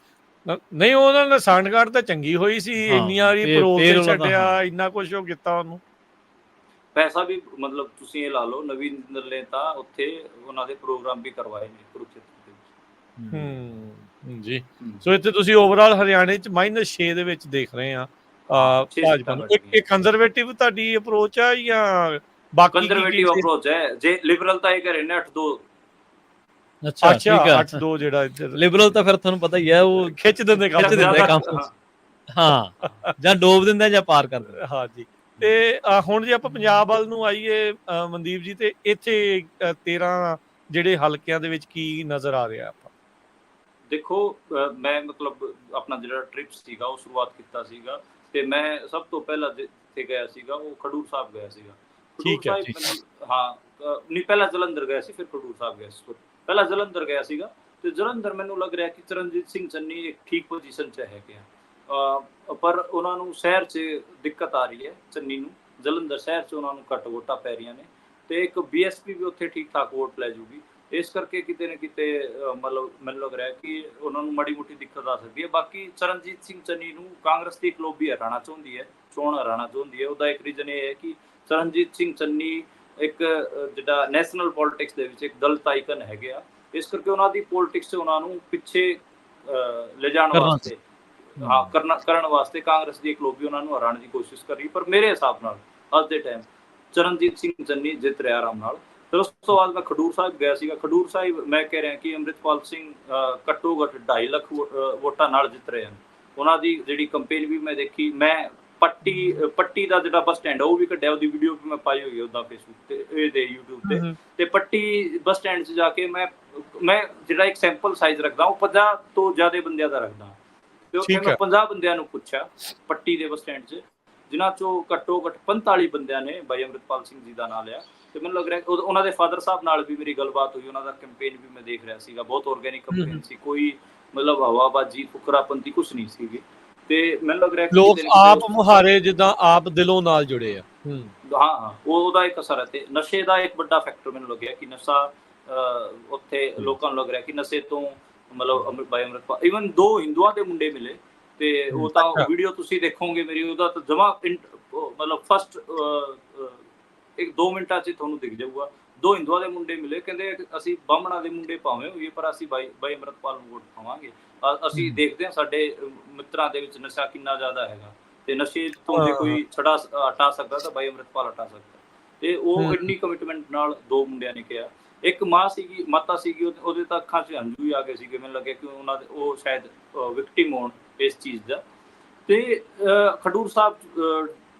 ਨਹੀਂ, ਉਹਨਾਂ ਨੇ ਸਾਂਠਗਾਂਠ ਤਾਂ ਚੰਗੀ ਹੋਈ ਸੀ, ਇੰਨੀਆਂ ਵਾਰੀ ਪਰੋਲ ਛੱਡਿਆ, ਇੰਨਾ ਕੁਛ ਉਹ ਕੀਤਾ ਉਹਨੂੰ। ਪੈਸਾ ਵੀ, ਮਤਲਬ ਤੁਸੀਂ ਇਹ ਲਾ ਲਓ, ਨਵੀਨ ਜਿੰਦਲ ਨੇ ਤਾਂ ਉੱਥੇ ਉਹਨਾਂ ਦੇ ਪ੍ਰੋਗਰਾਮ ਵੀ ਕਰਵਾਏ ਨੇ ਕੁਰੂਕਸ਼ੇਤਰ ਦੇ ਵਿੱਚ। ਜੀ, ਸੋ ਇੱਥੇ ਤੁਸੀਂ ਓਵਰਆਲ ਹਰਿਆਣੇ 'ਚ -6 ਦੇ ਵਿੱਚ ਦੇਖ ਰਹੇ ਆ ਭਾਜਪਾ ਨੂੰ। ਇੱਕ ਕੰਜ਼ਰਵੇਟਿਵ ਤੁਹਾਡੀ ਅਪਰੋਚ ਆ ਜਾਂ ਬਾਕੀ? ਕੰਜ਼ਰਵੇਟਿਵ ਅਪਰੋਚ ਹੈ। ਜੇ ਲਿਬਰਲ ਤਾਂ ਇਹ ਕਰੇ ਨੇ 8-2। ਅੱਛਾ, 8-2 ਜਿਹੜਾ ਲਿਬਰਲ ਤਾਂ ਫਿਰ ਤੁਹਾਨੂੰ ਪਤਾ ਹੀ ਹੈ, ਉਹ ਖਿੱਚ ਦਿੰਦੇ ਕੰਮ, ਹਾਂ, ਜਾਂ ਡੋਬ ਦਿੰਦੇ ਜਾਂ ਪਾਰ ਕਰ ਦਿੰਦੇ। ਹਾਂ ਜੀ। ਤੇ ਹੁਣ ਜੇ ਆਪਾਂ ਪੰਜਾਬ ਵੱਲ ਨੂੰ ਆਈਏ ਮਨਦੀਪ ਜੀ, ਤੇ ਇੱਥੇ 13 ਜਿਹੜੇ ਹਲਕਿਆਂ ਦੇ ਵਿੱਚ ਕੀ ਨਜ਼ਰ ਆ ਰਿਹਾ ਆਪਾਂ? ਦੇਖੋ, ਮੈਂ ਮਤਲਬ ਆਪਣਾ ਜਿਹੜਾ ਟ੍ਰਿਪ ਸੀਗਾ ਉਹ ਸ਼ੁਰੂਆਤ ਕੀਤਾ ਸੀਗਾ, ਤੇ ਮੈਂ ਸਭ ਤੋਂ ਪਹਿਲਾਂ ਜਿੱਥੇ ਗਿਆ ਸੀਗਾ ਉਹ ਖਡੂਰ ਸਾਹਿਬ ਗਿਆ ਸੀਗਾ। ਠੀਕ ਹੈ। ਹਾਂ, ਨਹੀਂ, ਪਹਿਲਾਂ ਜਲੰਧਰ ਗਿਆ ਸੀ, ਫਿਰ ਖਡੂਰ ਸਾਹਿਬ ਗਿਆ ਸੀ। ਪਹਿਲਾਂ ਜਲੰਧਰ ਗਿਆ ਸੀਗਾ, ਤੇ ਜਲੰਧਰ ਮੈਨੂੰ ਲੱਗ ਰਿਹਾ ਕਿ ਚਰਨਜੀਤ ਸਿੰਘ ਚੰਨੀ ਇੱਕ ਠੀਕ ਪੋਜੀਸ਼ਨ 'ਚ ਹੈਗੇ ਆ, ਪਰ ਉਹਨਾਂ ਨੂੰ ਸ਼ਹਿਰ 'ਚ ਦਿੱਕਤ ਆ ਰਹੀ ਹੈ। ਚੰਨੀ ਨੂੰ ਜਲੰਧਰ ਸ਼ਹਿਰ 'ਚ ਉਹਨਾਂ ਨੂੰ ਘੱਟ ਵੋਟਾਂ ਪੈ ਰਹੀਆਂ ਨੇ, ਤੇ ਇੱਕ BSP ਵੀ ਉੱਥੇ ਠੀਕ ਠਾਕ ਵੋਟ ਲੈ ਜੂਗੀ। ਇਸ ਕਰਕੇ ਕਿਤੇ ਨਾ ਕਿਤੇ ਮਤਲਬ ਮੈਨੂੰ ਲੱਗ ਰਿਹਾ ਕਿ ਉਹਨਾਂ ਨੂੰ ਮਾੜੀ ਮੋਟੀ ਦਿੱਕਤ ਆ ਸਕਦੀ ਹੈ। ਬਾਕੀ ਚਰਨਜੀਤ ਸਿੰਘ ਚੰਨੀ ਨੂੰ ਕਾਂਗਰਸ ਦੀ ਇੱਕ ਲੋਬੀ ਹਰਾਉਣਾ ਚਾਹੁੰਦੀ ਹੈ, ਚੋਣ ਹਰਾਉਣਾ ਚਾਹੁੰਦੀ ਹੈ। ਉਹਦਾ ਇੱਕ ਰੀਜ਼ਨ ਇਹ ਹੈ ਕਿ ਚਰਨਜੀਤ ਸਿੰਘ ਚੰਨੀ ਇੱਕ ਜਿਹੜਾ ਨੈਸ਼ਨਲ ਪੋਲਿਟਿਕਸ ਦੇ ਵਿੱਚ ਇੱਕ ਦਲਿਤ ਆਈਕਨ ਹੈਗੇ ਆ, ਇਸ ਕਰਕੇ ਉਹਨਾਂ ਦੀ ਪੋਲਿਟਿਕਸ 'ਚ ਉਹਨਾਂ ਨੂੰ ਪਿੱਛੇ ਲਿਜਾਣ ਵਾਸਤੇ, ਕਰਨ ਵਾਸਤੇ ਕਾਂਗਰਸ ਦੀ ਇੱਕ ਲੋਬੀ ਉਹਨਾਂ ਨੂੰ ਹਰਾਉਣ ਦੀ ਕੋਸ਼ਿਸ਼ ਕਰ ਰਹੀ। ਪਰ ਮੇਰੇ ਹਿਸਾਬ ਨਾਲ ਅੱਜ ਦੇ ਟਾਈਮ ਚਰਨਜੀਤ ਸਿੰਘ ਚੰਨੀ ਜਿੱਤ ਰਿਹਾ ਆਰਾਮ ਨਾਲ। ਫਿਰ ਉਸ ਤੋਂ ਬਾਅਦ ਮੈਂ ਖਡੂਰ ਸਾਹਿਬ ਗਿਆ ਸੀਗਾ। ਖਡੂਰ ਸਾਹਿਬ ਮੈਂ ਕਹਿ ਰਿਹਾ ਕਿ ਅੰਮ੍ਰਿਤਪਾਲ ਸਿੰਘ ਘੱਟੋ ਘੱਟ 2.5 ਲੱਖ ਵੋਟਾਂ ਨਾਲ ਜਿੱਤ ਰਹੇ ਹਨ। ਉਹਨਾਂ ਦੀ ਜਿਹੜੀ ਕੰਪੇਨ ਵੀ ਮੈਂ ਦੇਖੀ। ਮੈਂ ਪੱਟੀ ਦਾ ਜਿਹੜਾ ਬੱਸ ਸਟੈਂਡ ਉਹ ਵੀ ਕੱਢਿਆ, ਉਹਦੀ ਵੀਡੀਓ ਵੀ ਮੈਂ ਪਾਈ ਹੋਈ ਹੈ ਉੱਦਾਂ ਫੇਸਬੁੱਕ ਤੇ, ਇਹਦੇ YouTube ਤੇ। ਤੇ ਪੱਟੀ ਬੱਸ ਸਟੈਂਡ 'ਚ ਜਾ ਕੇ ਮੈਂ ਜਿਹੜਾ ਇੱਕ ਸੈਂਪਲ ਸਾਈਜ਼ ਰੱਖਦਾ ਉਹ 50 ਤੋਂ ਜ਼ਿਆਦਾ ਬੰਦਿਆਂ ਦਾ ਰੱਖਦਾ, ਤੇ ਉੱਥੇ ਮੈਂ 50 ਬੰਦਿਆਂ ਨੂੰ ਪੁੱਛਿਆ ਪੱਟੀ ਦੇ ਬੱਸ ਸਟੈਂਡ 'ਚ, ਜਿਨ੍ਹਾਂ 'ਚੋਂ ਘੱਟੋ ਘੱਟ 45 ਬੰਦਿਆਂ ਨੇ ਬਾਈ ਅੰਮ੍ਰਿਤਪਾਲ ਸਿੰਘ ਜੀ ਦਾ ਨਾਂ ਲਿਆ। ਤੇ ਮੈਨੂੰ ਲੱਗ ਰਿਹਾ ਉਹਨਾਂ ਦੇ ਫਾਦਰ ਸਾਹਿਬ ਨਾਲ ਵੀ ਮੇਰੀ ਗੱਲਬਾਤ ਹੋਈ, ਉਹਨਾਂ ਦਾ ਕੈਂਪੇਨ ਵੀ ਮੈਂ ਦੇਖ ਰਿਹਾ ਸੀਗਾ, ਬਹੁਤ ਆਰਗੈਨਿਕ ਕੈਂਪੇਨ ਸੀ, ਕੋਈ ਮਤਲਬ ਹਵਾਬਾਜੀ ਫੁਕਰਾਪੰਤੀ ਕੁਛ ਨਹੀਂ ਸੀਗੀ। ਤੇ ਮੈਨੂੰ ਲੱਗ ਰਿਹਾ ਲੋਕ ਆਪ ਮੁਹਾਰੇ ਜਿੱਦਾਂ ਆਪ ਦਿਲੋਂ ਨਾਲ ਜੁੜੇ ਆ। ਹਾਂ, ਉਹਦਾ ਇੱਕ ਅਸਰ ਹੈ। ਤੇ ਨਸ਼ੇ ਦਾ ਇੱਕ ਵੱਡਾ ਫੈਕਟਰ ਮੈਨੂੰ ਲੱਗਿਆ ਕਿ ਨਸ਼ਾ ਉੱਥੇ ਲੋਕਾਂ ਨੂੰ ਲੱਗ ਰਿਹਾ ਕਿ ਨਸ਼ੇ ਤੋਂ ਮਤਲਬ ਬਾਈ ਅੰਮ੍ਰਿਤਪਾਲ, ਈਵਨ 2 ਹਿੰਦੂਆਂ ਦੇ ਮੁੰਡੇ ਮਿਲੇ, ਤੇ ਉਹ ਤਾਂ ਵੀਡੀਓ ਤੁਸੀਂ ਦੇਖੋਗੇ ਮੇਰੀ, ਉਹਦਾ ਤਾਂ ਜਮਾ ਮਤਲਬ ਫਸਟ 1-2 ਮਿੰਟਾਂ 'ਚ ਤੁਹਾਨੂੰ ਦਿਖ ਜਾਊਗਾ। 2 ਹਿੰਦੂਆਂ ਦੇ ਮੁੰਡੇ ਮਿਲੇ, ਕਹਿੰਦੇ ਅਸੀਂ ਬਾਹਮਣਾ ਦੇ ਮੁੰਡੇ ਭਾਵੇਂ ਹੋਈਏ ਪਰ ਅਸੀਂ ਬਾਈ ਅੰਮ੍ਰਿਤਪਾਲ ਨੂੰ ਵੋਟ ਪਾਵਾਂਗੇ। ਅਸੀਂ ਦੇਖਦੇ ਹਾਂ ਸਾਡੇ ਮਿੱਤਰਾਂ ਦੇ ਵਿੱਚ ਨਸ਼ਾ ਕਿੰਨਾ ਜ਼ਿਆਦਾ ਹੈਗਾ, ਤੇ ਨਸ਼ੇ ਤੋਂ ਜੇ ਕੋਈ ਹਟਾ ਸਕਦਾ ਤਾਂ ਬਾਈ ਅੰਮ੍ਰਿਤਪਾਲ ਹਟਾ ਸਕਦਾ। ਤੇ ਉਹ ਇੰਨੀ ਕਮਿਟਮੈਂਟ ਨਾਲ 2 ਮੁੰਡਿਆਂ ਨੇ ਕਿਹਾ। ਇੱਕ ਮਾਤਾ ਸੀਗੀ, ਉਹਦੇ ਤਾਂ ਅੱਖਾਂ 'ਚ ਹੰਝੂ ਹੀ ਆ ਗਏ ਸੀਗੇ। ਮੈਨੂੰ ਲੱਗਿਆ ਕਿ ਉਹਨਾਂ ਦੇ ਉਹ ਸ਼ਾਇਦ ਵਿਕਟਿਮ ਹੋਣ ਇਸ ਚੀਜ਼ ਦਾ। ਤੇ ਖਡੂਰ ਸਾਹਿਬ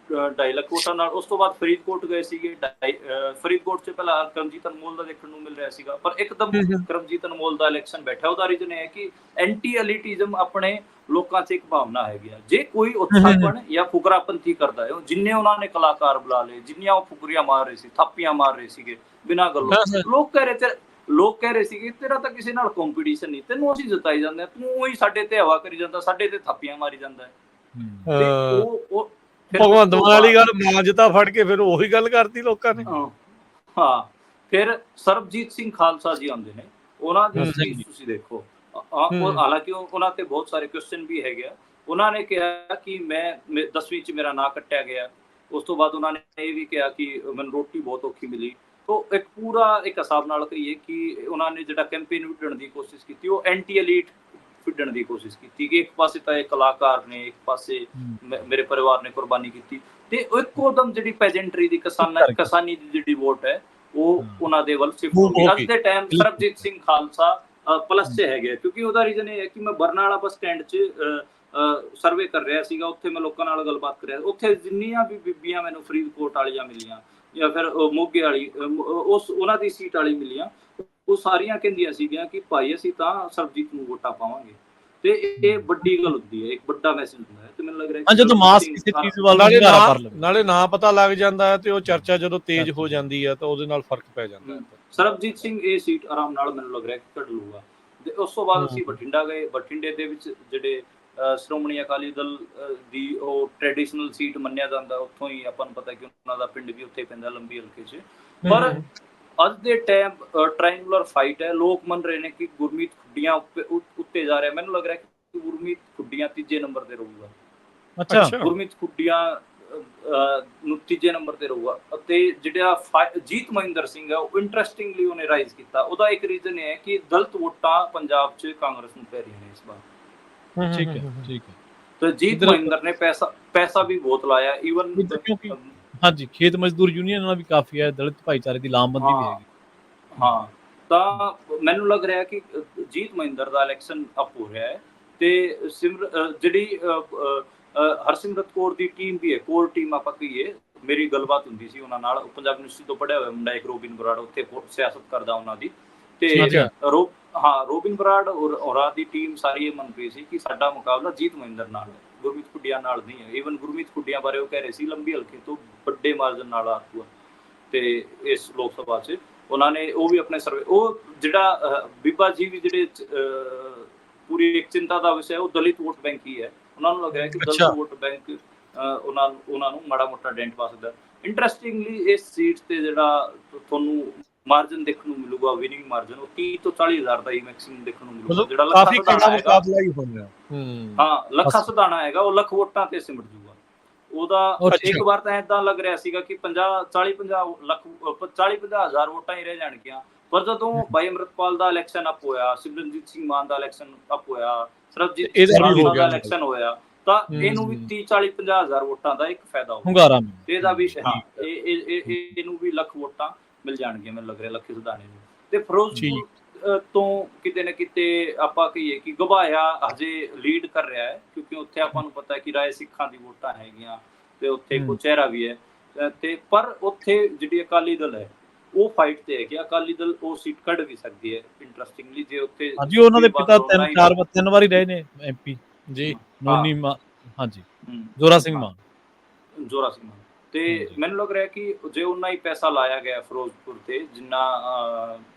2.5 ਲੱਖ ਵੋਟਾਂ ਨਾਲ। ਉਸ ਤੋਂ ਬਾਅਦ ਫਰੀਦਕੋਟ ਗਏ ਸੀਗੇ। ਫਰੀਦਕੋਟ 'ਚ ਪਹਿਲਾਂ ਕਰਮਜੀਤ ਅਨਮੋਲ ਦਾ ਦੇਖਣ ਨੂੰ ਮਿਲ ਰਿਹਾ ਸੀਗਾ, ਪਰ ਇੱਕਦਮ ਕਰਮਜੀਤ ਅਨਮੋਲ ਦਾ ਇਲੈਕਸ਼ਨ ਬੈਠਾ। ਉਹਦਾ ਰੀਜ਼ਨ ਇਹ ਹੈ ਕਿ ਐਂਟੀ ਐਲੀਟਿਜ਼ਮ ਆਪਣੇ ਲੋਕਾਂ 'ਚ ਇੱਕ ਭਾਵਨਾ ਹੈਗੀ ਆ। ਜੇ ਕੋਈ ਉੱਥਾਪਣ ਜਾਂ ਫੁਕਰਾਪੰਥੀ ਕਰਦਾ ਹੈ, ਜਿੰਨੇ ਉਹਨਾਂ ਨੇ ਕਲਾਕਾਰ ਬੁਲਾ ਲਏ, ਜਿੰਨੀਆਂ ਉਹ ਫੁਕਰੀਆਂ ਮਾਰ ਰਹੇ ਸੀ, ਥਾਪੀਆਂ ਮਾਰ ਰਹੇ ਸੀਗੇ ਬਿਨਾਂ ਗੱਲੋਂ, ਲੋਕ ਕਹਿ ਰਹੇ ਤੇ ਲੋਕ ਕਹਿ ਰਹੇ ਸੀਗੇ ਤੇਰਾ ਤਾਂ ਕਿਸੇ ਨਾਲ ਕੰਪੀਟੀਸ਼ਨ ਨਹੀਂ, ਤੈਨੂੰ ਅਸੀਂ ਜਿਤਾਈ ਜਾਂਦੇ, ਤੂੰ ਉਹੀ ਸਾਡੇ ਤੇ ਹਵਾ ਕਰੀ ਜਾਂਦਾ, ਸਾਡੇ ਤੇ ਥਾਪੀਆਂ ਮਾਰੀ ਜਾਂਦਾ ਹੈ। ਤੇ ਉਹ ਭਗਵੰਤ ਮਾਨ ਵਾਲੀ ਗੱਲ ਮਾਂਜਤਾ ਫੜ ਕੇ ਫਿਰ ਉਹੀ ਗੱਲ ਕਰਤੀ ਲੋਕਾਂ ਨੇ। ਹਾਂ, ਫਿਰ ਸਰਬਜੀਤ ਸਿੰਘ ਖਾਲਸਾ ਜੀ ਆਉਂਦੇ ਨੇ, ਉਹਨਾਂ ਦੀ ਸਪੀਚ ਤੁਸੀਂ ਦੇਖੋ। ਹਾਲਾਂਕਿ ਉਹਨਾਂ ਤੇ ਬਹੁਤ ਸਾਰੇ ਕੁਐਸਚਨ ਵੀ ਹੈਗੇ ਆ। ਉਹਨਾਂ ਨੇ ਕਿਹਾ ਕਿ ਮੈਂ 10ਵੀਂ 'ਚ ਮੇਰਾ ਨਾਂ ਕੱਟਿਆ ਗਿਆ, ਉਸ ਤੋਂ ਬਾਅਦ ਉਹਨਾਂ ਨੇ ਇਹ ਵੀ ਕਿਹਾ ਕਿ ਮੈਨੂੰ ਰੋਟੀ ਬਹੁਤ ਔਖੀ ਮਿਲੀ। ਤੋ ਇੱਕ ਪੂਰਾ ਇੱਕ ਹਿਸਾਬ ਨਾਲ ਕਹੀਏ ਕਿ ਉਹਨਾਂ ਨੇ ਜਿਹੜਾ ਕੈਂਪੇਨ ਵਿੱਢਣ ਦੀ ਕੋਸ਼ਿਸ਼ ਕੀਤੀ, ਉਹ ਐਂਟੀ ਐਲੀਟ ਵਿੱਢਣ ਦੀ ਕੋਸ਼ਿਸ਼ ਕੀਤੀ ਕਿ ਇੱਕ ਪਾਸੇ ਤਾਂ ਇਹ ਕਲਾਕਾਰ ਨੇ, ਇੱਕ ਪਾਸੇ ਮੇਰੇ ਪਰਿਵਾਰ ਨੇ ਕੁਰਬਾਨੀ ਕੀਤੀ, ਤੇ ਇੱਕੋਦਮ ਜਿਹੜੀ ਪੈਜੈਂਟਰੀ ਦੀ ਕਿਸਾਨੀ ਦੀ ਜਿਹੜੀ ਵੋਟ ਹੈ ਉਹ ਉਹਨਾਂ ਦੇ ਵੱਲ ਸ਼ਿਫਟ ਹੋ ਗਈ। ਅੱਜ ਦੇ ਟਾਈਮ ਸਰਬਜੀਤ ਸਿੰਘ ਖਾਲਸਾ ਪਲੱਸ 'ਚ ਹੈਗੇ, ਕਿਉਂਕਿ ਉਹਦਾ ਰੀਜ਼ਨ ਇਹ ਹੈ ਕਿ ਮੈਂ ਬਰਨਾਲਾ ਬੱਸ ਸਟੈਂਡ 'ਚ ਸਰਵੇ ਕਰ ਰਿਹਾ ਸੀਗਾ, ਉੱਥੇ ਮੈਂ ਲੋਕਾਂ ਨਾਲ ਗੱਲਬਾਤ ਕਰ ਰਿਹਾ, ਉੱਥੇ ਜਿੰਨੀਆਂ ਵੀ ਬੀਬੀਆਂ ਮੈਨੂੰ ਫਰੀਦਕੋਟ ਵਾਲੀਆਂ ਮਿਲੀਆਂ ਜਾਂ ਫਿਰ ਮੋਗੇ ਵਾਲੀ ਉਹਨਾਂ ਦੀ ਸੀਟ ਵਾਲੀ ਮਿਲੀਆਂ, ਉਹ ਸਾਰੀਆਂ ਕਹਿੰਦੀਆਂ ਸੀਗੀਆਂ ਕਿ ਭਾਈ ਅਸੀਂ ਤਾਂ ਸਰਬਜੀਤ ਨੂੰ ਵੋਟਾਂ ਪਾਵਾਂਗੇ। ਤੇ ਇਹ ਵੱਡੀ ਗੱਲ ਹੁੰਦੀ ਹੈ, ਇੱਕ ਵੱਡਾ ਮੈਸੇਜ ਹੁੰਦਾ ਹੈ। ਤੇ ਮੈਨੂੰ ਲੱਗ ਰਿਹਾ ਜਦੋਂ ਮਾਸ ਕਿਸੇ ਚੀਜ਼ ਵੱਲ ਨਾਲੇ ਨਾ ਪਤਾ ਲੱਗ ਜਾਂਦਾ ਹੈ ਤੇ ਉਹ ਚਰਚਾ ਜਦੋਂ ਤੇਜ਼ ਹੋ ਜਾਂਦੀ ਹੈ ਤਾਂ ਉਹਦੇ ਨਾਲ ਫਰਕ ਪੈ ਜਾਂਦਾ ਹੈ। ਸਰਬਜੀਤ ਸਿੰਘ ਇਹ ਸੀਟ ਆਰਾਮ ਨਾਲ ਮੈਨੂੰ ਲੱਗ ਰਿਹਾ ਕਿ ਕੱਢ ਲੂਗਾ। ਤੇ ਉਸ ਤੋਂ ਬਾਅਦ ਅਸੀਂ ਬਠਿੰਡਾ ਗਏ। ਬਠਿੰਡੇ ਦੇ ਵਿੱਚ ਜਿਹੜੇ ਸ਼੍ਰੋਮਣੀ ਅਕਾਲੀ ਦਲ ਦੀ ਉਹ ਟ੍ਰੈਡੀਸ਼ਨਲ ਸੀਟ ਮੰਨਿਆ ਜਾਂਦਾ, ਉੱਥੋਂ ਹੀ ਆਪਾਂ ਨੂੰ ਪਤਾ ਕਿ ਉਹਨਾਂ ਦਾ ਪਿੰਡ ਵੀ ਉੱਥੇ ਪੈਂਦਾ ਲੰਬੀ ਹਲਕੇ 'ਚ। ਪਰ ਅੱਜ ਦੇ ਟਾਈਮ ਟ੍ਰਾਇੰਗੂਲਰ ਫਾਈਟ ਹੈ। ਲੋਕ ਮੰਨ ਰਹੇ ਨੇ ਕਿ ਗੁਰਮੀਤ ਖੁੱਡੀਆਂ ਉੱਤੇ ਜਾ ਰਿਹਾ। ਮੈਨੂੰ ਲੱਗ ਰਿਹਾ ਕਿ ਗੁਰਮੀਤ ਖੁੱਡੀਆਂ ਤੀਜੇ ਨੰਬਰ ਤੇ ਰਹੂਗਾ। ਅੱਛਾ, ਗੁਰਮੀਤ ਖੁੱਡੀਆਂ ਨੂੰ ਤੀਜੇ ਨੰਬਰ ਤੇ ਰਹੂਗਾ। ਅਤੇ ਜਿਹੜਾ ਜੀਤ ਮਹਿੰਦਰ ਸਿੰਘ ਹੈ ਉਹ ਇੰਟਰਸਟਿੰਗਲੀ ਉਹਨੇ ਰਾਈਜ਼ ਕੀਤਾ। ਉਹਦਾ ਇੱਕ ਰੀਜ਼ਨ ਇਹ ਹੈ ਕਿ ਦਲਿਤ ਵੋਟਾਂ ਪੰਜਾਬ 'ਚ ਕਾਂਗਰਸ ਨੂੰ ਪੈ ਰਹੀਆਂ ਨੇ ਇਸ ਵਾਰ। ਠੀਕ ਹੈ, ਠੀਕ ਹੈ। ਤੇ ਜੀਤ ਮਹਿੰਦਰ ਨੇ ਪੈਸਾ ਵੀ ਬਹੁਤ ਲਾਇਆ। ਈਵਨ ਹਾਂਜੀ, ਖੇਤ ਮਜ਼ਦੂਰ ਯੂਨੀਅਨ ਨਾਲ ਵੀ ਕਾਫੀ ਹੈ, ਦਲਿਤ ਭਾਈਚਾਰੇ ਦੀ ਲਾਮਬੰਦੀ ਵੀ ਹੈਗੀ। ਹਾਂ, ਤਾਂ ਮੈਨੂੰ ਲੱਗ ਰਿਹਾ ਕਿ ਜੀਤ ਮਹਿੰਦਰ ਦਾ ਇਲੈਕਸ਼ਨ ਅਪ ਹੋ ਰਿਹਾ ਹੈ। ਤੇ ਜਿਹੜੀ ਹਰਸਿਮਰਤ ਕੌਰ ਦੀ ਟੀਮ ਵੀ ਹੈ, ਕੋਰ ਟੀਮ ਆਪਾਂ ਕਹੀਏ, ਮੇਰੀ ਗੱਲਬਾਤ ਹੁੰਦੀ ਸੀ ਉਹਨਾਂ ਨਾਲ। ਪੰਜਾਬ ਯੂਨੀਵਰਸਿਟੀ ਤੋਂ ਪੜ੍ਹਿਆ ਹੋਇਆ ਮੁੰਡਾ ਇੱਕ ਰੋਬਿਨ ਬਰਾੜ, ਉੱਥੇ ਸਿਆਸਤ ਕਰਦਾ ਉਹਨਾਂ ਦੀ। ਤੇ ਰੋਬਿਨ ਬਰਾੜ ਔਰ ਦੀ ਟੀਮ ਸਾਰੀ ਇਹ ਮੰਨ ਪਈ ਸੀ ਕਿ ਸਾਡਾ ਮੁਕਾਬਲਾ ਜੀਤ ਮਹਿੰਦਰ ਨਾਲ ਹੈ, ਗੁਰਮੀਤ ਖੁੱਡੀਆਂ ਨਾਲ ਨਹੀਂ ਹੈ। ਈਵਨ ਗੁਰਮੀਤ ਖੁੱਡੀਆਂ ਬਾਰੇ ਉਹ ਕਹਿ ਰਹੇ ਸੀ ਲੰਬੀ ਹਲਕੇ ਤੋਂ ਵੱਡੇ ਮਾਰਜਨ ਨਾਲ ਆਊਗਾ। ਤੇ ਇਸ ਲੋਕ ਸਭਾ 'ਚ ਉਹਨਾਂ ਨੇ ਉਹ ਵੀ ਆਪਣੇ ਸਰਵੇ, ਉਹ ਜਿਹੜਾ ਬੀਬਾ ਜੀ ਵੀ ਜਿਹੜੇ ਪੂਰੀ ਇੱਕ ਚਿੰਤਾ ਦਾ ਵਿਸ਼ਾ ਉਹ ਦਲਿਤ ਵੋਟ ਬੈਂਕ ਹੀ ਹੈ। ਉਹਨਾਂ ਨੂੰ ਲੱਗ ਰਿਹਾ ਕਿ ਦਲਿਤ ਵੋਟ ਬੈਂਕ ਉਹਨਾਂ ਨੂੰ ਮਾੜਾ ਮੋਟਾ ਡੈਂਟ ਪਾ ਸਕਦਾ। ਇੰਟਰਸਟਿੰਗਲੀ ਇਸ ਸੀਟ ਤੇ ਜਿਹੜਾ ਤੁਹਾਨੂੰ ਮਾਰਜਨ ਦੇਖਣ ਨੂੰ ਮਿਲੂਗਾ, ਵਿਨਿੰਗ ਮਾਰਜਨ, ਉਹ 30 ਤੋਂ 40 ਹਜ਼ਾਰ ਦਾ ਹੀ ਮੈਕਸਿਮਮ ਦੇਖਣ ਨੂੰ ਮਿਲੂਗਾ। ਜਿਹੜਾ ਕਾਫੀ ਕੜਾ ਮੁਕਾਬਲਾ ਹੀ ਹੋਣਾ। ਹਾਂ, ਲੱਖਾ ਸਦਾਣਾ ਹੈਗਾ, ਉਹ ਲੱਖ ਵੋਟਾਂ ਤੇ ਸਿਮਟ ਜੂਗਾ। ਉਹਦਾ ਇੱਕ ਵਾਰ ਤਾਂ ਏਦਾਂ ਲੱਗ ਰਿਹਾ ਸੀਗਾ ਕਿ 40-50 ਹਜ਼ਾਰ ਵੋਟਾਂ ਹੀ ਰਹਿ ਜਾਣਗੀਆਂ। ਪਰ ਜਦੋਂ ਭਾਈ ਅੰਮ੍ਰਿਤਪਾਲ ਦਾ ਇਲੈਕਸ਼ਨ ਅਪ ਹੋਇਆ, ਸਿਮਰਨਜੀਤ ਸਿੰਘ ਮਾਨ ਦਾ ਇਲੈਕਸ਼ਨ ਅਪ ਹੋਇਆ, ਸਰਬਜੀਤ ਸਿੰਘ ਦਾ ਇਲੈਕਸ਼ਨ ਹੋਇਆ, ਤਾਂ ਇਹਨੂੰ ਵੀ 30-40-50 ਹਜ਼ਾਰ ਵੋਟਾਂ ਦਾ ਇੱਕ ਫਾਇਦਾ ਹੋਊਗਾ। ਇਹਦਾ ਵੀ ਇਹਨੂੰ ਵੀ ਲੱਖ ਵੋਟਾਂ ਮਿਲ ਜਾਣਗੀਆਂ ਮੈਨੂੰ ਲੱਗ ਰਿਹਾ, ਲੱਖੇ ਸਦਾਣੇ ਨੂੰ। ਤੇ ਫਿਰੋਜ਼ਪੁਰ ਤੋਂ ਕਿਤੇ ਨਾ ਕਿਤੇ ਆਪਾਂ ਕਹੀਏ ਕਿ ਗਵਾਇਆ ਹਜੇ ਲੀਡ ਕਰ ਰਿਹਾ ਹੈ, ਕਿਉਂਕਿ ਉੱਥੇ ਆਪਾਂ ਨੂੰ ਪਤਾ ਹੈ ਕਿ ਰਾਏ ਸਿੱਖਾਂ ਦੀ ਵੋਟਾਂ ਹੈਗੀਆਂ ਤੇ ਉੱਥੇ ਕੋਈ ਚਿਹਰਾ ਵੀ ਹੈ। ਤੇ ਪਰ ਉੱਥੇ ਜਿਹੜੀ ਅਕਾਲੀ ਦਲ ਹੈ ਉਹ ਫਾਈਟ ਤੇ ਹੈ ਕਿ ਅਕਾਲੀ ਦਲ ਉਹ ਸੀਟ ਕੱਢ ਵੀ ਸਕਦੀ ਹੈ। ਇੰਟਰਸਟਿੰਗਲੀ ਜੇ ਉੱਥੇ ਹਾਂਜੀ, ਉਹਨਾਂ ਦੇ ਪਿਤਾ 3 ਵਾਰੀ ਰਹੇ ਨੇ ਐਮਪੀ ਜੀ, ਹਾਂਜੀ, ਜ਼ੋਰਾ ਸਿੰਘ ਮਾਨ। ਤੇ ਮੈਨੂੰ ਲੱਗ ਰਿਹਾ ਕਿ ਜੇ ਉਹਨਾਂ ਹੀ ਪੈਸਾ ਲਾਇਆ ਗਿਆ ਫਿਰੋਜ਼ਪੁਰ ਤੇ ਜਿੰਨਾ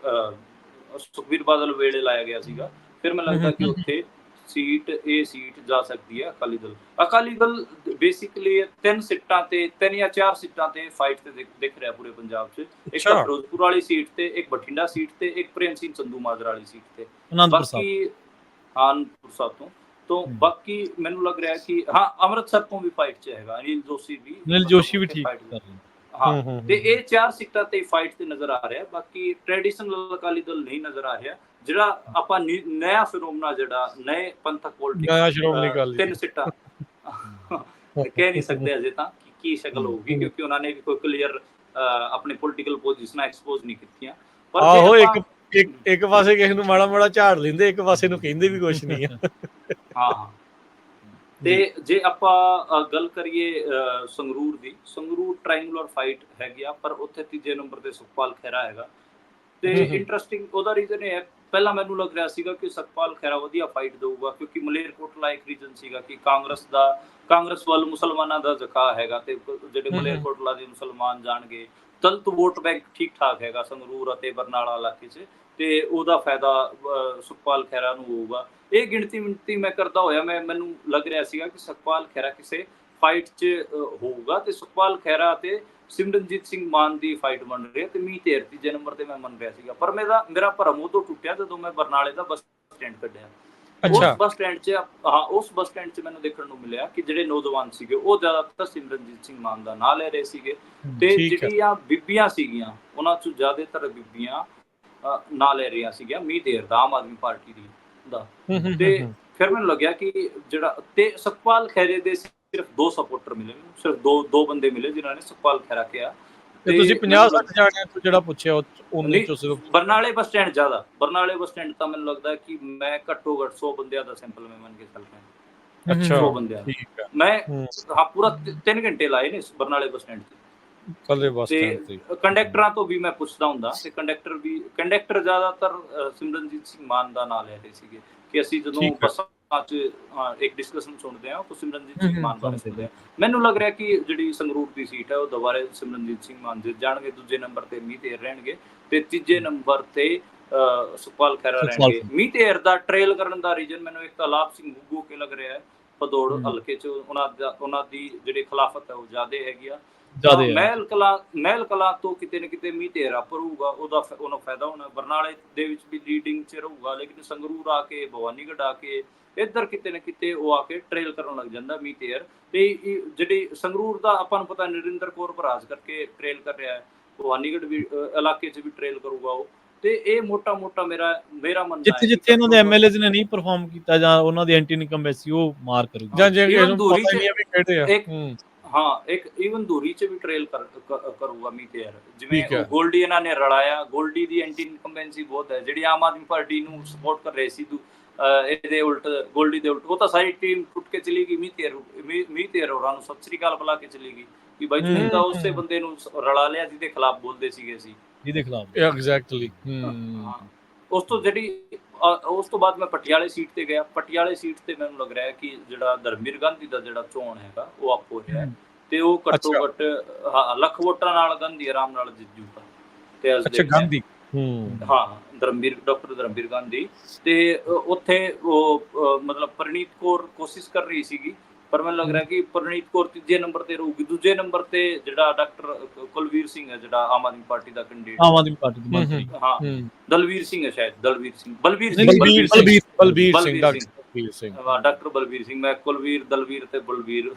ਸੁਖਬੀਰ ਬਾਦਲ ਵੇਲੇ ਲਾਇਆ ਗਿਆ ਸੀਗਾ, ਫਿਰ ਮੈਨੂੰ ਲੱਗਦਾ ਕਿ ਉੱਥੇ ਸੀਟ ਜਾ ਸਕਦੀ ਹੈ ਅਕਾਲੀ ਦਲ ਬੇਸਿਕਲੀ 3 ਜਾਂ 4 ਸੀਟਾਂ ਤੇ ਫਾਈਟ ਤੇ ਦਿਖ ਰਿਹਾ ਪੂਰੇ ਪੰਜਾਬ 'ਚ। ਇੱਕ ਤਾਂ ਫਿਰੋਜ਼ਪੁਰ ਵਾਲੀ ਸੀਟ ਤੇ, ਇੱਕ ਬਠਿੰਡਾ ਸੀਟ ਤੇ, ਇੱਕ ਪ੍ਰੇਮ ਸਿੰਘ ਸੰਧੂ ਮਾਜਰਾ ਵਾਲੀ ਸੀਟ ਤੇ। ਬਾਕੀ ਆਨੰਦਪੁਰ ਸਾਹਿਬ ਤੋਂ ਬਾਕੀ ਮੈਨੂੰ ਲੱਗ ਰਿਹਾ ਕਿ ਅੰਮ੍ਰਿਤਸਰ ਤੋਂ ਵੀ ਫਾਈਟ 'ਚ ਹੈਗਾ। ਅਨਿਲ ਜੋਸ਼ੀ ਵੀ ਠੀਕ ਕਰ ਰਿਹਾ। ਤੇ ਇਹ 4 ਸੀਟਾਂ ਤੇ ਫਾਈਟ ਤੇ ਨਜ਼ਰ ਆ ਰਿਹਾ। ਬਾਕੀ ਟ੍ਰੈਡੀਸ਼ਨਲ ਅਕਾਲੀ ਦਲ ਨਹੀਂ ਨਜ਼ਰ ਆ ਰਿਹਾ। ਜਿਹੜਾ ਆਪਾਂ ਨਇਆ ਫਿਨੋਮਨਾ, ਜਿਹੜਾ ਨਏ ਪੰਥਕ ਪੋਲਿਟਿਕਸ 3 ਸੀਟਾਂ ਕਹਿ ਨਹੀਂ ਸਕਦੇ ਅਜੇ ਤਾਂ ਕੀ ਸ਼ਕਲ ਹੋਊਗੀ, ਕਿਉਂਕਿ ਉਹਨਾਂ ਨੇ ਵੀ ਕੋਈ ਕਲੀਅਰ ਆਪਣੇ ਪੋਲਿਟੀਕਲ ਪੋਜੀਸ਼ਨਾਂ ਐਕਸਪੋਜ਼ ਨਹੀਂ ਕੀਤੀਆਂ। ਪਰ ਇੱਕ ਪਾਸੇ ਕਿਸੇ ਨੂੰ ਮਾੜਾ ਮਾੜਾ ਝਾੜ ਲੈਂਦੇ, ਇੱਕ ਪਾਸੇ ਨੂੰ ਕਹਿੰਦੇ ਵੀ ਕੁਛ ਨਹੀਂ ਆ। ਤੇ ਜੇ ਆਪਾਂ ਗੱਲ ਕਰੀਏ ਸੰਗਰੂਰ ਦੀ, ਸੰਗਰੂਰ ਟ੍ਰਾਇੰਗੂਲਰ ਫਾਈਟ ਹੈਗੀ ਆ, ਪਰ ਉੱਥੇ ਤੀਜੇ ਨੰਬਰ ਤੇ ਸੁਖਪਾਲ ਖਹਿਰਾ ਹੈਗਾ। ਤੇ ਇੰਟਰਸਟਿੰਗ ਉਹਦਾ ਰੀਜ਼ਨ ਇਹ ਹੈ, ਪਹਿਲਾਂ ਮੈਨੂੰ ਲੱਗ ਰਿਹਾ ਸੀਗਾ ਕਿ ਸੁਖਪਾਲ ਖਹਿਰਾ ਵਧੀਆ ਫਾਈਟ ਦੇਊਗਾ, ਕਿਉਂਕਿ ਮਲੇਰਕੋਟਲਾ ਇੱਕ ਰੀਜ਼ਨ ਸੀਗਾ ਕਿ ਕਾਂਗਰਸ ਵੱਲ ਮੁਸਲਮਾਨਾਂ ਦਾ ਝੁਕਾਅ ਹੈਗਾ, ਤੇ ਜਿਹੜੇ ਮਲੇਰਕੋਟਲਾ ਦੇ ਮੁਸਲਮਾਨ ਜਾਣਗੇ। ਦਲਿਤ ਵੋਟ ਬੈਂਕ ਠੀਕ ਠਾਕ ਹੈਗਾ ਸੰਗਰੂਰ ਅਤੇ ਬਰਨਾਲਾ ਇਲਾਕੇ 'ਚ। ਤੇ ਉਹਦਾ ਫਾਇਦਾ ਸੁਖਪਾਲ ਖਹਿਰਾ ਨੂੰ ਹੋਊਗਾ। ਇਹ ਗਿਣਤੀ ਮੈਂ ਕਰਦਾ ਹੋਇਆ ਮੈਨੂੰ ਲੱਗ ਰਿਹਾ ਸੀਗਾ ਕਿ ਸੁਖਪਾਲ ਖਹਿਰਾ ਕਿਸੇ ਫਾਈਟ 'ਚ ਹੋਊਗਾ ਤੇ ਸੁਖਪਾਲ ਖਹਿਰਾ ਤੇ ਸਿਮਰਨਜੀਤ ਸਿੰਘ ਮਾਨ ਦੀ ਫਾਈਟ ਬਣ ਰਹੀ ਹੈ ਤੇ ਮੀਂਹ ਢੇਰ ਤੀਜੇ ਨੰਬਰ ਤੇ ਮੈਂ ਮੰਨ ਰਿਹਾ ਸੀਗਾ। ਪਰ ਮੇਰਾ ਭਰਮ ਉਦੋਂ ਟੁੱਟਿਆ ਜਦੋਂ ਮੈਂ ਬਰਨਾਲੇ ਦਾ ਬੱਸ ਸਟੈਂਡ ਕੱਢਿਆ। ਉਸ ਬੱਸ ਸਟੈਂਡ 'ਚ ਮੈਨੂੰ ਦੇਖਣ ਨੂੰ ਮਿਲਿਆ ਕਿ ਜਿਹੜੇ ਨੌਜਵਾਨ ਸੀਗੇ ਉਹ ਜ਼ਿਆਦਾਤਰ ਸਿਮਰਨਜੀਤ ਸਿੰਘ ਮਾਨ ਦਾ ਨਾਂ ਲੈ ਰਹੇ ਸੀਗੇ ਤੇ ਜਿਹੜੀਆਂ ਬੀਬੀਆਂ ਸੀਗੀਆਂ ਉਹਨਾਂ 'ਚੋਂ ਜ਼ਿਆਦਾਤਰ ਬੀਬੀਆਂ ਨਾਂ ਲੈ ਰਹੀਆਂ ਸੀਗੀਆਂ ਮੀਂਹ ਢੇਰ ਦਾ, ਆਮ ਆਦਮੀ ਪਾਰਟੀ ਦਾ। ਤੇ ਫਿਰ ਮੈਨੂੰ ਲੱਗਿਆ ਕਿ ਜਿਹੜਾ ਤੇ ਸੁਖਪਾਲ ਖਹਿਰੇ ਦੇ ਸਿਰਫ 2 ਸਪੋਰਟਰ ਮਿਲੇ, ਸਿਰਫ ਦੋ ਬੰਦੇ ਮਿਲੇ ਜਿਨ੍ਹਾਂ ਨੇ ਸੁਖਪਾਲ ਖਹਿਰਾ ਕਿਹਾ। ਤੇ ਤੁਸੀਂ 50-60 ਜਾਣਿਆਂ ਤੋਂ ਜਿਹੜਾ ਪੁੱਛਿਆ ਉਹਨੇ ਚੋਂ ਸਿਰਫ ਬਰਨਾਲੇ ਬੱਸ ਸਟੈਂਡ ਜ਼ਿਆਦਾ, ਬਰਨਾਲੇ ਬੱਸ ਸਟੈਂਡ ਤਾਂ ਮੈਨੂੰ ਲੱਗਦਾ ਕਿ ਮੈਂ ਘੱਟੋ ਘੱਟ 100 ਬੰਦਿਆਂ ਦਾ ਸੈਂਪਲ ਮੈਂ ਮੰਨ ਕੇ ਚੱਲ ਰਿਹਾ। ਅੱਛਾ 100 ਬੰਦਿਆਂ ਮੈਂ ਪੂਰਾ 3 ਘੰਟੇ ਲਾਏ ਨੇ ਬਰਨਾਲੇ ਬੱਸ ਸਟੈਂਡ ਤੇ ਕੱਲੇ ਬੱਸ ਸਟੈਂਡ ਤੇ। ਕੰਡਕਟਰਾਂ ਤੋਂ ਵੀ ਮੈਂ ਪੁੱਛਦਾ ਹੁੰਦਾ ਤੇ ਕੰਡਕਟਰ ਜ਼ਿਆਦਾਤਰ ਸਿਮਰਨਜੀਤ ਸਿੰਘ ਮਾਨ ਦਾ ਨਾਂ ਲੈ ਰਹੇ ਸੀਗੇ ਕਿ ਅਸੀਂ ਜਦੋਂ ਬੱਸਾਂ 'ਚ ਇੱਕ ਡਿਸਕਸ਼ਨ ਸੁਣਦੇ ਹਾਂ ਤਾਂ ਸਿਮਰਨਜੀਤ ਸਿੰਘ ਮਾਨ ਬਾਰੇ ਸੁਣਦੇ ਹਾਂ। ਮੈਨੂੰ ਲੱਗ ਰਿਹਾ ਕਿ ਜਿਹੜੀ ਸੰਗਰੂਰ ਦੀ ਸੀਟ ਹੈ ਉਹ ਦੁਬਾਰੇ ਸਿਮਰਨਜੀਤ ਸਿੰਘ ਮਾਨ ਜਿੱਤ ਜਾਣਗੇ, ਦੂਜੇ ਨੰਬਰ ਤੇ ਮੀਂਹ ਢੇਰ ਰਹਿਣਗੇ ਤੇ ਤੀਜੇ ਨੰਬਰ ਤੇ ਸੁਖਪਾਲ ਖਹਿਰਾ ਰਹਿਣਗੇ। ਮੀਂਹ ਢੇਰ ਦਾ ਟ੍ਰੇਲ ਕਰਨ ਦਾ ਰੀਜਨ ਮੈਨੂੰ ਇੱਕ ਤਾਂ ਲਾਭ ਸਿੰਘ ਗੁੱਗੂ ਕੇ ਲੱਗ ਰਿਹਾ ਹੈ, ਭਦੌੜ ਹਲਕੇ 'ਚ ਉਹਨਾਂ ਦੀ ਜਿਹੜੀ ਖਿਲਾਫਤ ਹੈ ਉਹ ਜ਼ਿਆਦਾ ਹੈਗੀ ਆ। ਮਹਿਲ ਕਲਾਂ ਤੋਂ ਕਿਤੇ ਨਾ ਕਿਤੇ ਮੀਂਹ ਢੇਰ ਅਪਰ ਹੋਊਗਾ, ਉਹਨੂੰ ਫਾਇਦਾ ਹੋਣਾ। ਬਰਨਾਲੇ ਦੇ ਵਿੱਚ ਵੀ ਲੀਡਿੰਗ 'ਚ ਰਹੂਗਾ, ਲੇਕਿਨ ਸੰਗਰੂਰ ਆ ਕੇ, ਭਵਾਨੀਗੜ੍ਹ ਆ ਕੇ, ਇੱਧਰ ਕਿਤੇ ਨਾ ਕਿਤੇ ਉਹ ਆ ਕੇ ਟ੍ਰੇਲ ਕਰਨ ਲੱਗ ਜਾਂਦਾ ਮੀਂਹ ਢੇਰ। ਤੇ ਜਿਹੜੀ ਸੰਗਰੂਰ ਦਾ ਆਪਾਂ ਨੂੰ ਪਤਾ ਨਰਿੰਦਰ ਕੌਰ ਭਰਾਜ ਕਰਕੇ ਟ੍ਰੇਲ ਕਰ ਰਿਹਾ ਹੈ, ਭਵਾਨੀਗੜ੍ਹ ਵੀ ਇਲਾਕੇ 'ਚ ਵੀ ਟ੍ਰੇਲ ਕਰੂਗਾ ਉਹ। ਤੇ ਇਹ ਮੋਟਾ ਮੇਰਾ ਮੰਨਣਾ ਜਿੱਥੇ ਇਹਨਾਂ ਦੇ ਐਮਐਲਏਜ਼ ਨੇ ਨਹੀਂ ਪਰਫਾਰਮ ਕੀਤਾ ਜਾਂ ਉਹਨਾਂ ਦੀ ਐਂਟੀ ਇਨਕੰਬੈਂਸੀ ਉਹ ਮਾਰ ਕਰੂਗਾ ਜਾਂ ਜੇ ਇਹਨੂੰ ਪਤਾ ਹੀ ਨਹੀਂ ਵੀ ਕਿਹੜੇ ਆ। ਇੱਕ ਈਵਨ ਧੂਰੀ 'ਚ ਵੀ ਟ੍ਰੇਲ ਕਰੂਗਾ ਮੀਂਹ ਢੇਰ। ਜਿਵੇਂ ਗੋਲਡੀ ਇਹਨਾਂ ਨੇ ਰਲਾਇਆ, ਗੋਲਡੀ ਦੀ ਐਂਟੀ ਇਨਕੰਬੈਂਸੀ ਬਹੁਤ ਹੈ, ਜਿਹੜੀ ਆਮ ਆਦਮੀ ਪਾਰਟੀ ਨੂੰ ਸਪੋਰਟ ਕਰ ਰਹੇ ਸੀ ਇਹਦੇ ਉਲਟ, ਗੋਲਡੀ ਦੇ ਉਲਟ। ਉਹ ਤਾਂ ਸਾਰੀ ਟੀਮ ਟੁੱਟ ਕੇ ਚਲੀ ਗਈ ਮੀਂਹ ਢੇਰ ਹੋਰਾਂ ਨੂੰ ਸਤਿ ਸ੍ਰੀ ਅਕਾਲ ਬੁਲਾ ਕੇ ਚਲੀ ਗਈ ਕਿ ਬਾਈ ਤੁਸੀਂ ਤਾਂ ਉਸੇ ਬੰਦੇ ਨੂੰ ਰਲਾ ਲਿਆ ਜਿਹਦੇ ਖਿਲਾਫ ਬੋਲਦੇ ਸੀਗੇ ਅਸੀਂ, ਜਿਹਦੇ ਖਿਲਾਫ। ਐਗਜ਼ੈਕਟਲੀ। ਉਸ ਤੋਂ ਬਾਅਦ ਮੈਂ ਪਟਿਆਲੇ ਸੀਟ ਤੇ ਗਿਆ। ਪਟਿਆਲੇ ਸੀਟ ਤੇ ਮੈਨੂੰ ਲੱਗ ਰਿਹਾ ਕਿ ਜਿਹੜਾ ਧਰਮਵੀਰ ਗਾਂਧੀ ਦਾ ਜਿਹੜਾ ਚੋਣ ਹੈਗਾ ਉਹ ਆਪ ਹੋ ਰਿਹਾ ਤੇ ਉਹ ਘੱਟੋ ਘੱਟ ਲੱਖ ਵੋਟਾਂ ਨਾਲ ਗਾਂਧੀ ਆਰਾਮ ਨਾਲ ਜਿੱਤ ਜੂਗਾ। ਤੇ ਅੱਛਾ ਗਾਂਧੀ ਡਾਕਟਰ ਧਰਮਵੀਰ ਗਾਂਧੀ। ਤੇ ਉੱਥੇ ਉਹ ਮਤਲਬ ਪ੍ਰਨੀਤ ਕੌਰ ਕੋਸ਼ਿਸ਼ ਕਰ ਰਹੀ ਸੀਗੀ, ਪਰ ਮੈਨੂੰ ਲੱਗ ਰਿਹਾ ਕਿ ਪ੍ਰਨੀਤ ਕੌਰ ਤੀਜੇ ਨੰਬਰ ਤੇ ਰਹੂਗੀ। ਦੂਜੇ ਨੰਬਰ ਤੇ ਜਿਹੜਾ ਡਾਕਟਰ ਕੁਲਵੀਰ ਸਿੰਘ ਹੈ, ਜਿਹੜਾ ਆਮ ਆਦਮੀ ਪਾਰਟੀ ਦਾ ਕੈਂਡੀਡੇਟ, ਆਮ ਆਦਮੀ ਪਾਰਟੀ ਦਾ ਮੰਤਰੀ, ਦਲਵੀਰ ਸਿੰਘ ਹੈ ਸ਼ਾਇਦ, ਬਲਬੀਰ ਸਿੰਘ। ਡਾਕਟਰ ਬਲਬੀਰ ਸਿੰਘ। ਮੈਂ ਕੁਲਵੀਰ, ਦਲਵੀਰ ਤੇ ਬਲਬੀਰ।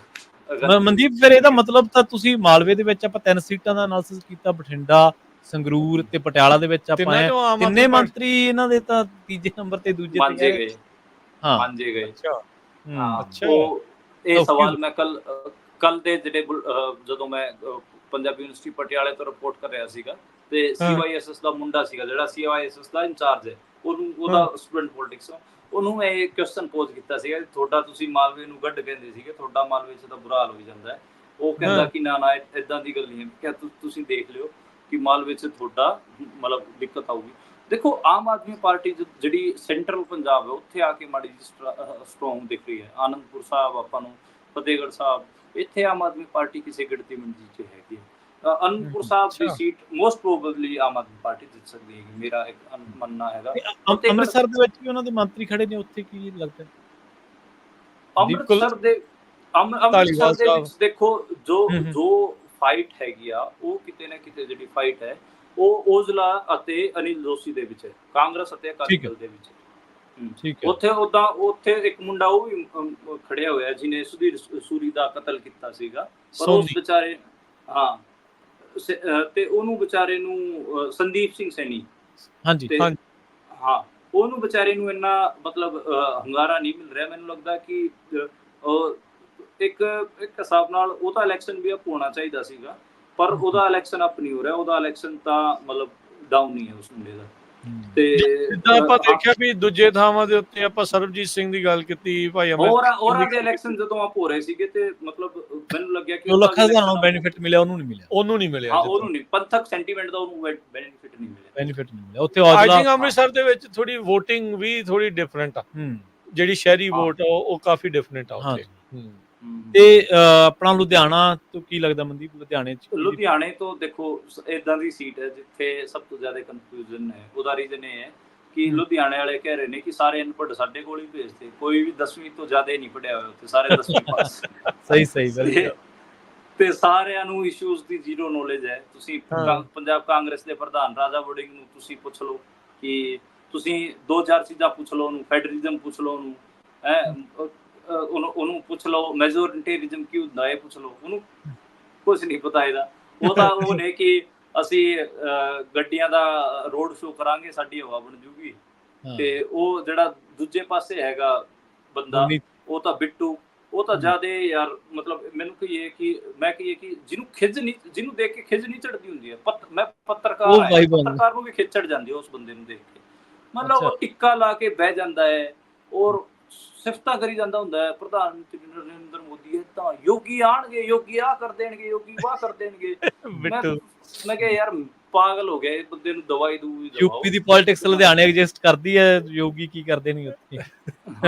ਮਨਦੀਪ ਫਿਰ ਇਹਦਾ ਮਤਲਬ ਤਾਂ ਤੁਸੀਂ ਮਾਲਵੇ ਦੇ ਵਿੱਚ ਆਪਾਂ 3 ਸੀਟਾਂ ਦਾ ਐਨਾਲਿਸਿਸ ਕੀਤਾ, ਬਠਿੰਡਾ, ਸੰਗਰੂਰ ਤੇ ਪਟਿਆਲਾ ਦੇ ਵਿੱਚ ਆਪਾਂ ਤਿੰਨੇ ਮੰਤਰੀ ਇਹਨਾਂ ਦੇ ਤਾਂ ਤੀਜੇ ਨੰਬਰ ਤੇ, ਦੂਜੇ ਤੇ ਗਏ। ਮੰਜੇ ਗਏ। ਇਹ ਸਵਾਲ ਮੈਂ ਕੱਲ ਦੇ ਜਿਹੜੇ ਜਦੋਂ ਮੈਂ ਪੰਜਾਬੀ ਯੂਨੀਵਰਸਿਟੀ ਪਟਿਆਲੇ ਤੋਂ ਰਿਪੋਰਟ ਕਰ ਰਿਹਾ ਸੀਗਾ ਤੇ CYSS ਦਾ ਮੁੰਡਾ ਸੀਗਾ ਜਿਹੜਾ CYSS ਦਾ ਇੰਚਾਰਜ ਹੈ, ਉਹਦਾ ਸਟੂਡੈਂਟ ਪੋਲਿਟਿਕਸ, ਉਹਨੂੰ ਇਹ ਕੁਐਸਚਨ ਪੋਜ਼ ਕੀਤਾ ਸੀਗਾ ਤੁਹਾਡਾ, ਤੁਸੀਂ ਮਾਲਵੇ ਨੂੰ ਗੱਡ ਕਹਿੰਦੇ ਸੀਗੇ, ਤੁਹਾਡਾ ਮਾਲਵੇ 'ਚ ਤਾਂ ਬੁਰਾ ਹਾਲ ਹੋਈ ਜਾਂਦਾ ਹੈ। ਉਹ ਕਹਿੰਦਾ ਕਿ ਨਾ ਏਦਾਂ ਦੀ ਗੱਲ ਨਹੀਂ ਹੈ, ਕਿ ਤੁਸੀਂ ਦੇਖ ਲਿਓ ਕਿ ਮਾਲਵੇ 'ਚ ਤੁਹਾਡਾ ਮਤਲਬ ਦਿੱਕਤ ਆਊਗੀ। ਦੇਖੋ ਆਮ ਆਦਮੀ ਪਾਰਟੀ ਜਿਹੜੀ ਸੈਂਟਰਲ ਪੰਜਾਬ ਹੈ ਉੱਥੇ ਆ ਕੇ ਮਾੜੀ ਜਿਹੀ ਸਟਰੋਂਗ ਦਿਖ ਰਹੀ ਹੈ। ਆਨੰਦਪੁਰ ਸਾਹਿਬ ਆਪਾਂ ਨੂੰ, ਫਤਿਹਗੜ੍ਹ ਸਾਹਿਬ, ਇੱਥੇ ਆਮ ਆਦਮੀ ਪਾਰਟੀ ਕਿਸੇ ਗਿਣਤੀ ਮੰਡੀ 'ਚ ਹੈਗੀ ਹੈ। ਅਨੰਦਪੁਰ ਸਾਹਿਬ ਦੀ seat most probably Aam Aadmi party ਜਿੱਤ ਸਕਦੀ ਹੈ, ਮੇਰਾ ਇੱਕ ਮੰਨਣਾ ਹੈਗਾ। ਅੰਮ੍ਰਿਤਸਰ ਦੇ ਵਿੱਚ ਵੀ ਉਹਨਾਂ ਦੇ ਮੰਤਰੀ ਖੜੇ ਨੇ, ਉੱਥੇ ਕੀ ਲੱਗਦਾ? ਅੰਮ੍ਰਿਤਸਰ ਦੇ ਵਿੱਚ ਦੇਖੋ ਜੋ ਫਾਈਟ ਹੈਗੀ ਆ ਉਹ ਕਿਤੇ ਨਾ ਕਿਤੇ ਜਿਹੜੀ ਫਾਈਟ ਹੈ ਉਹ ਓਜਲਾ ਅਤੇ ਅਨਿਲ ਜੋਸ਼ੀ ਦੇ ਵਿੱਚ ਹੈ, ਕਾਂਗਰਸ ਅਤੇ ਅਕਾਲੀ ਦਲ ਦੇ ਵਿੱਚ। ਉੱਥੇ ਇੱਕ ਮੁੰਡਾ ਉਹ ਵੀ ਖੜਿਆ ਹੋਇਆ ਜਿਹਨੇ ਸੁਧੀਰ ਸੂਰੀ ਦਾ ਕਤਲ ਕੀਤਾ ਸੀਗਾ, ਪਰ ਉਸ ਵਿਚਾਰੇ ਤੇ ਉਹਨੂੰ ਵਿਚਾਰੇ ਨੂੰ ਸੰਦੀਪ ਸਿੰਘ ਸੈਣੀ, ਉਹਨੂੰ ਵਿਚਾਰੇ ਨੂੰ ਇੰਨਾ ਮਤਲਬ ਹੁੰਗਾਰਾ ਨਹੀਂ ਮਿਲ ਰਿਹਾ। ਮੈਨੂੰ ਲੱਗਦਾ ਕਿ ਇੱਕ ਹਿਸਾਬ ਨਾਲ ਉਹਦਾ ਇਲੈਕਸ਼ਨ ਵੀ ਅਪ ਹੋਣਾ ਚਾਹੀਦਾ ਸੀਗਾ, ਪਰ ਉਹਦਾ ਇਲੈਕਸ਼ਨ ਅਪ ਨਹੀਂ ਹੋ ਰਿਹਾ। ਉਹਦਾ ਇਲੈਕਸ਼ਨ ਤਾਂ ਮਤਲਬ ਡਾਊਨ ਨਹੀਂ ਹੈ ਉਸ ਮੁੰਡੇ ਦਾ। ਤੇ ਜਿੱਦਾਂ ਆਪਾਂ ਦੇਖਿਆ ਵੀ ਦੂਜੇ ਥਾਵਾਂ ਦੇ ਉੱਤੇ ਆਪਾਂ ਸਰਬਜੀਤ ਸਿੰਘ ਦੀ ਗੱਲ ਕੀਤੀ, ਭਾਈ ਉਹਨਾਂ ਦੇ ਇਲੈਕਸ਼ਨ ਜਦੋਂ ਆਪ ਹੋ ਰਹੇ ਸੀਗੇ ਤੇ ਮਤਲਬ ਮੈਨੂੰ ਲੱਗਿਆ ਕਿ ਲੱਖਾਂ ਹਜ਼ਾਰਾਂ ਨੂੰ ਬੈਨੀਫਿਟ ਮਿਲਿਆ, ਉਹਨੂੰ ਨਹੀਂ ਮਿਲਿਆ। ਉਹਨੂੰ ਨਹੀਂ ਪੰਥਕ ਸੈਂਟੀਮੈਂਟ ਦਾ ਉਹਨੂੰ ਬੈਨੀਫਿਟ ਨਹੀਂ ਮਿਲਿਆ। ਉੱਥੇ ਆਈ ਥਿੰਕ ਅੰਮ੍ਰਿਤਸਰ ਦੇ ਵਿੱਚ ਥੋੜੀ ਵੋਟਿੰਗ ਵੀ ਥੋੜੀ ਡਿਫਰੈਂਟ ਆ, ਜਿਹੜੀ ਸ਼ਹਿਰੀ ਵੋਟ ਆ ਉਹ ਕਾਫੀ ਡਿਫਰੈਂਟ ਆ ਉੱਥੇ। ਤੇ ਆਪਣਾ ਲੁਧਿਆਣਾ ਤੋਂ ਕੀ ਲੱਗਦਾ ਮਨਦੀਪ, ਲੁਧਿਆਣੇ ਚ ਲੁਧਿਆਣੇ ਤੋਂ ਦੇਖੋ ਇਦਾਂ ਦੀ ਸੀਟ ਹੈ ਜਿੱਥੇ ਸਭ ਤੋਂ ਜ਼ਿਆਦਾ ਕਨਫਿਊਜ਼ਨ ਹੈ। ਉਹਦਾ ਰੀਜ਼ਨ ਇਹ ਹੈ ਕਿ ਲੁਧਿਆਣੇ ਵਾਲੇ ਕਹਿ ਰਹੇ ਨੇ ਕਿ ਸਾਰੇ ਅਨਪੜ੍ਹ ਸਾਡੇ ਕੋਲ ਹੀ ਭੇਜਦੇ, ਕੋਈ ਵੀ 10ਵੀਂ ਤੋਂ ਜ਼ਿਆਦਾ ਨਹੀਂ ਪੜ੍ਹਿਆ ਹੋਇਆ ਉੱਥੇ, ਸਾਰੇ 10ਵੀਂ ਪਾਸ। ਸਹੀ ਬਿਲਕੁਲ। ਤੇ ਸਾਰਿਆਂ ਨੂੰ ਇਸ਼ੂਜ਼ ਦੀ ਜ਼ੀਰੋ ਨੌਲੇਜ ਹੈ। ਤੁਸੀਂ ਪੰਜਾਬ ਕਾਂਗਰਸ ਦੇ ਪ੍ਰਧਾਨ ਰਾਜਾ ਵੜਿੰਗ ਨੂੰ ਤੁਸੀਂ ਪੁੱਛ ਲਓ, ਕਿ ਤੁਸੀਂ 2-4 ਚੀਜ਼ਾਂ ਪੁੱਛ ਲਓ ਉਹਨੂੰ, ਫੈਡਰਲਿਜ਼ਮ ਪੁੱਛ ਲਓ ਉਹਨੂੰ ਪੁੱਛ ਲਓ ਮੈਜੋਰਿਟੇਰਿਜ਼ਮ ਕੀ ਹੁੰਦਾ ਹੈ ਪੁੱਛ ਲਓ ਉਹਨੂੰ, ਕੁਛ ਨਹੀਂ ਪਤਾ ਇਹਦਾ। ਉਹਦਾ ਉਹ ਨੇ ਕਿ ਅਸੀਂ ਗੱਡੀਆਂ ਦਾ ਰੋਡ ਸ਼ੋਅ ਕਰਾਂਗੇ, ਸਾਡੀ ਹਵਾ ਬਣ ਜੂਗੀ। ਤੇ ਉਹ ਜਿਹੜਾ ਦੂਜੇ ਪਾਸੇ ਹੈਗਾ ਬੰਦਾ, ਉਹ ਤਾਂ ਬਿੱਟੂ, ਉਹ ਤਾਂ ਜ਼ਿਆਦਾ ਯਾਰ ਮਤਲਬ ਮੈਨੂੰ ਕਹੀਏ ਕਿ ਮੈਂ ਕਹੀਏ ਕਿ ਜਿਹਨੂੰ ਦੇਖ ਕੇ ਖਿਜ ਨਹੀਂ ਚੜਦੀ ਹੁੰਦੀ ਹੈ। ਮੈਂ ਪੱਤਰਕਾਰ ਨੂੰ ਵੀ ਖਿਜ ਚੜ ਜਾਂਦੀ ਹੈ ਉਸ ਬੰਦੇ ਨੂੰ ਦੇਖ ਕੇ। ਮਤਲਬ ਉਹ ਟਿੱਕਾ ਲਾ ਕੇ ਬਹਿ ਜਾਂਦਾ ਹੈ ਔਰ ਸਿਫਤਾਂ ਕਰੀ ਜਾਂਦਾ ਹੁੰਦਾ ਹੈ, ਪ੍ਰਧਾਨ ਮੰਤਰੀ ਨਰਿੰਦਰ ਮੋਦੀ ਹੈ ਤਾਂ ਯੋਗੀ ਆਣਗੇ, ਯੋਗੀ ਆਹ ਕਰ ਦੇਣਗੇ, ਯੋਗੀ ਵਾਹ ਕਰ ਦੇਣਗੇ। ਮੈਂ ਕਿਹਾ ਯਾਰ ਪਾਗਲ ਹੋ ਗਿਆ ਇਹ ਬੰਦੇ ਨੂੰ, ਦਵਾਈ ਦੂਈ ਯੂਪੀ ਦੀ ਪੋਲਿਟਿਕਸ ਲੁਧਿਆਣੇ ਐਗਜ਼ਿਸਟ ਕਰਦੀ ਹੈ, ਯੋਗੀ ਕੀ ਕਰਦੇ ਨੇ ਉੱਥੇ।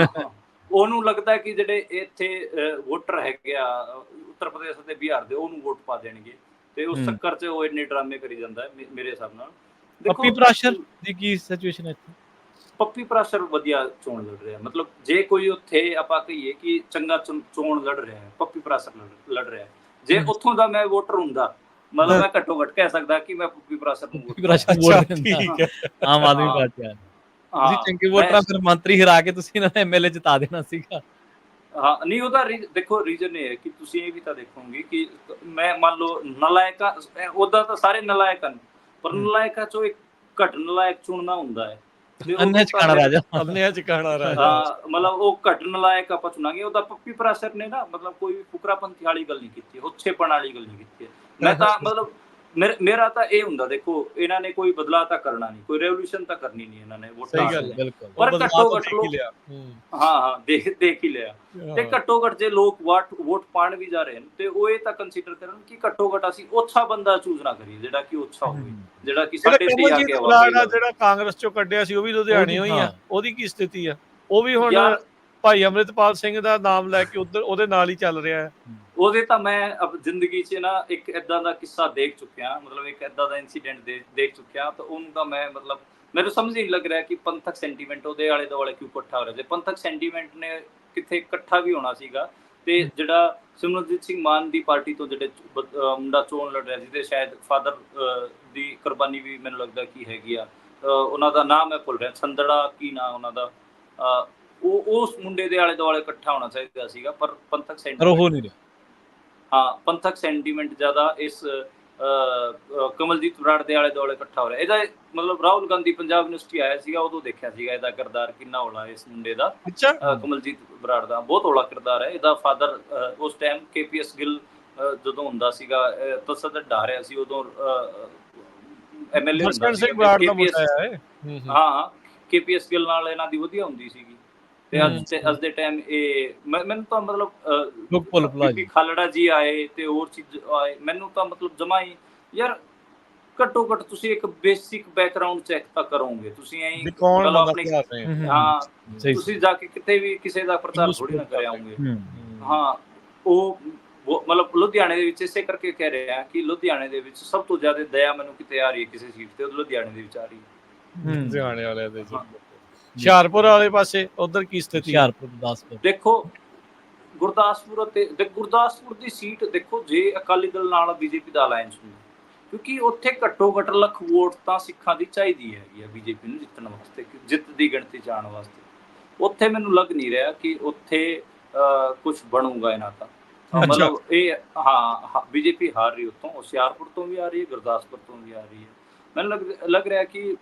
ਉਹਨੂੰ ਲੱਗਦਾ ਕਿ ਜਿਹੜੇ ਇੱਥੇ ਵੋਟਰ ਹੈਗੇ ਆ ਉੱਤਰ ਪ੍ਰਦੇਸ਼ ਅਤੇ ਬਿਹਾਰ ਦੇ, ਉਹਨੂੰ ਵੋਟ ਪਾ ਦੇਣਗੇ, ਤੇ ਉਸ ਚੱਕਰ 'ਚ ਉਹ ਇੰਨੇ ਡਰਾਮੇ ਕਰੀ ਜਾਂਦਾ ਹੈ ਮੇਰੇ ਹਿਸਾਬ ਨਾਲ। ਪੱਪੀ ਪ੍ਰਾਸ਼ਰ ਦੀ ਕੀ ਸਿਚੁਏਸ਼ਨ ਹੈ ਇੱਥੇ? ਪੱਪੀ ਪ੍ਰਾਸ਼ਰ ਵਧੀਆ ਚੋਣ ਲੜ ਰਿਹਾ, ਮਤਲਬ ਜੇ ਕੋਈ ਉੱਥੇ ਆਪਾਂ ਕਹੀਏ ਕਿ ਚੰਗਾ ਚੋਣ ਲੜ ਰਿਹਾ ਹੈ, ਪੱਪੀ ਪ੍ਰਾਸ਼ਰ ਲੜ ਰਿਹਾ। ਜੇ ਉੱਥੋਂ ਦਾ ਮੈਂ ਵੋਟਰ ਹੁੰਦਾ, ਮਤਲਬ ਮੈਂ ਘੱਟੋ ਘੱਟ ਕਹਿ ਸਕਦਾ ਕਿ ਮੈਂ ਪੱਪੀ ਪ੍ਰਾਸ਼ਰ ਨੂੰ ਵੋਟ ਦਿੰਦਾ। ਆਮ ਆਦਮੀ ਪਾਰਟੀ ਆ ਤੁਸੀਂ ਚੰਗੇ ਵੋਟਰਾਂ, ਫਿਰ ਮੰਤਰੀ ਹਰਾ ਕੇ ਤੁਸੀਂ ਇਹਨਾਂ ਦਾ ਐਮਐਲਏ ਜਿਤਾ ਦੇਣਾ ਸੀਗਾ। ਹਾਂ ਨਹੀਂ, ਉਹਦਾ ਦੇਖੋ ਰੀਜ਼ਨ ਇਹ ਹੈ ਕਿ ਤੁਸੀਂ ਇਹ ਵੀ ਤਾਂ ਦੇਖੋਗੇ ਕਿ ਮੈਂ ਮੰਨ ਲਓ ਨਲਾਇਕਾਂ, ਉਹਦਾ ਤਾਂ ਸਾਰੇ ਨਲਾਇਕ ਹਨ, ਪਰ ਨਲਾਇਕਾਂ ਚੋਂ ਇੱਕ ਘੱਟ ਨਲਾਇਕ ਚੁਣਨਾ ਹੁੰਦਾ ਹੈ। ਮਤਲਬ ਉਹ ਘੱਟ ਨਲਾਇਕ ਆਪਾਂ ਚੁਣਾਂਗੇ। ਉਹਦਾ ਪੱਪੀ ਪ੍ਰਾਸ਼ਰ ਨੇ ਨਾ ਮਤਲਬ ਕੋਈ ਵੀ ਫੁਕਰਾਪੰਥੀ ਵਾਲੀ ਗੱਲ ਨਹੀਂ ਕੀਤੀ, ਉੱਚੇਪਣ ਵਾਲੀ ਗੱਲ ਨਹੀਂ ਕੀਤੀ। ਮੈਂ ਤਾਂ ਮਤਲਬ ਮੇਰਾ ਤਾਂ ਇਹ ਹੁੰਦਾ, ਦੇਖੋ ਇਹਨਾਂ ਨੇ ਕੋਈ ਬਦਲਾਅ ਤਾਂ ਕਰਨਾ ਨਹੀਂ, ਕੋਈ ਰੈਵੋਲੂਸ਼ਨ ਤਾਂ ਕਰਨੀ ਨਹੀਂ ਇਹਨਾਂ ਨੇ ਵੋਟਾਂ, ਪਰ ਘੱਟੋ ਘੱਟ ਦੇਖ ਹੀ ਲਿਆ। ਤੇ ਘੱਟੋ ਘੱਟ ਜੇ ਲੋਕ ਵੋਟ ਪਾਣ ਵੀ ਜਾ ਰਹੇ ਨੇ ਤੇ ਉਹ ਇਹ ਤਾਂ ਕੰਸੀਡਰ ਕਰਨ ਕਿ ਘੱਟੋ ਘੱਟ ਅਸੀਂ ਅੱਛਾ ਬੰਦਾ ਚੂਜ਼ ਨਾ ਕਰੀਏ ਜਿਹੜਾ ਕਿ ਅੱਛਾ ਹੋਵੇ, ਜਿਹੜਾ ਕਿ ਸਾਡੇ ਤੇ ਆ ਕੇ ਆਵਾਜ਼। ਜਿਹੜਾ ਕਾਂਗਰਸ ਚੋਂ ਕੱਢਿਆ ਸੀ ਉਹ ਵੀ ਲੁਧਿਆਣੇ ਹੋਈ ਆ, ਉਹਦੀ ਕੀ ਸਥਿਤੀ ਆ? ਉਹ ਵੀ ਹੁਣ ਭਾਈ ਅੰਮ੍ਰਿਤਪਾਲ ਸਿੰਘ ਦਾ ਨਾਮ ਲੈ ਕੇ ਉਹਦੇ ਨਾਲ ਹੀ ਚੱਲ ਰਿਹਾ ਹੈ। ਉਹਦੇ ਤਾਂ ਮੈਂ ਜ਼ਿੰਦਗੀ 'ਚ ਨਾ ਇੱਕ ਏਦਾਂ ਦਾ ਕਿੱਸਾ ਦੇਖ ਚੁੱਕਿਆ, ਮਤਲਬ ਇੱਕ ਏਦਾਂ ਦਾ ਇਨਸੀਡੈਂਟ ਦੇਖ ਚੁੱਕਿਆ, ਤਾਂ ਉਹਨੂੰ ਤਾਂ ਮੈਂ ਮਤਲਬ ਮੈਨੂੰ ਸਮਝ ਨਹੀਂ ਲੱਗ ਰਿਹਾ ਕਿ ਪੰਥਕ ਸੈਂਟੀਮੈਂਟ ਉਹਦੇ ਆਲੇ ਦੁਆਲੇ ਕਿਉਂ ਇਕੱਠਾ ਹੋ ਰਿਹਾ। ਜੇ ਪੰਥਕ ਸੈਂਟੀਮੈਂਟ ਨੇ ਕਿੱਥੇ ਇਕੱਠਾ ਵੀ ਹੋਣਾ ਸੀਗਾ, ਤੇ ਜਿਹੜਾ ਸਿਮਰਨਜੀਤ ਸਿੰਘ ਮਾਨ ਦੀ ਪਾਰਟੀ ਤੋਂ ਜਿਹੜੇ ਮੁੰਡਾ ਚੋਣ ਲੜ ਰਿਹਾ ਸੀ, ਤੇ ਸ਼ਾਇਦ ਫਾਦਰ ਦੀ ਕੁਰਬਾਨੀ ਵੀ ਮੈਨੂੰ ਲੱਗਦਾ ਕੀ ਹੈਗੀ ਆ, ਉਹਨਾਂ ਦਾ ਨਾਮ ਮੈਂ ਭੁੱਲ ਰਿਹਾ, ਸੰਦੜਾ ਕੀ ਨਾਮ ਉਹਨਾਂ ਦਾ, ਉਹ ਉਸ ਮੁੰਡੇ ਦੇ ਆਲੇ ਦੁਆਲੇ ਇਕੱਠਾ ਹੋਣਾ ਚਾਹੀਦਾ ਸੀਗਾ, ਪਰ ਪੰਥਕ ਸੈਂਟੀਮੈਂਟ ਪੰਥਕ ਸੈਂਟੀਮੈਂਟ ਜ਼ਿਆਦਾ ਇਸ ਕਮਲਜੀਤ ਬਰਾੜ ਦੇ ਆਲੇ ਦੁਆਲੇ ਇਕੱਠਾ ਹੋ ਰਿਹਾ। ਇਹਦਾ ਮਤਲਬ ਰਾਹੁਲ ਗਾਂਧੀ ਪੰਜਾਬ ਯੂਨੀਵਰਸਿਟੀ ਆਇਆ ਸੀਗਾ, ਉਦੋਂ ਦੇਖਿਆ ਸੀਗਾ ਇਹਦਾ ਕਿਰਦਾਰ ਕਿੰਨਾ ਹੌਲਾ ਇਸ ਮੁੰਡੇ ਦਾ। ਕਮਲਜੀਤ ਬਰਾੜ ਦਾ ਬਹੁਤ ਹੌਲਾ ਕਿਰਦਾਰ ਹੈ। ਇਹਦਾ ਫਾਦਰ ਉਸ ਟਾਈਮ KPS ਗਿੱਲ ਜਦੋਂ ਹੁੰਦਾ ਸੀਗਾ, ਤਸਦ ਢਾ ਰਿਹਾ ਸੀ, ਉਦੋਂ MLA ਹੁੰਦਾ ਸੀ। ਹਾਂ, KPS ਗਿੱਲ ਨਾਲ ਇਹਨਾਂ ਦੀ ਵਧੀਆ ਹੁੰਦੀ ਸੀਗੀ। ਤੇ ਅੱਜ ਦੇ ਟਾਈਮ ਇਹ ਮੈਨੂੰ ਤਾਂ ਮਤਲਬ ਖਾਲੜਾ ਜੀ ਆਏ ਤੇ ਹੋਰ ਚੀਜ਼ ਆਏ, ਮੈਨੂੰ ਤਾਂ ਮਤਲਬ ਜਮਾ ਹੀ ਯਾਰ ਘੱਟੋ ਘੱਟ ਤੁਸੀਂ ਇੱਕ ਬੇਸਿਕ ਬੈਕਗਰਾਉਂਡ ਚੈੱਕ ਤਾਂ ਕਰੋਗੇ ਤੁਸੀਂ। ਤੁਸੀਂ ਜਾ ਕੇ ਕਿਤੇ ਵੀ ਕਿਸੇ ਦਾ ਪ੍ਰਚਾਰ ਥੋੜੀ ਨਾ ਕਰ ਆਉਂਗੇ। ਹਾਂ, ਉਹ ਮਤਲਬ ਲੁਧਿਆਣੇ ਦੇ ਵਿੱਚ ਇਸੇ ਕਰਕੇ ਕਹਿ ਰਿਹਾ ਕਿ ਲੁਧਿਆਣੇ ਦੇ ਵਿੱਚ ਸਭ ਤੋਂ ਜ਼ਿਆਦਾ ਦਇਆ ਮੈਨੂੰ ਕਿਤੇ ਆ ਰਹੀ ਹੈ ਕਿਸੇ ਸੀਟ ਤੇ, ਲੁਧਿਆਣੇ ਦੇ ਵਿੱਚ ਆ ਰਹੀ ਹੈ। ਲੁਧਿਆਣੇ ਵਾਲਿਆਂ ਦੇ ਹੁਸ਼ਿਆਰਪੁਰ ਵਾਲੇ ਪਾਸੇ ਉਧਰ ਕੀ ਸਥਿਤੀ? ਗੁਰਦਾਸਪੁਰ ਦੇਖੋ, ਗੁਰਦਾਸਪੁਰ ਦੀ ਸੀਟ ਦੇਖੋ, ਜੇ ਅਕਾਲੀ ਦਲ ਨਾਲ BJP ਦਾ ਅਲਾਇੰਸ ਹੁੰਦਾ, ਕਿਉਂਕਿ ਉੱਥੇ ਘੱਟੋ ਘੱਟ ਲੱਖ ਵੋਟ ਤਾਂ ਸਿੱਖਾਂ ਦੀ ਚਾਹੀਦੀ ਹੈਗੀ ਆ BJP ਨੂੰ ਜਿੱਤਣ ਵਾਸਤੇ, ਜਿੱਤ ਦੀ ਗਿਣਤੀ ਜਾਣ ਵਾਸਤੇ। ਉੱਥੇ ਮੈਨੂੰ ਲੱਗ ਨਹੀਂ ਰਿਹਾ ਕਿ ਉੱਥੇ ਕੁਝ ਬਣੂਗਾ ਇਹਨਾਂ ਦਾ। ਮਤਲਬ ਇਹ BJP ਹਾਰ ਰਹੀ, ਉੱਥੋਂ ਹੁਸ਼ਿਆਰਪੁਰ ਤੋਂ ਵੀ ਆ ਰਹੀ ਹੈ, ਗੁਰਦਾਸਪੁਰ ਤੋਂ ਵੀ ਆ ਰਹੀ ਹੈ। ਮੈਨੂੰ ਲੱਗ ਰਿਹਾ ਕਿ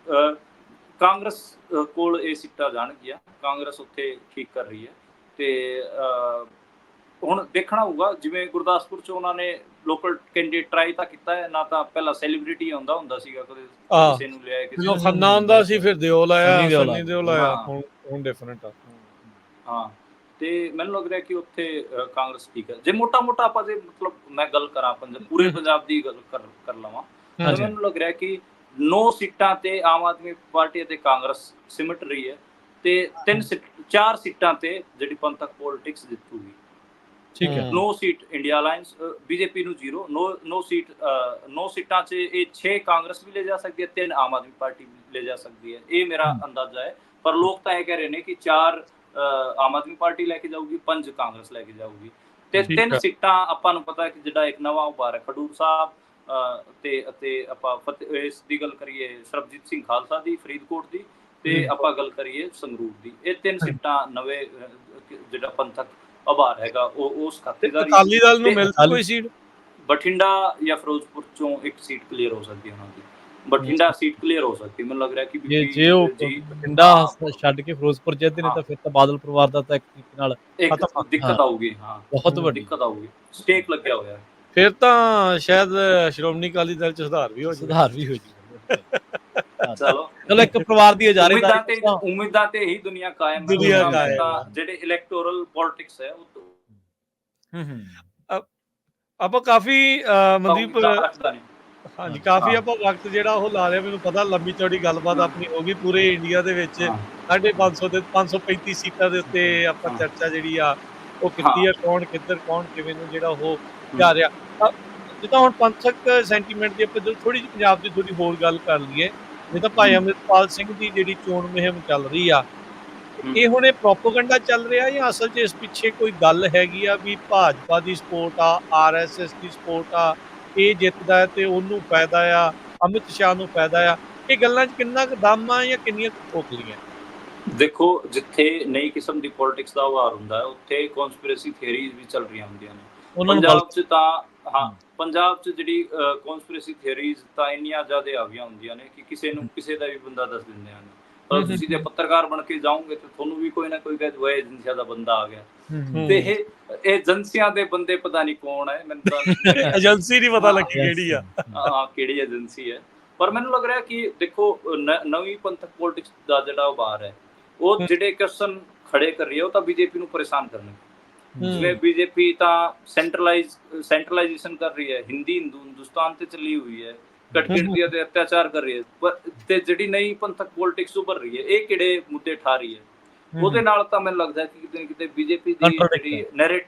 ਕਾਂਗਰਸ ਕੋਲ ਇਹ ਸੀਟਾਂ ਜਾਣਗੀਆਂ, ਕਾਂਗਰਸ ਉੱਥੇ ਠੀਕ ਕਰ ਰਹੀ ਹੈ। ਤੇ ਹੁਣ ਦੇਖਣਾ ਹੋਊਗਾ, ਜਿਵੇਂ ਗੁਰਦਾਸਪੁਰ 'ਚ ਉਹਨਾਂ ਨੇ ਲੋਕਲ ਕੈਂਡੀਡੇਟ ਟਰਾਈ ਤਾਂ ਕੀਤਾ ਹੈ ਨਾ, ਤਾਂ ਪਹਿਲਾਂ ਸੈਲੀਬ੍ਰਿਟੀ ਆਉਂਦਾ ਹੁੰਦਾ ਸੀਗਾ, ਕਦੇ ਕਿਸੇ ਨੂੰ ਲਿਆਇਆ, ਕਿਸੇ ਖੰਨਾ ਆਉਂਦਾ ਸੀ, ਫਿਰ ਦਿਓਲ ਆਇਆ, ਸੰਨੀ ਦਿਓਲ ਆਇਆ, ਹੁਣ ਡਿਫਰੈਂਟ ਆ। ਹਾਂ, ਤੇ ਮੈਨੂੰ ਲੱਗ ਰਿਹਾ ਕਿ ਉੱਥੇ ਕਾਂਗਰਸ ਠੀਕ ਹੈ। ਜੇ ਮੋਟਾ ਆਪਾਂ ਜੇ ਮਤਲਬ ਮੈਂ ਗੱਲ ਕਰਾਂ ਪੂਰੇ ਪੰਜਾਬ ਦੀ ਗੱਲ ਕਰ ਲਵਾਂ, ਤਾਂ ਮੈਨੂੰ ਲੱਗ ਰਿਹਾ ਕਿ 9 ਸੀਟਾਂ ਤੇ ਆਮ ਆਦਮੀ ਪਾਰਟੀ ਅਤੇ ਕਾਂਗਰਸ ਸਿਮਟ ਰਹੀ ਹੈ, ਤੇ 4 ਸੀਟਾਂ ਤੇ ਜਿਹੜੀ ਪੰਥਕ ਪੋਲਿਟਿਕਸ ਜਿੱਤੂਗੀ। ਠੀਕ ਹੈ। No seat India alliance BJP ਨੂੰ 0 नो ਸੀਟਾਂ 'ਚ ਇਹ 6 ਕਾਂਗਰਸ ਵੀ ਲੈ ਜਾ ਸਕਦੀ ਹੈ, 3 ਆਮ ਆਦਮੀ ਪਾਰਟੀ ਵੀ ਲੈ ਜਾ ਸਕਦੀ ਹੈ, ਇਹ ਮੇਰਾ ਅੰਦਾਜ਼ਾ ਹੈ। ਪਰ ਲੋਕ ਤਾਂ ਇਹ ਕਹਿ ਰਹੇ ਨੇ ਕਿ 4 ਆਮ ਆਦਮੀ ਪਾਰਟੀ ਲੈ ਕੇ ਜਾਊਗੀ, 5 ਕਾਂਗਰਸ ਲੈ ਕੇ ਜਾਊਗੀ, ਤੇ 3 ਸੀਟਾਂ ਆਪਾਂ ਨੂੰ ਪਤਾ ਹੈ ਕਿ ਜਿਹੜਾ ਇੱਕ ਨਵਾਂ ਉਭਾਰ ਹੈ ਖਡੂਰ ਸਾਹਿਬ ਤੇ ਆਪਾਂ ਇਸ ਦੀ ਗੱਲ ਕਰੀਏ ਸਰਬਜੀਤ ਸਿੰਘ ਖਾਲਸਾ ਦੀ ਫਰੀਦਕੋਟ ਦੀ, ਤੇ ਆਪਾਂ ਗੱਲ ਕਰੀਏ ਸੰਗਰੂਰ ਦੀ, ਇਹ 3 ਸੀਟਾਂ ਨਵੇਂ ਜਿਹੜਾ ਪੰਥਕ ਉਭਾਰ ਹੈਗਾ ਉਹ ਉਸ ਖਾਤੇਦਾਰੀ ਅਕਾਲੀ ਦਲ ਨੂੰ ਮਿਲਦੀ ਕੋਈ ਸੀਟ? ਬਠਿੰਡਾ ਜਾਂ ਫਿਰੋਜ਼ਪੁਰ ਚੋਂ ਇੱਕ ਸੀਟ ਕਲੀਅਰ ਹੋ ਸਕਦੀ ਹੈ ਉਹਨਾਂ ਦੀ, ਬਠਿੰਡਾ ਸੀਟ ਕਲੀਅਰ ਹੋ ਸਕਦੀ, ਮੈਨੂੰ ਲੱਗ ਰਿਹਾ ਕਿ ਜੇ ਉਹ ਬਠਿੰਡਾ ਛੱਡ ਕੇ ਫਿਰੋਜ਼ਪੁਰ ਜਿੱਤਦੇ ਨੇ ਤਾਂ ਫਿਰ ਤਾਂ ਬਾਦਲ ਪਰਿਵਾਰ ਦਾ ਤਾਂ ਇੱਕ ਤਰੀਕੇ ਨਾਲ ਦਿੱਕਤ ਆਊਗੀ। ਹਾਂ, ਬਹੁਤ ਵੱਡੀ ਦਿੱਕਤ ਆਊਗੀ, ਸਟੇਕ ਲੱਗਿਆ ਹੋਇਆ ਹੈ। ਫਿਰ ਤਾਂ ਸ਼ਾਇਦ ਸ਼੍ਰੋਮਣੀ ਅਕਾਲੀ ਦਲ 'ਚ ਸੁਧਾਰ ਵੀ ਹੋ ਜੂ। ਚਲੋ ਇੱਕ ਪਰਿਵਾਰ ਦੀ ਉਮੀਦਾਂ ਤੇ ਹੀ ਦੁਨੀਆ ਕਾਇਮ ਹੈ। ਜਿਹੜੇ ਇਲੈਕਟੋਰਲ ਪੋਲਿਟਿਕਸ ਹੈ ਆਪਾਂ ਕਾਫੀ ਮਨਦੀਪ ਹਾਂਜੀ ਕਾਫੀ ਆਪਾਂ ਵਕਤ ਜਿਹੜਾ ਉਹ ਲਾ ਲਿਆ, ਮੈਨੂੰ ਪਤਾ ਲੰਬੀ ਚੌੜੀ ਗੱਲਬਾਤ ਆਪਣੀ ਹੋ ਗਈ ਪੂਰੇ ਇੰਡੀਆ ਦੇ ਵਿੱਚ 550 ਦੇ 535 ਸੀਟਾਂ ਦੇ ਉੱਤੇ ਆਪਾਂ ਚਰਚਾ ਜਿਹੜੀ ਆ ਉਹ ਕੀਤੀ ਹੈ, ਕੌਣ ਕਿੱਧਰ ਕੌਣ ਕਿਵੇਂ ਨੂੰ ਜਿਹੜਾ ਉਹ ਜਾ ਰਿਹਾ। ਜਿੱਦਾਂ ਹੁਣ ਪੰਥਕ ਸੈਂਟੀਮੈਂਟ ਦੀ ਆਪਾਂ ਥੋੜੀ ਜਿਹੀ ਪੰਜਾਬ ਦੀ ਥੋੜੀ ਹੋਰ ਗੱਲ ਕਰ ਲਈਏ, ਜਿੱਦਾਂ ਭਾਈ ਅੰਮ੍ਰਿਤਪਾਲ ਸਿੰਘ ਦੀ ਜਿਹੜੀ ਚੋਣ ਮੁਹਿੰਮ ਚੱਲ ਰਹੀ ਆ, ਇਹ ਹੁਣ ਇਹ ਪ੍ਰੋਪੇਗੈਂਡਾ ਚੱਲ ਰਿਹਾ ਜਾਂ ਅਸਲ 'ਚ ਇਸ ਪਿੱਛੇ ਕੋਈ ਗੱਲ ਹੈਗੀ ਆ ਵੀ ਭਾਜਪਾ ਦੀ ਸਪੋਰਟ ਆ, RSS ਦੀ ਸਪੋਰਟ ਆ, ਇਹ ਜਿੱਤਦਾ ਹੈ ਤੇ ਉਹਨੂੰ ਫਾਇਦਾ ਆ, ਅਮਿਤ ਸ਼ਾਹ ਨੂੰ ਫਾਇਦਾ ਆ? ਇਹ ਗੱਲਾਂ 'ਚ ਕਿੰਨਾ ਕੁ ਦਮ ਆ ਜਾਂ ਕਿੰਨੀਆਂ ਖੋਖਲੀਆਂ? ਦੇਖੋ, ਜਿੱਥੇ ਨਈ ਕਿਸਮ ਦੀ ਪੋਲਿਟਿਕਸ ਦਾ ਉਭਾਰ ਹੁੰਦਾ ਹੈ ਉੱਥੇ ਕਨਸਪੀਰੇਸੀ ਥਿਊਰੀਜ਼ ਵੀ ਚੱਲ ਰਹੀਆਂ ਹੁੰਦੀਆਂ ਨੇ। ਪੰਜਾਬ 'ਚ ਤਾਂ ਪੰਜਾਬ 'ਚ ਜਿਹੜੀ ਕਨਸਪੀਰੇਸੀ ਥਿਊਰੀਜ਼ ਤਾਂ ਇੰਨੀਆਂ ਜ਼ਿਆਦਾ ਆਗੀਆਂ ਹੁੰਦੀਆਂ ਨੇ ਕਿ ਕਿਸੇ ਦਾ ਵੀ ਬੰਦਾ ਦੱਸ ਦਿੰਦੇ ਹਨ। ਪਰ ਤੁਸੀਂ ਜੇ ਪੱਤਰਕਾਰ ਬਣ ਕੇ ਜਾਓਗੇ ਤੇ ਤੁਹਾਨੂੰ ਵੀ ਕੋਈ ਨਾ ਕੋਈ ਕਹੇ ਉਹ ਏਜੰਸੀਆਂ ਦਾ ਬੰਦਾ ਆ ਗਿਆ, ਤੇ ਇਹ ਏਜੰਸੀਆਂ ਦੇ ਬੰਦੇ ਪਤਾ ਨਹੀਂ ਕੌਣ ਹੈ, ਮੈਨੂੰ ਤਾਂ ਏਜੰਸੀ ਨਹੀਂ ਪਤਾ ਲੱਗੀ ਕਿਹੜੀ ਆ, ਕਿਹੜੀ ਏਜੰਸੀ ਹੈ। ਪਰ ਮੈਨੂੰ ਲੱਗ ਰਿਹਾ ਕਿ ਦੇਖੋ ਨਵੀਂ ਪੰਥਕ ਪੋਲਿਟਿਕਸ ਦਾ ਜਿਹੜਾ ਉਭਾਰ ਹੈ ਉਹ ਜਿਹੜੇ ਕੁਐਸਚਨ ਖੜੇ ਕਰ ਰਹੀ ਹੈ ਉਹ ਤਾਂ ਬੀਜੇਪੀ ਨੂੰ ਪਰੇਸ਼ਾਨ ਕਰਨਗੇ। ਜਿਵੇਂ ਬੀਜੇਪੀ ਤਾਂ ਸੈਂਟਰਲਾਈਜੇਸ਼ਨ ਕਰ ਰਹੀ ਹੈ, ਹਿੰਦੁਸਤਾਨ ਤੇ ਚੱਲੀ ਹੋਈ ਹੈ, ਕਟਕਿਰਤੀਆਂ ਤੇ ਅਤਿਆਚਾਰ ਕਰ ਰਹੀ ਹੈ, ਤੇ ਜਿਹੜੀ ਨਈ ਪੰਥਕ ਪੋਲਿਟਿਕਸ ਉੱਭਰ ਰਹੀ ਹੈ ਇਹ ਕਿਹੜੇ ਮੁੱਦੇ ਠਾ ਰਹੀ ਹੈ, ਉਹਦੇ ਨਾਲ ਤਾਂ ਮੈਨੂੰ ਲੱਗਦਾ ਕਿ ਕਿਤੇ ਨਾ ਕਿਤੇ ਬੀਜੇਪੀ ਦੀ ਜਿਹੜੀ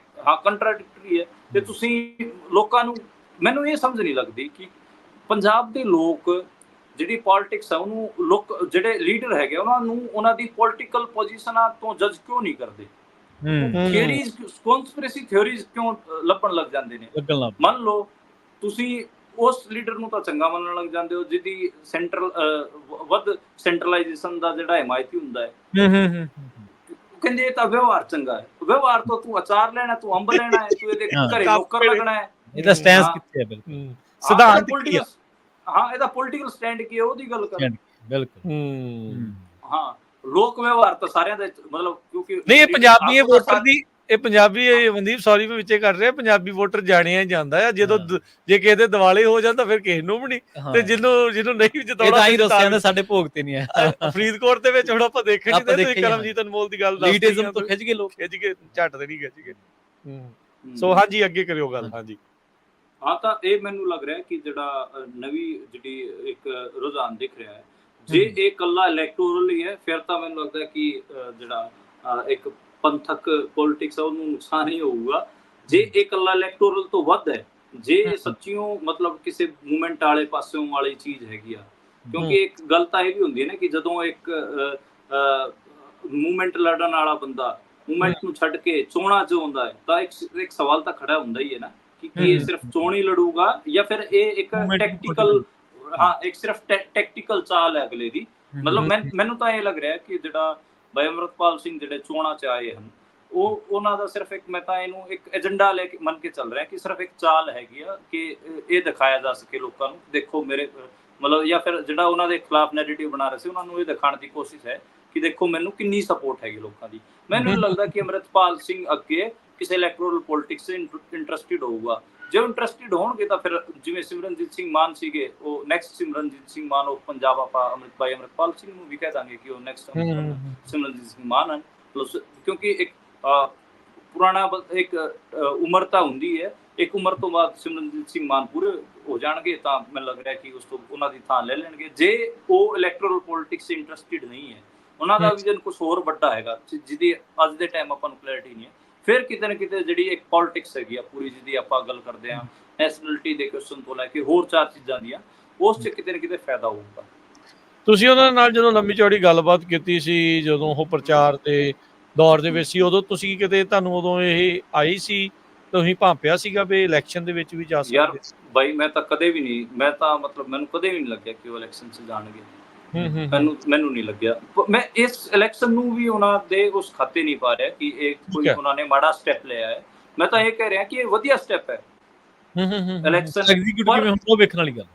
ਕੰਟਰਾਡਿਕਟਰੀ ਹੈ। ਤੇ ਤੁਸੀਂ ਲੋਕਾਂ ਨੂੰ, ਮੈਨੂੰ ਇਹ ਸਮਝ ਨਹੀਂ ਲੱਗਦੀ ਕਿ ਪੰਜਾਬ ਦੇ ਲੋਕ ਜਿਹੜੀ ਪੋਲਿਟਿਕਸ ਹੈ ਉਹਨੂੰ ਜਿਹੜੇ ਲੀਡਰ ਹੈਗੇ ਉਹਨਾਂ ਨੂੰ ਉਹਨਾਂ ਦੀ ਪੋਲੀਟੀਕਲ ਪੋਜੀਸ਼ਨਾਂ ਤੋਂ ਜੱਜ ਕਿਉਂ ਨਹੀਂ ਕਰਦੇ? ਥਿਊਰੀਜ਼, ਕਨਸਪੀਰੇਸੀ ਥਿਊਰੀਜ਼ ਕਿਉਂ ਲੱਭਣ ਲੱਗ ਜਾਂਦੇ ਨੇ? ਮੰਨ ਲਓ ਤੁਸੀਂ ਉਸ ਲੀਡਰ ਨੂੰ ਤਾਂ ਚੰਗਾ ਮੰਨਣ ਲੱਗ ਜਾਂਦੇ ਹੋ ਜਿਹਦੀ ਸੈਂਟਰਲਾਈਜੇਸ਼ਨ ਦਾ ਜਿਹੜਾ ਹਮਾਇਤੀ ਹੁੰਦਾ ਹੈ, ਕਹਿੰਦੇ ਇਹ ਤਾਂ ਵਿਵਹਾਰ ਚੰਗਾ ਹੈ। ਵਿਵਹਾਰ ਤੋਂ ਤੂੰ ਅਚਾਰ ਲੈਣਾ, ਤੂੰ ਅੰਬ ਲੈਣਾ ਹੈ, ਤੂੰ ਇਹਦੇ ਘਰੇ ਨੌਕਰ ਲੱਗਣਾ ਹੈ, ਇਹਦਾ ਸਟੈਂਸ ਕਿੱਥੇ ਹੈ? ਬਿਲਕੁਲ ਸਿਧਾਂਤ ਕੀ ਹੈ? ਇਹਦਾ ਪੋਲੀਟੀਕਲ ਸਟੈਂਡ ਕੀ ਹੈ ਉਹਦੀ ਗੱਲ ਕਰ। ਬਿਲਕੁਲ ਲੋਕ ਵਿਵਹਾਰ ਤਾਂ ਸਾਰਿਆਂ ਦਾ ਮਤਲਬ, ਕਿਉਂਕਿ ਨਹੀਂ ਇਹ ਪੰਜਾਬੀ ਵੋਟਰ ਦੀ, ਇਹ ਪੰਜਾਬੀ ਮਨਦੀਪ ਸੌਰੀ ਮੈਂ ਵਿੱਚੇ ਕਰ ਰਿਹਾ, ਪੰਜਾਬੀ ਵੋਟਰ ਜਾਣਿਆ ਹੀ ਜਾਂਦਾ ਆ। ਜਦੋਂ ਜੇ ਕਿਸੇ ਦੇ ਦਿਵਾਲੇ ਹੋ ਜਾਂਦਾ ਫਿਰ ਕਿਸੇ ਨੂੰ ਵੀ ਨਹੀਂ, ਤੇ ਜਿਹਨੂੰ ਨਹੀਂ ਜਿਤਾਉਣਾ ਸਾਡੇ ਭੋਗ ਤੇ ਨਹੀਂ ਆਇਆ। ਫਰੀਦਕੋਟ ਦੇ ਵਿੱਚ ਹੁਣ ਆਪਾਂ ਦੇਖਣ ਨਹੀਂ ਤੇ ਕਰਮਜੀਤ ਅਨਮੋਲ ਦੀ ਗੱਲ ਲੀਡਰਿਜ਼ਮ ਤੋਂ ਖਿੱਚ ਗਏ ਲੋਕ, ਖਿੱਚ ਕੇ ਝੱਟ ਤੇ ਨਹੀਂ ਖਿੱਚ ਗਏ। ਸੋ ਹਾਂਜੀ ਅੱਗੇ ਕਰਿਓ ਗੱਲ। ਹਾਂਜੀ ਤਾਂ ਇਹ ਮੈਨੂੰ ਲੱਗ ਰਿਹਾ ਕਿ ਜਿਹੜਾ ਨਵੀਂ ਜਿਹੜੀ ਇੱਕ ਰੁਝਾਨ ਦਿਖ ਰਿਹਾ ਹੈ, ਜੇ ਇਹ ਇਕੱਲਾ ਇਲੈਕਟੋਰਲ ਹੀ ਹੈ ਫਿਰ ਤਾਂ ਮੈਨੂੰ ਲੱਗਦਾ ਕਿ ਜਿਹੜਾ ਇੱਕ ਪੰਥਕ ਪੋਲਿਟਿਕਸ ਹੈ ਉਹਨੂੰ ਨੁਕਸਾਨ ਹੀ ਹੋਊਗਾ। ਜੇ ਇਹ ਇਕੱਲਾ ਇਲੈਕਟੋਰਲ ਤੋਂ ਵੱਧ ਹੈ, ਜੇ ਸੱਚੀਓ ਮਤਲਬ ਕਿਸੇ ਮੂਵਮੈਂਟ ਵਾਲੇ ਪਾਸਿਓਂ ਵਾਲੀ ਚੀਜ਼ ਹੈਗੀ ਆ, ਕਿਉਂਕਿ ਇੱਕ ਗੱਲ ਤਾਂ ਇਹ ਵੀ ਹੁੰਦੀ ਹੈ ਨਾ ਕਿ ਜਦੋਂ ਇੱਕ ਮੂਵਮੈਂਟ ਲੜਨ ਵਾਲਾ ਬੰਦਾ ਮੂਵਮੈਂਟ ਨੂੰ ਛੱਡ ਕੇ ਚੋਣਾਂ 'ਚ ਆਉਂਦਾ ਹੈ ਤਾਂ ਇੱਕ ਸਵਾਲ ਤਾਂ ਖੜਾ ਹੁੰਦਾ ਹੀ ਹੈ ਨਾ ਕਿ ਇਹ ਸਿਰਫ ਚੋਣ ਹੀ ਲੜੂਗਾ ਜਾਂ ਫਿਰ ਇਹ ਇੱਕ ਟੈਕਟੀਕਲ ਇੱਕ ਸਿਰਫ ਟੈਕਟੀਕਲ ਚਾਲ ਹੈ ਅਗਲੇ ਦੀ। ਮਤਲਬ ਮੈਨੂੰ ਤਾਂ ਇਹ ਲੱਗ ਰਿਹਾ ਕਿ ਜਿਹੜਾ ਭਾਈ ਅੰਮ੍ਰਿਤਪਾਲ ਸਿੰਘ ਜਿਹੜੇ ਚੋਣਾਂ 'ਚ ਆਏ ਹਨ ਉਹਨਾਂ ਦਾ ਸਿਰਫ ਇੱਕ, ਮੈਂ ਤਾਂ ਇਹਨੂੰ ਇੱਕ ਏਜੰਡਾ ਲੈ ਕੇ ਮੰਨ ਕੇ ਚੱਲ ਰਿਹਾ ਕਿ ਸਿਰਫ ਇੱਕ ਚਾਲ ਹੈਗੀ ਆ ਕਿ ਇਹ ਦਿਖਾਇਆ ਜਾ ਸਕੇ ਲੋਕਾਂ ਨੂੰ, ਦੇਖੋ ਮੇਰੇ ਮਤਲਬ, ਜਾਂ ਫਿਰ ਜਿਹੜਾ ਉਹਨਾਂ ਦੇ ਖਿਲਾਫ ਨੈਰੇਟਿਵ ਬਣਾ ਰਹੇ ਸੀ ਉਹਨਾਂ ਨੂੰ ਇਹ ਦਿਖਾਉਣ ਦੀ ਕੋਸ਼ਿਸ਼ ਹੈ ਕਿ ਦੇਖੋ ਮੈਨੂੰ ਕਿੰਨੀ ਸਪੋਰਟ ਹੈਗੀ ਲੋਕਾਂ ਦੀ। ਮੈਨੂੰ ਨਹੀਂ ਲੱਗਦਾ ਕਿ ਅੰਮ੍ਰਿਤਪਾਲ ਸਿੰਘ ਅੱਗੇ ਕਿਸੇ ਇਲੈਕਟੋਰਲ ਪੋਲਿਟਿਕਸ 'ਚ ਇੰਟਰਸਟਿਡ ਹੋਊਗਾ। ਜੇ ਇੰਟਰਸਟਿਡ ਹੋਣਗੇ ਤਾਂ ਫਿਰ ਜਿਵੇਂ ਸਿਮਰਨਜੀਤ ਸਿੰਘ ਮਾਨ ਸੀਗੇ, ਉਹ ਨੈਕਸਟ ਸਿਮਰਨਜੀਤ ਸਿੰਘ ਮਾਨ ਉਹ ਪੰਜਾਬ ਆਪਾਂ ਅੰਮ੍ਰਿਤਪਾਲ ਸਿੰਘ ਨੂੰ ਵੀ ਕਹਿ ਦਾਂਗੇ ਕਿ ਉਹ ਨੈਕਸਟ ਸਿਮਰਨਜੀਤ ਸਿੰਘ ਮਾਨ ਹਨ। ਕਿਉਂਕਿ ਇੱਕ ਪੁਰਾਣਾ ਇੱਕ ਉਮਰ ਤਾਂ ਹੁੰਦੀ ਹੈ, ਇੱਕ ਉਮਰ ਤੋਂ ਬਾਅਦ ਸਿਮਰਨਜੀਤ ਸਿੰਘ ਮਾਨ ਪੂਰੇ ਹੋ ਜਾਣਗੇ ਤਾਂ ਮੈਨੂੰ ਲੱਗ ਰਿਹਾ ਕਿ ਉਸ ਤੋਂ ਉਹਨਾਂ ਦੀ ਥਾਂ ਲੈ ਲੈਣਗੇ। ਜੇ ਉਹ ਇਲੈਕਟੋਰਲ ਪੋਲਿਟਿਕਸ 'ਚ ਇੰਟਰਸਟਿਡ ਨਹੀਂ ਹੈ, ਉਹਨਾਂ ਦਾ ਵਿਜ਼ਨ ਕੁਝ ਹੋਰ ਵੱਡਾ ਹੈਗਾ ਜਿਹਦੀ ਅੱਜ ਦੇ ਟਾਈਮ ਆਪਾਂ ਨੂੰ ਕਲੈਰਿਟੀ ਨਹੀਂ ਹੈ, ਫਿਰ ਕਿਤੇ ਨਾ ਕਿਤੇ ਜਿਹੜੀ ਇੱਕ ਪੋਲਿਟਿਕਸ ਹੈਗੀ ਆ ਪੂਰੀ, ਜਿਹਦੀ ਆਪਾਂ ਗੱਲ ਕਰਦੇ ਹਾਂ ਨੈਸ਼ਨਲਿਟੀ ਦੇ ਕੁਐਸਚਨ ਤੋਂ ਲੈ ਕੇ ਹੋਰ 4 ਚੀਜ਼ਾਂ ਦੀਆਂ, ਉਸ 'ਚ ਕਿਤੇ ਨਾ ਕਿਤੇ ਫਾਇਦਾ ਹੋਊਗਾ। ਤੁਸੀਂ ਉਹਨਾਂ ਨਾਲ ਜਦੋਂ ਲੰਬੀ ਚੌੜੀ ਗੱਲਬਾਤ ਕੀਤੀ ਸੀ, ਜਦੋਂ ਉਹ ਪ੍ਰਚਾਰ ਦੇ ਦੌਰ ਦੇ ਵਿੱਚ ਸੀ, ਉਦੋਂ ਤੁਸੀਂ ਕਿਤੇ ਤੁਹਾਨੂੰ ਉਦੋਂ ਇਹ ਆਈ ਸੀ, ਤੁਸੀਂ ਭਾਂਪਿਆ ਸੀਗਾ ਵੀ ਇਲੈਕਸ਼ਨ ਦੇ ਵਿੱਚ ਵੀ ਜਾ ਯਾਰ ਸਕਦੇ? ਬਾਈ ਮੈਂ ਤਾਂ ਕਦੇ ਵੀ ਨਹੀਂ, ਮੈਂ ਤਾਂ ਮਤਲਬ ਮੈਨੂੰ ਕਦੇ ਵੀ ਨਹੀਂ ਲੱਗਿਆ ਕਿ ਉਹ ਇਲੈਕਸ਼ਨ 'ਚ ਜਾਣਗੇ। ਮੈਨੂੰ ਨਹੀਂ ਲੱਗਿਆ। ਮੈਂ ਇਸ ਇਲੈਕਸ਼ਨ ਨੂੰ ਵੀ ਉਹਨਾਂ ਦੇ ਉਸ ਖਾਤੇ ਨਹੀਂ ਪਾ ਰਿਹਾ ਕਿ ਇਹ ਕੋਈ ਉਹਨਾਂ ਨੇ ਮਾੜਾ ਸਟੈਪ ਲਿਆ ਹੈ। ਮੈਂ ਤਾਂ ਇਹ ਕਹਿ ਰਿਹਾ ਕਿ ਇਹ ਵਧੀਆ ਸਟੈਪ ਹੈ ਇਲੈਕਸ਼ਨ ਐਗਜ਼ੀਕਿਊਟਿਵ ਕਿਵੇਂ ਹੁੰਦਾ ਉਹ ਵੇਖਣ ਵਾਲੀ ਗੱਲ।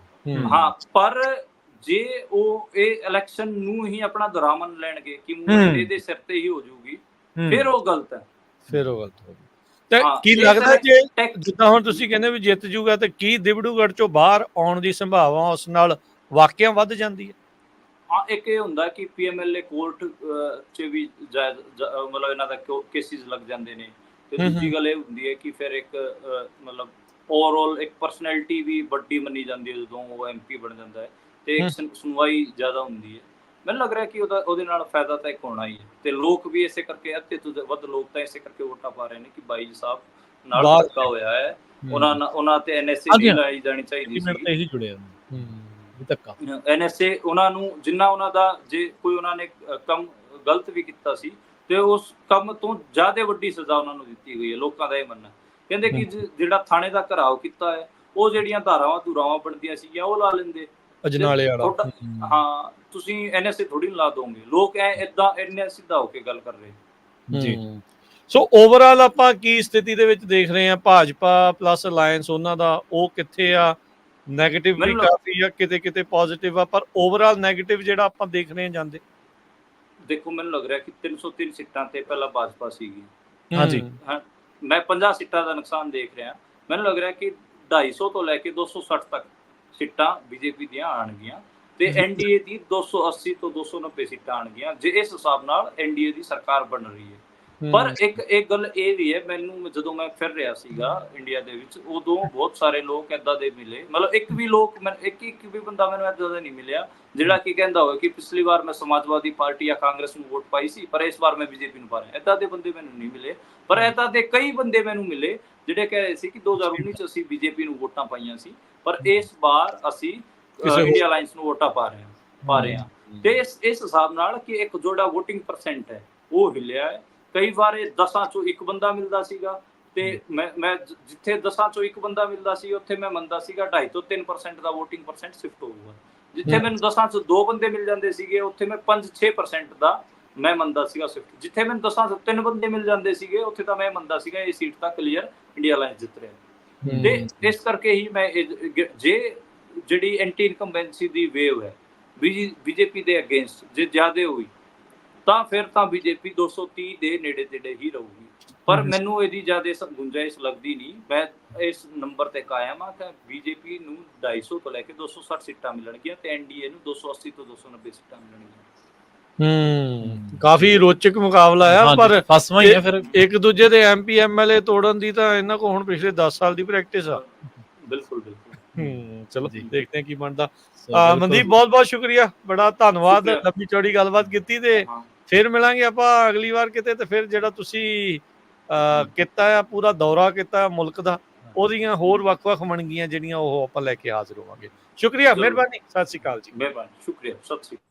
ਹਾਂ, ਪਰ ਜੇ ਉਹ ਇਹ ਇਲੈਕਸ਼ਨ ਨੂੰ ਹੀ ਆਪਣਾ ਦੁਰਾਮਨ ਲੈਣਗੇ ਕਿ ਇਹਦੇ ਸਿਰ ਤੇ ਹੀ ਹੋ ਜਾਊਗੀ, ਫਿਰ ਉਹ ਗਲਤ ਹੈ। ਫਿਰ ਉਹ ਗਲਤ ਹੋ ਗਈ। ਤੇ ਕੀ ਲੱਗਦਾ ਜੇ ਜਿੱਦਾਂ ਹੁਣ ਤੁਸੀਂ ਕਹਿੰਦੇ ਵੀ ਜਿੱਤ ਜੂਗਾ, ਤੇ ਕੀ ਦਿਬੜੂਗੜ੍ਹ ਚੋਂ ਬਾਹਰ ਆਉਣ ਦੀ ਸੰਭਾਵਨਾ ਉਸ ਨਾਲ ਵਾਕਿਆ ਵੱਧ ਜਾਂਦੀ ਹੈ? ਹਾਂ, ਇੱਕ ਇਹ ਹੁੰਦਾ ਕਿ PMLA ਕੋਰਟ 'ਚ ਵੀ ਮਤਲਬ ਇਹਨਾਂ ਦਾ ਕੇਸਿਸ ਲੱਗ ਜਾਂਦੇ ਨੇ, ਤੇ ਦੂਜੀ ਗੱਲ ਇਹ ਹੁੰਦੀ ਹੈ ਕਿ ਫਿਰ ਇੱਕ ਮਤਲਬ ਓਵਰਆਲ ਇੱਕ ਪਰਸਨੈਲਿਟੀ ਵੀ ਵੱਡੀ ਮੰਨੀ ਜਾਂਦੀ ਹੈ ਜਦੋਂ ਉਹ MP ਬਣ ਜਾਂਦਾ ਹੈ, ਤੇ ਇੱਕ ਸੁਣਵਾਈ ਜ਼ਿਆਦਾ ਹੁੰਦੀ ਹੈ। ਮੈਨੂੰ ਲੱਗ ਰਿਹਾ ਕਿ ਉਹਦੇ ਨਾਲ ਫਾਇਦਾ ਤਾਂ ਇੱਕ ਹੋਣਾ ਹੀ ਹੈ, ਤੇ ਲੋਕ ਵੀ ਇਸੇ ਕਰਕੇ ਅੱਧੇ ਤੋਂ ਵੱਧ ਲੋਕ ਤਾਂ ਇਸੇ ਕਰਕੇ ਵੋਟਾਂ ਪਾ ਰਹੇ ਨੇ ਕਿ ਬਾਈ ਸਾਹਿਬ ਨਾਲ ਧੱਕਾ ਹੋਇਆ ਹੈ, ਉਹਨਾਂ ਤੇ NSA ਨਹੀਂ ਲਾਈ ਜਾਣੀ ਚਾਹੀਦੀ ਸੀ। ਇਹੀ ਜੁੜਿਆ ਧੱਕਾ NSA ਉਹਨਾਂ ਨੂੰ ਜਿੰਨਾ ਉਹਨਾਂ ਦਾ, ਜੇ ਕੋਈ ਉਹਨਾਂ ਨੇ ਕੰਮ ਗਲਤ ਵੀ ਕੀਤਾ ਸੀ ਤੇ ਉਸ ਕੰਮ ਤੋਂ ਜ਼ਿਆਦਾ ਵੱਡੀ ਸਜ਼ਾ ਉਹਨਾਂ ਨੂੰ ਦਿੱਤੀ ਗਈ ਹੈ। ਲੋਕਾਂ ਦਾ ਇਹ ਮੰਨਣਾ, ਕਹਿੰਦੇ ਕਿ ਜਿਹੜਾ ਥਾਣੇ ਦਾ ਘਰਾਓ ਕੀਤਾ ਹੈ, ਉਹ ਜਿਹੜੀਆਂ ਧਾਰਾਵਾਂ ਬਣਦੀਆਂ ਸੀਗੀਆਂ ਉਹ ਲਾ ਲੈਂਦੇ ਅਜਨਾਲੇ ਵਾਲਾ। ਹਾਂ, ਤੁਸੀਂ NSA ਥੋੜੀ ਲਾ ਦੋਗੇ। ਲੋਕ ਏਦਾਂ ਇੰਨੇ ਸਿੱਧਾ ਹੋ ਕੇ ਗੱਲ ਕਰ ਰਹੇ ਜੀ। ਸੋ ਓਵਰਆਲ ਆਪਾਂ ਕੀ ਸਥਿਤੀ ਦੇ ਵਿੱਚ ਦੇਖ ਰਹੇ ਹਾਂ? ਭਾਜਪਾ ਪਲੱਸ ਅਲਾਇੰਸ ਉਹਨਾਂ ਦਾ ਉਹ ਕਿੱਥੇ ਆ? ਨੈਗੇਟਿਵ ਵੀ ਕਾਫੀ ਆ, ਕਿਤੇ ਕਿਤੇ ਪੋਜ਼ਿਟਿਵ ਆ, ਪਰ ਓਵਰਆਲ ਨੈਗੇਟਿਵ ਜਿਹੜਾ ਆਪਾਂ ਦੇਖ ਰਹੇ ਹਾਂ ਜਾਂਦੇ। ਦੇਖੋ, ਮੈਨੂੰ ਲੱਗ ਰਿਹਾ ਕਿ 303 ਸੀਟਾਂ ਤੇ ਪਹਿਲਾਂ ਭਾਜਪਾ ਸੀਗੀ। ਹਾਂਜੀ, ਮੈਂ 50 ਸੀਟਾਂ ਦਾ ਨੁਕਸਾਨ ਦੇਖ ਰਿਹਾ। ਮੈਨੂੰ ਲੱਗ ਰਿਹਾ ਕਿ 250 ਤੋਂ ਲੈ ਕੇ 260 ਤੱਕ ਸੀਟਾਂ BJP ਦੀਆਂ ਆਣਗੀਆਂ, ਤੇ NDA ਦੀ 280 ਤੋਂ 290 ਸੀਟਾਂ ਆਣਗੀਆਂ, ਜੇ ਇਸ ਹਿਸਾਬ ਨਾਲ NDA ਦੀ ਸਰਕਾਰ ਬਣ ਰਹੀ ਹੈ। ਪਰ ਇੱਕ ਗੱਲ ਇਹ ਵੀ ਹੈ, ਮੈਨੂੰ ਜਦੋਂ ਮੈਂ ਫਿਰ ਰਿਹਾ ਸੀਗਾ ਇੰਡੀਆ ਦੇ ਵਿੱਚ, ਉਦੋਂ ਬਹੁਤ ਸਾਰੇ ਲੋਕ ਏਦਾਂ ਦੇ ਮਿਲੇ, ਮਤਲਬ ਇੱਕ ਵੀ ਬੰਦਾ ਮੈਨੂੰ ਏਦਾਂ ਦਾ ਨਹੀਂ ਮਿਲਿਆ ਜਿਹੜਾ ਕਿ ਕਹਿੰਦਾ ਹੋਵੇ ਕਿ ਪਿਛਲੀ ਵਾਰ ਮੈਂ ਸਮਾਜਵਾਦੀ ਪਾਰਟੀ ਜਾਂ ਕਾਂਗਰਸ ਨੂੰ ਵੋਟ ਪਾਈ ਸੀ, ਪਰ ਇਸ ਵਾਰ ਮੈਂ BJP ਨੂੰ ਪਾ ਰਿਹਾ। ਏਦਾਂ ਦੇ ਬੰਦੇ ਮੈਨੂੰ ਨਹੀਂ ਮਿਲੇ, ਪਰ ਏਦਾਂ ਦੇ ਕਈ ਬੰਦੇ ਮੈਨੂੰ ਮਿਲੇ ਜਿਹੜੇ ਕਹਿ ਰਹੇ ਸੀ ਕਿ 2019 ਚ ਅਸੀਂ BJP ਨੂੰ ਵੋਟਾਂ ਪਾਈਆਂ ਸੀ, ਪਰ ਇਸ ਵਾਰ ਅਸੀਂ ਇੰਡੀਆ ਅਲਾਇੰਸ ਨੂੰ ਵੋਟਾਂ ਪਾ ਰਹੇ ਹਾਂ। ਤੇ ਇਸ ਹਿਸਾਬ ਨਾਲ ਕਿ ਇੱਕ ਜਿਹੜਾ ਵੋਟਿੰਗ ਪਰਸੈਂਟ ਹੈ ਉਹ ਹਿੱਲਿਆ ਹੈ। ਕਈ ਵਾਰ 10 ਚੋਂ 1 ਬੰਦਾ ਮਿਲਦਾ ਸੀਗਾ, ਤੇ ਮੈਂ ਜਿੱਥੇ 10 ਚੋਂ 1 ਬੰਦਾ ਮਿਲਦਾ ਸੀ ਉੱਥੇ ਮੈਂ ਮੰਨਦਾ ਸੀਗਾ 2.5 ਤੋਂ 3% ਦਾ ਵੋਟਿੰਗ ਪਰਸੈਂਟ ਸ਼ਿਫਟ ਹੋਊਗਾ। ਜਿੱਥੇ ਮੈਨੂੰ 10 ਚੋਂ 2 ਬੰਦੇ ਮਿਲ ਜਾਂਦੇ ਸੀਗੇ ਉੱਥੇ ਮੈਂ 5-6% ਦਾ ਮੈਂ ਮੰਨਦਾ ਸੀਗਾ ਸ਼ਿਫਟ। ਜਿੱਥੇ ਮੈਨੂੰ 10 ਚੋਂ 3 ਬੰਦੇ ਮਿਲ ਜਾਂਦੇ ਸੀਗੇ ਉੱਥੇ ਤਾਂ ਮੈਂ ਮੰਨਦਾ ਸੀਗਾ ਇਹ ਸੀਟ ਤਾਂ ਕਲੀਅਰ ਇੰਡੀਆ ਅਲਾਇੰਸ ਜਿੱਤ ਰਿਹਾ। ਤੇ ਇਸ ਕਰਕੇ ਹੀ ਮੈਂ ਜੇ ਜਿਹੜੀ ਐਂਟੀ ਇਨਕੰਬੈਂਸੀ ਦੀ ਵੇਵ ਹੈ BJP ਦੇ ਅਗੇਂਸਟ ਜੇ ਜ਼ਿਆਦਾ ਹੋਈ ਤਾਂ ਫਿਰ ਤਾਂ BJP 230 ਦੇ ਨੇੜੇ ਤੇੜੇ ਹੀ ਰਹੂਗੀ, ਪਰ ਮੈਨੂੰ ਇਹਦੀ ਜ਼ਿਆਦਾ ਗੁੰਜਾਇਸ਼ ਲੱਗਦੀ ਨਹੀਂ। ਮੈਂ ਇਸ ਨੰਬਰ ਤੇ ਕਾਇਮ ਆ ਕਿ BJP ਨੂੰ 250 ਤੋਂ ਲੈ ਕੇ 260 ਸੀਟਾਂ ਮਿਲਣਗੀਆਂ, ਤੇ NDA ਨੂੰ 280 ਤੋਂ 290 ਸੀਟਾਂ ਮਿਲਣਗੀਆਂ। ਕਾਫੀ ਰੋਚਕ ਮੁਕਾਬਲਾ ਆ, ਪਰ ਫਸਵਾਂ ਹੀ ਆ ਫਿਰ ਇੱਕ ਦੂਜੇ ਦੇ MP MLA ਤੋੜਨ ਦੀ ਤਾਂ ਇਹਨਾਂ ਕੋਲ ਹੁਣ ਪਿਛਲੇ 10 ਸਾਲ ਦੀ ਪ੍ਰੈਕਟਿਸ ਆ। ਬਿਲਕੁਲ। ਚਲੋ ਦੇਖਦੇ ਹਾਂ ਕੀ ਬਣਦਾ। ਮਨਦੀਪ, ਬਹੁਤ ਬਹੁਤ ਸ਼ੁਕਰੀਆ, ਬੜਾ ਧੰਨਵਾਦ, ਲੰਬੀ ਚੌੜੀ ਗੱਲਬਾਤ ਕੀਤੀ, ਤੇ ਫਿਰ ਮਿਲਾਂਗੇ ਆਪਾਂ ਅਗਲੀ ਵਾਰ ਕਿਤੇ। ਤੇ ਫਿਰ ਜਿਹੜਾ ਤੁਸੀਂ ਕੀਤਾ ਆ ਪੂਰਾ ਦੌਰਾ ਕੀਤਾ ਮੁਲਕ ਦਾ, ਉਹਦੀਆਂ ਹੋਰ ਵੱਖ-ਵੱਖ ਵੰਨਗੀਆਂ ਜਿਹੜੀਆਂ ਉਹ ਆਪਾਂ ਲੈ ਕੇ ਹਾਜ਼ਰ ਹੋਵਾਂਗੇ। ਸ਼ੁਕਰੀਆ, ਮਿਹਰਬਾਨੀ, ਸਤਿ ਸ਼੍ਰੀ ਅਕਾਲ ਜੀ। ਮਿਹਰਬਾਨੀ, ਸ਼ੁਕਰੀਆ, ਸਤਿ ਸ਼੍ਰੀ ਅਕਾਲ।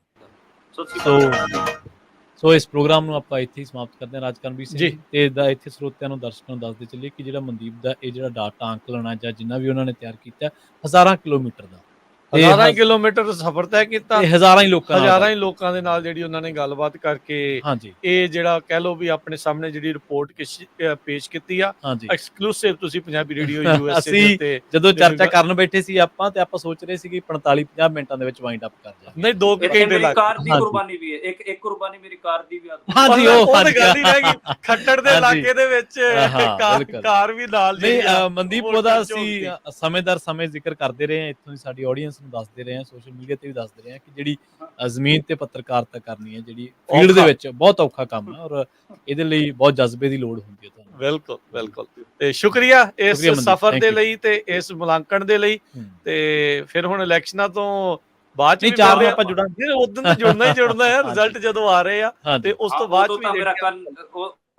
ਸੋ ਇਸ ਪ੍ਰੋਗਰਾਮ ਨੂੰ ਆਪਾਂ ਇੱਥੇ ਹੀ ਸਮਾਪਤ ਕਰਦੇ ਹਾਂ। ਰਾਜਕਰਮਵੀਰ ਸਿੰਘ ਜੀ ਤੇ ਇੱਥੇ ਸਰੋਤਿਆਂ ਨੂੰ, ਦਰਸ਼ਕਾਂ ਨੂੰ ਦੱਸਦੇ ਚੱਲੀਏ ਕਿ ਜਿਹੜਾ ਮਨਦੀਪ ਦਾ ਇਹ ਜਿਹੜਾ ਡਾਟਾ ਅੰਕਲਨ ਹੈ ਜਾਂ ਜਿੰਨਾ ਵੀ ਉਹਨਾਂ ਨੇ ਤਿਆਰ ਕੀਤਾ, ਹਜ਼ਾਰਾਂ ਕਿਲੋਮੀਟਰ ਦਾ, 1000 ਕਿਲੋਮੀਟਰ ਸਫ਼ਰ ਤੈਅ ਕੀਤਾ, ਹਜ਼ਾਰਾਂ ਹੀ ਲੋਕਾਂ ਦੇ ਨਾਲ ਜਿਹੜੀ ਉਹਨਾਂ ਨੇ ਗੱਲਬਾਤ ਕਰਕੇ ਇਹ ਜਿਹੜਾ ਕਹਿ ਲਓ ਵੀ ਆਪਣੇ ਸਾਹਮਣੇ ਜਿਹੜੀ ਰਿਪੋਰਟ ਪੇਸ਼ ਕੀਤੀ ਆ, ਐਕਸਕਲੂਸਿਵ ਤੁਸੀਂ ਪੰਜਾਬੀ ਰੇਡੀਓ USA ਤੇ ਜਦੋਂ ਚਰਚਾ ਕਰਨ ਬੈਠੇ ਸੀ ਆਪਾਂ, ਤੇ ਆਪਾਂ ਸੋਚ ਰਹੇ ਸੀ ਕਿ 45-50 ਮਿੰਟਾਂ ਦੇ ਵਿੱਚ ਵਾਈਂਡ ਅਪ ਕਰ ਜਾ। ਨਹੀਂ, 2 ਘੰਟੇ ਲੱਗ ਕਾਰ ਦੀ ਕੁਰਬਾਨੀ ਵੀ ਹੈ, ਇੱਕ ਕੁਰਬਾਨੀ ਮੇਰੀ ਕਾਰ ਦੀ ਵੀ। ਹਾਂਜੀ, ਉਹ ਗੱਲ ਹੀ ਰਹਿ ਗਈ ਖੱਟੜ ਦੇ ਇਲਾਕੇ ਦੇ ਵਿੱਚ, ਕਾਰ ਵੀ ਨਾਲ। ਨਹੀਂ ਮਨਦੀਪ, ਉਹਦਾ ਅਸੀਂ ਸਮੇਂ-ਦਰ ਸਮੇਂ ਜ਼ਿਕਰ ਕਰਦੇ ਰਹੇ ਹਾਂ, ਇੱਥੋਂ ਦੀ ਸਾਡੀ ਆਡੀਅנס ਨੂੰ ਦੱਸਦੇ ਰਹੇ ਹਾਂ, ਸੋਸ਼ਲ ਮੀਡੀਆ ਤੇ ਵੀ ਦੱਸਦੇ ਰਹੇ ਹਾਂ ਕਿ ਜਿਹੜੀ ਜ਼ਮੀਨ ਤੇ ਪੱਤਰਕਾਰਤਾ ਕਰਨੀ ਹੈ, ਜਿਹੜੀ ਫੀਲਡ ਦੇ ਵਿੱਚ ਬਹੁਤ ਔਖਾ ਕੰਮ ਹੈ, ਔਰ ਇਹਦੇ ਲਈ ਬਹੁਤ ਜਜ਼ਬੇ ਦੀ ਲੋੜ ਹੁੰਦੀ ਹੈ ਤੁਹਾਨੂੰ। ਬਿਲਕੁਲ। ਤੇ ਸ਼ੁਕਰੀਆ ਇਸ ਸਫ਼ਰ ਦੇ ਲਈ ਤੇ ਇਸ ਮੁਲਾਂਕਣ ਦੇ ਲਈ। ਤੇ ਫਿਰ ਹੁਣ ਇਲੈਕਸ਼ਨਾਂ ਤੋਂ ਬਾਅਦ ਚ ਆਪਾਂ ਜੁੜਾਂਗੇ, ਉਦੋਂ ਤਾਂ ਜੁੜਨਾ ਹੈ। ਰਿਜ਼ਲਟ ਜਦੋਂ ਆ ਰਹੇ ਆ ਤੇ ਉਸ ਤੋਂ ਬਾਅਦ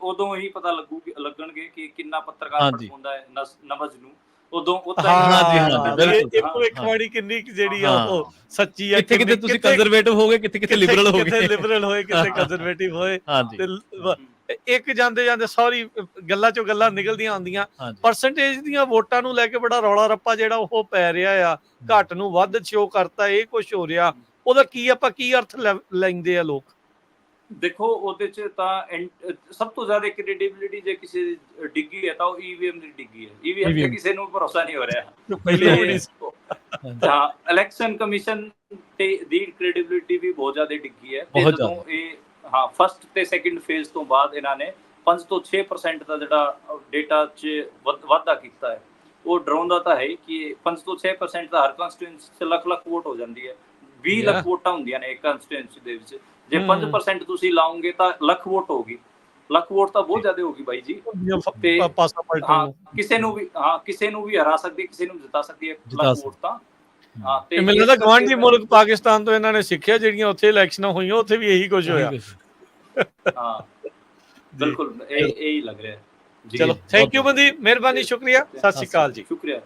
ਉਦੋਂ ਹੀ ਪਤਾ ਲੱਗਣਗੇ ਕਿ ਕਿੰਨਾ ਪੱਤਰਕਾਰ ਹਾਂਜੀ। ਭੜਕਾਉਂਦਾ ਹੈ ਨਬਜ਼ ਨੂੰ, ਉਦੋਂ ਉਹ ਤਾਂ ਹਾਂਜੀ, ਹਾਂਜੀ, ਬਿਲਕੁਲ। ਇਹ ਭਵਿੱਖਬਾਣੀ ਕਿੰਨੀ ਕੁ ਜਿਹੜੀ ਆ ਉਹ ਸੱਚੀ ਆ, ਕਿੱਥੇ ਤੁਸੀਂ ਕੰਜ਼ਰਵੇਟਿਵ ਹੋ ਗਏ, ਕਿੱਥੇ ਲਿਬਰਲ ਹੋ ਕਿੱਥੇ ਗਏ। ਲਿਬਰਲ ਹੋਏ, ਕਿੱਥੇ ਕੰਜ਼ਰਵੇਟਿਵ ਹੋਏ। ਹਾਂਜੀ, ਤੇ ਇੱਕ ਜਾਂਦੇ ਜਾਂਦੇ ਸਾਰੀ ਗੱਲਾਂ ਚੋਂ ਗੱਲਾਂ ਨਿਕਲਦੀਆਂ ਆਉਂਦੀਆਂ। ਹਾਂਜੀ। ਪਰਸੈਂਟੇਜ ਦੀਆਂ ਵੋਟਾਂ ਨੂੰ ਲੈ ਕੇ ਬੜਾ ਰੌਲਾ ਰੱਪਾ ਜਿਹੜਾ ਉਹ ਪੈ ਰਿਹਾ ਆ, ਘੱਟ ਨੂੰ ਵੱਧ ਸ਼ੋ ਕਰਤਾ, ਇਹ ਕੁਝ ਹੋ ਰਿਹਾ। ਉਹਦਾ ਆਪਾਂ ਕੀ ਅਰਥ ਲੈਂਦੇ ਆ ਲੋਕ? ਦੇਖੋ ਉਹਦੇ ਚ ਤਾਂ ਸਭ ਤੋਂ ਜ਼ਿਆਦਾ ਕ੍ਰੈਡੀਬਿਲਿਟੀ ਜੇ ਕਿਸੇ ਦੀ ਡਿੱਗੀ ਹੈ ਤਾਂ ਉਹ ਈਵੀਐਮ ਦੀ ਡਿੱਗੀ ਹੈ। ਈਵੀਐਮ ਤੇ ਕਿਸੇ ਨੂੰ ਭਰੋਸਾ ਨਹੀਂ ਹੋ ਰਿਹਾ ਪਹਿਲੇ ਵੀ ਨਹੀਂ ਹਾਂਜੀ। ਹਾਂ, ਇਲੈਕਸ਼ਨ ਕਮਿਸ਼ਨ ਤੇ ਦੀ ਕ੍ਰੈਡੀਬਿਲਿਟੀ ਵੀ ਬਹੁਤ ਜ਼ਿਆਦਾ ਡਿੱਗੀ ਹੈ। ਤੇ ਬਹੁਤ ਜਦੋਂ ਇਹ ਫਸਟ ਤੇ ਸੈਕਿੰਡ ਫੇਜ਼ ਤੋਂ ਬਾਅਦ ਇਹਨਾਂ ਨੇ 5 ਤੋਂ 6% ਦਾ ਜਿਹੜਾ ਡੇਟਾ 'ਚ ਵਾਧਾ ਕੀਤਾ ਹੈ, ਉਹ ਡਰਾਉਂਦਾ ਤਾਂ ਹੈ ਕਿ 5 ਤੋਂ 6% ਦਾ ਹਰ ਕੰਸਟੀਟਿਊਐਂਸੀ 'ਚ ਲੱਖ ਵੋਟ ਹੋ ਜਾਂਦੀ ਹੈ। 20 ਲੱਖ ਵੋਟਾਂ ਹੁੰਦੀਆਂ ਨੇ ਇੱਕ ਕੰਸਟੀਟਿਊਐਂਸੀ ਦੇ ਵਿੱਚ, ਜੇ 5% ਤੁਸੀਂ ਲਾਓਗੇ ਤਾਂ ਲੱਖ ਵੋਟ ਹੋਗੀ। ਲੱਖ ਵੋਟ ਤਾਂ ਬਹੁਤ ਜ਼ਿਆਦਾ ਹੋਗੀ ਬਾਈ ਜੀ। ਤੇ ਕਿਸੇ ਨੂੰ ਵੀ ਹਰਾ ਸਕਦੀ ਹੈ, ਕਿਸੇ ਨੂੰ ਜਿਤਾ ਸਕਦੀ ਹੈ ਲੱਖ ਵੋਟ ਤਾਂ। ਤੇ ਮੈਨੂੰ ਲੱਗਦਾ ਗਵਾਂਢੀ ਮੁਲਕ ਪਾਕਿਸਤਾਨ ਤੋਂ ਇਹਨਾਂ ਨੇ ਸਿੱਖਿਆ, ਜਿਹੜੀਆਂ ਉੱਥੇ ਇਲੈਕਸ਼ਨਾਂ ਹੋਈਆਂ ਉੱਥੇ ਵੀ ਇਹੀ ਕੁਝ ਹੋਇਆ। ਹਾਂ ਬਿਲਕੁਲ ਇਹੀ ਲੱਗ ਰਿਹਾ। ਚਲੋ ਥੈਂਕ ਯੂ ਬੰਦੀ, ਮਿਹਰਬਾਨੀ, ਸ਼ੁਕਰੀਆ, ਸਤਿ ਸ਼੍ਰੀ ਅਕਾਲ ਜੀ। ਸ਼ੁਕਰੀਆ।